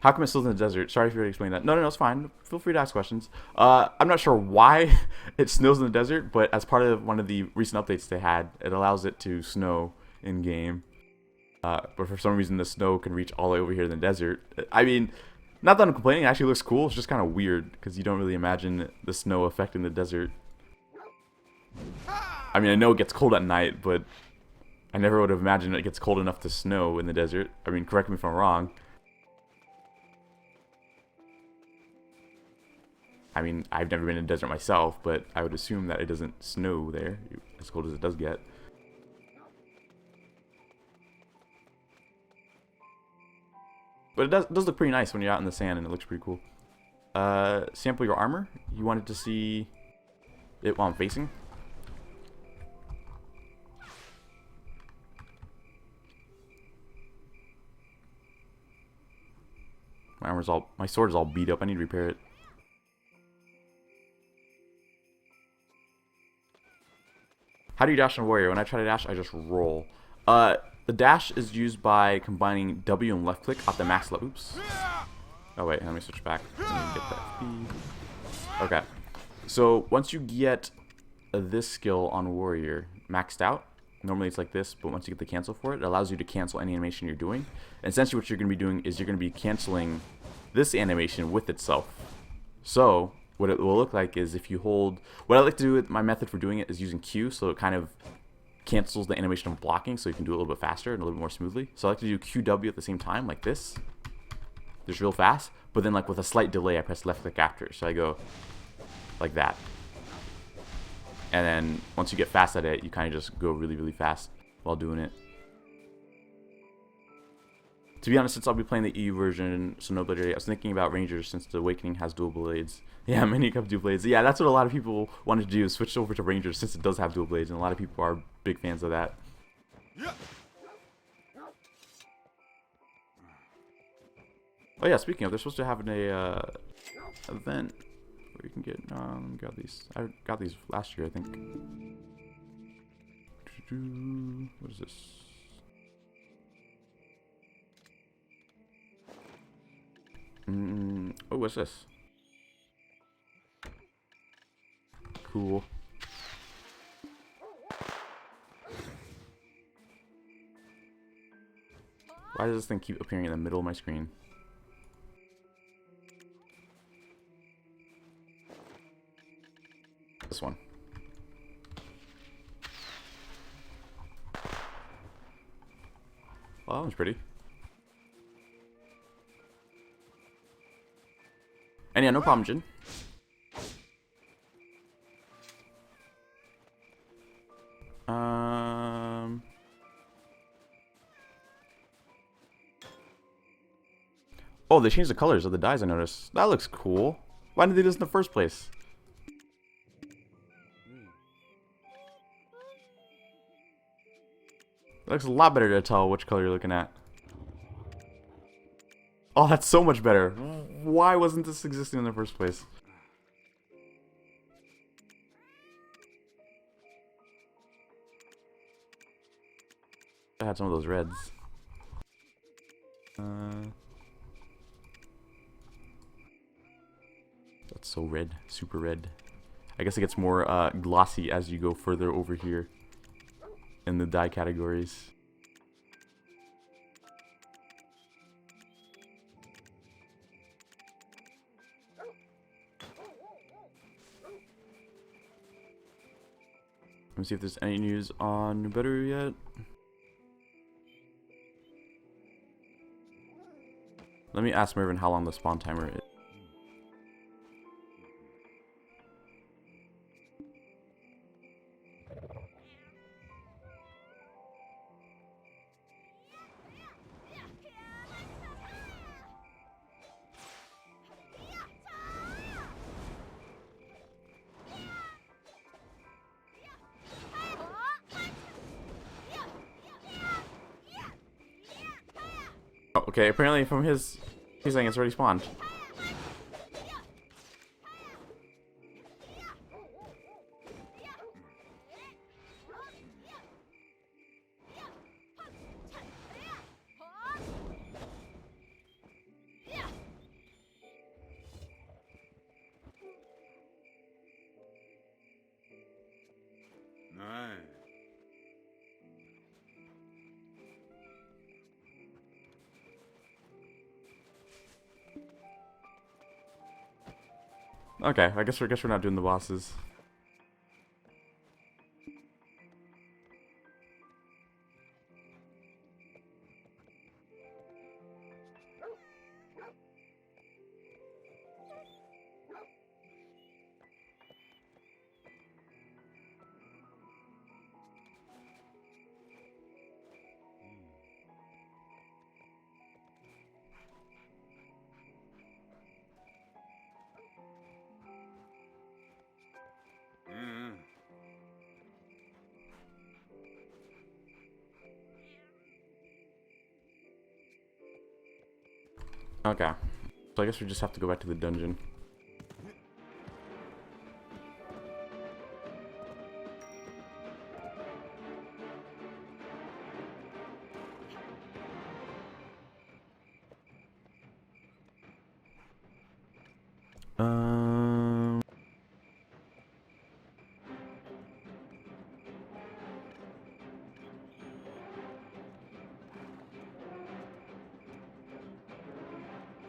How come it snows in the desert? Sorry if you already explained that. No, it's fine. Feel free to ask questions. I'm not sure why it snows in the desert, but as part of one of the recent updates they had, it allows it to snow in game. But for some reason, the snow can reach all the way over here in the desert. I mean, not that I'm complaining. It actually looks cool. It's just kind of weird because you don't really imagine the snow affecting the desert. I mean, I know it gets cold at night, but I never would have imagined it gets cold enough to snow in the desert. I mean, correct me if I'm wrong. I mean, I've never been in a desert myself, but I would assume that it doesn't snow there, as cold as it does get. But it does look pretty nice when you're out in the sand, and it looks pretty cool. Sample your armor. You wanted to see it while I'm facing. My sword is all beat up. I need to repair it. How do you dash in Warrior? When I try to dash, I just roll. The dash is used by combining W and left click at the max level. Oops. Oh wait, let me switch back. Let me get that FP. Okay. So once you get this skill on Warrior maxed out, normally it's like this, but once you get the cancel for it, it allows you to cancel any animation you're doing. And essentially what you're going to be doing is you're going to be canceling this animation with itself. So what it will look like is if you hold... What I like to do with my method for doing it is using Q, so it kind of cancels the animation of blocking, so you can do it a little bit faster and a little bit more smoothly. So I like to do QW at the same time, like this. Just real fast. But then like with a slight delay, I press left click after. So I go like that. And then once you get fast at it, you kind of just go really, really fast while doing it. To be honest, since I'll be playing the EU version, so no blade, I was thinking about Rangers since the Awakening has dual blades. Yeah, many have dual blades. Yeah, that's what a lot of people wanted to do, is switch over to Rangers since it does have dual blades, and a lot of people are big fans of that. Oh yeah, speaking of, they're supposed to have an event where you can get. Let me grab these. I got these last year, I think. What is this? Oh, what's this? Cool. Why does this thing keep appearing in the middle of my screen? This one. Well, that one's pretty. And yeah, no problem, Jin. Oh, they changed the colors of the dyes, I noticed. That looks cool. Why didn't they do this in the first place? It looks a lot better to tell which color you're looking at. Oh, that's so much better. Why wasn't this existing in the first place? I had some of those reds. That's so red. Super red. I guess it gets more glossy as you go further over here in the dye categories. Let me see if there's any news on Nibiru yet. Let me ask Mervin how long the spawn timer is. Oh, okay, apparently from he's saying it's already spawned. Okay, I guess we're not doing the bosses. Okay. So I guess we just have to go back to the dungeon.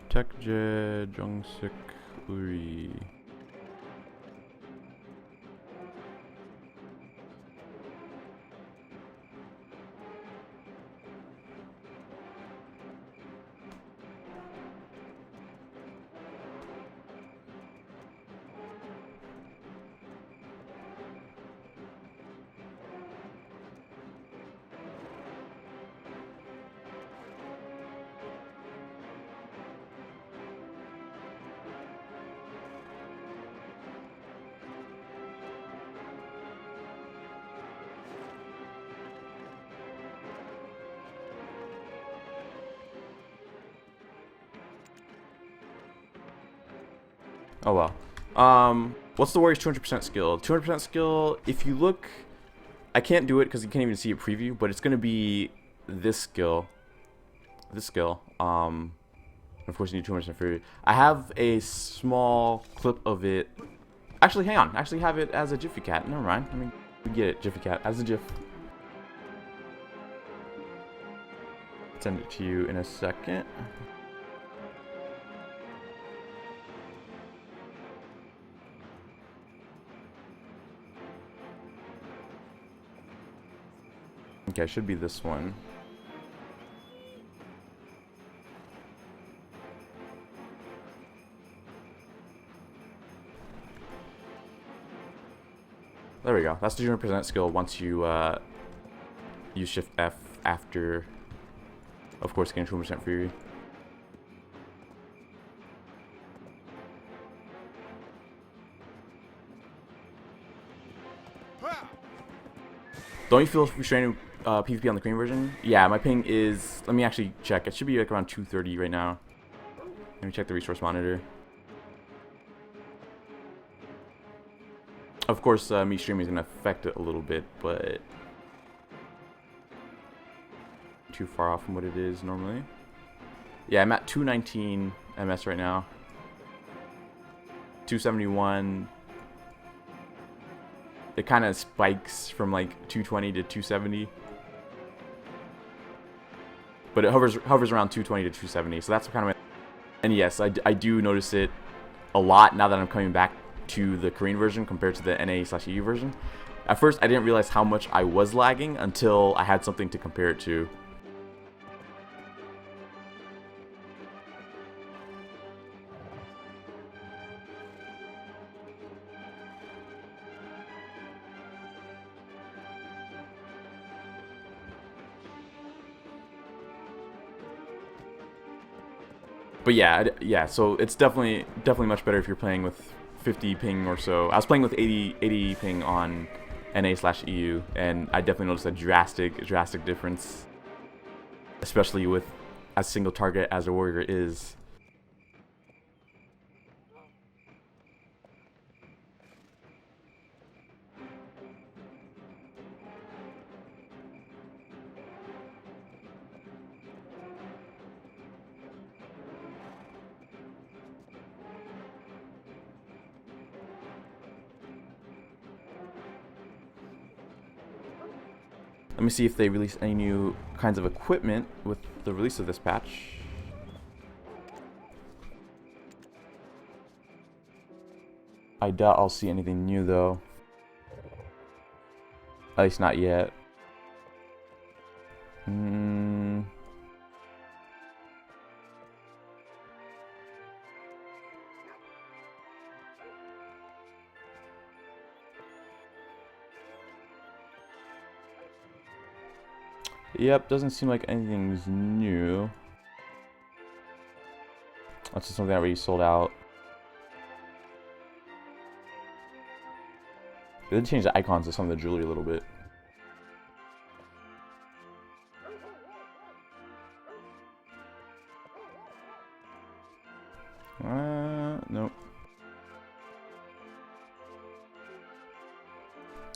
Tekje Jongsik Uri. Oh well. What's the warrior's 200% skill? 200% skill, if you look, I can't do it because you can't even see a preview, but it's going to be this skill. This skill. Of course you need 200% fury. I have a small clip of it. Actually, hang on. I actually have it as a Jiffy Cat. Never mind. I mean, we get it, Jiffy Cat, as a GIF. Send it to you in a second. Okay, it should be this one. There we go. That's the 200% skill once you use Shift F after, of course, getting 200% fury. Don't you feel restraining PvP on the Korean version? Yeah, my ping is, let me actually check. It should be like around 230 right now. Let me check the resource monitor. Of course, me streaming is going to affect it a little bit, but too far off from what it is normally. Yeah, I'm at 219 MS right now. 271. It kind of spikes from like 220 to 270. But it hovers around 220 to 270. So that's kind of, and yes, I do notice it a lot now that I'm coming back to the Korean version compared to the NA/EU version. At first, I didn't realize how much I was lagging until I had something to compare it to. But yeah, so it's definitely much better if you're playing with 50 ping or so. I was playing with 80 ping on NA/EU, and I definitely noticed a drastic difference, especially with as single target as a warrior is. Let me see if they release any new kinds of equipment with the release of this patch. I doubt I'll see anything new though. At least not yet. Yep, doesn't seem like anything's new. That's just something that already sold out. They did change the icons of some of the jewelry a little bit.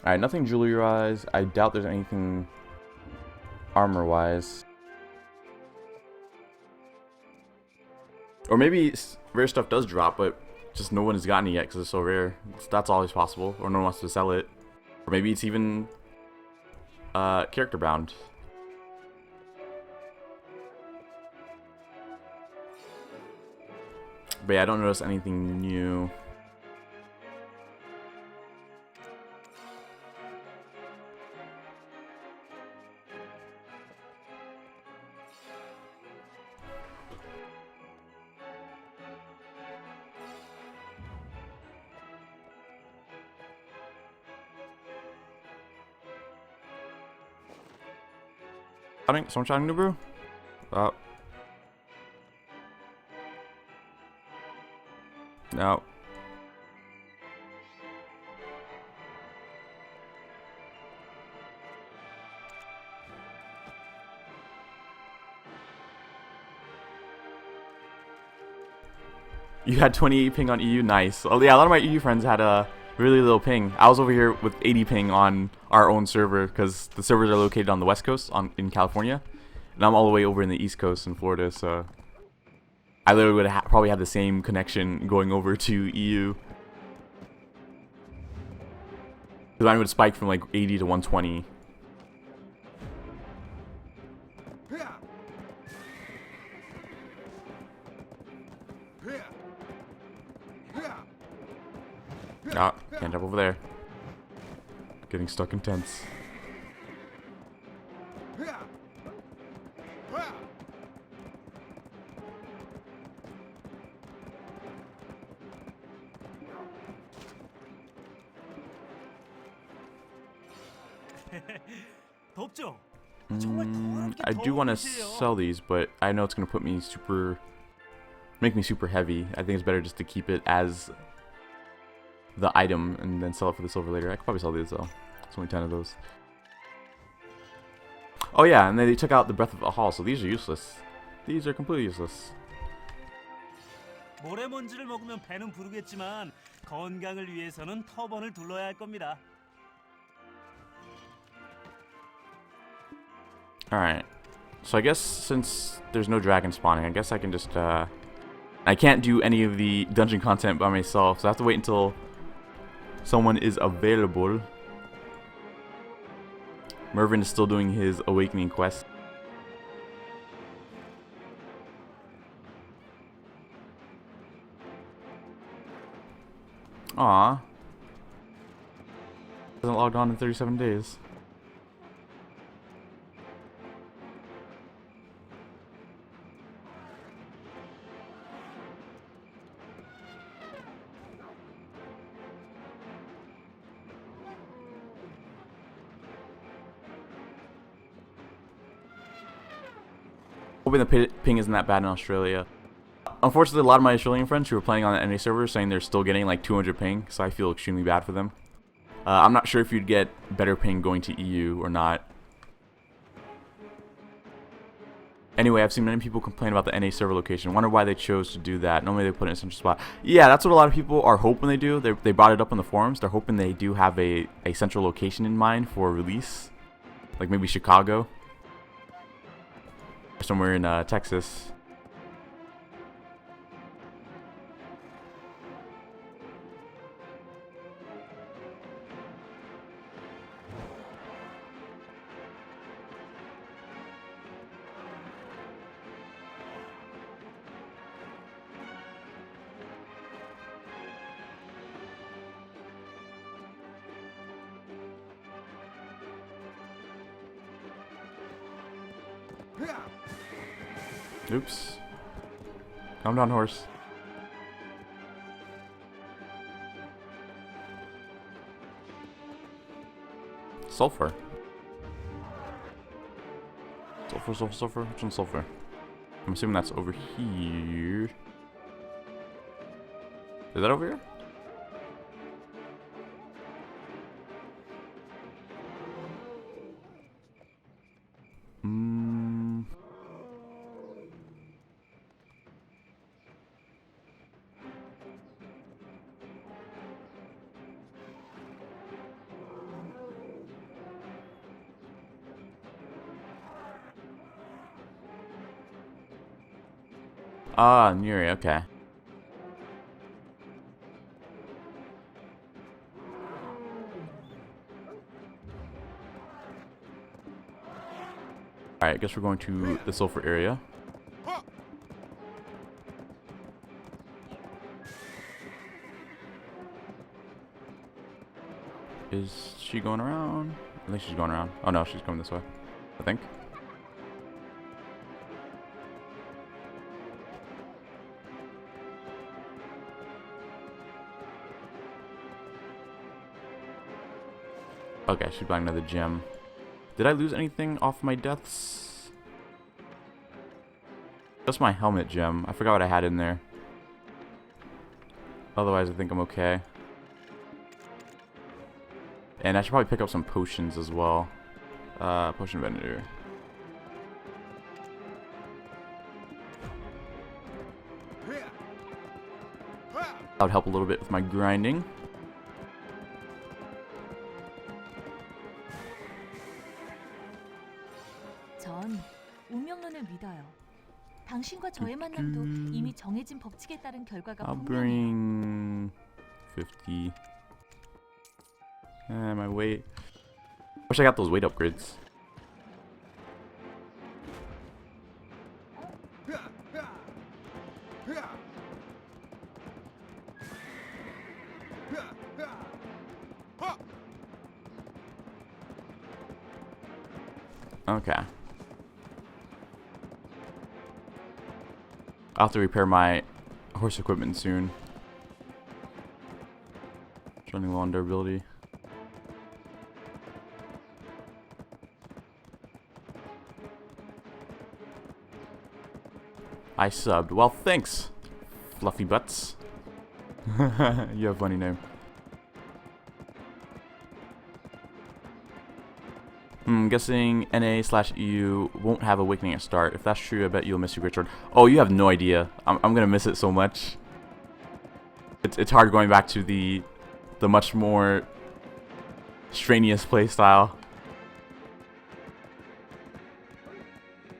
Alright, nothing jewelry-wise. I doubt there's anything armor-wise. Or maybe rare stuff does drop, but just no one has gotten it yet because it's so rare. That's always possible. Or no one wants to sell it. Or maybe it's even character bound. But yeah, I don't notice anything new. Someone shouting new brew? No. You had 28 ping on EU? Nice. Oh yeah, a lot of my EU friends had a really little ping. I was over here with 80 ping on our own server because the servers are located on the west coast in California. And I'm all the way over in the east coast in Florida, so I literally would probably have the same connection going over to EU. Because mine would spike from like 80 to 120. Ah, can't jump over there. Getting stuck in tents. I do want to sell these, but I know it's going to put me make me super heavy. I think it's better just to keep it as the item and then sell it for the silver later. I could probably sell these though. It's only 10 of those. Oh yeah, and then they took out the Breath of the Hall, so these are useless. These are completely useless. 모래먼지를 먹으면 배는 부르겠지만 건강을 위해서는 터번을 둘러야 할 겁니다. Alright, so I guess since there's no dragon spawning, I guess I can just, I can't do any of the dungeon content by myself, so I have to wait until someone is available. Mervin is still doing his awakening quest. Aww. Hasn't logged on in 37 days. Hoping the ping isn't that bad in Australia. Unfortunately, a lot of my Australian friends who are playing on the NA server saying they're still getting like 200 ping, so I feel extremely bad for them. I'm not sure if you'd get better ping going to EU or not. Anyway, I've seen many people complain about the NA server location. Wonder why they chose to do that. Normally they put it in a central spot. Yeah, that's what a lot of people are hoping they do. They brought it up on the forums. They're hoping they do have a central location in mind for release. Like maybe Chicago. Or somewhere in Texas. Oops. Calm down, horse. Sulfur. Sulfur, sulfur, sulfur. Which one's sulfur? I'm assuming that's over here. Is that over here? Ah, Nuri, okay. Alright, I guess we're going to the sulfur area. Is she going around? I think she's going around. Oh no, she's coming this way. I think. Okay, she's buying another gem. Did I lose anything off my deaths? Just my helmet gem. I forgot what I had in there. Otherwise, I think I'm okay. And I should probably pick up some potions as well. Potion vendor. That would help a little bit with my grinding. 전 운명론을 믿어요. 당신과 저의 만남도 이미 정해진 법칙에 따른 결과가 I'll 분명해요. bring 50. My weight. Wish I got those weight upgrades. Okay. I'll have to repair my horse equipment soon. It's running low on durability. I subbed. Well, thanks, Fluffy Butts. You have a funny name. I'm guessing NA/EU won't have Awakening at start. If that's true, I bet you'll miss your Great Sword. Oh, you have no idea. I'm gonna miss it so much. It's hard going back to the much more strenuous playstyle.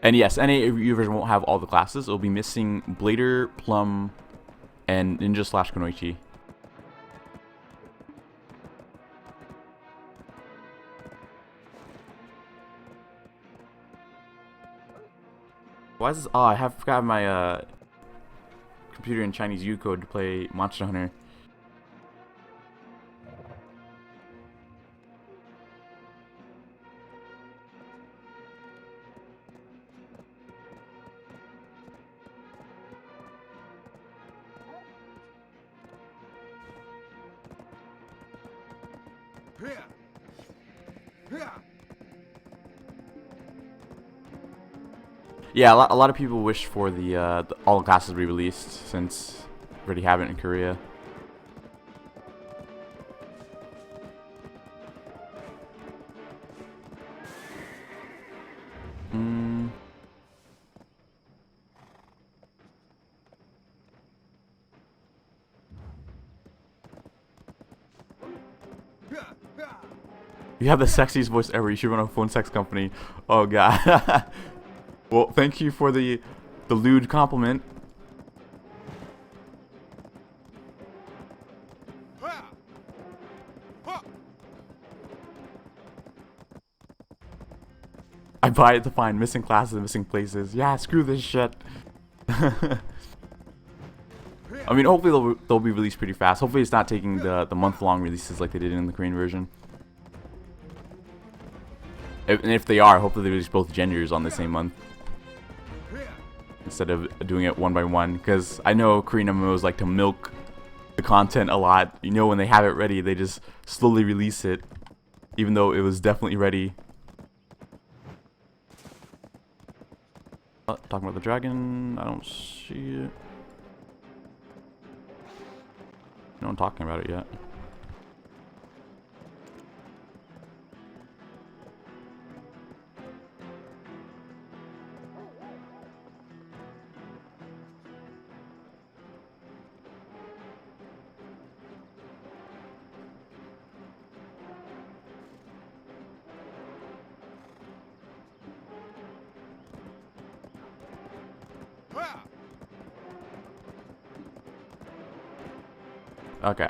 And yes, NA/EU version won't have all the classes. It'll be missing Blader, Plum, and Ninja/Kunoichi. Why is this? Oh, I forgot my computer in Chinese Unicode to play Monster Hunter. Yeah, a lot of people wish for the all the classes to be released since we already have it in Korea. You have the sexiest voice ever. You should run a phone sex company. Oh god. Well, thank you for the lewd compliment. I buy it to find missing classes and missing places. Yeah, screw this shit. I mean, hopefully they'll be released pretty fast. Hopefully it's not taking the month-long releases like they did in the Korean version. And if they are, hopefully they release both genders on the same month instead of doing it one by one, because I know Korean MMOs like to milk the content a lot. You know, when they have it ready, they just slowly release it, even though it was definitely ready. Talking about the dragon, I don't see it. No one talking about it yet. Okay.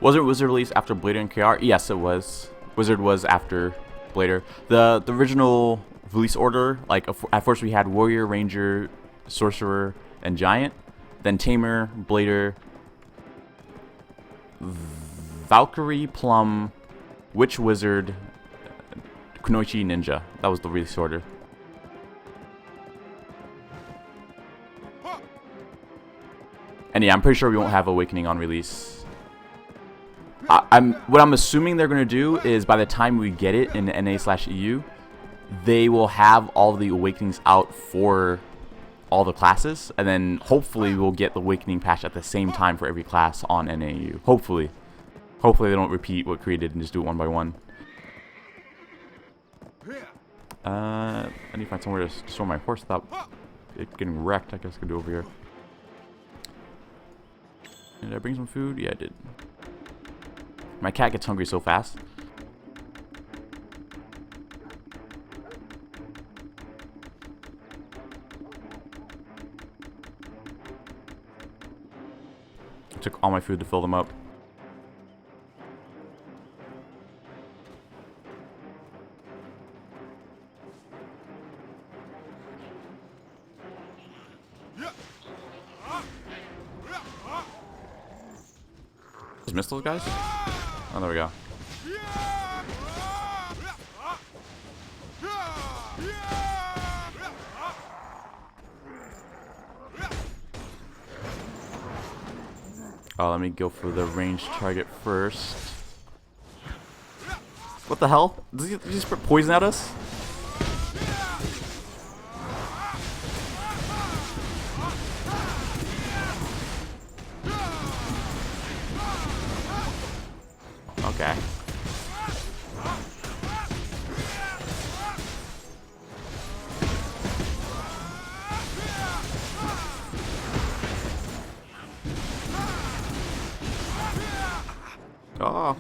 Wasn't Wizard released after Blader and KR? Yes, it was. Wizard was after Blader. The original release order, like at first we had Warrior, Ranger, Sorcerer, and Giant. Then Tamer, Blader, Valkyrie, Plum, Witch, Wizard, Kunoichi, Ninja. That was the release order. And yeah, I'm pretty sure we won't have Awakening on release. What I'm assuming they're gonna do is by the time we get it in NA/EU, they will have all the Awakenings out for all the classes, and then hopefully we'll get the Awakening patch at the same time for every class on NAU. Hopefully they don't repeat what Korea did and just do it one by one. I need to find somewhere to store my horse without it getting wrecked. I guess I could do over here. Did I bring some food? Yeah, I did. My cat gets hungry so fast. I took all my food to fill them up. Just missed those guys? Oh, there we go. Oh, let me go for the ranged target first. What the hell? Did he just put poison at us? Okay. Oh.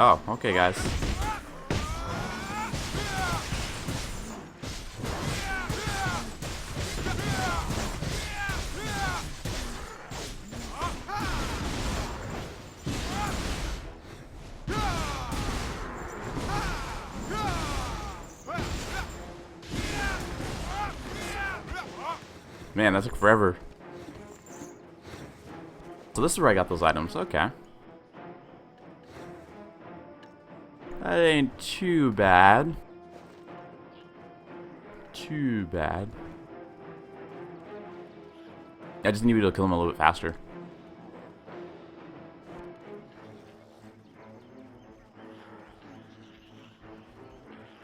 Oh, okay, guys. Man, that took forever. So this is where I got those items. Okay. That ain't too bad. Too bad. I just need to be able to kill him a little bit faster.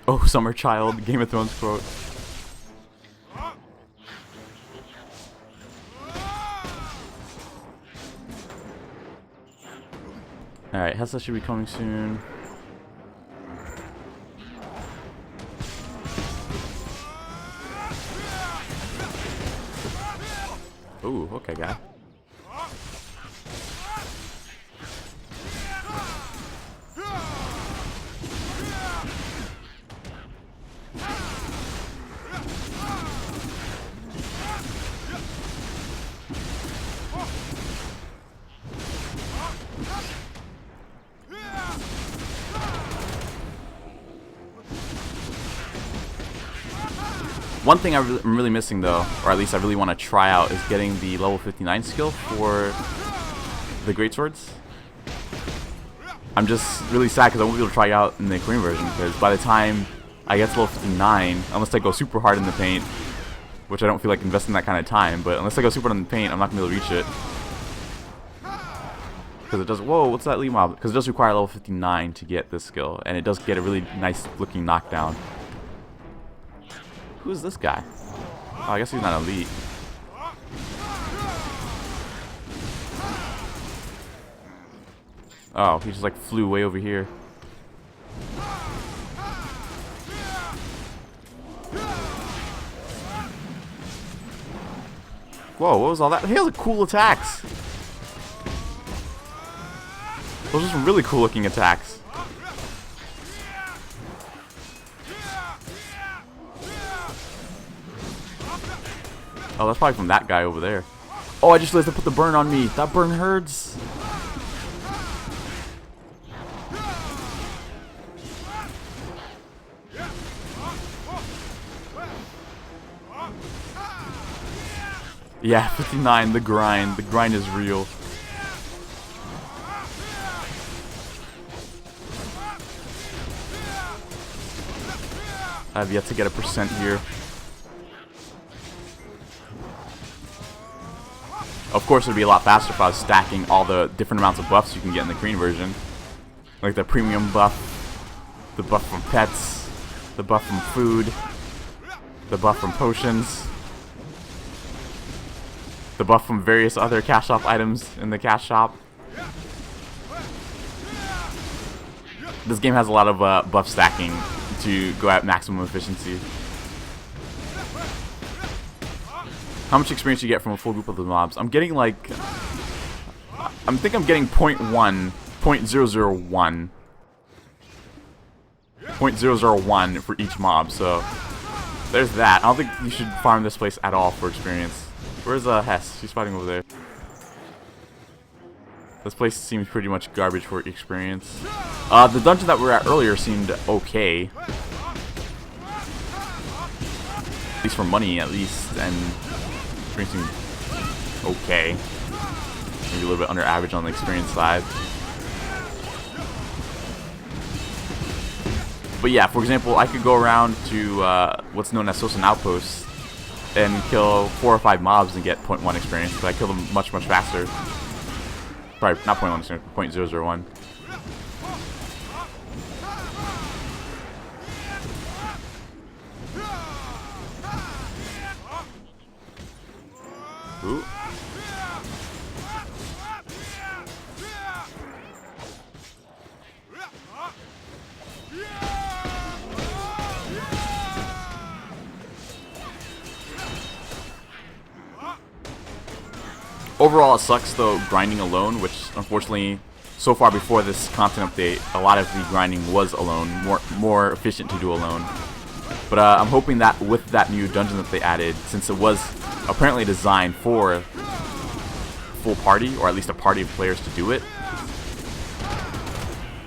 Oh, Summer Child, Game of Thrones quote. Alright, Hessa should be coming soon. Ooh, okay, guy. One thing I'm really missing though, or at least I really want to try out, is getting the level 59 skill for the greatswords. I'm just really sad because I won't be able to try it out in the Korean version, because by the time I get to level 59, unless I go super hard in the paint, which I don't feel like investing that kind of time, but unless I go super hard in the paint, I'm not going to be able to reach it. Because it does, whoa, what's that lead mob? Because it does require level 59 to get this skill, and it does get a really nice looking knockdown. Who's this guy? Oh, I guess he's not elite. Oh, he just like flew way over here. Whoa, what was all that? He has cool attacks. Those are some really cool looking attacks. Oh, that's probably from that guy over there. Oh, I just realized they put the burn on me. That burn hurts. Yeah, 59, the grind. The grind is real. I have yet to get a percent here. Of course, it would be a lot faster if I was stacking all the different amounts of buffs you can get in the green version. Like the premium buff, the buff from pets, the buff from food, the buff from potions, the buff from various other cash shop items in the cash shop. This game has a lot of buff stacking to go at maximum efficiency. How much experience do you get from a full group of the mobs? I'm getting like... I think I'm getting 0.1. 0.001. 0.001 for each mob, so... There's that. I don't think you should farm this place at all for experience. Where's Hess? She's fighting over there. This place seems pretty much garbage for experience. The dungeon that we were at earlier seemed okay. At least for money, at least, and experience seemed okay. Maybe a little bit under average on the experience side. But yeah, for example, I could go around to what's known as Sosan Outpost and kill 4 or 5 mobs and get 0.1 experience, but I kill them much, much faster. Sorry, not 0.1 experience, 0.001. Ooh. Overall, it sucks though grinding alone, which unfortunately, so far before this content update, a lot of the grinding was alone, more efficient to do alone. But I'm hoping that with that new dungeon that they added, since it was apparently designed for full party, or at least a party of players to do it,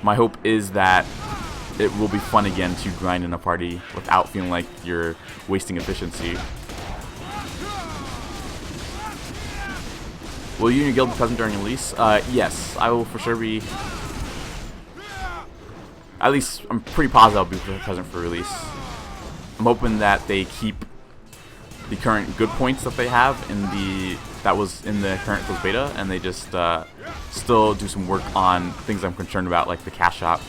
my hope is that it will be fun again to grind in a party without feeling like you're wasting efficiency. Will you and your guild be present during release? Yes, I will for sure be. At least, I'm pretty positive I'll be present for release. I'm hoping that they keep the current good points that they have in that was in the current closed beta, and they just still do some work on things I'm concerned about, like the cash shop.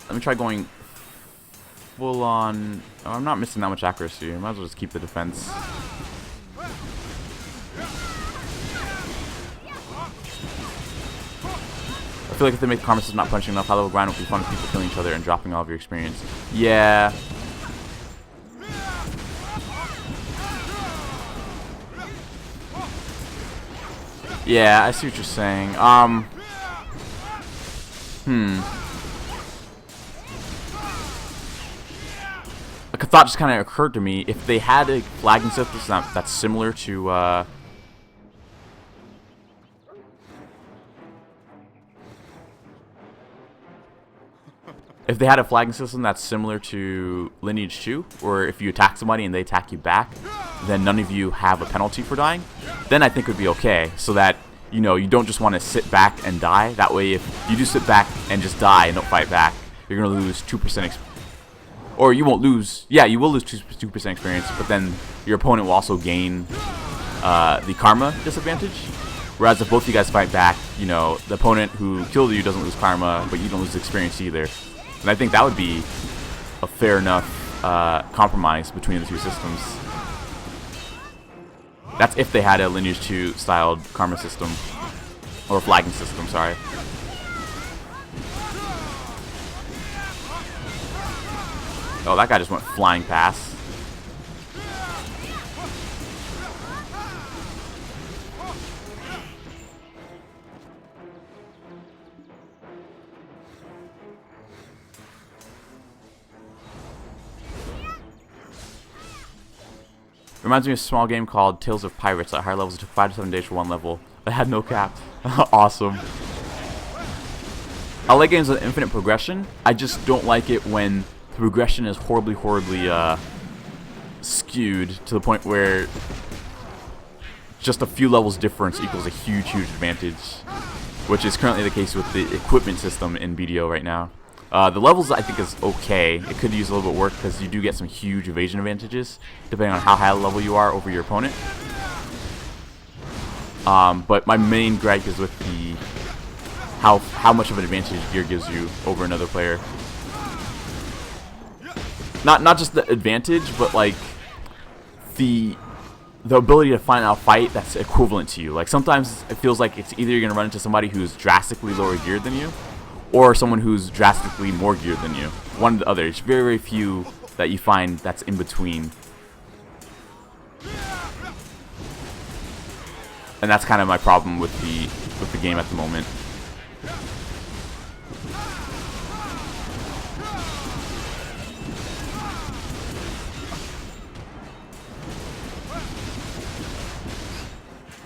Let me try going full on. Oh, I'm not missing that much accuracy. I might as well just keep the defense. I feel like if they make the karma system not punching enough, high level grind would be fun with people killing each other and dropping all of your experience. Yeah. Yeah, I see what you're saying. A thought just kind of occurred to me. If they had a flagging system that's similar to if they had a flagging system that's similar to Lineage 2, or if you attack somebody and they attack you back, then none of you have a penalty for dying, then I think it would be okay. So that, you know, you don't just want to sit back and die. That way, if you do sit back and just die and don't fight back, you're going to lose 2%. Or you won't lose. Yeah, you will lose 2% experience, but then your opponent will also gain the karma disadvantage. Whereas if both of you guys fight back, you know, the opponent who killed you doesn't lose karma, but you don't lose experience either. And I think that would be a fair enough compromise between the two systems. That's if they had a Lineage 2 styled karma system. Or flagging system, sorry. Oh, that guy just went flying past. Reminds me of a small game called Tales of Pirates. At higher levels, it took 5 to 7 days for one level. It had no cap. Awesome. I like games with infinite progression. I just don't like it when the progression is horribly skewed to the point where just a few levels difference equals a huge advantage, which is currently the case with the equipment system in BDO right now. The levels I think is okay. It could use a little bit of work because you do get some huge evasion advantages depending on how high level you are over your opponent. But my main gripe is with the how much of an advantage gear gives you over another player. Not just the advantage, but like the ability to find a fight that's equivalent to you. Like sometimes it feels like it's either you're gonna run into somebody who's drastically lower geared than you, or someone who's drastically more geared than you. One or the other. It's very few that you find that's in between. And that's kind of my problem with the game at the moment.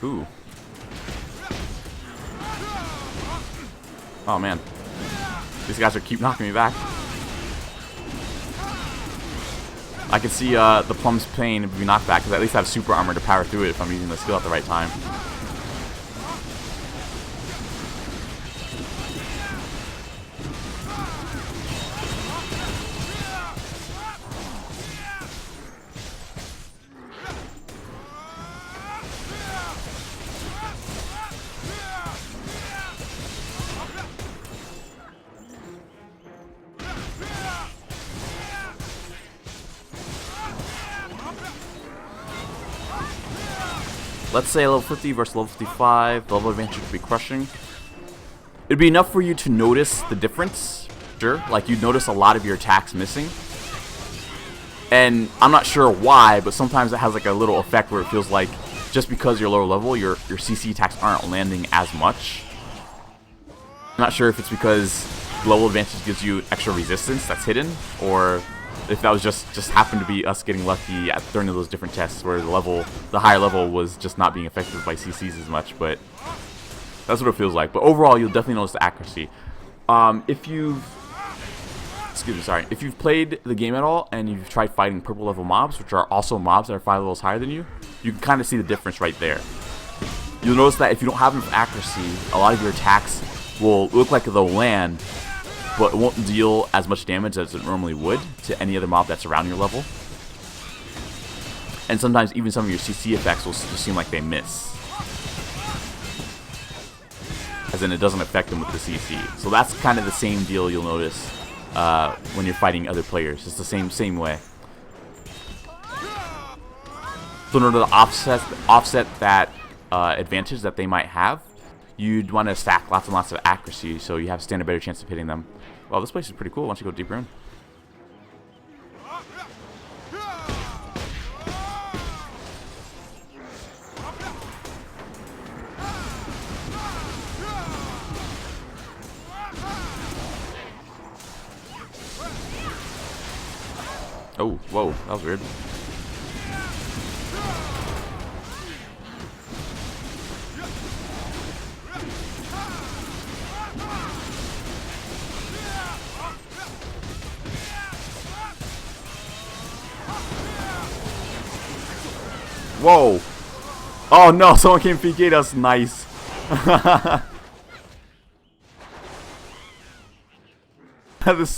Ooh. Oh man. These guys are keep knocking me back. I can see the Plum's pain if we knock back, because I at least have super armor to power through it if I'm using the skill at the right time. Let's say level 50 versus level 55, the level advantage would be crushing. It'd be enough for you to notice the difference, sure. Like you'd notice a lot of your attacks missing. And I'm not sure why, but sometimes it has like a little effect where it feels like just because you're lower level, your CC attacks aren't landing as much. I'm not sure if it's because level advantage gives you extra resistance that's hidden, or if that was just happened to be us getting lucky during those different tests where the higher level was just not being affected by CCs as much, but that's what it feels like. But overall, you'll definitely notice the accuracy. If you've played the game at all and you've tried fighting purple level mobs, which are also mobs that are 5 levels higher than you, you can kind of see the difference right there. You'll notice that if you don't have enough accuracy, a lot of your attacks will look like they'll land, but it won't deal as much damage as it normally would to any other mob that's around your level. And sometimes even some of your CC effects will just seem like they miss, as in it doesn't affect them with the CC. So that's kind of the same deal you'll notice when you're fighting other players. It's the same way. So in order to offset that advantage that they might have, you'd want to stack lots and lots of accuracy so you stand a better chance of hitting them. Well, this place is pretty cool once you go deeper in. Oh, whoa, that was weird. Whoa. Oh no, someone came PK'd us. Nice.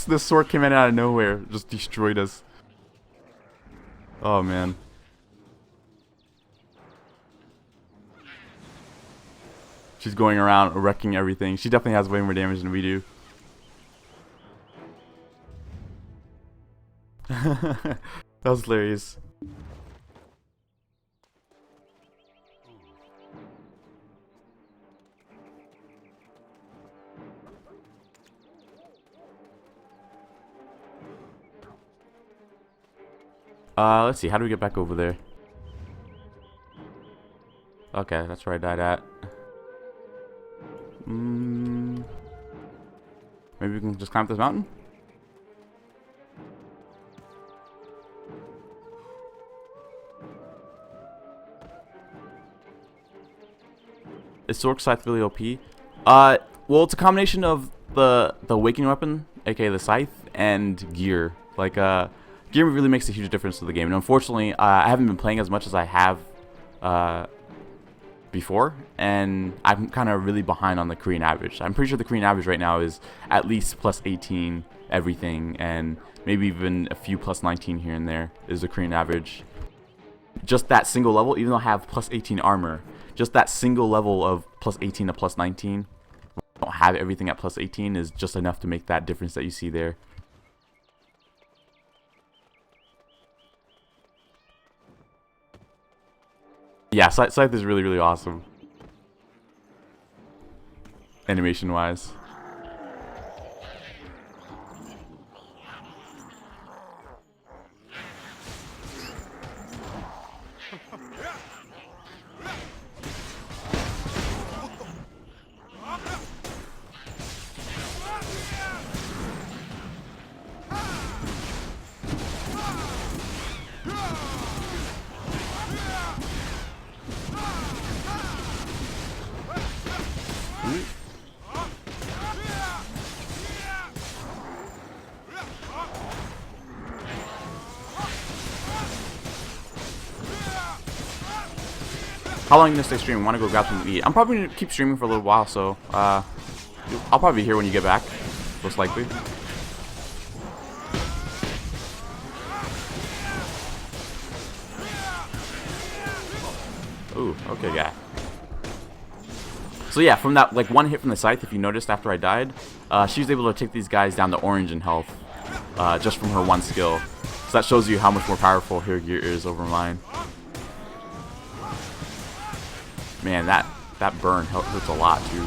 This sword came in out of nowhere. Just destroyed us. Oh man. She's going around wrecking everything. She definitely has way more damage than we do. That was hilarious. Let's see. How do we get back over there? Okay, that's where I died at. Maybe we can just climb this mountain? Is Sword Scythe really OP? Well, it's a combination of the awakening weapon, aka the scythe, and gear. Like, gear really makes a huge difference to the game. And unfortunately, I haven't been playing as much as I have before, and I'm kind of really behind on the Korean average. I'm pretty sure the Korean average right now is at least plus 18 everything, and maybe even a few plus 19 here and there is the Korean average. Just that single level, even though I have plus 18 armor, just that single level of plus 18 to plus 19, I don't have everything at plus 18, is just enough to make that difference that you see there. Yeah, Scythe is really, really awesome. Animation-wise. How long are you gonna stay streaming? Want to go grab some to eat? I'm probably gonna keep streaming for a little while, so I'll probably be here when you get back, most likely. Ooh, okay, guy. So yeah, from that like one hit from the scythe, if you noticed after I died, she was able to take these guys down to orange in health, just from her one skill. So that shows you how much more powerful her gear is over mine. Man, that burn hurts a lot too.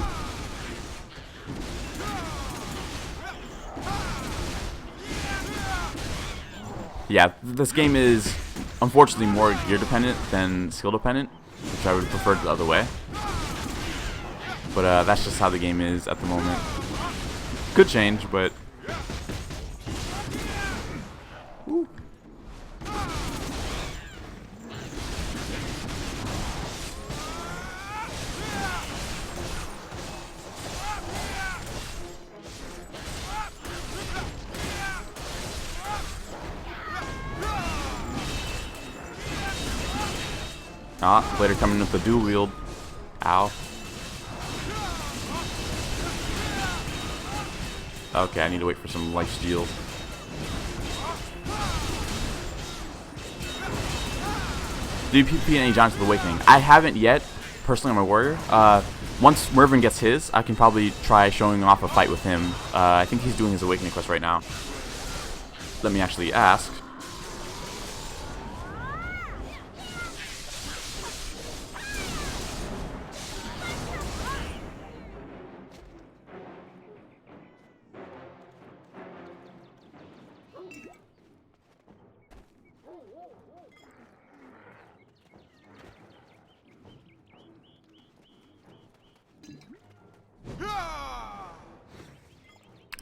Yeah, this game is unfortunately more gear dependent than skill dependent, which I would prefer the other way. But that's just how the game is at the moment. Could change, but woo. Later coming with the dual wield. Ow. Okay, I need to wait for some life steal. Do you PvP any Giants of the Awakening? I haven't yet, personally, on my warrior. Once Mervin gets his, I can probably try showing off a fight with him. I think he's doing his Awakening quest right now. Let me actually ask.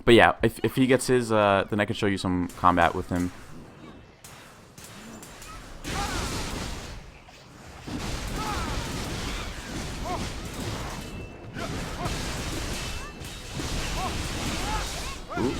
But yeah, if he gets his, then I can show you some combat with him. Ooh.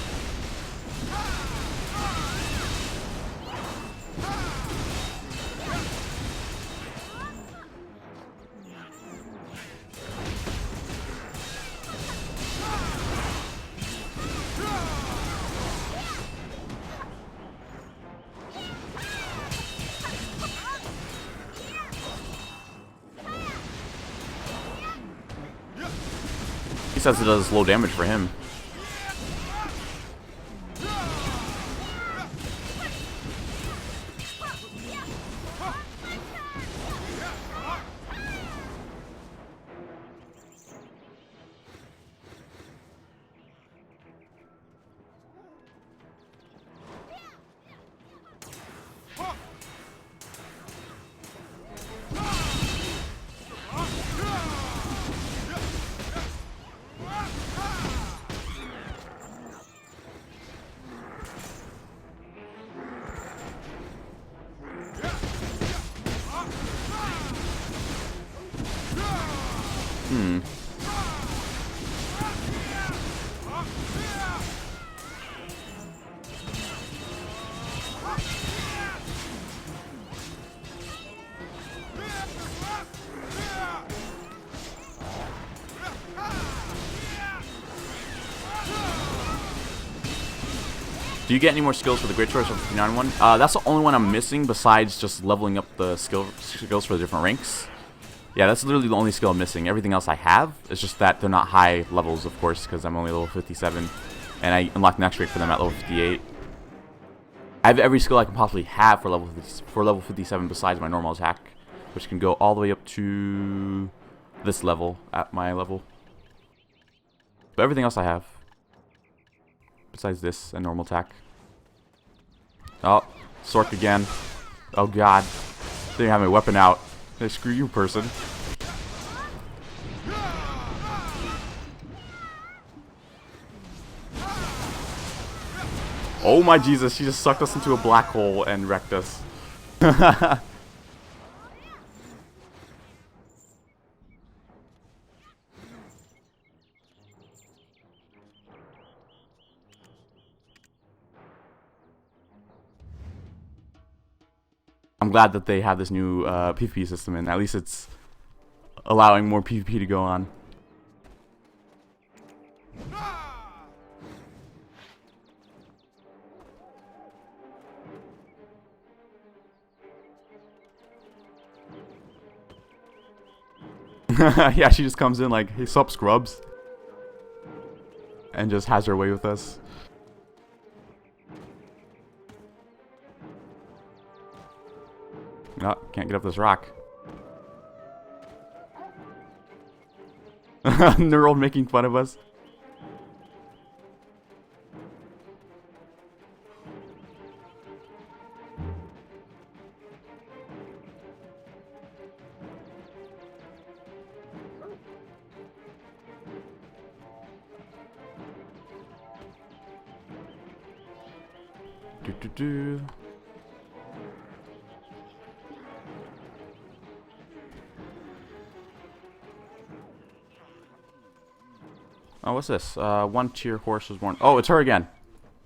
says it does low damage for him. Do you get any more skills for the Great Choice or 59 one? That's the only one I'm missing besides just leveling up the skills for the different ranks. Yeah, that's literally the only skill I'm missing. Everything else I have. It's just that they're not high levels, of course, because I'm only level 57. And I unlocked next rate for them at level 58. I have every skill I can possibly have for level 57 besides my normal attack, which can go all the way up to this level at my level. But everything else I have. Besides this and normal attack. Oh, Sork again. Oh god. They have my weapon out. Hey, screw you, person. Oh my Jesus, she just sucked us into a black hole and wrecked us. I'm glad that they have this new PvP system, and at least it's allowing more PvP to go on. Yeah, she just comes in like, hey, sup, scrubs? And just has her way with us. No, can't get up this rock. Neural making fun of us. Do. Oh, what's this? One tier horse was born. Oh, it's her again.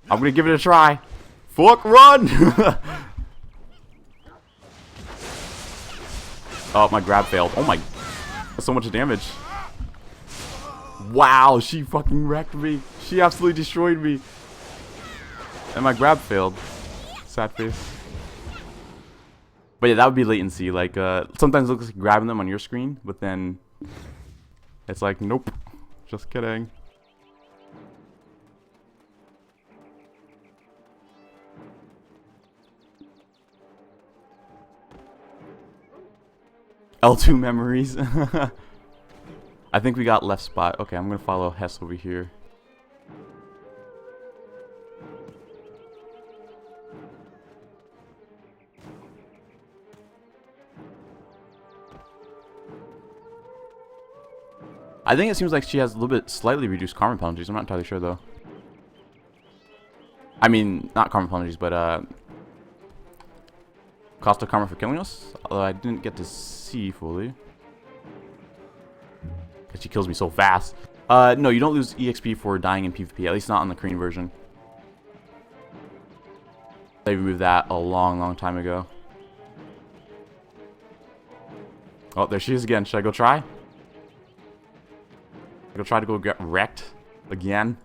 I'm gonna give it a try. Fuck, run! Oh, my grab failed. Oh my, that's so much damage. Wow, she fucking wrecked me. She absolutely destroyed me. And my grab failed. Sad face. But yeah, that would be latency. Like, sometimes it looks like grabbing them on your screen, but then it's like, nope. Just kidding. L2 memories. I think we got left spot. Okay, I'm gonna follow Hess over here. I think it seems like she has a little bit slightly reduced karma penalties. I'm not entirely sure though. I mean, not karma penalties, but cost of karma for killing us. Although I didn't get to see fully. Because she kills me so fast. No, you don't lose EXP for dying in PvP. At least not on the Korean version. They removed that a long time ago. Oh, there she is again. Should I go try? Go try to go get wrecked again.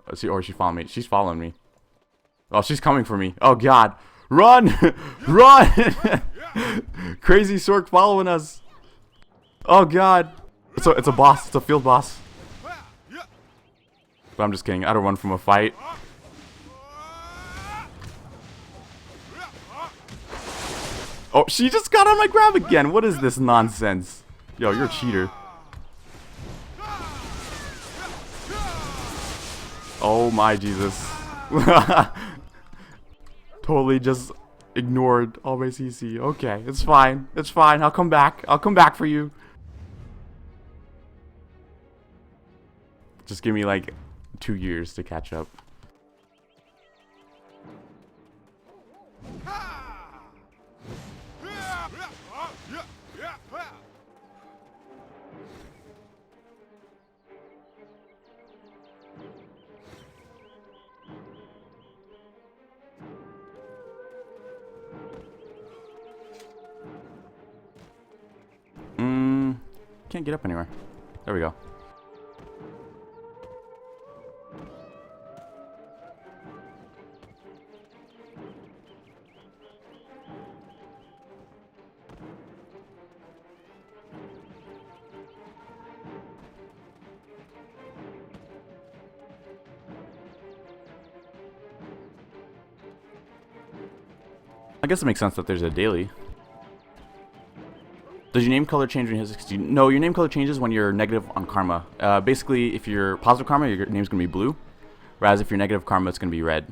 Or is she following me? She's following me. Oh, she's coming for me. Oh god, run, run! Crazy Sork following us. Oh god, it's a boss. It's a field boss. But I'm just kidding. I don't run from a fight. Oh, she just got on my grab again. What is this nonsense? Yo, you're a cheater. Oh my Jesus. Totally just ignored all my CC. Okay, it's fine. It's fine. I'll come back. I'll come back for you. Just give me like 2 years to catch up. Can't get up anywhere. There we go. I guess it makes sense that there's a daily. Does your name color change when you hit 60? No, your name color changes when you're negative on karma. Basically, if you're positive karma, your name's going to be blue. Whereas if you're negative karma, it's going to be red.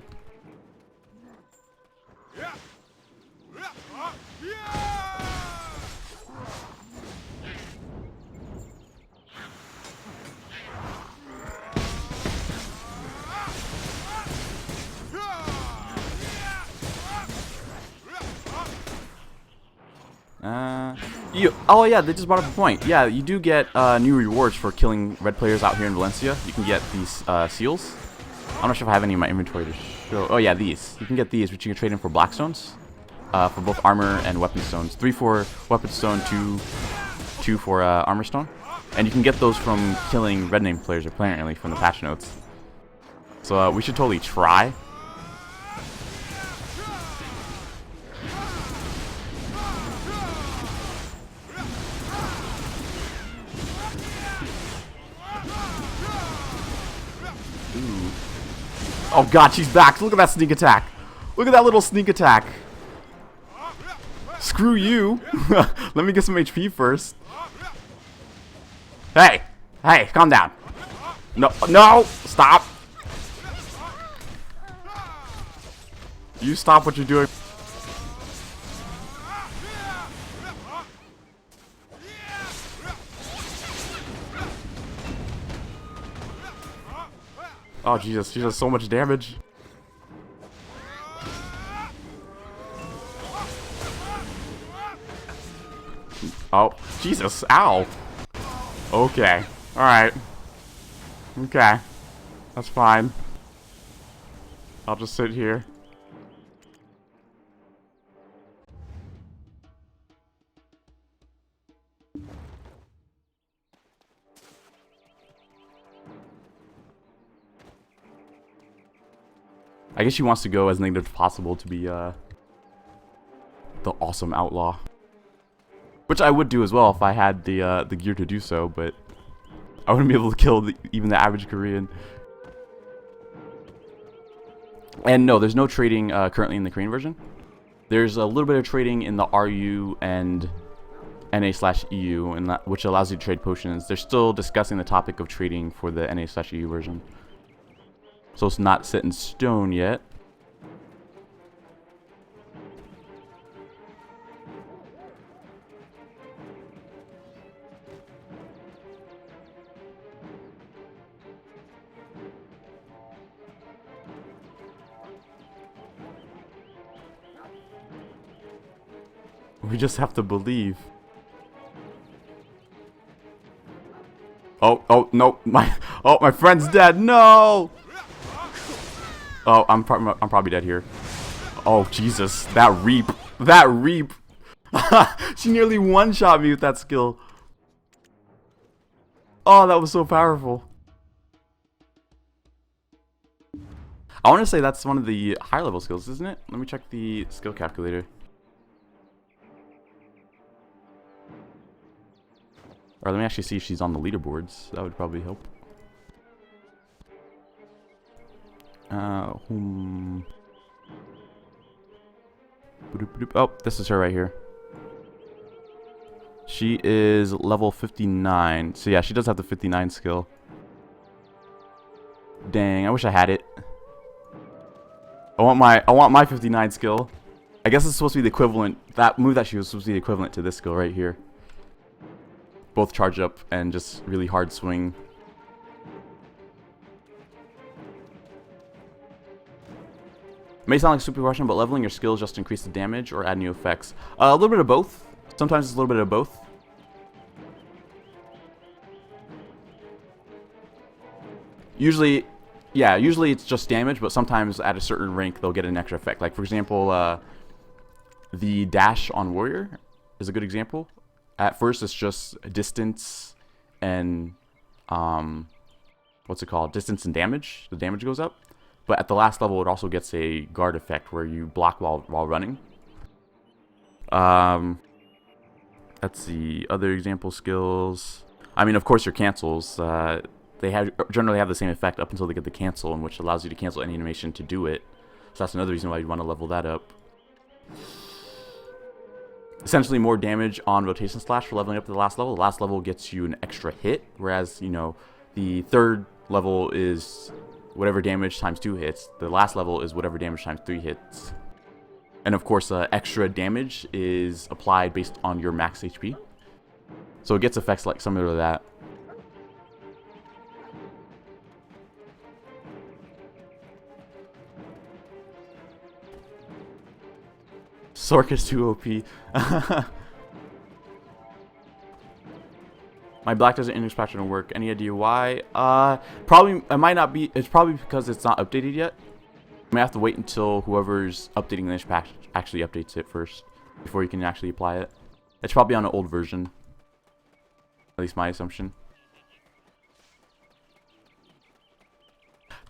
Oh yeah, they just brought up a point. Yeah, you do get new rewards for killing red players out here in Valencia. You can get these seals. I'm not sure if I have any in my inventory to show. Oh yeah, these. You can get these, which you can trade in for black stones. For both armor and weapon stones. 3 for weapon stone, 2 for armor stone. And you can get those from killing red name players, apparently, from the patch notes. So we should totally try. Oh god, she's back. Look at that sneak attack. Look at that little sneak attack. Screw you. Let me get some HP first. Hey. Hey, calm down. No, no, stop. You stop what you're doing. Oh Jesus, she does so much damage. Oh, Jesus, ow. Okay, alright. Okay, that's fine. I'll just sit here. I guess she wants to go as negative as possible to be the awesome outlaw, which I would do as well if I had the gear to do so, but I wouldn't be able to kill even the average Korean. And no, there's no trading currently in the Korean version. There's a little bit of trading in the RU and NA/EU, and which allows you to trade potions. They're still discussing the topic of trading for the NA/EU version. So it's not set in stone yet. We just have to believe. Oh no, my friend's dead. No. Oh, I'm probably dead here. Oh Jesus, that reap. She nearly one-shot me with that skill. Oh, that was so powerful. I want to say that's one of the higher level skills, isn't it? Let me check the skill calculator. Or let me actually see if she's on the leaderboards. That would probably help. Oh, this is her right here. She is level 59. So yeah, she does have the 59 skill. Dang, I wish I had it. I want my 59 skill. I guess it's supposed to be the equivalent. That move that she was supposed to be the equivalent to this skill right here. Both charge up and just really hard swing. May sound like a stupid question, but leveling your skills just increase the damage or add new effects? A little bit of both. Sometimes it's a little bit of both. Usually, yeah, usually it's just damage, but sometimes at a certain rank they'll get an extra effect. Like for example, the dash on warrior is a good example. At first it's just distance and what's it called? Distance and damage. The damage goes up. But at the last level, it also gets a guard effect where you block while running. Let's see, other example skills. I mean, of course, your cancels. They generally have the same effect up until they get the cancel, in which allows you to cancel any animation to do it. So that's another reason why you want to level that up. Essentially, more damage on rotation slash for leveling up to the last level. The last level gets you an extra hit, whereas the third level is whatever damage times 2 hits. The last level is whatever damage times 3 hits. And of course, extra damage is applied based on your max HP. So it gets effects like similar to that. Sork is too OP. My black doesn't index patch don't work. Any idea why? Probably it might not be. It's probably because it's not updated yet. You may have to wait until whoever's updating this patch actually updates it first before you can actually apply it. It's probably on an old version. At least my assumption.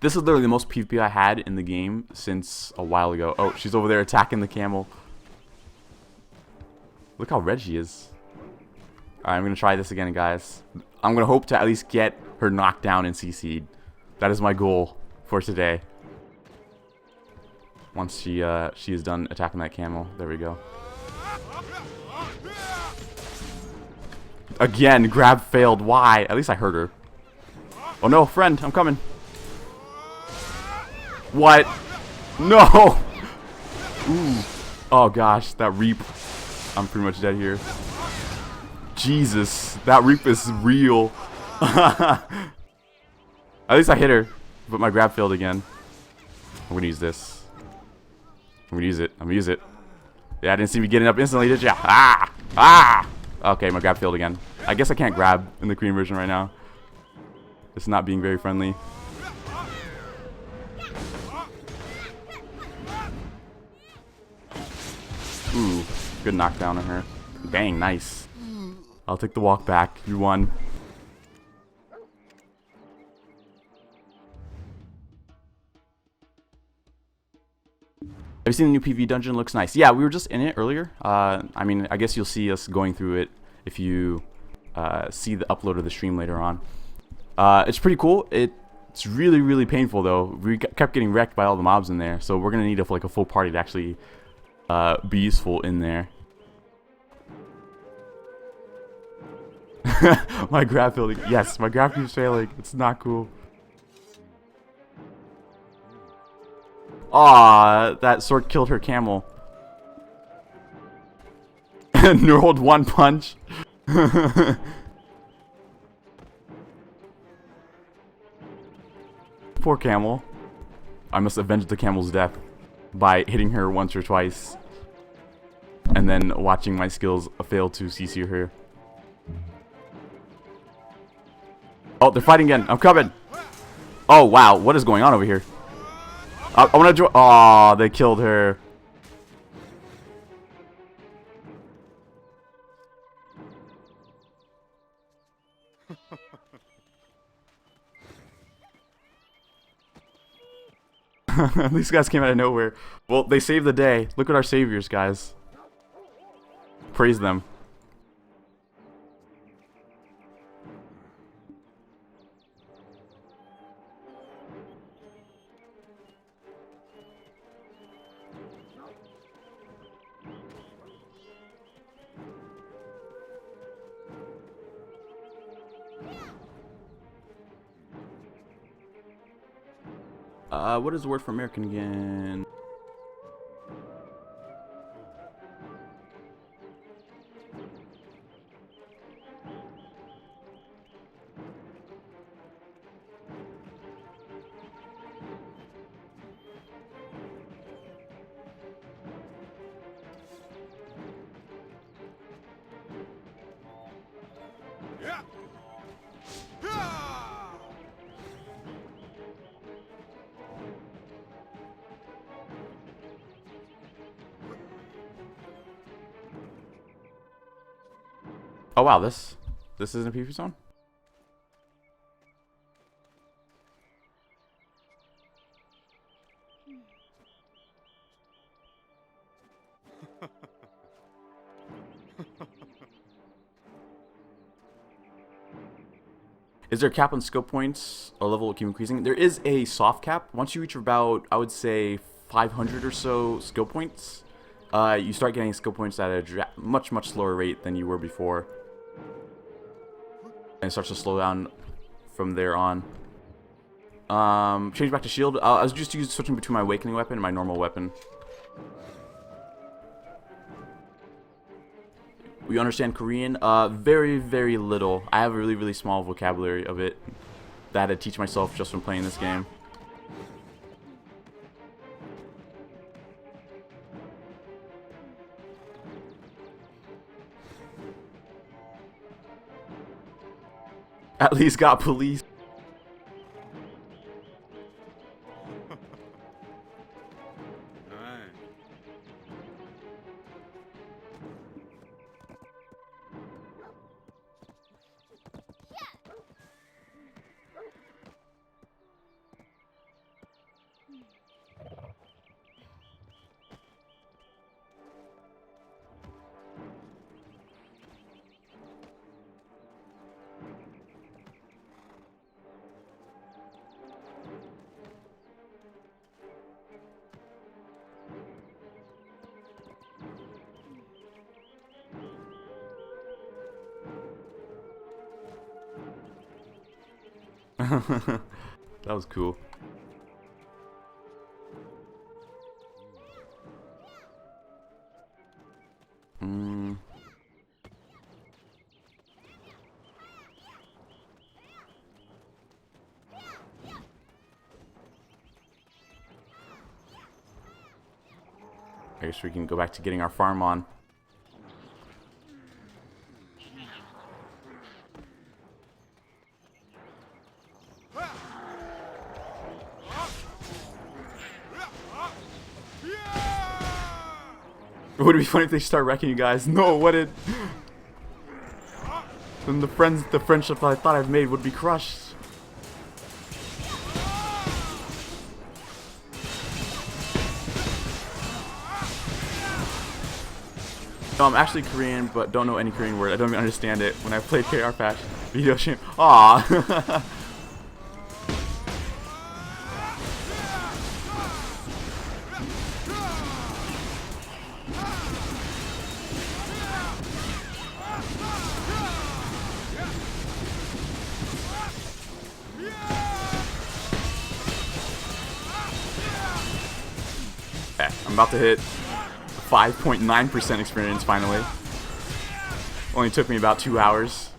This is literally the most PvP I had in the game since a while ago. Oh, she's over there attacking the camel. Look how red she is. Alright, I'm going to try this again, guys. I'm going to hope to at least get her knocked down and CC'd. That is my goal for today. Once she is done attacking that camel. There we go. Again, grab failed. Why? At least I hurt her. Oh no, friend, I'm coming. What? No! Ooh. Oh gosh, that reap. I'm pretty much dead here. Jesus, that reap is real. At least I hit her, but my grab failed again. I'm gonna use this. I'm gonna use it. I'm gonna use it. Yeah, I didn't see me getting up instantly, did ya? Ah! Ah! Okay, my grab failed again. I guess I can't grab in the Korean version right now. It's not being very friendly. Ooh, good knockdown on her. Dang, nice. I'll take the walk back. You won. Have you seen the new PvE dungeon? Looks nice. Yeah, we were just in it earlier. I mean, I guess you'll see us going through it if you see the upload of the stream later on. It's pretty cool. It's really, really painful, though. We kept getting wrecked by all the mobs in there, so we're going to need a full party to actually be useful in there. My grab failing. Yes, my grab keeps failing. It's not cool. Aw, that sword killed her camel. Knurled one punch. Poor camel. I must avenge the camel's death by hitting her once or twice. And then watching my skills fail to CC her. Oh, they're fighting again. I'm coming. Oh, wow. What is going on over here? I want to join. Oh, they killed her. These guys came out of nowhere. Well, they saved the day. Look at our saviors, guys. Praise them. What is the word for American again? Oh wow, this isn't a PvP zone? Is there a cap on skill points or level keep increasing? There is a soft cap. Once you reach about, I would say, 500 or so skill points, you start getting skill points at a much slower rate than you were before. And it starts to slow down from there on. Change back to shield. I was just switching between my awakening weapon and my normal weapon. We understand Korean? Very little. I have a really small vocabulary of it that I had to teach myself just from playing this game. At least got police. That was cool. I guess we can go back to getting our farm on. Would it be funny if they start wrecking you guys? No, what did? Then the friendship I thought I've made would be crushed. No, I'm actually Korean, but don't know any Korean word. I don't even understand it. When I played KR Patch video game. Aww. I'm about to hit 5.9% experience finally. Only took me about 2 hours.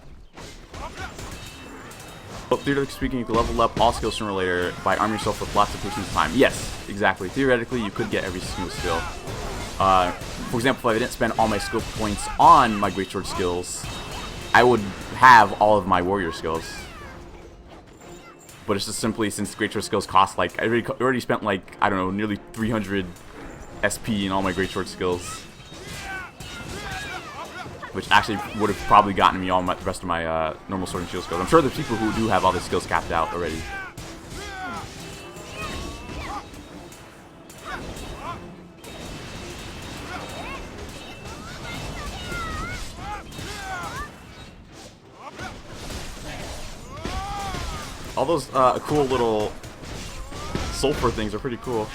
But theoretically speaking, you can level up all skills sooner or later by arming yourself with lots of patience time. Yes, exactly. Theoretically, you could get every single skill. For example, if I didn't spend all my skill points on my greatsword skills, I would have all of my warrior skills. But it's just simply since greatsword skills cost like I already spent like I don't know nearly 300 SP in all my greatsword skills, which actually would have probably gotten me all the rest of my normal sword and shield skills. I'm sure there's people who do have all the skills capped out already. All those cool little sulfur things are pretty cool.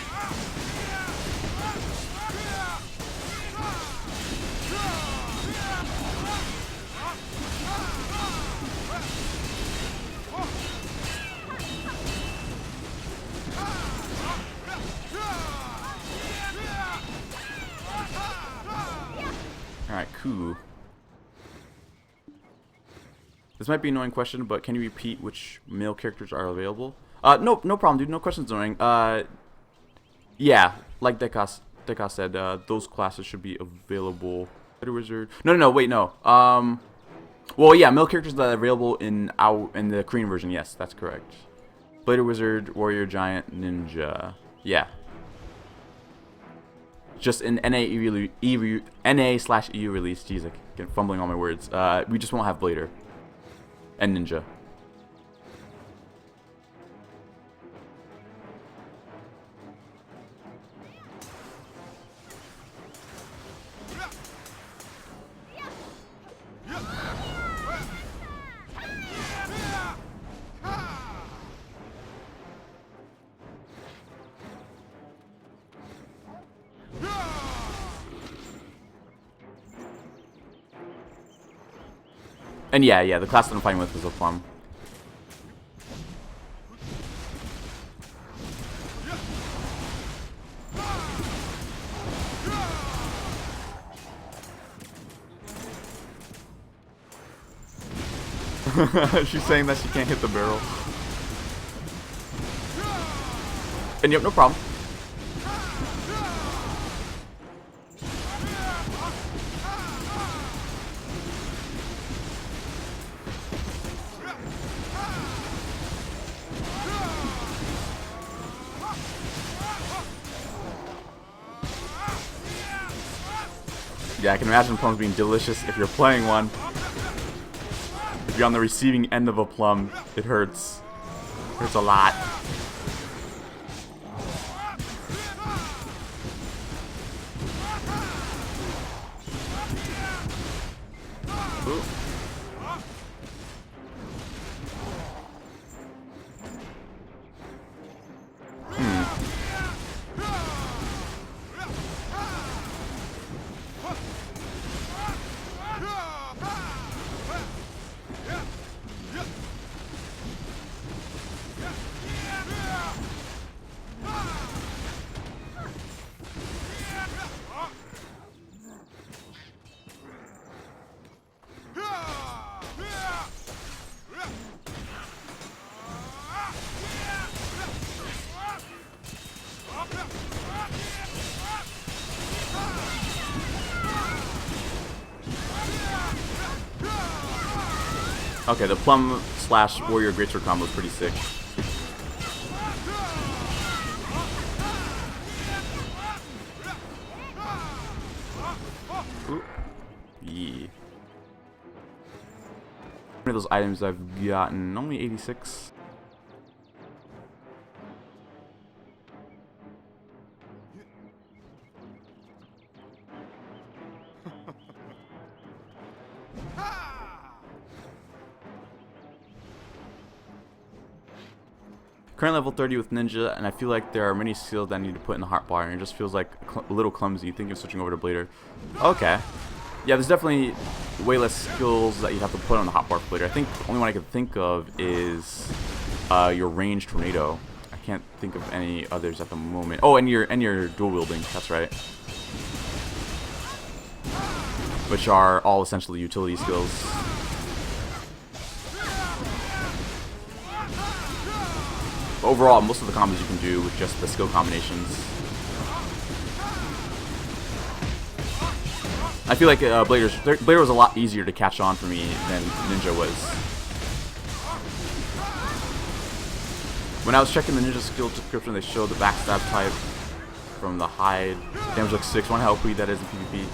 Alright, cool. This might be an annoying question, but can you repeat which male characters are available? No problem, dude. No questions annoying. Yeah, like Dekas said, those classes should be available. Wizard. No, wait, no. Well, yeah, male characters that are available in the Korean version. Yes, that's correct. Blader Wizard, Warrior, Giant, Ninja. Yeah. Just in NA/EU release. Jeez, I get fumbling all my words. We just won't have Blader and Ninja. And yeah, the class that I'm fighting with is a plum. She's saying that she can't hit the barrel. And yep, no problem. Yeah, I can imagine plums being delicious if you're playing one. If you're on the receiving end of a plum, it hurts. It hurts a lot. Ooh. Okay, the plum slash warrior greatsword combo is pretty sick. Ooh. Yeah. How many of those items I've gotten? Only 86. Current level 30 with Ninja, and I feel like there are many skills that I need to put in the hotbar, and it just feels like a little clumsy thinking of switching over to Blader. Okay. Yeah, there's definitely way less skills that you have to put on the hotbar for Blader. I think the only one I can think of is your ranged tornado. I can't think of any others at the moment. Oh, and your dual wielding, that's right. Which are all essentially utility skills. Overall, most of the combos you can do with just the skill combinations. I feel like Blader was a lot easier to catch on for me than Ninja was. When I was checking the Ninja skill description, they showed the backstab type from the hide. Damage like 6, 1 health, that is in PvP.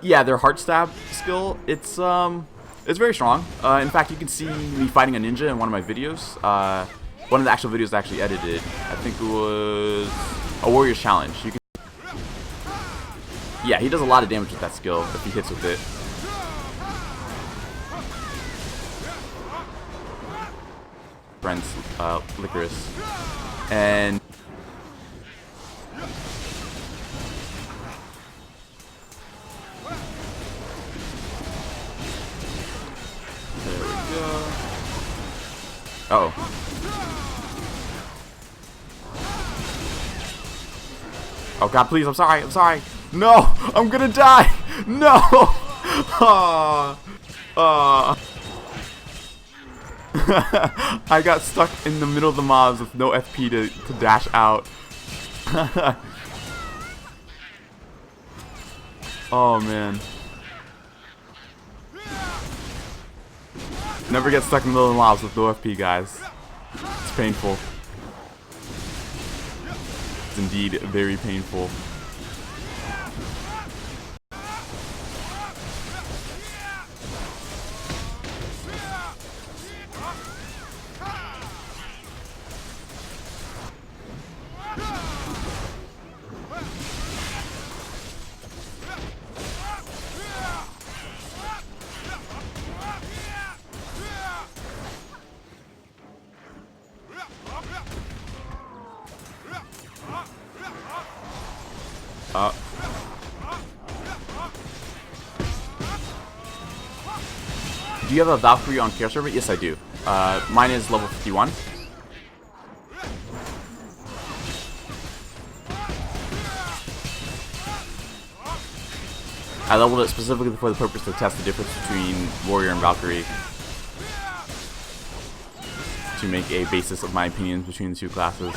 Yeah, their heart stab skill, it's very strong. In fact, you can see me fighting a ninja in one of my videos. One of the actual videos I actually edited, I think it was a Warrior's Challenge. You can, yeah, he does a lot of damage with that skill if he hits with it. Friends, Licorice, and there we go. Uh oh. Oh god, please, I'm sorry, I'm sorry. No, I'm gonna die. No. I got stuck in the middle of the mobs with no FP to dash out. Oh man. Never get stuck in the middle of the mobs with no FP, guys. It's painful. It's indeed very painful. Do you have a Valkyrie on Chaos server? Yes, I do. Mine is level 51. I leveled it specifically for the purpose to test the difference between Warrior and Valkyrie, to make a basis of my opinions between the two classes.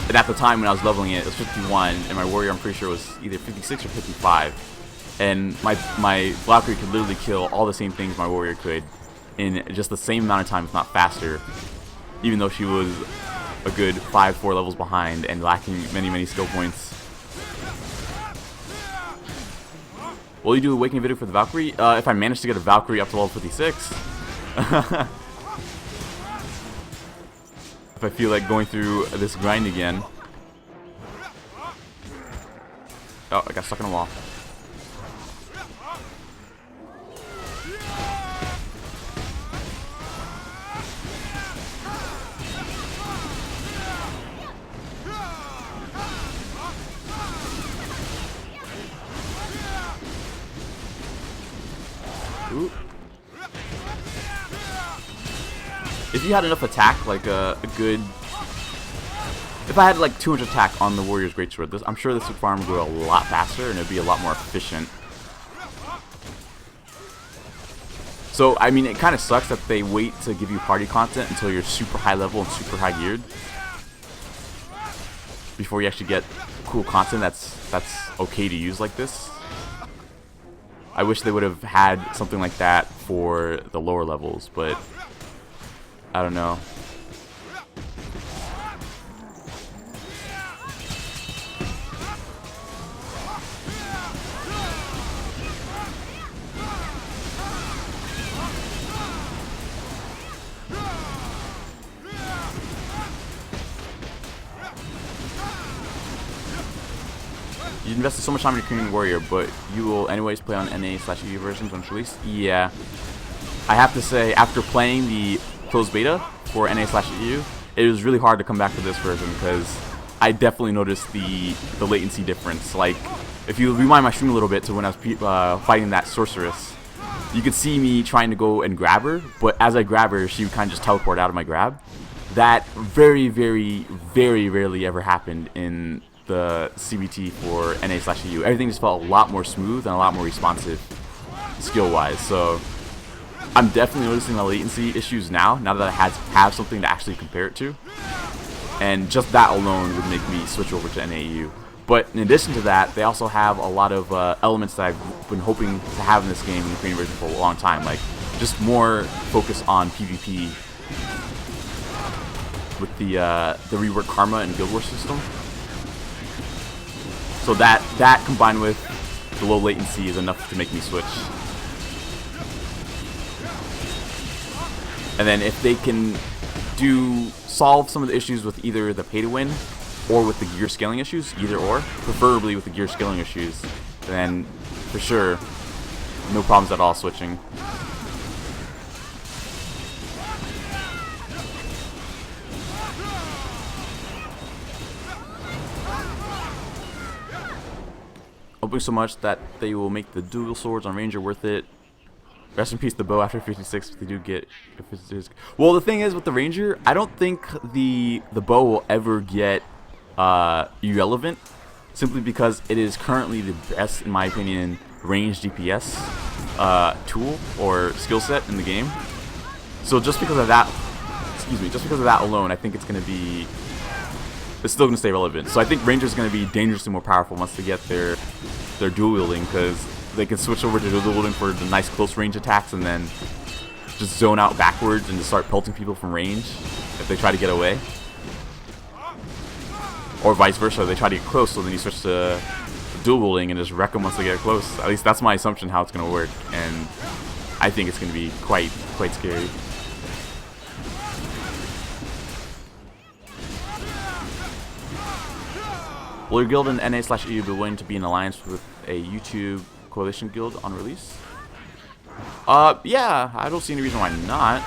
And at the time when I was leveling it, it was 51, and my Warrior, I'm pretty sure, was either 56 or 55. And my Valkyrie could literally kill all the same things my Warrior could in just the same amount of time, if not faster, even though she was a good 5-4 levels behind and lacking many skill points. Will you do a Awakening video for the Valkyrie? If I manage to get a Valkyrie up to level 56. If I feel like going through this grind again. Oh, I got stuck in a wall. Ooh. If you had enough attack, like a good... If I had like 200 attack on the Warrior's Greatsword, I'm sure this would farm go a lot faster and it'd be a lot more efficient. So, I mean, it kind of sucks that they wait to give you party content until you're super high level and super high geared before you actually get cool content that's okay to use like this. I wish they would have had something like that for the lower levels, but I don't know. You invested so much time in your Korean Warrior, but you will anyways play on NA/EU versions when it's released? Yeah. I have to say, after playing the closed beta for NA/EU, it was really hard to come back to this version because I definitely noticed the latency difference. Like, if you rewind my stream a little bit to when I was fighting that sorceress, you could see me trying to go and grab her, but as I grab her, she would kind of just teleport out of my grab. That very rarely ever happened in the CBT for NA/EU. Everything just felt a lot more smooth and a lot more responsive skill-wise. So I'm definitely noticing the latency issues now that I have something to actually compare it to. And just that alone would make me switch over to NAEU. But in addition to that, they also have a lot of elements that I've been hoping to have in this game in the Korean version for a long time. Like, just more focus on PvP with the rework Karma and Guild Wars system. So that combined with the low latency is enough to make me switch. And then if they can solve some of the issues with either the pay to win or with the gear scaling issues, either or, preferably with the gear scaling issues, then for sure, no problems at all switching. Hoping so much that they will make the dual swords on Ranger worth it. Rest in peace, the bow after 56. If they do get, well, the thing is with the ranger, I don't think the bow will ever get irrelevant, simply because it is currently the best, in my opinion, range DPS tool or skill set in the game. So just because of that, just because of that alone, I think it's still going to stay relevant. So I think Ranger's going to be dangerously more powerful once they get their dual wielding, because they can switch over to dual wielding for the nice close range attacks and then just zone out backwards and just start pelting people from range if they try to get away. Or vice versa, they try to get close, so then you switch to dual wielding and just wreck them once they get close. At least that's my assumption how it's going to work, and I think it's going to be quite scary. Will your guild in NA/EU be willing to be in alliance with a YouTube coalition guild on release? Yeah, I don't see any reason why not.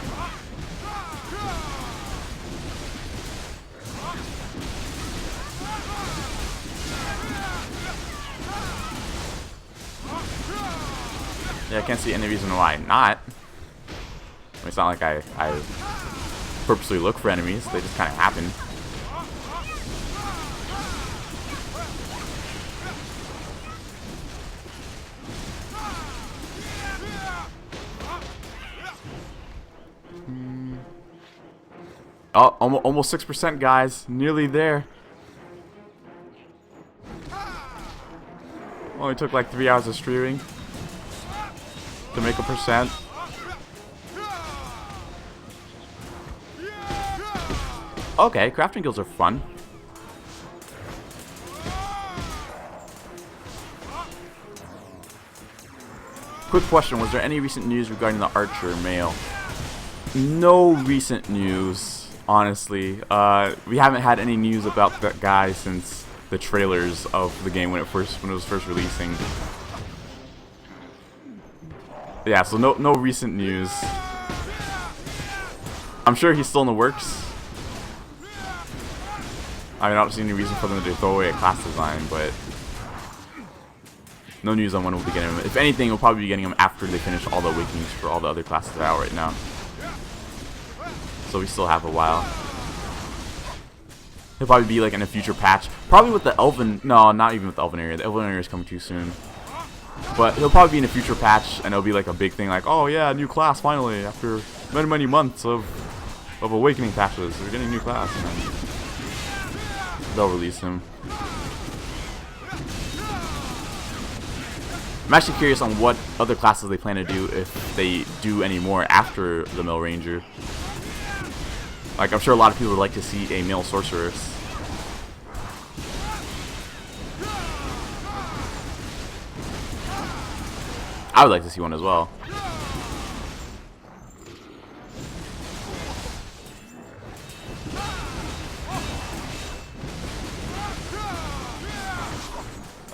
Yeah, I can't see any reason why not. I mean, it's not like I purposely look for enemies, they just kind of happen. Oh, almost 6%, guys. Nearly there. Only took like 3 hours of streaming to make a percent. Okay, crafting guilds are fun. Quick question, was there any recent news regarding the Archer male? No recent news. Honestly, we haven't had any news about that guy since the trailers of the game when it was first releasing. Yeah, so no recent news. I'm sure he's still in the works. I mean, I don't see any reason for them to throw away a class design, but no news on when we'll be getting him. If anything, we'll probably be getting him after they finish all the awakenings for all the other classes that are out right now. So we still have a while. He'll probably be like in a future patch. Probably with the Elven... No, not even with the Elven area. The Elven area is coming too soon. But he'll probably be in a future patch, and it'll be like a big thing like, oh yeah, new class finally, after many months of awakening patches. We're getting a new class. And then they'll release him. I'm actually curious on what other classes they plan to do, if they do any more after the Male Ranger. Like, I'm sure a lot of people would like to see a male sorceress. I would like to see one as well.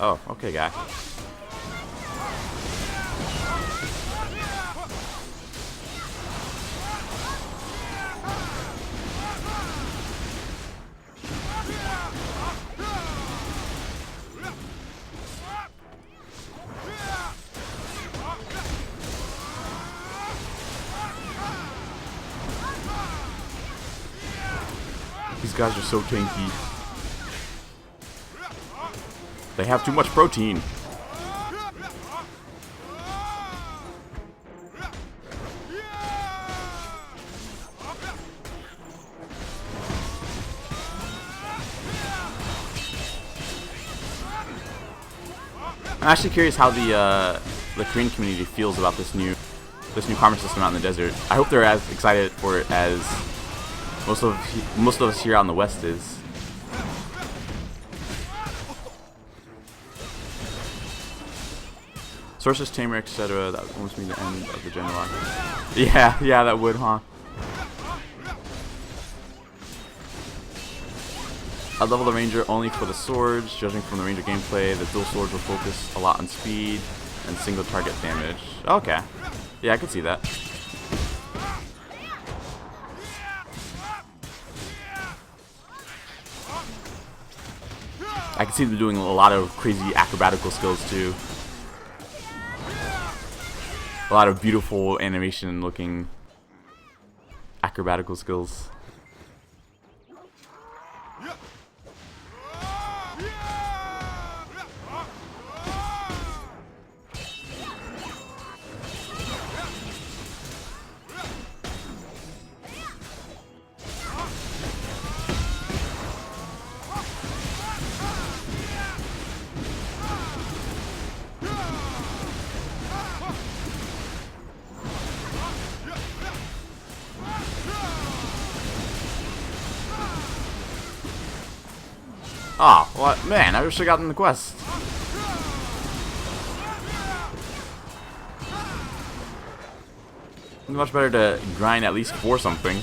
Oh, okay, guy. These guys are so tanky. They have too much protein. I'm actually curious how the Korean community feels about this new karma system out in the desert. I hope they're as excited for it as most of us here out in the West is. Sorceress, Tamer, etc. That would almost mean the end of the general arc. Yeah, that would, huh? I'd level the Ranger only for the swords. Judging from the Ranger gameplay, the dual swords will focus a lot on speed and single target damage. Okay. Yeah, I could see that. I can see them doing a lot of crazy acrobatical skills too. a lot of beautiful animation looking acrobatical skills. Ah, oh, what? Man, I wish I gotten the quest. Much better to grind at least for something.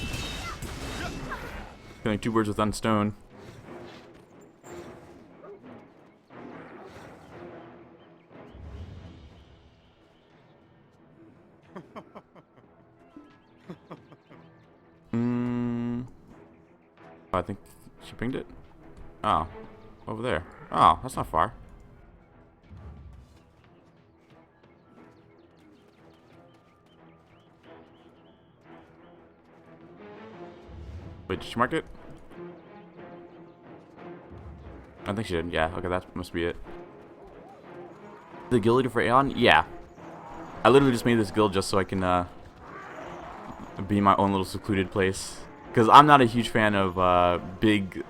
Killing 2 birds with one stone. I think she pinged it. Oh, over there. Oh, that's not far. Wait, did she mark it? I think she did. Yeah, okay, that must be it. The guild leader for Aeon? Yeah. I literally just made this guild just so I can be my own little secluded place. Because I'm not a huge fan of big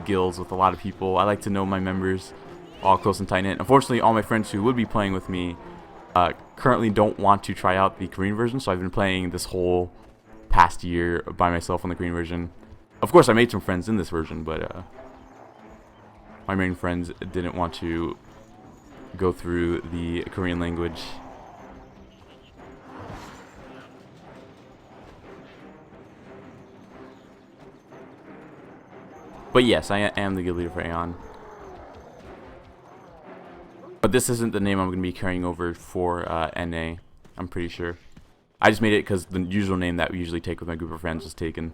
guilds with a lot of people. I like to know my members all close and tight knit. Unfortunately, all my friends who would be playing with me currently don't want to try out the Korean version, so I've been playing this whole past year by myself on the Korean version. Of course, I made some friends in this version, but my main friends didn't want to go through the Korean language. But yes, I am the guild leader for Aeon. But this isn't the name I'm going to be carrying over for NA, I'm pretty sure. I just made it because the usual name that we usually take with my group of friends was taken.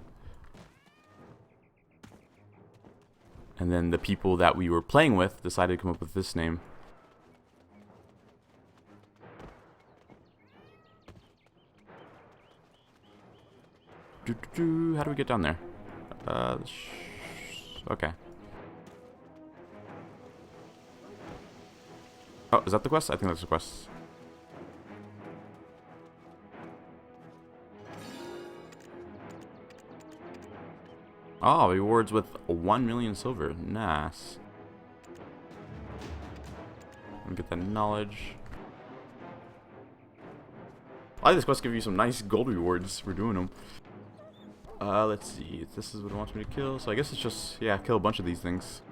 And then the people that we were playing with decided to come up with this name. How do we get down there? Okay. Oh, is that the quest? I think that's the quest. Oh, rewards with 1 million silver. Nice. Get that knowledge. I like this quest give you some nice gold rewards for doing them. Let's see. This is what it wants me to kill. So I guess it's just, yeah, kill a bunch of these things.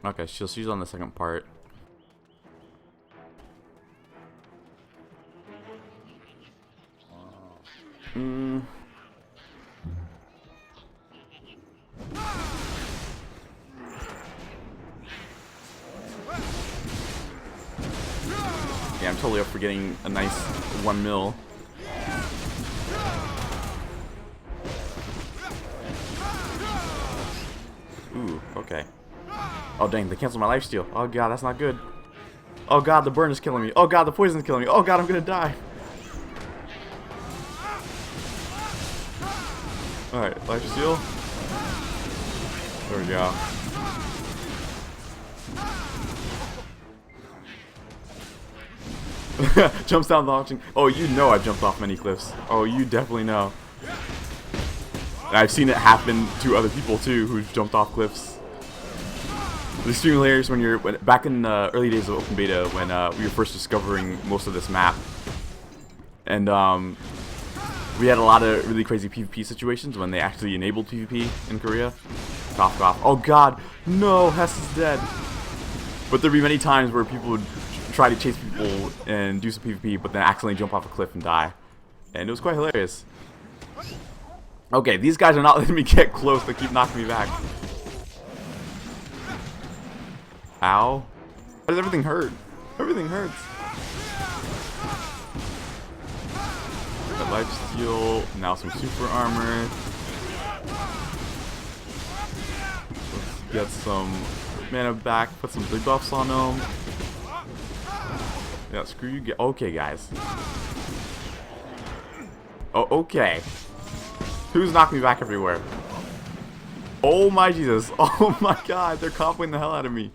Okay, she's on the second part. Yeah, I'm totally up for getting a nice 1 mil. Ooh, okay. Oh dang, they canceled my lifesteal. Oh god, that's not good. Oh god, the burn is killing me. Oh god, the poison is killing me. Oh god, I'm gonna die. Alright, lifesteal. There we go. Jumps down launching. Oh, you know I've jumped off many cliffs. Oh, you definitely know. And I've seen it happen to other people too who've jumped off cliffs. It's extremely hilarious when back in the early days of open beta when we were first discovering most of this map, and we had a lot of really crazy PvP situations when they actually enabled PvP in Korea. Cough, cough. Oh god, no, Hess is dead. But there'd be many times where people would try to chase people and do some PvP, but then accidentally jump off a cliff and die, and it was quite hilarious. Okay, these guys are not letting me get close. They keep knocking me back. Ow. Why does everything hurt? Everything hurts. Got life steal. Now some super armor. Let's get some mana back. Put some big buffs on them. Yeah, screw you. Okay, guys. Oh, okay. Who's knocking me back everywhere? Oh my Jesus. Oh my god. They're comboing the hell out of me.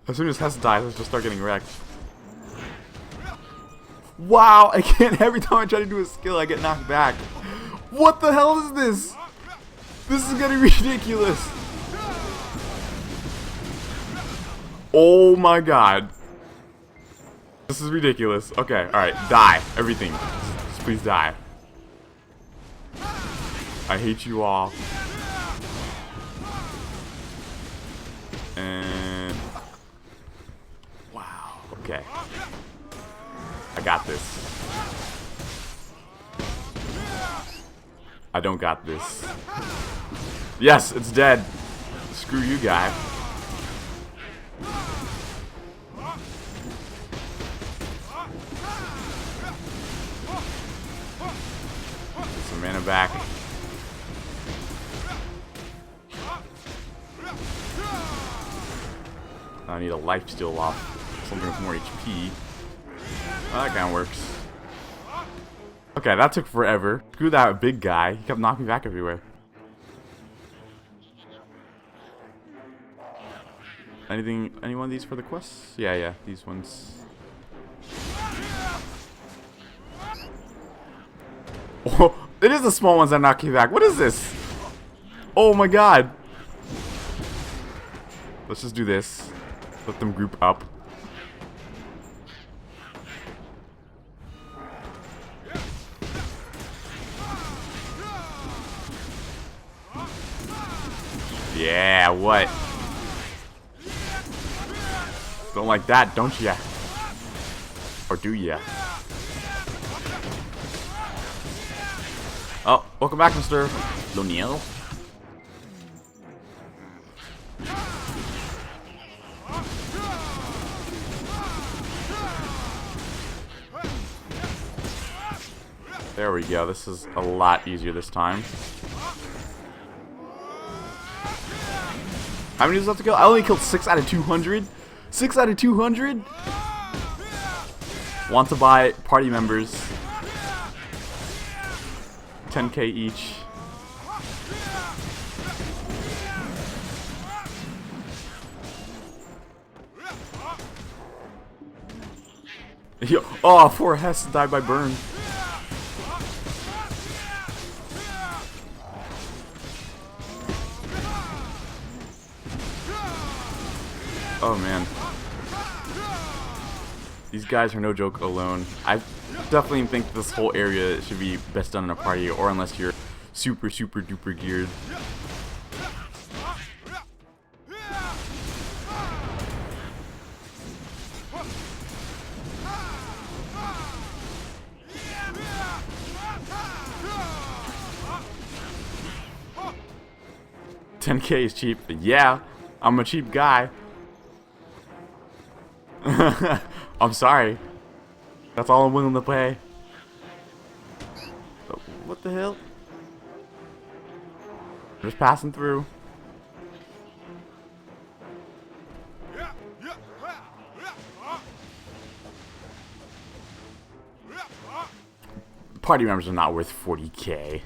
As soon as Hess dies, I just start getting wrecked. Wow. I can't. Every time I try to do a skill, I get knocked back. What the hell is this? This is getting ridiculous. Oh my god. This is ridiculous. Okay. Alright. Die. Everything. Just please die. I hate you all. And wow. Okay. I got this. I don't got this. Yes, it's dead. Screw you, guy. Get some mana back. I need a life steal off something with more HP. Oh, that kind of works. Okay, that took forever. Screw that big guy. He kept knocking me back everywhere. Anything? Any one of these for the quests? Yeah, these ones. Oh, it is the small ones that knock you back. What is this? Oh my god. Let's just do this. Let them group up. Yeah, what? Don't like that, don't ya? Or do ya? Oh, welcome back, Mr. Loniel. There we go. This is a lot easier this time. How many does left to kill? I only killed 6 out of 200. 6 out of 200? Want to buy party members. 10k each. Yo, oh, poor Hess died by burn. Oh man. These guys are no joke alone. I definitely think this whole area should be best done in a party, or unless you're super duper geared. $10k is cheap. Yeah, I'm a cheap guy. I'm sorry. That's all I'm willing to pay. Oh, what the hell? Just passing through. Party members are not worth 40k.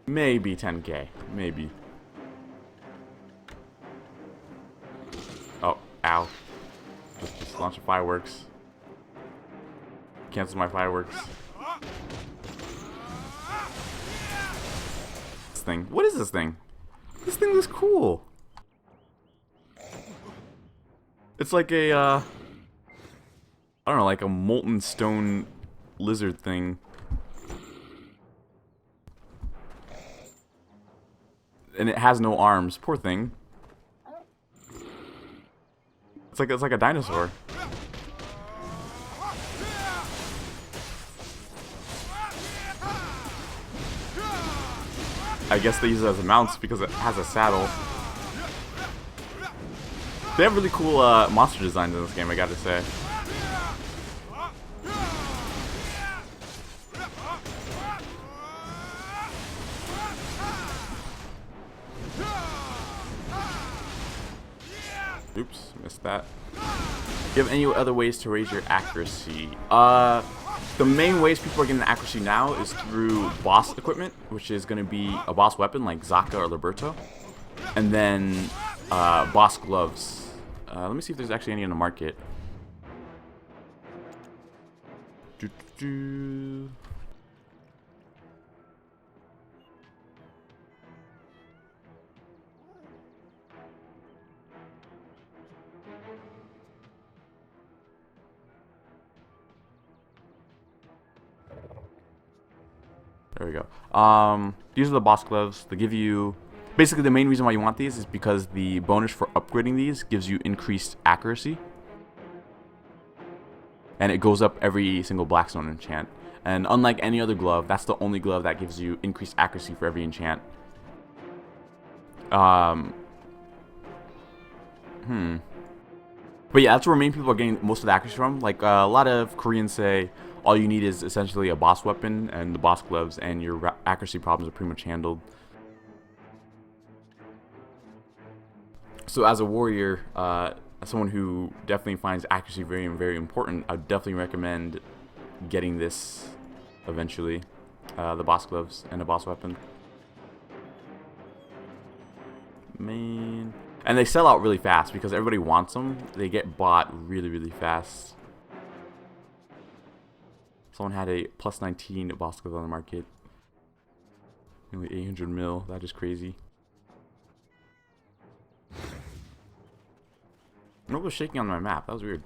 Maybe 10k. Maybe. Oh, ow. Just launch fireworks. Cancel my fireworks. This thing. What is this thing? This thing looks cool. It's like a, I don't know, like a molten stone lizard thing. And it has no arms. Poor thing. It's like a dinosaur. I guess they use it as mounts because it has a saddle. They have really cool monster designs in this game, I gotta say. Oops, missed that. Do you have any other ways to raise your accuracy? The main ways people are getting accuracy now is through boss equipment, which is going to be a boss weapon like Zaka or Liberto, and then boss gloves. Let me see if there's actually any in the market. There we go. These are the boss gloves. They give you... Basically, the main reason why you want these is because the bonus for upgrading these gives you increased accuracy. And it goes up every single Blackstone enchant. And unlike any other glove, that's the only glove that gives you increased accuracy for every enchant. But yeah, that's where main people are getting most of the accuracy from. Like, a lot of Koreans say all you need is essentially a boss weapon and the boss gloves, and your accuracy problems are pretty much handled. So as a warrior, as someone who definitely finds accuracy very, very important, I would definitely recommend getting this eventually. The boss gloves and a boss weapon. Man. And they sell out really fast because everybody wants them. They get bought really, really fast. Someone had a plus 19 boss glove on the market. Nearly 800 mil. That is crazy. What was shaking on my map? That was weird.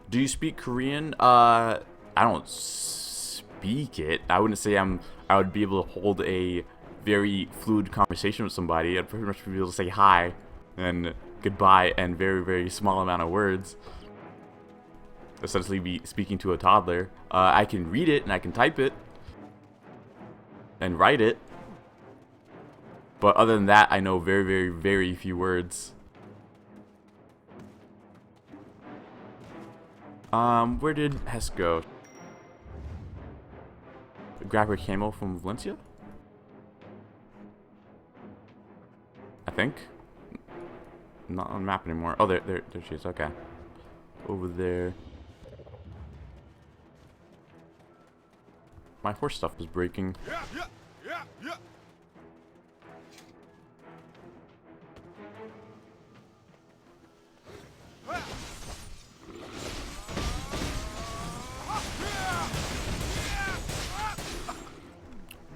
Do you speak Korean? I don't speak it. I wouldn't say I would be able to hold a very fluid conversation with somebody. I'd pretty much be able to say hi and goodbye and very, very small amount of words. Essentially be speaking to a toddler. I can read it and I can type it and write it. But other than that, I know very, very, very few words. Where did Hess go? Grab her camo from Valencia? I think. Not on the map anymore. Oh, there she is. Okay. Over there. My horse stuff is breaking.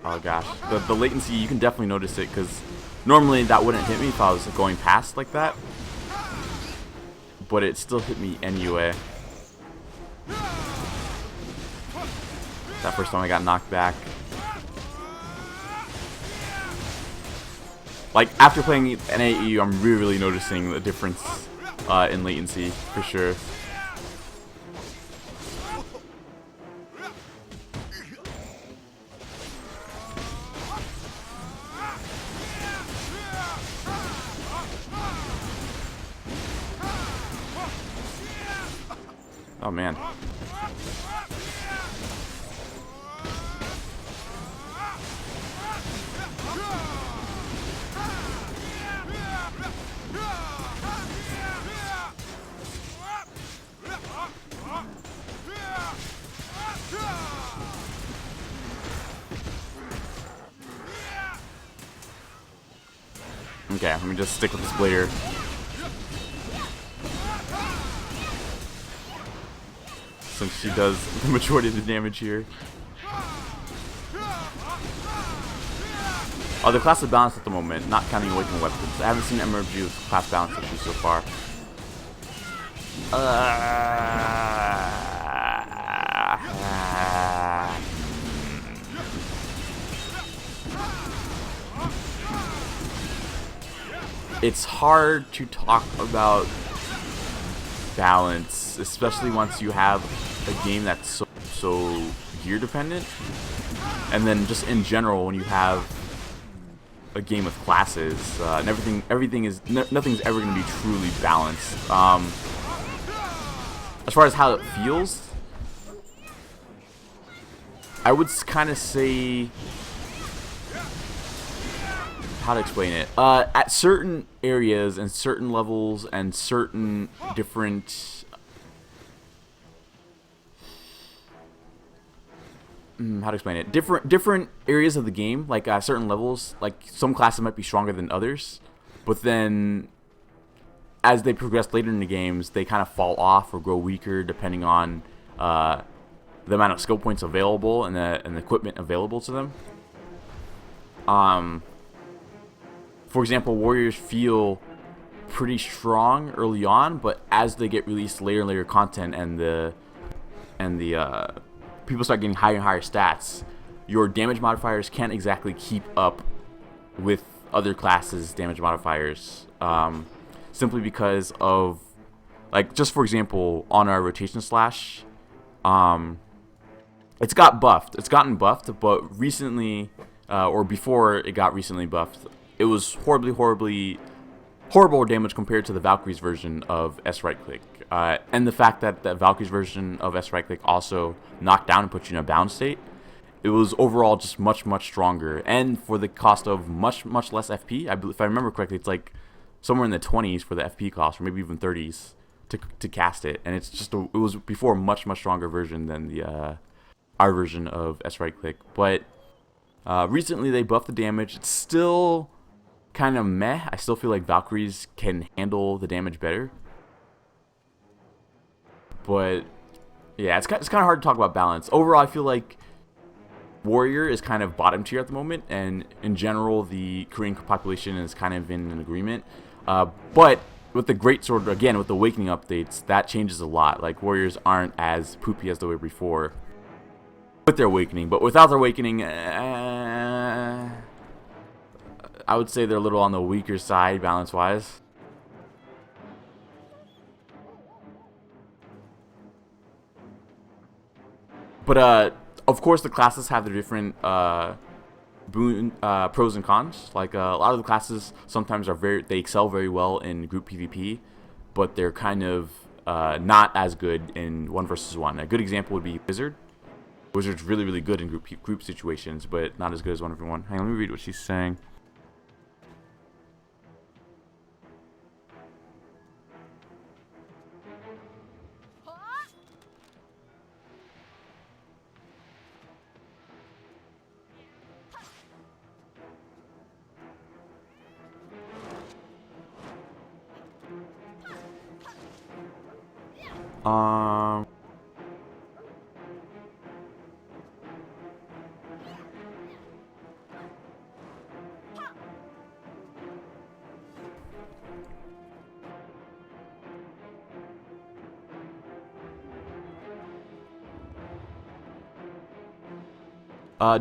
Oh gosh, the latency, you can definitely notice it because normally that wouldn't hit me if I was going past like that, but it still hit me anyway. That first time I got knocked back. Like after playing an AE, I'm really noticing the difference in latency for sure. Oh man. Okay, let me just stick with this player. Since she does the majority of the damage here. Oh, the class is balanced at the moment, not counting awakened weapons. I haven't seen MRG with class balance issues so far. It's hard to talk about balance, especially once you have a game that's so gear dependent, and then just in general when you have a game with classes and nothing's ever going to be truly balanced. As far as how it feels, I would kind of say, how to explain it, at certain areas and certain levels and certain different how to explain it, different areas of the game, like at certain levels, like some classes might be stronger than others, but then as they progress later in the games, they kind of fall off or grow weaker depending on the amount of skill points available and the equipment available to them. For example, warriors feel pretty strong early on, but as they get released later and later content and the people start getting higher and higher stats, your damage modifiers can't exactly keep up with other classes' damage modifiers, simply because of, like, just for example, on our rotation slash, it's gotten buffed, but recently, or before it got recently buffed, it was horrible damage compared to the Valkyrie's version of S right click. And the fact that the Valkyrie's version of S right click also knocked down and put you in a bound state, it was overall just much stronger. And for the cost of much less FP, if I remember correctly, it's like somewhere in the 20s for the FP cost, or maybe even 30s to cast it. And it's just it was before a much stronger version than the our version of S right click. But recently they buffed the damage. It's still kind of meh. I still feel like Valkyries can handle the damage better. But yeah, it's kind of hard to talk about balance. Overall, I feel like Warrior is kind of bottom tier at the moment, and in general, the Korean population is kind of in an agreement. But with the Greatsword, again, with the Awakening updates, that changes a lot. Like, Warriors aren't as poopy as they were before with their Awakening, but without their Awakening, I would say they're a little on the weaker side balance-wise. But of course, the classes have their different pros and cons. Like, a lot of the classes sometimes they excel very well in group PvP, but they're kind of not as good in 1 versus 1. A good example would be Wizard. Wizard's really good in group situations, but not as good as 1v1. Hang on, let me read what she's saying.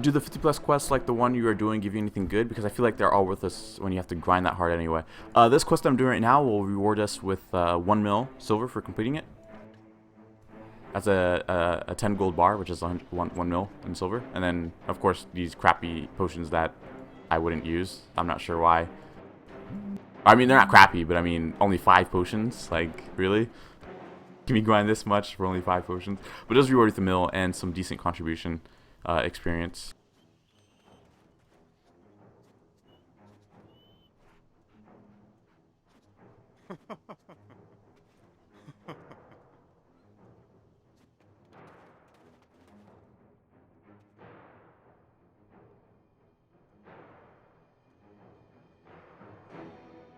Do the 50+ quests like the one you are doing give you anything good? Because I feel like they're all worth us when you have to grind that hard anyway. This quest I'm doing right now will reward us with 1 mil silver for completing it. That's a 10 gold bar, which is 1 mil in silver. And then, of course, these crappy potions that I wouldn't use. I'm not sure why. I mean, they're not crappy, but I mean, only 5 potions. Like, really? Can we grind this much for only 5 potions? But it does reward with a mil and some decent contribution experience.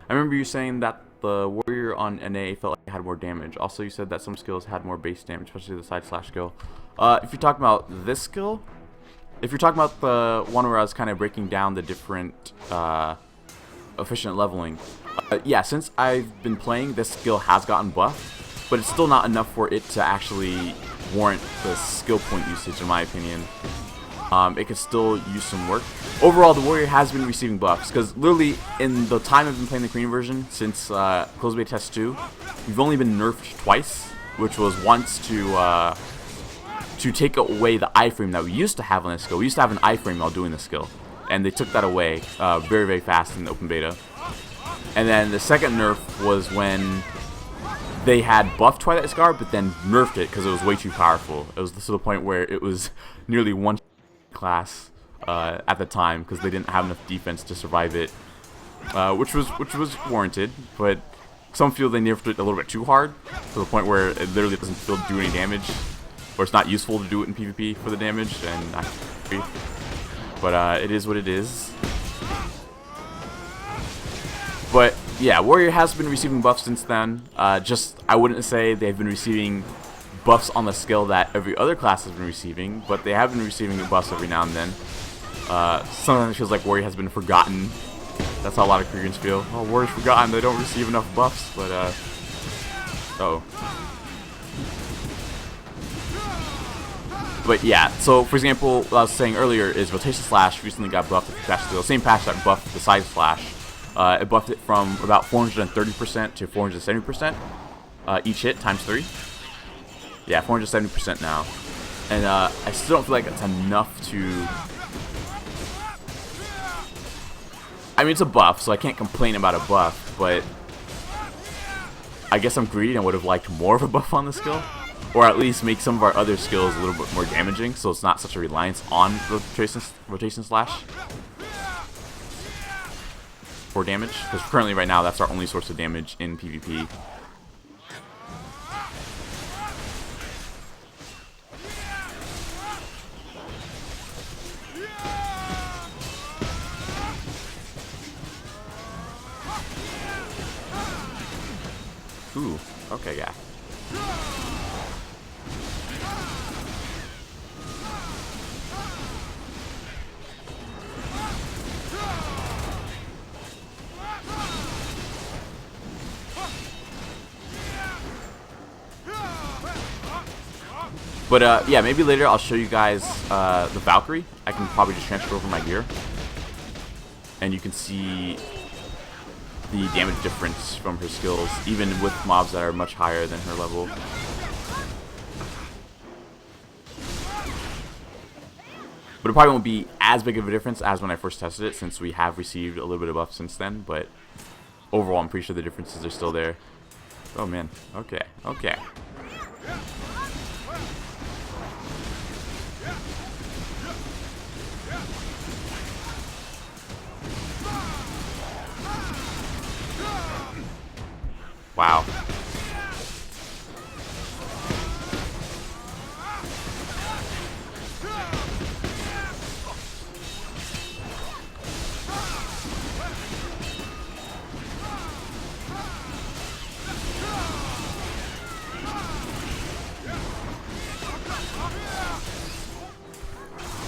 I remember you saying that the warrior on NA felt like it had more damage. Also, you said that some skills had more base damage, especially the side slash skill. If you're talking about this skill, if you're talking about the one where I was kind of breaking down the different efficient leveling, yeah, since I've been playing, this skill has gotten buffed, but it's still not enough for it to actually warrant the skill point usage, in my opinion. it could still use some work. Overall, the warrior has been receiving buffs, because literally in the time I've been playing the Korean version since Closed Beta Test 2, we've only been nerfed twice, which was once to take away the iframe that we used to have on this skill. We used to have an iframe while doing this skill, and they took that away very, very fast in the open beta. And then the second nerf was when they had buffed Twilight Scar, but then nerfed it because it was way too powerful. It was to the point where it was nearly one class at the time because they didn't have enough defense to survive it, which was warranted. But some feel they nerfed it a little bit too hard to the point where it literally doesn't feel to do any damage, or it's not useful to do it in PvP for the damage. And I agree. But it is what it is. But yeah, warrior has been receiving buffs since then. I wouldn't say they've been receiving buffs on the skill that every other class has been receiving, but they have been receiving buffs every now and then. Sometimes it feels like warrior has been forgotten. That's how a lot of Koreans feel. Oh, warrior's forgotten, they don't receive enough buffs, but But yeah, so for example, what I was saying earlier is Rotation Slash recently got buffed with the patch skill. Same patch that buffed the Side Slash. It buffed it from about 430% to 470% each hit times 3. Yeah, 470% now. And I still don't feel like it's enough to... I mean, it's a buff, so I can't complain about a buff, but I guess I'm greedy and would have liked more of a buff on the skill. Or at least make some of our other skills a little bit more damaging, so it's not such a reliance on rotation slash for damage. Because currently, right now, that's our only source of damage in PvP. Ooh, okay, yeah. But yeah, maybe later I'll show you guys the Valkyrie. I can probably just transfer over my gear, and you can see the damage difference from her skills, even with mobs that are much higher than her level. But it probably won't be as big of a difference as when I first tested it, since we have received a little bit of buff since then. But overall, I'm pretty sure the differences are still there. Oh man, okay, okay. Wow.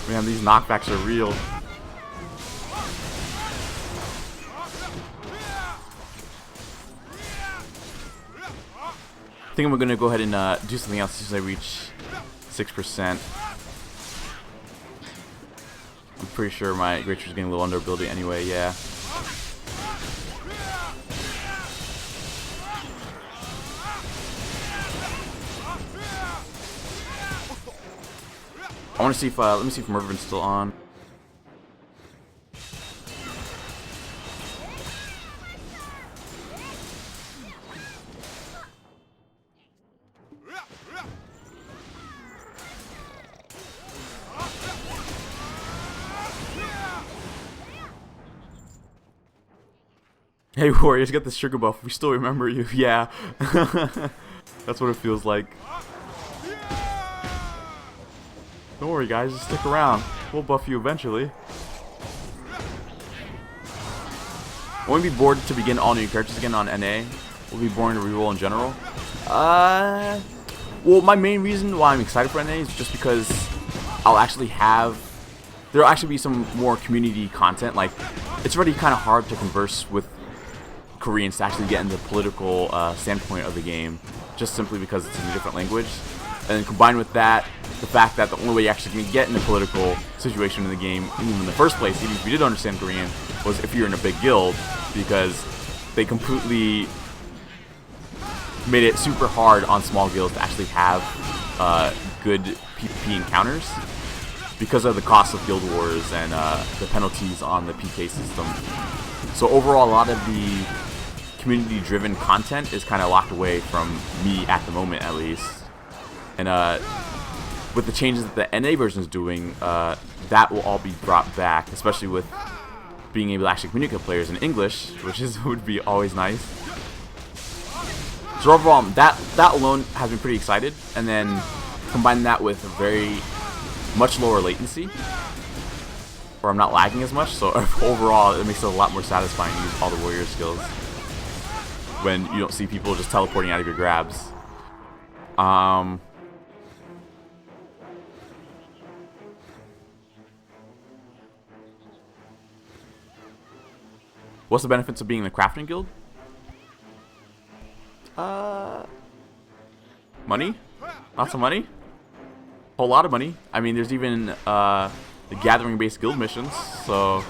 Man, these knockbacks are real. I think I'm going to go ahead and do something else as soon as I reach 6%. I'm pretty sure my Great Tree is getting a little underbuilding anyway, yeah. I want to see if, let me see if Mervin's still on. Hey Warriors, get this sugar buff. We still remember you. Yeah. That's what it feels like. Don't worry guys, just stick around. We'll buff you eventually. I won't be bored to begin all new characters again on NA. We'll be boring to reroll in general. Well, my main reason why I'm excited for NA is just because I'll actually have... There'll actually be some more community content. Like, it's already kind of hard to converse with Koreans to actually get into the political standpoint of the game, just simply because it's in a different language. And then combined with that, the fact that the only way you actually can get in a political situation in the game, even in the first place, even if you did understand Korean, was if you're in a big guild, because they completely made it super hard on small guilds to actually have good PvP encounters because of the cost of guild wars and the penalties on the PK system. So overall, a lot of the community-driven content is kind of locked away from me at the moment, at least. And with the changes that the NA version is doing, that will all be brought back, especially with being able to actually communicate with players in English, which would be always nice. So overall, that alone has been pretty excited, and then combine that with a very much lower latency, or I'm not lagging as much, so overall it makes it a lot more satisfying to use all the warrior skills when you don't see people just teleporting out of your grabs. What's the benefits of being in the crafting guild? Money? Lots of money? A whole lot of money. I mean, there's even the gathering-based guild missions, so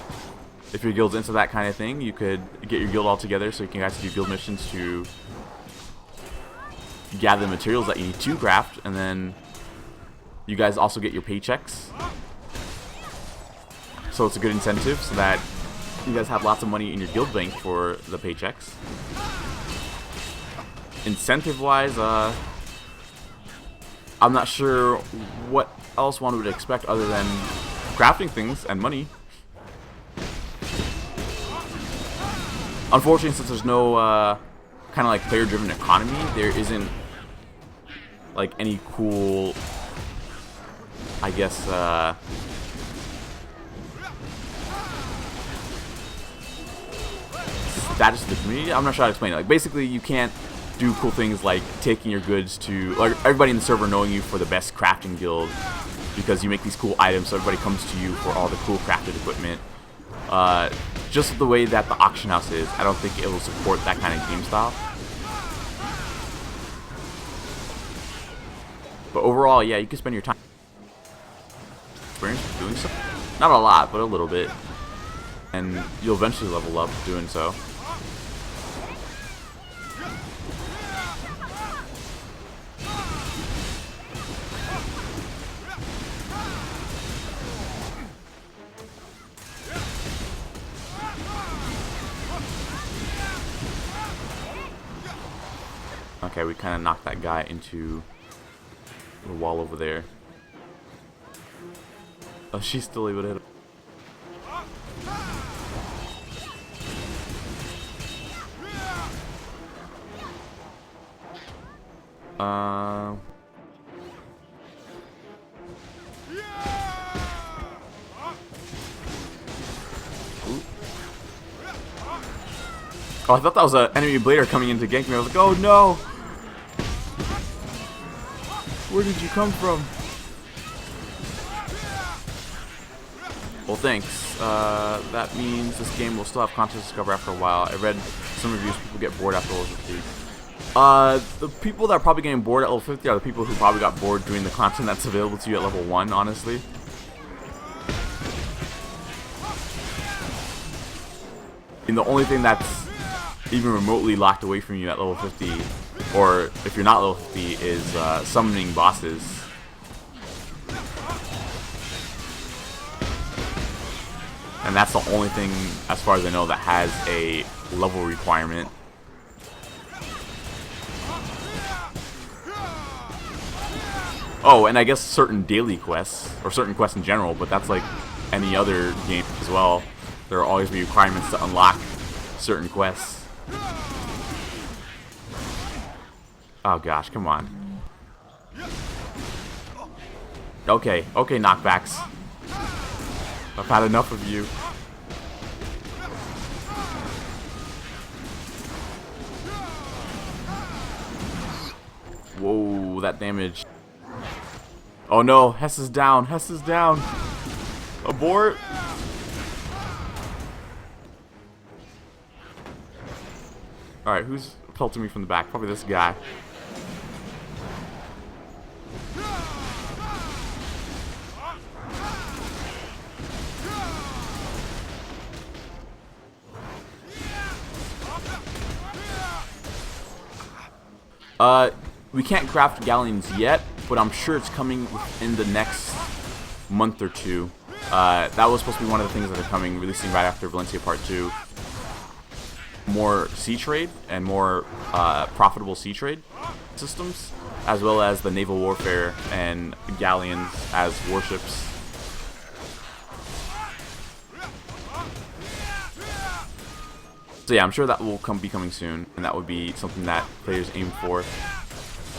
if your guild's into that kind of thing, you could get your guild all together so you can guys do guild missions to gather the materials that you need to craft, and then you guys also get your paychecks. So it's a good incentive so that you guys have lots of money in your guild bank for the paychecks. Incentive-wise, I'm not sure what else one would expect other than crafting things and money. Unfortunately, since there's no kind of like player-driven economy, there isn't like any cool, I guess, status of the community. I'm not sure how to explain it. Like, basically, you can't do cool things like taking your goods to, like, everybody in the server knowing you for the best crafting guild because you make these cool items, so everybody comes to you for all the cool crafted equipment. Just the way that the auction house is, I don't think it will support that kind of game style. But overall, yeah, you can spend your time experience doing so. Not a lot, but a little bit. And you'll eventually level up doing so. Okay, we kind of knocked that guy into the wall over there. Oh, she's still able to hit him. Oh, I thought that was an enemy blader coming in to gank me. I was like, oh no! Where did you come from? Well, thanks. That means this game will still have content to discover after a while. I read some reviews, people get bored after level 50. The people that are probably getting bored at level 50 are the people who probably got bored doing the content that's available to you at level 1, honestly. And the only thing that's even remotely locked away from you at level 50, or if you're not level 50, is summoning bosses. And that's the only thing, as far as I know, that has a level requirement. Oh, and I guess certain daily quests, or certain quests in general, but that's like any other game as well. There will always be requirements to unlock certain quests. Oh gosh, come on. Okay, okay, knockbacks. I've had enough of you. Whoa, that damage. Oh no, Hess is down, Hess is down. Abort. Alright, who's pelting me from the back? Probably this guy. We can't craft galleons yet, but I'm sure it's coming in the next month or two. That was supposed to be one of the things that are coming, releasing right after Valencia Part 2. More sea trade and more profitable sea trade systems, as well as the naval warfare and galleons as warships. So yeah, I'm sure that will be coming soon, and that would be something that players aim for.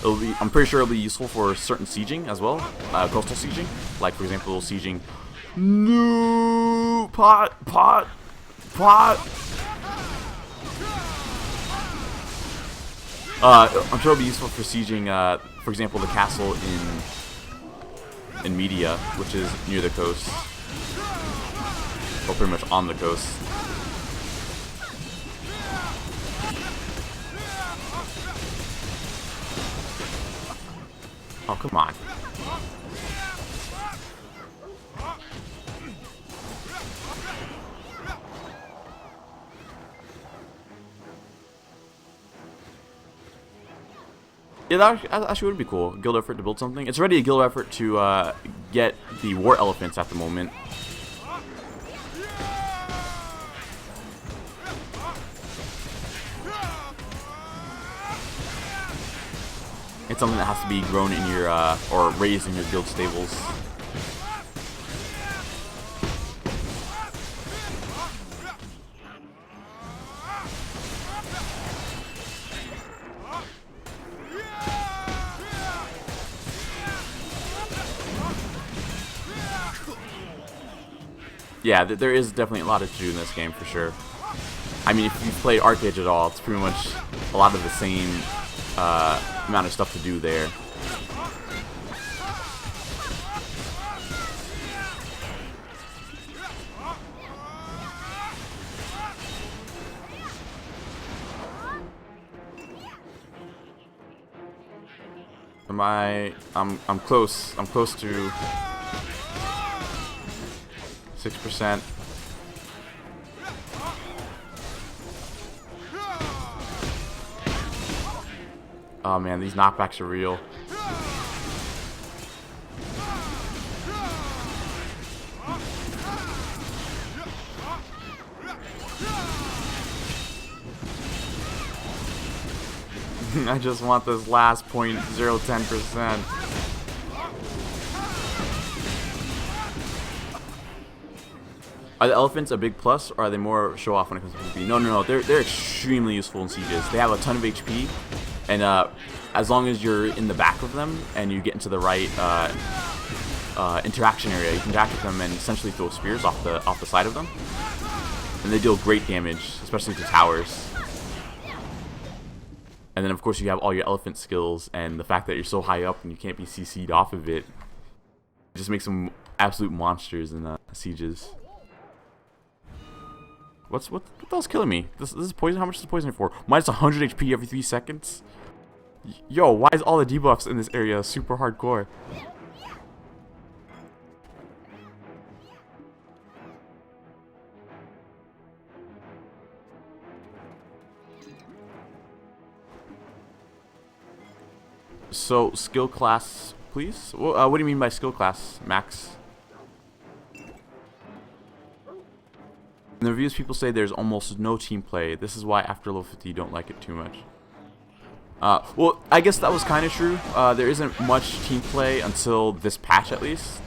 I'm pretty sure it'll be useful for certain sieging as well, coastal sieging, like for example sieging. No pot. I'm sure it'll be useful for sieging, for example, the castle in Media, which is near the coast, or pretty much on the coast. Oh, come on. Yeah, that actually would be cool. Guild effort to build something. It's already a guild effort to get the war elephants at the moment. It's something that has to be grown in your, or raised in your guild stables. Yeah, there is definitely a lot to do in this game for sure. I mean, if you've played Arcade at all, it's pretty much a lot of the same amount of stuff to do there. I'm close. I'm close to 6%. Oh man, these knockbacks are real. I just want this last 0.010%. Are the elephants a big plus, or are they more show off when it comes to PvP? No. They're extremely useful in sieges. They have a ton of HP, and as long as you're in the back of them and you get into the right interaction area, you can interact with them and essentially throw spears off the side of them, and they deal great damage, especially to towers. And then of course you have all your elephant skills, and the fact that you're so high up and you can't be CC'd off of it, just makes them absolute monsters in sieges. What the hell's killing me? This is poison? How much is poison for? Minus 100 HP every 3 seconds? Yo, why is all the debuffs in this area super hardcore? So, skill class, please? What do you mean by skill class, Max? In the reviews, people say there's almost no team play. This is why after level 50 you don't like it too much. Well, I guess that was kind of true. There isn't much team play until this patch, at least.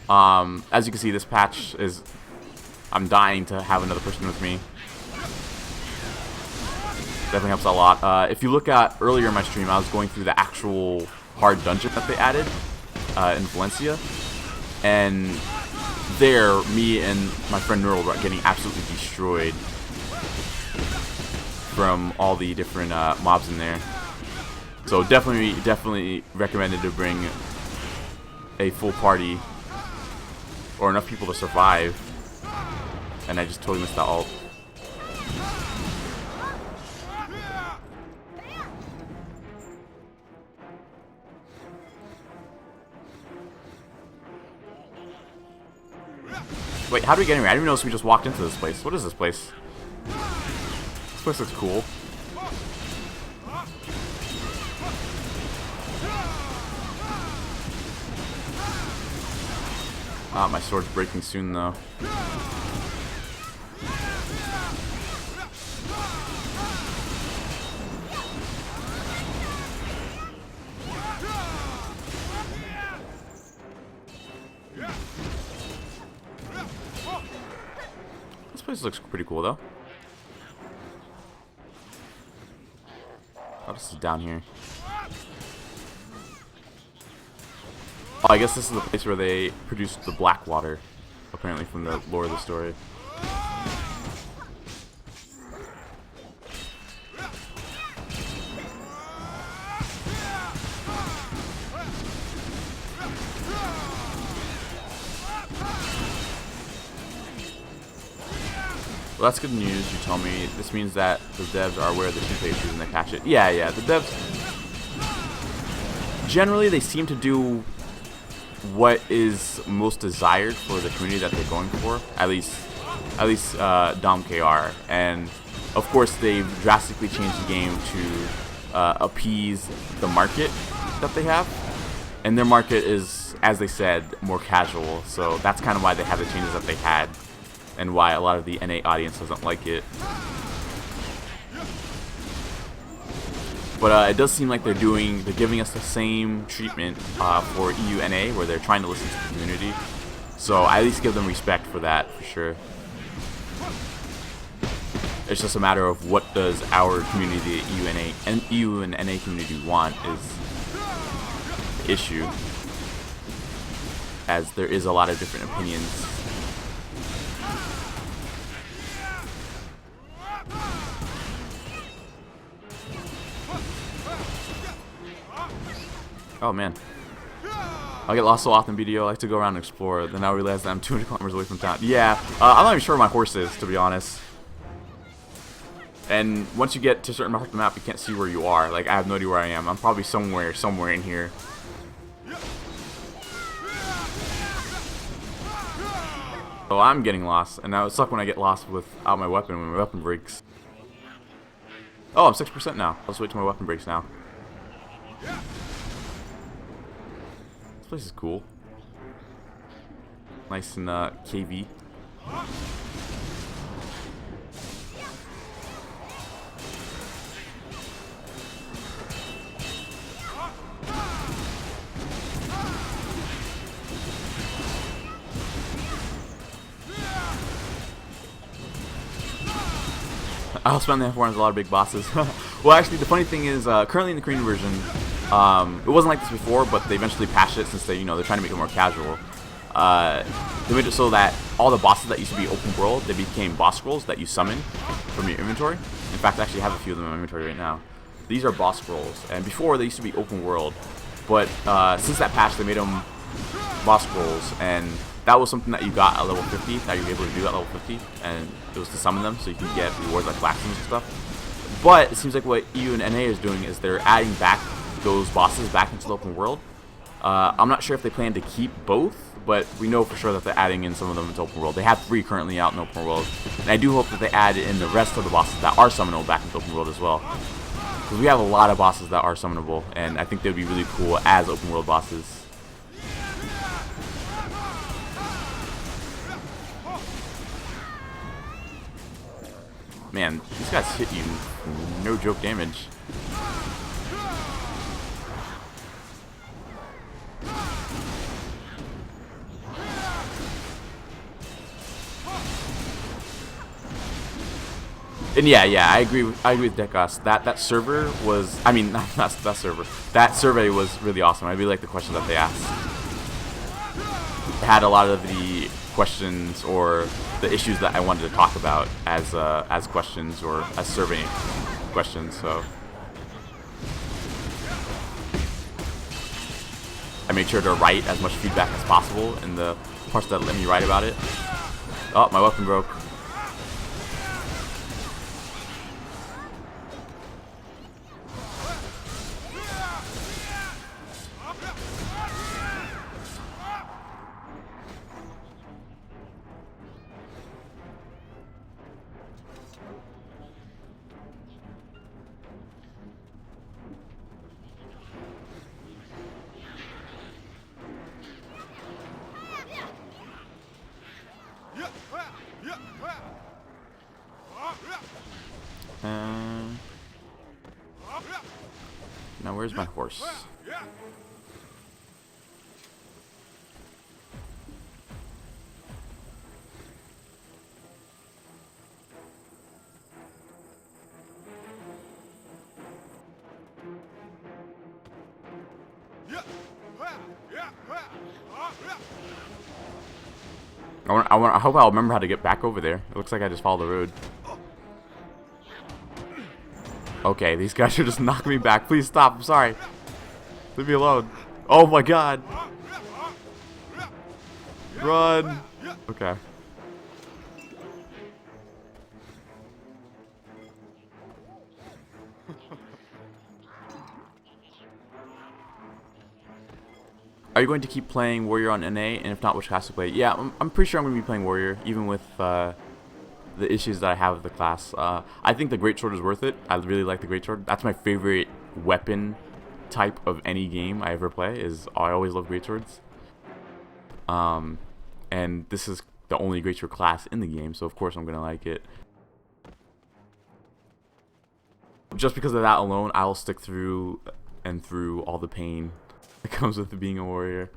As you can see, this patch is... I'm dying to have another person with me. Definitely helps out a lot. If you look at earlier in my stream, I was going through the actual hard dungeon that they added in Valencia. And there, me and my friend Neural were getting absolutely destroyed from all the different mobs in there. So definitely recommended to bring a full party or enough people to survive. And I just totally missed that ult. Wait, how do we get in here? I didn't even notice we just walked into this place. What is this place? This place looks cool. My sword's breaking soon though. This place looks pretty cool though. Oh, this is down here. Oh, I guess this is the place where they produced the black water, apparently from the lore of the story. Well, that's good news, you tell me. This means that the devs are aware of the gameplay issues and they patch it. Yeah, the devs... Generally, they seem to do what is most desired for the community that they're going for. At least Dom KR. And, of course, they've drastically changed the game to appease the market that they have. And their market is, as they said, more casual. So that's kind of why they have the changes that they had. And why a lot of the NA audience doesn't like it. But it does seem like they're giving us the same treatment for EU NA, where they're trying to listen to the community. So I at least give them respect for that, for sure. It's just a matter of what does our community, the EU and NA community, want is the issue, as there is a lot of different opinions. Oh man, I get lost so often, BDO. I like to go around and explore. Then I realize that I'm 200 kilometers away from town. Yeah, I'm not even sure where my horse is, to be honest. And once you get to a certain part of the map, you can't see where you are. Like, I have no idea where I am. I'm probably somewhere in here. So I'm getting lost, and now it sucks when I get lost without my weapon, when my weapon breaks. Oh, I'm 6% now. Let's wait till my weapon breaks now. This place is cool. Nice and KV. I'll spend the F4 on a lot of big bosses. Well, actually, the funny thing is, currently in the Korean version, it wasn't like this before, but they eventually patched it since they're trying to make it more casual. They made it so that all the bosses that used to be open world, they became boss scrolls that you summon from your inventory. In fact, I actually have a few of them in my inventory right now. These are boss scrolls, and before they used to be open world, but since that patch, they made them boss scrolls, and that was something that you got at level 50, that you were able to do at level 50, and it was to summon them, so you can get rewards like blacksmiths and stuff. But it seems like what EU and NA is doing is they're adding back those bosses back into the open world. I'm not sure if they plan to keep both, but we know for sure that they're adding in some of them into open world. They have 3 currently out in open world, and I do hope that they add in the rest of the bosses that are summonable back into open world as well. Because we have a lot of bosses that are summonable, and I think they would be really cool as open world bosses. Man, these guys hit you no joke damage. And yeah, I agree with Dekas. That server was, I mean, not that server. That survey was really awesome. I really like the questions that they asked. It had a lot of the questions or the issues that I wanted to talk about as questions or as survey questions. So I made sure to write as much feedback as possible in the parts that let me write about it. Oh, my weapon broke. Now where's my horse? I hope I'll remember how to get back over there. It looks like I just followed the road. Okay, these guys are just knocking me back. Please stop. I'm sorry. Leave me alone. Oh my god. Run. Okay. Are you going to keep playing Warrior on NA? And if not, which class to play? Yeah, I'm pretty sure I'm going to be playing Warrior, even with the issues that I have with the class. I think the Greatsword is worth it. I really like the Greatsword. That's my favorite weapon type of any game I ever play. I always love Greatswords. And this is the only Greatsword class in the game, so of course I'm going to like it. Just because of that alone, I'll stick through and through all the pain that comes with being a warrior.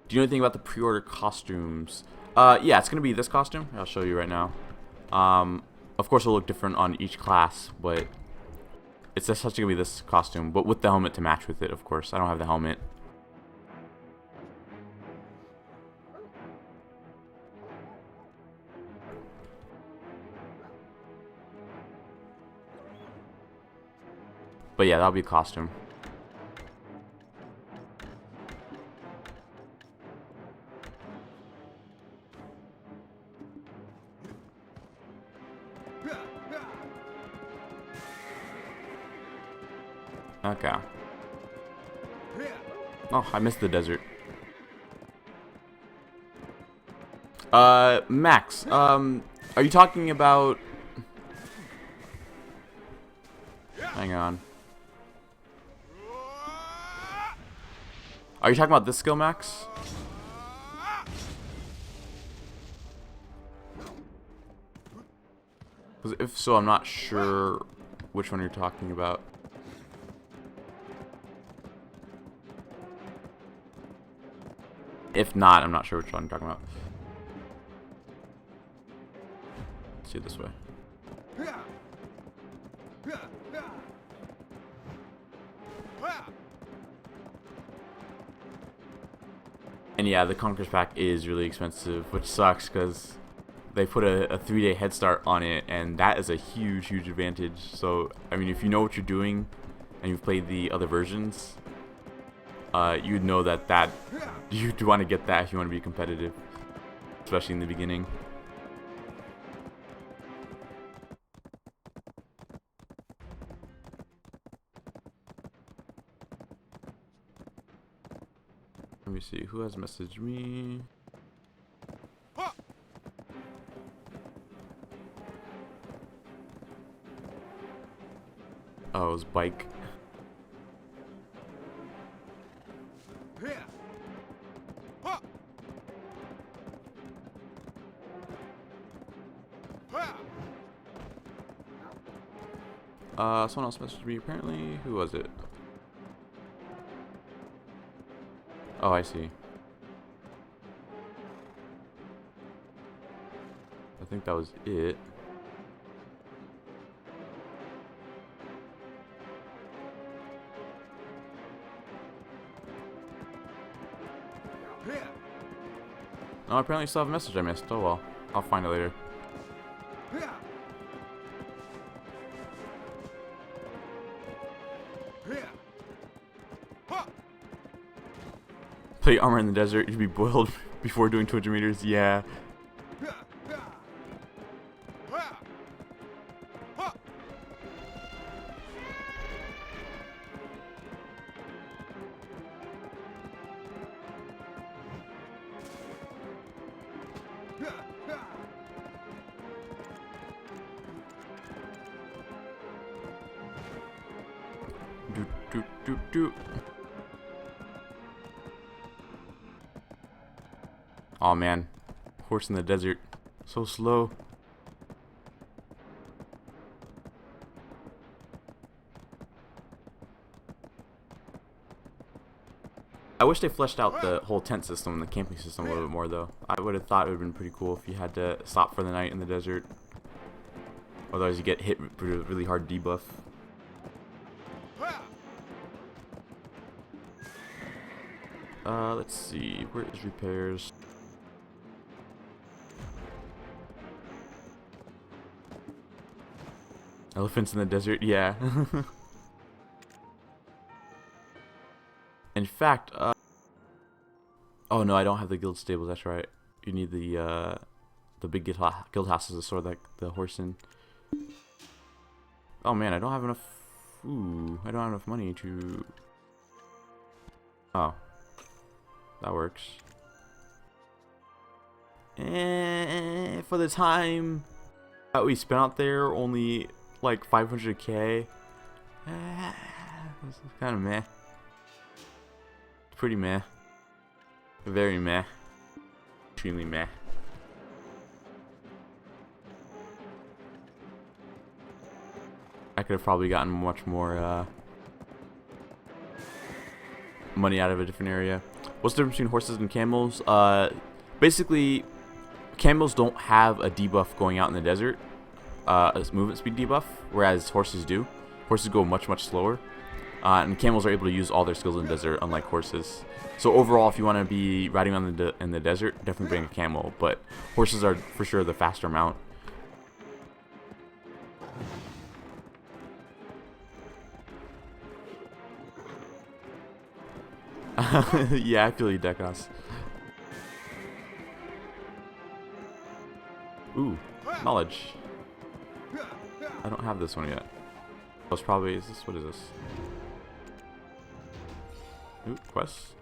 Do you know anything about the pre-order costumes? Yeah, it's gonna be this costume. I'll show you right now. Of course, it'll look different on each class, but it's essentially gonna be this costume, but with the helmet to match with it. Of course, I don't have the helmet. But yeah, that'll be a costume. Okay. Oh, I missed the desert. Max, are you talking about... Hang on. Are you talking about this skill, Max? Because if so, I'm not sure which one you're talking about. If not, I'm not sure which one I'm talking about. Let's do it this way. And yeah, the Conqueror's Pack is really expensive, which sucks because they put a 3-day head start on it, and that is a huge, huge advantage. So, I mean, if you know what you're doing and you've played the other versions, you'd know that you do want to get that if you want to be competitive, especially in the beginning. Let me see, who has messaged me? Oh, it was Bike. Someone else messaged me apparently. Who was it? Oh, I see. I think that was it. Oh, apparently still have a message I missed. Oh well, I'll find it later. Plate armor in the desert, you'd be boiled before doing 200 meters. Yeah. Do. Oh man, Horse in the desert. So slow. I wish they fleshed out the whole tent system and the camping system a little bit more, though. I would have thought it would have been pretty cool if you had to stop for the night in the desert. Otherwise, you get hit with a really hard debuff. Let's see. Where is repairs? Elephants in the desert? Yeah. In fact, oh no, I don't have the guild stables. That's right. You need the big guild houses to store the horse in. Oh man, I don't have enough. Ooh, I don't have enough money to. Oh, that works. And for the time that we spent out there, only like 500k. This is kind of meh. Pretty meh. Very meh. Extremely meh. I could have probably gotten much more money out of a different area. What's the difference between horses and camels? Basically, camels don't have a debuff going out in the desert, a movement speed debuff, whereas horses do. Horses go much slower. And camels are able to use all their skills in the desert, unlike horses. So overall, if you want to be riding on in the desert, definitely bring a camel. But horses are for sure the faster mount. Yeah, I feel you, Dekos. Ooh, knowledge. I don't have this one yet. Oh, it's probably, what is this? Ooh, quests.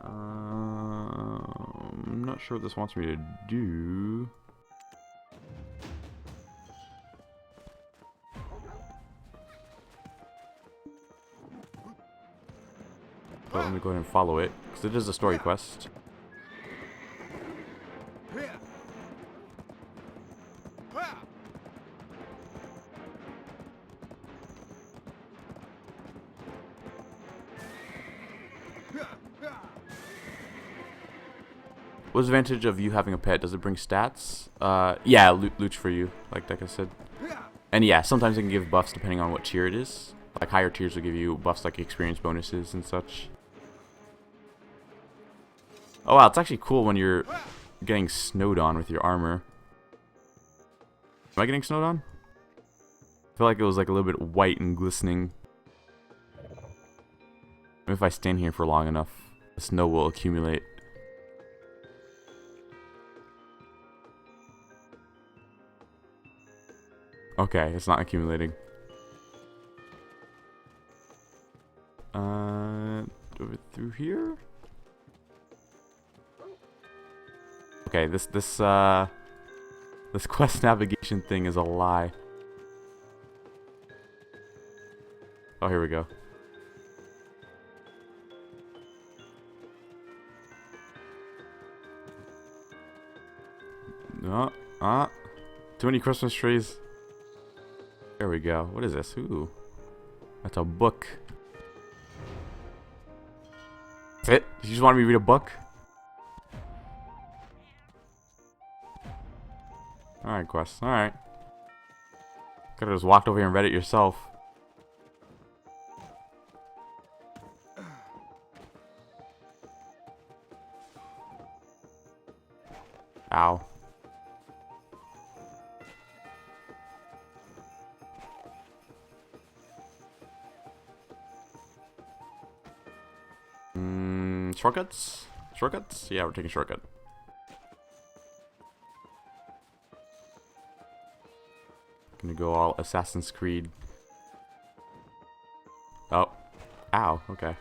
I'm not sure what this wants me to do. But let me go ahead and follow it, because it is a story quest. What's the advantage of you having a pet? Does it bring stats? Yeah, loot for you, like I said. And yeah, sometimes it can give buffs depending on what tier it is. Like higher tiers will give you buffs like experience bonuses and such. Oh wow, it's actually cool when you're getting snowed on with your armor. Am I getting snowed on? I feel like it was like a little bit white and glistening. If I stand here for long enough, the snow will accumulate. Okay, it's not accumulating. Over through here? Okay, this quest navigation thing is a lie. Oh, here we go. No, too many Christmas trees. There we go. What is this? Ooh, that's a book. That's it? You just wanted me to read a book? Alright, quest. Alright. Could've just walked over here and read it yourself. Ow. Shortcuts? Shortcuts? Yeah, we're taking shortcut. Gonna go all Assassin's Creed. Oh. Ow, okay.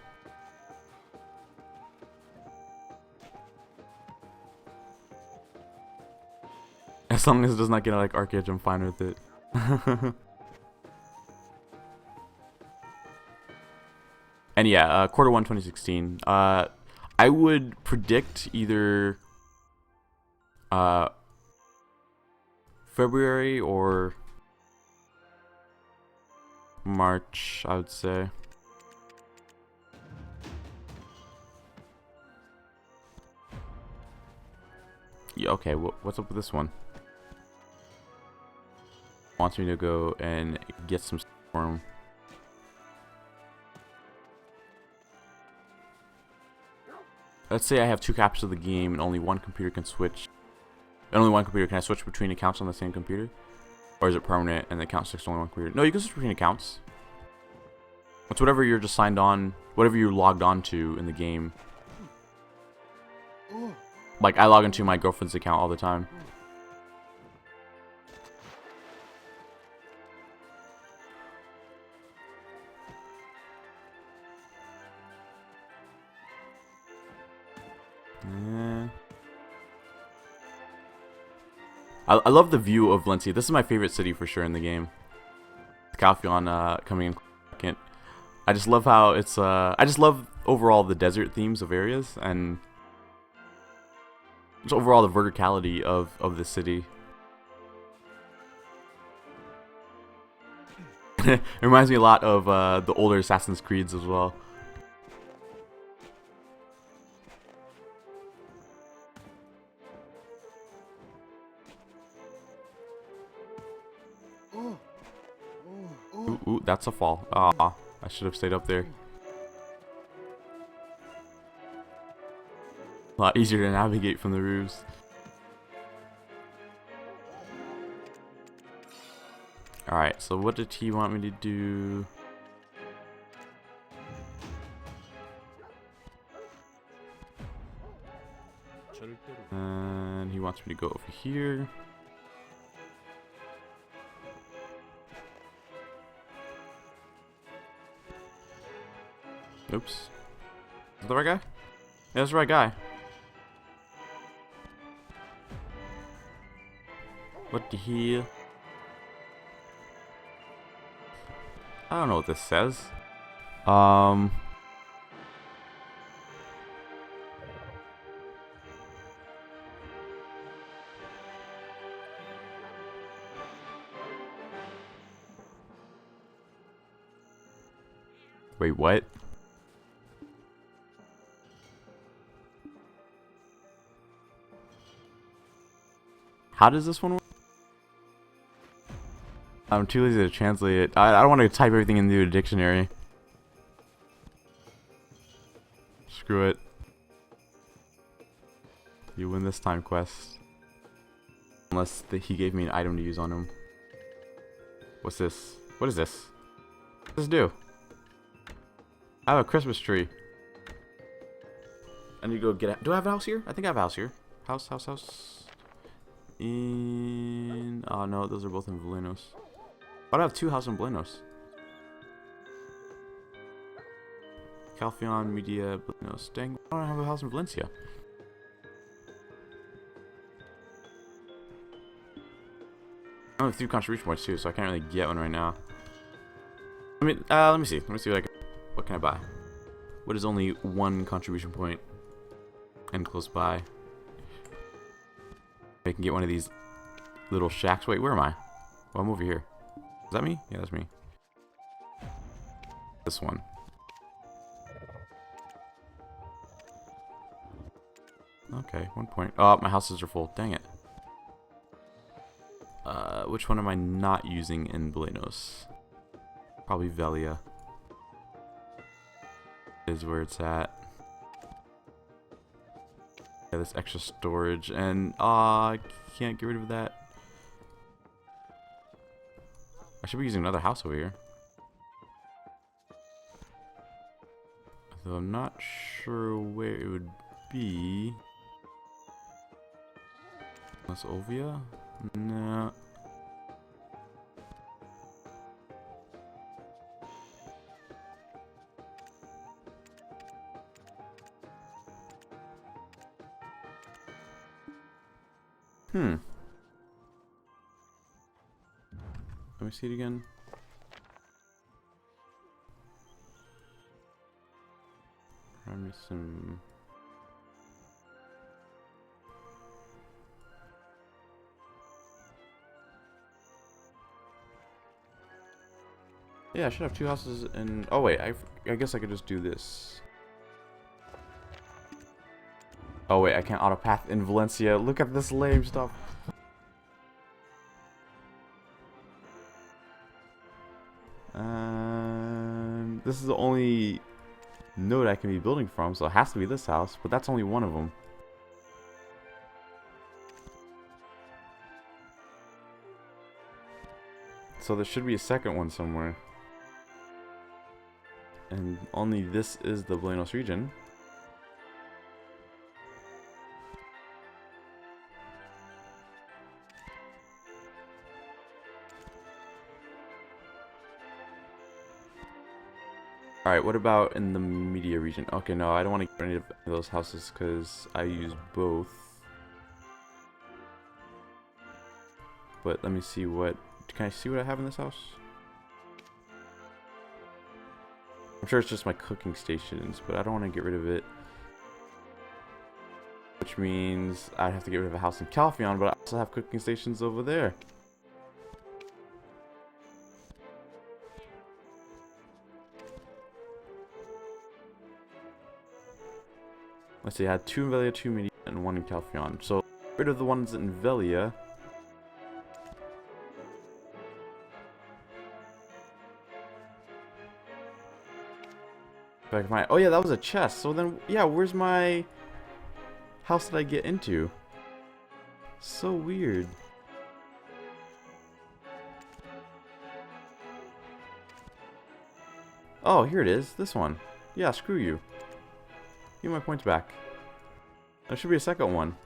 As long as it does not get like Arcade, I'm fine with it. And yeah, quarter 1 2016. I would predict either February or March, I would say. Yeah, okay, what's up with this one? Wants me to go and get some for him. Let's say I have 2 copies of the game and only one computer can switch. And only one computer. Can I switch between accounts on the same computer? Or is it permanent and the account sticks to only one computer? No, you can switch between accounts. It's whatever you're just signed on, whatever you're logged on to in the game. Like, I log into my girlfriend's account all the time. Yeah. I love the view of Valencia. This is my favorite city for sure in the game. Calphion coming in second. I just love how it's I just love overall the desert themes of areas and just overall the verticality of the city. It reminds me a lot of the older Assassin's Creeds as well. Ooh, that's a fall. Ah, I should have stayed up there. A lot easier to navigate from the roofs. Alright, so what did he want me to do? And he wants me to go over here. Oops. Is that the right guy? Yeah, that's the right guy. What the hell? I don't know what this says. Wait, what? How does this one work? I'm too lazy to translate it. I don't want to type everything into a dictionary. Screw it. You win this time quest. Unless he gave me an item to use on him. What's this? What is this? What does this do? I have a Christmas tree. I need to go get it. Do I have a house here? I think I have a house here. House. Oh no, those are both in Valenos. Why do I have 2 houses in Valenos? Calphion, Media, Valenos. Dang, why don't I have a house in Valencia? I only have 3 contribution points too, so I can't really get one right now. Let me see. Let me see what can I buy? What is only 1 contribution point and close by? I can get one of these little shacks. Wait, where am I? Oh, I'm over here. Is that me? Yeah, that's me. This one. Okay, 1 point. Oh, my houses are full. Dang it. Which one am I not using in Belenos? Probably Velia. Is where it's at. Yeah, this extra storage, and I can't get rid of that. I should be using another house over here. Though I'm not sure where it would be. Unless Ovia? No. Let me see it again. I miss some. Yeah, I should have 2 houses in. Oh wait, I guess I could just do this. Oh wait, I can't auto path in Valencia. Look at this lame stuff. This is the only node I can be building from, so it has to be this house, but that's only one of them. So there should be a second one somewhere. And only this is the Buenos region. Alright, what about in the media region? Okay, no, I don't want to get any of those houses because I use both. But let me see what... Can I see what I have in this house? I'm sure it's just my cooking stations, but I don't want to get rid of it. Which means I'd have to get rid of a house in Calpheon, but I also have cooking stations over there. Let's see, I had 2 in Velia, 2 in Media, and 1 in Calpheon. So, get rid of the ones in Velia. If I can find... Oh yeah, that was a chest. So then, yeah, where's my house that I get into? So weird. Oh, here it is. This one. Yeah, screw you. Give my points back. There should be a second one.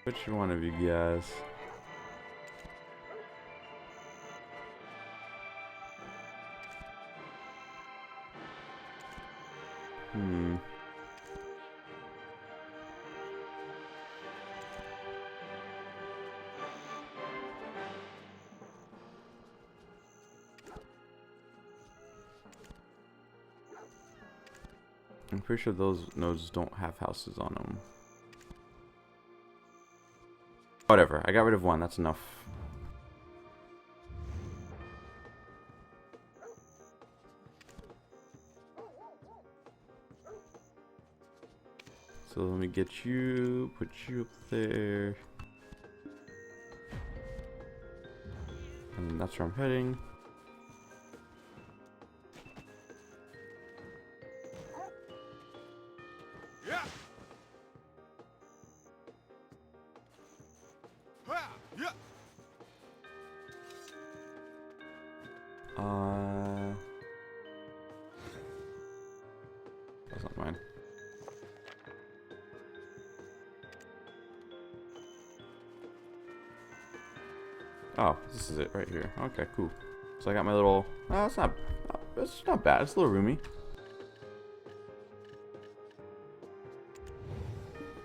Which one of you guys? I'm pretty sure those nodes don't have houses on them. Whatever, I got rid of one, that's enough. So let me get you, put you up there. And that's where I'm heading. That's not mine. Oh, this is it right here. Okay, cool. So I got my little... Oh, it's not bad. It's a little roomy.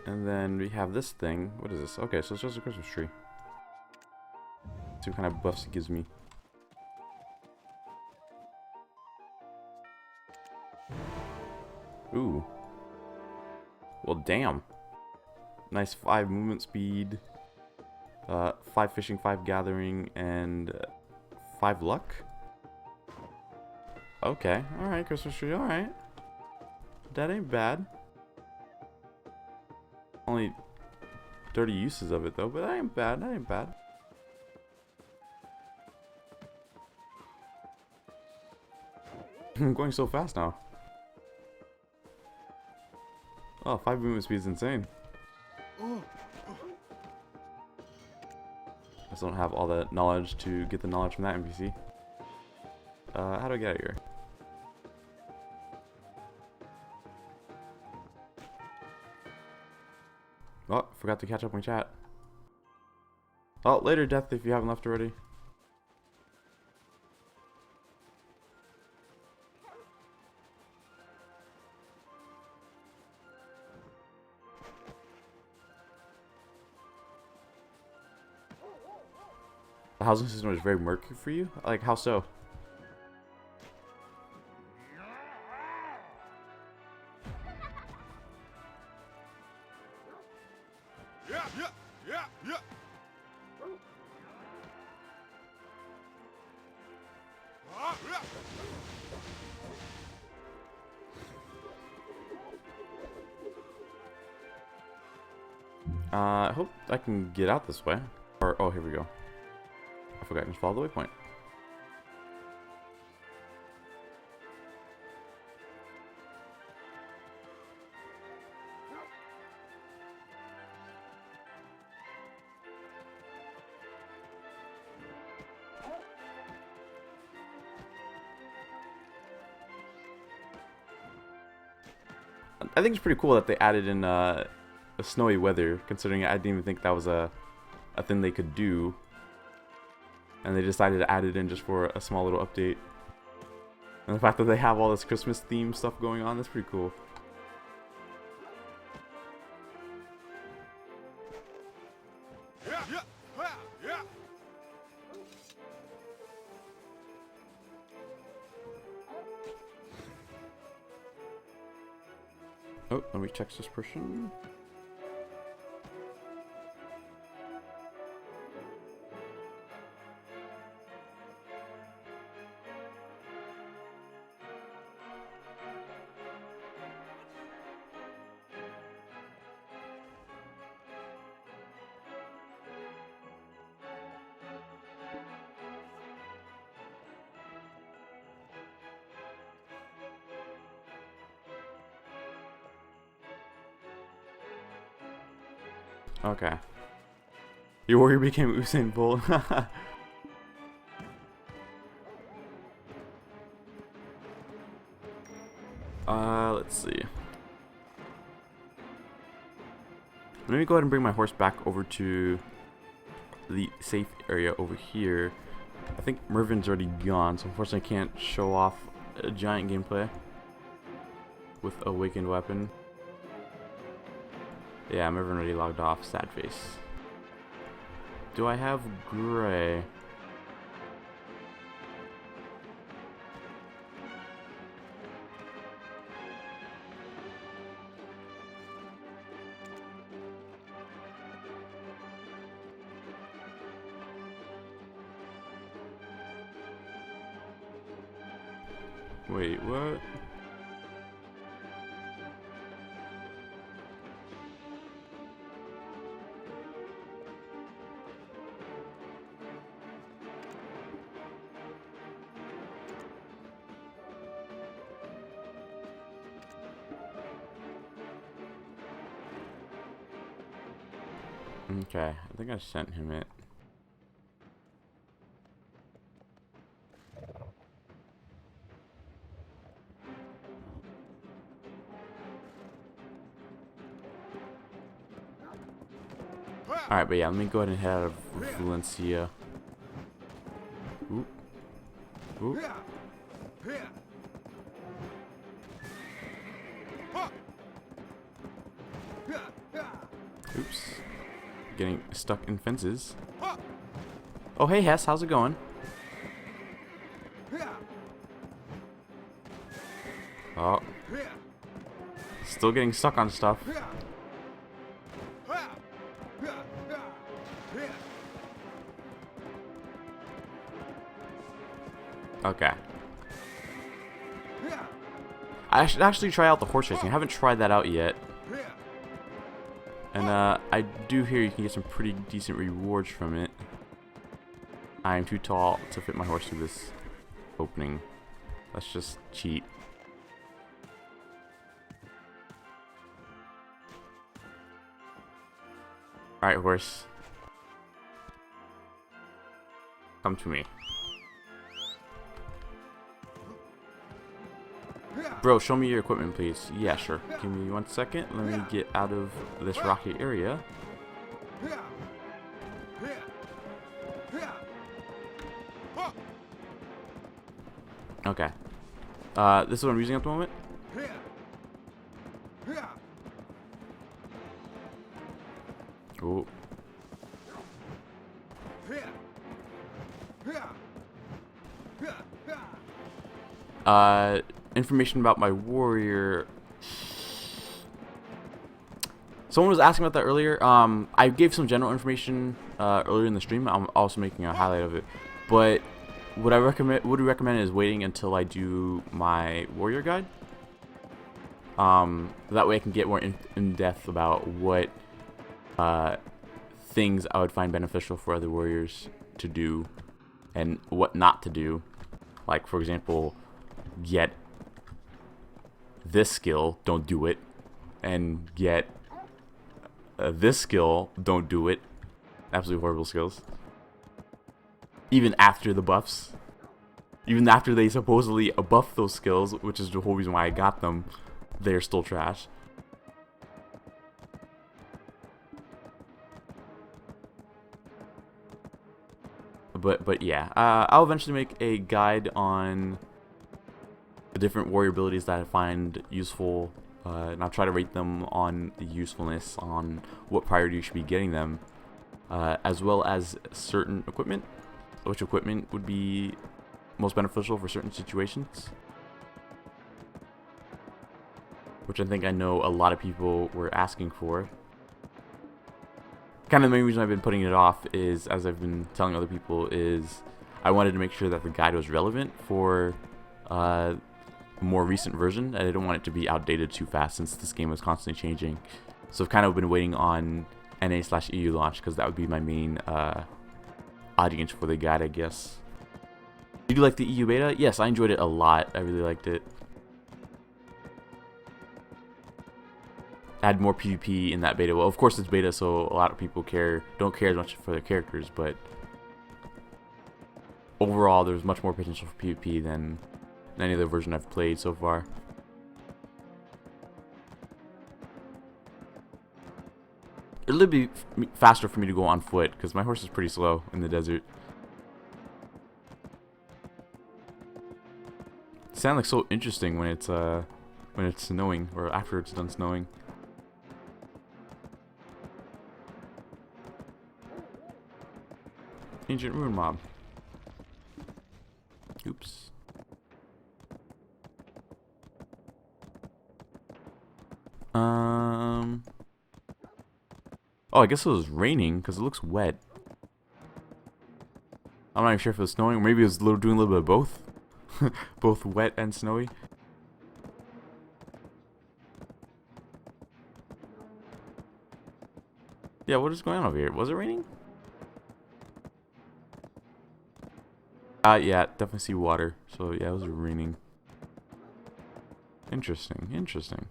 And then we have this thing. What is this? Okay, so it's just a Christmas tree. See what kind of buffs it gives me. Ooh. Well, damn. Nice 5 movement speed. 5 fishing, 5 gathering, and 5 luck. Okay, alright, Christmas tree, alright. That ain't bad. Only 30 uses of it though, but that ain't bad, that ain't bad. I'm going so fast now. Oh, 5 movement speed is insane. I just don't have all the knowledge to get the knowledge from that NPC. How do I get out of here? Oh, forgot to catch up on chat. Oh, later, Death, if you haven't left already. housing system is very murky for you? Like, how so? I hope I can get out this way. Or, oh, here we go. I forgot to follow the waypoint. I think it's pretty cool that they added in a snowy weather, considering I didn't even think that was a thing they could do. And they decided to add it in just for a small little update. And the fact that they have all this Christmas themed stuff going on, that's pretty cool. Oh, let me text this person. Okay. Your warrior became Usain Bolt. Let's see. Let me go ahead and bring my horse back over to the safe area over here. I think Mervin's already gone, so unfortunately I can't show off a giant gameplay with Awakened Weapon. Yeah, Mervin already logged off. Sad face. Do I have Gray? Wait, what? Okay, I think I sent him it. Alright, but yeah, let me go ahead and head out of Valencia. Oop. Oop. Oops. Getting stuck in fences. Oh, hey Hess, how's it going? Oh. Still getting stuck on stuff. Okay. I should actually try out the horse racing. I haven't tried that out yet. And I do hear you can get some pretty decent rewards from it. I am too tall to fit my horse through this opening. Let's just cheat. Alright, horse. Come to me. Bro, show me your equipment, please. Yeah, sure. Give me 1 second. Let me get out of this rocky area. Okay. This is what I'm using at the moment. Ooh. Information about my warrior. Someone was asking about that earlier. I gave some general information earlier in the stream. I'm also making a highlight of it. But what I would recommend is waiting until I do my warrior guide. That way I can get more in depth about what things I would find beneficial for other warriors to do and what not to do. Like, for example, get this skill, don't do it, and get this skill, don't do it. Absolutely horrible skills. Even after the buffs, even after they supposedly buff those skills, which is the whole reason why I got them, they're still trash. But yeah, I'll eventually make a guide on the different warrior abilities that I find useful, and I'll try to rate them on the usefulness, on what priority you should be getting them, as well as certain equipment, which equipment would be most beneficial for certain situations, which I think I know a lot of people were asking for. Kind of the main reason I've been putting it off is, as I've been telling other people, is I wanted to make sure that the guide was relevant for a more recent version, and I don't want it to be outdated too fast since this game is constantly changing. So I've kind of been waiting on NA/EU launch, because that would be my main audience for the guide, I guess. Did you like the EU beta? Yes, I enjoyed it a lot. I really liked it. Add more PvP in that beta. Well, of course it's beta, so a lot of people don't care as much for their characters, but overall there's much more potential for PvP than any other version I've played so far. It'll be faster for me to go on foot because my horse is pretty slow in the desert. It sounds like so interesting when it's snowing, or after it's done snowing. Ancient ruin mob. Oops. Oh, I guess it was raining because it looks wet. I'm not even sure if it was snowing, or maybe it was doing a little bit of both. Both wet and snowy. Yeah, what is going on over here? Was it raining? Yeah, definitely see water. So yeah, it was raining. Interesting, interesting.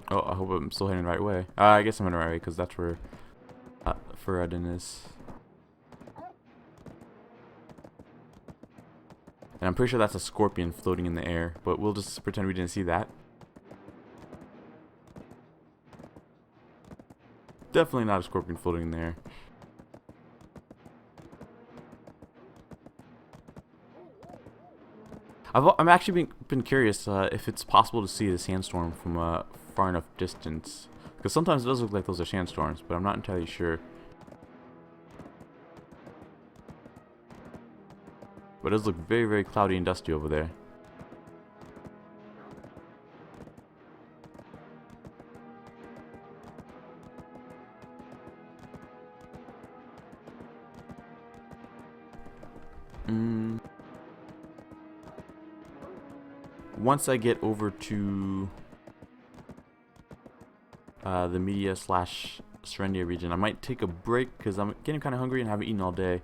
Oh, I hope I'm still heading the right way. I guess I'm in the right way because that's where Faradin is. And I'm pretty sure that's a scorpion floating in the air, but we'll just pretend we didn't see that. Definitely not a scorpion floating in the air. I'm actually been curious if it's possible to see the sandstorm from a far enough distance, because sometimes it does look like those are sandstorms, but I'm not entirely sure. But it does look very, very cloudy and dusty over there. Once I get over to the media/Serendia region, I might take a break because I'm getting kind of hungry and haven't eaten all day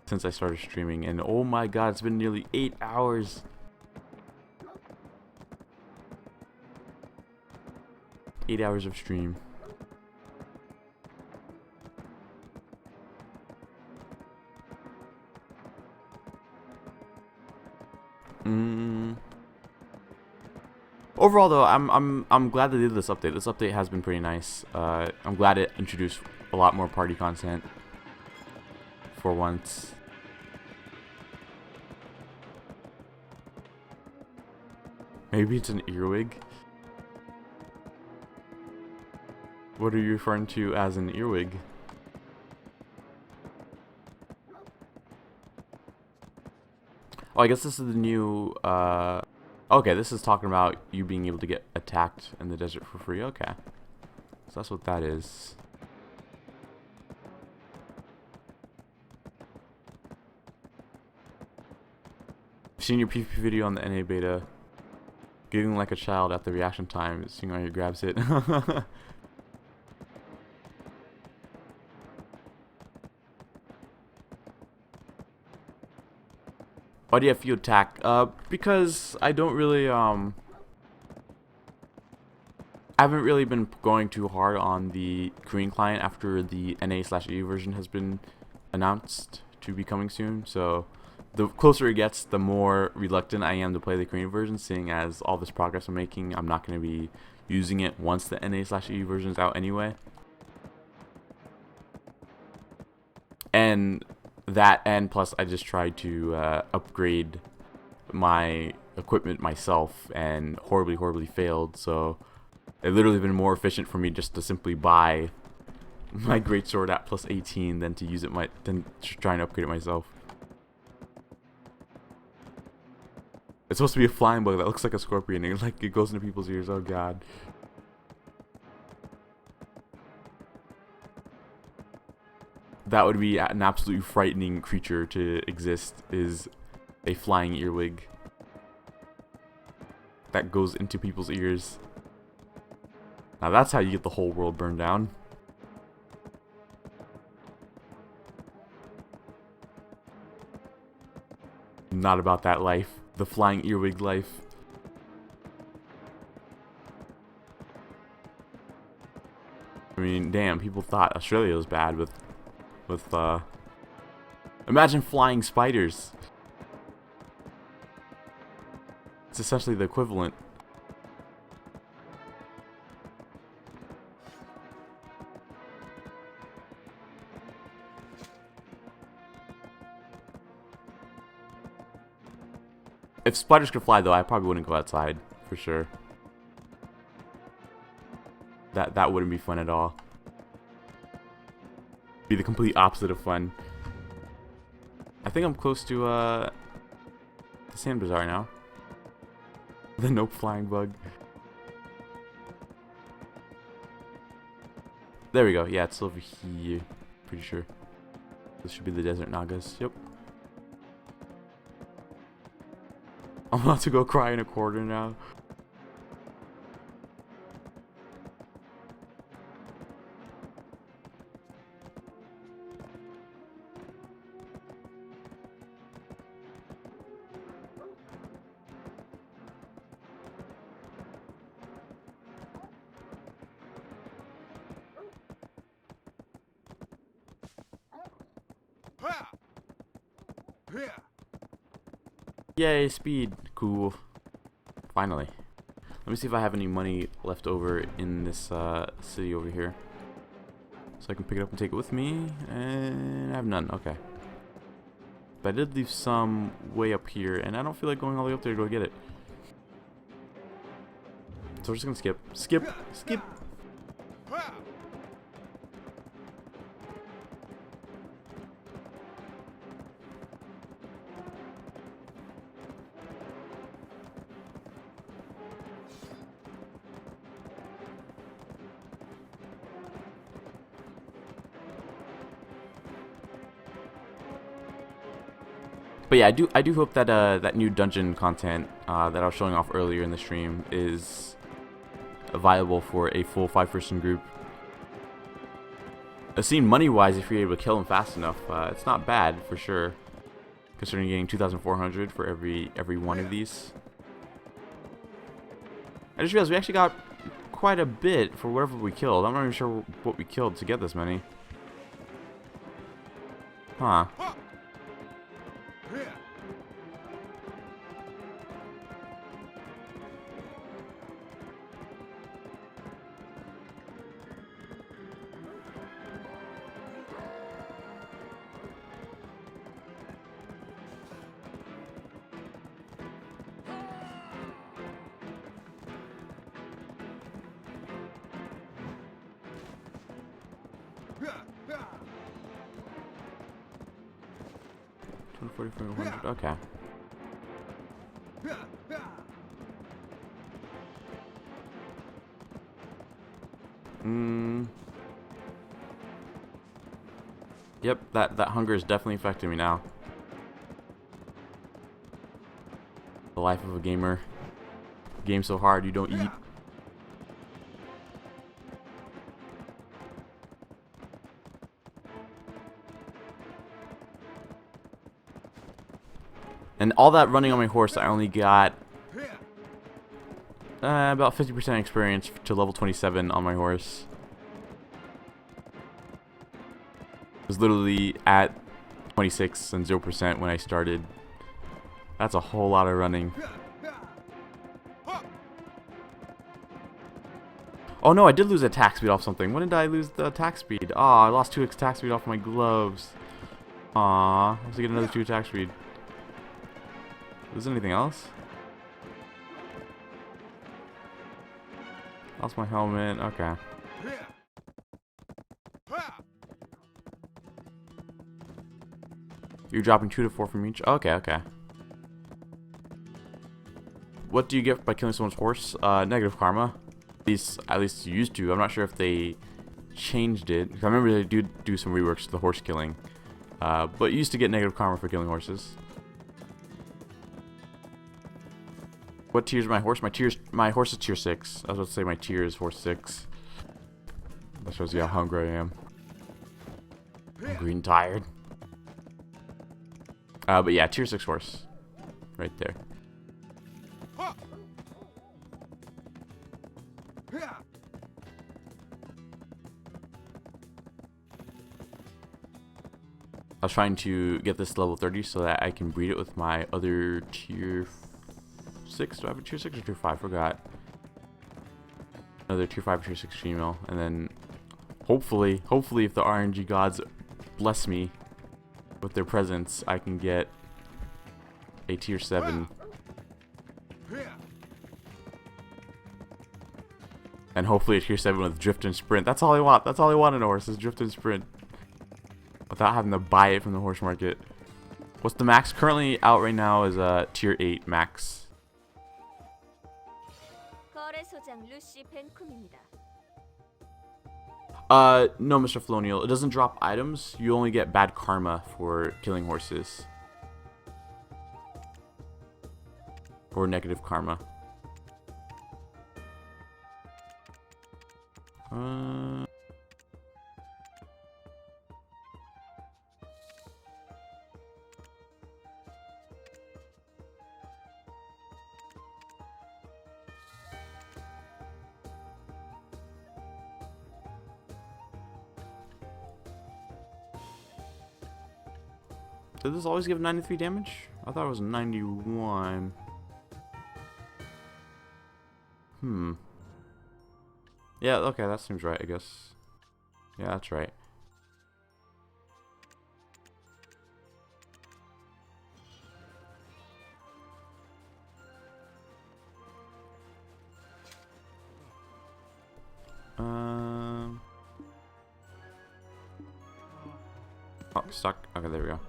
since I started streaming. And oh my god, it's been nearly 8 hours. 8 hours of stream. Overall, though, I'm glad they did this update. This update has been pretty nice. I'm glad it introduced a lot more party content for once. Maybe it's an earwig. What are you referring to as an earwig? Oh, I guess this is the new, okay, this is talking about you being able to get attacked in the desert for free. Okay. So that's what that is. I've seen your PvP video on the NA beta. Giggling like a child at the reaction time, seeing how he grabs it. Why do you have field attack? Because I don't really, I haven't really been going too hard on the Korean client after the NA/EU version has been announced to be coming soon. So the closer it gets, the more reluctant I am to play the Korean version, seeing as all this progress I'm making, I'm not going to be using it once the NA/EU version is out anyway. And that, and plus I just tried to upgrade my equipment myself and horribly failed, so it literally been more efficient for me just to simply buy my greatsword at plus 18 than to use it than try and upgrade it myself. It's supposed to be a flying bug that looks like a scorpion, and it goes into people's ears. Oh god. That would be an absolutely frightening creature to exist, is a flying earwig that goes into people's ears. Now that's how you get the whole world burned down. Not about that life. The flying earwig life. I mean, damn, people thought Australia was bad with imagine flying spiders. It's essentially the equivalent. If spiders could fly, though, I probably wouldn't go outside, for sure. That wouldn't be fun at all. Be the complete opposite of fun. I think I'm close to the Sand Bazaar now. The nope flying bug. There we go. Yeah, it's over here. Pretty sure. This should be the Desert Nagas. Yep. I'm about to go cry in a corner now. Yay, speed. Cool. Finally. Let me see if I have any money left over in this city over here, so I can pick it up and take it with me. And I have none. Okay. But I did leave some way up here, and I don't feel like going all the way up there to go get it. So we're just gonna skip. Skip. Skip. But yeah, I do hope that that new dungeon content that I was showing off earlier in the stream is viable for a full 5-person group. I've seen money-wise, if you're able to kill them fast enough, it's not bad for sure, considering getting 2,400 for every one of these. I just realized we actually got quite a bit for whatever we killed. I'm not even sure what we killed to get this many. Huh. Okay. Yep, that hunger is definitely affecting me now. The life of a gamer. Game so hard you don't eat. And all that running on my horse, I only got about 50% experience to level 27 on my horse. It was literally at 26 and 0% when I started. That's a whole lot of running. Oh no, I did lose attack speed off something. When did I lose the attack speed? Aw, I lost 2 attack speed off my gloves. Aw, I have to get another 2 attack speed. Lose anything else? Lost my helmet. Okay. You're dropping 2 to 4 from each? Okay, okay. What do you get by killing someone's horse? Negative karma. At least you used to. I'm not sure if they changed it. I remember they do some reworks to the horse killing. But you used to get negative karma for killing horses. What tier is my horse? My horse is tier 6. I was about to say my tier is horse 6. That shows you how hungry I am. Hungry and tired. But yeah, tier 6 horse. Right there. I was trying to get this to level 30 so that I can breed it with my other tier 6. Do I have a tier 6 or tier 5? Forgot. Another tier 5 or tier 6 female. And then hopefully if the RNG gods bless me with their presence, I can get a tier 7. And hopefully a tier 7 with drift and sprint. That's all I want. That's all I want in a horse is drift and sprint. Without having to buy it from the horse market. What's the max? Currently out right now is tier 8 max. No, Mr. Flonial. It doesn't drop items. You only get bad karma for killing horses. Or negative karma. Did this always give 93 damage? I thought it was 91. Yeah, okay, that seems right, I guess. Yeah, that's right. Oh, stuck. Okay, there we go.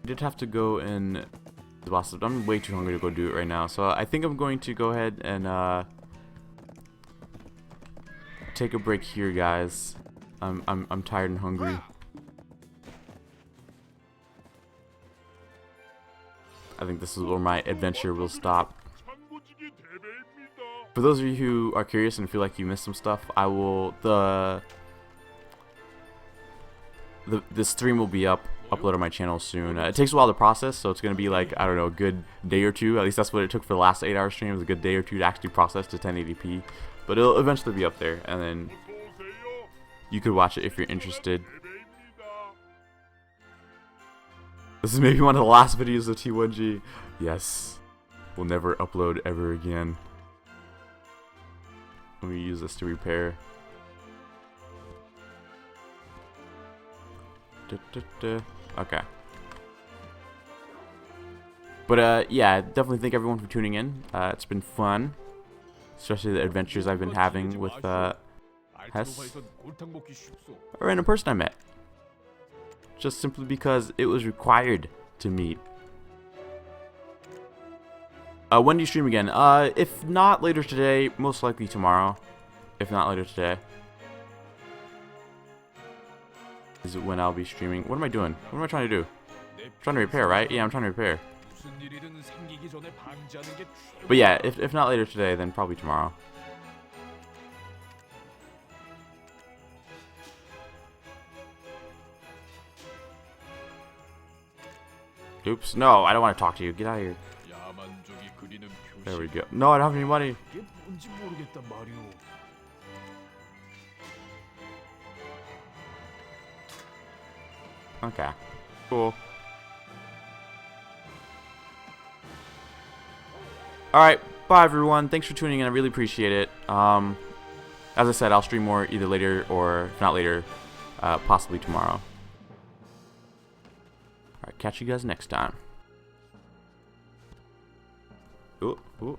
Did have to go in the boss. I'm way too hungry to go do it right now, so I think I'm going to go ahead and take a break here, guys. I'm tired and hungry. I think this is where my adventure will stop. For those of you who are curious and feel like you missed some stuff, I will the stream will be upload on my channel soon. It takes a while to process, so it's going to be like, I don't know, a good day or two. At least that's what it took for the last 8-hour stream. It was a good day or two to actually process to 1080p. But it'll eventually be up there, and then you could watch it if you're interested. This is maybe one of the last videos of T1G. Yes. We'll never upload ever again. Let me use this to repair. Okay. But yeah, definitely thank everyone for tuning in. It's been fun, especially the adventures I've been having with Hess, a random person I met, just simply because it was required to meet. When do you stream again? If not later today, most likely tomorrow. If not later today. Is it when I'll be streaming? What am I doing? What am I trying to do? I'm trying to repair, right? Yeah, I'm trying to repair. But yeah, if not later today, then probably tomorrow. Oops, no, I don't want to talk to you. Get out of here. There we go. No, I don't have any money. Okay, cool. Alright, bye everyone. Thanks for tuning in. I really appreciate it. As I said, I'll stream more either later or, if not later, possibly tomorrow. Alright, catch you guys next time. Ooh, ooh.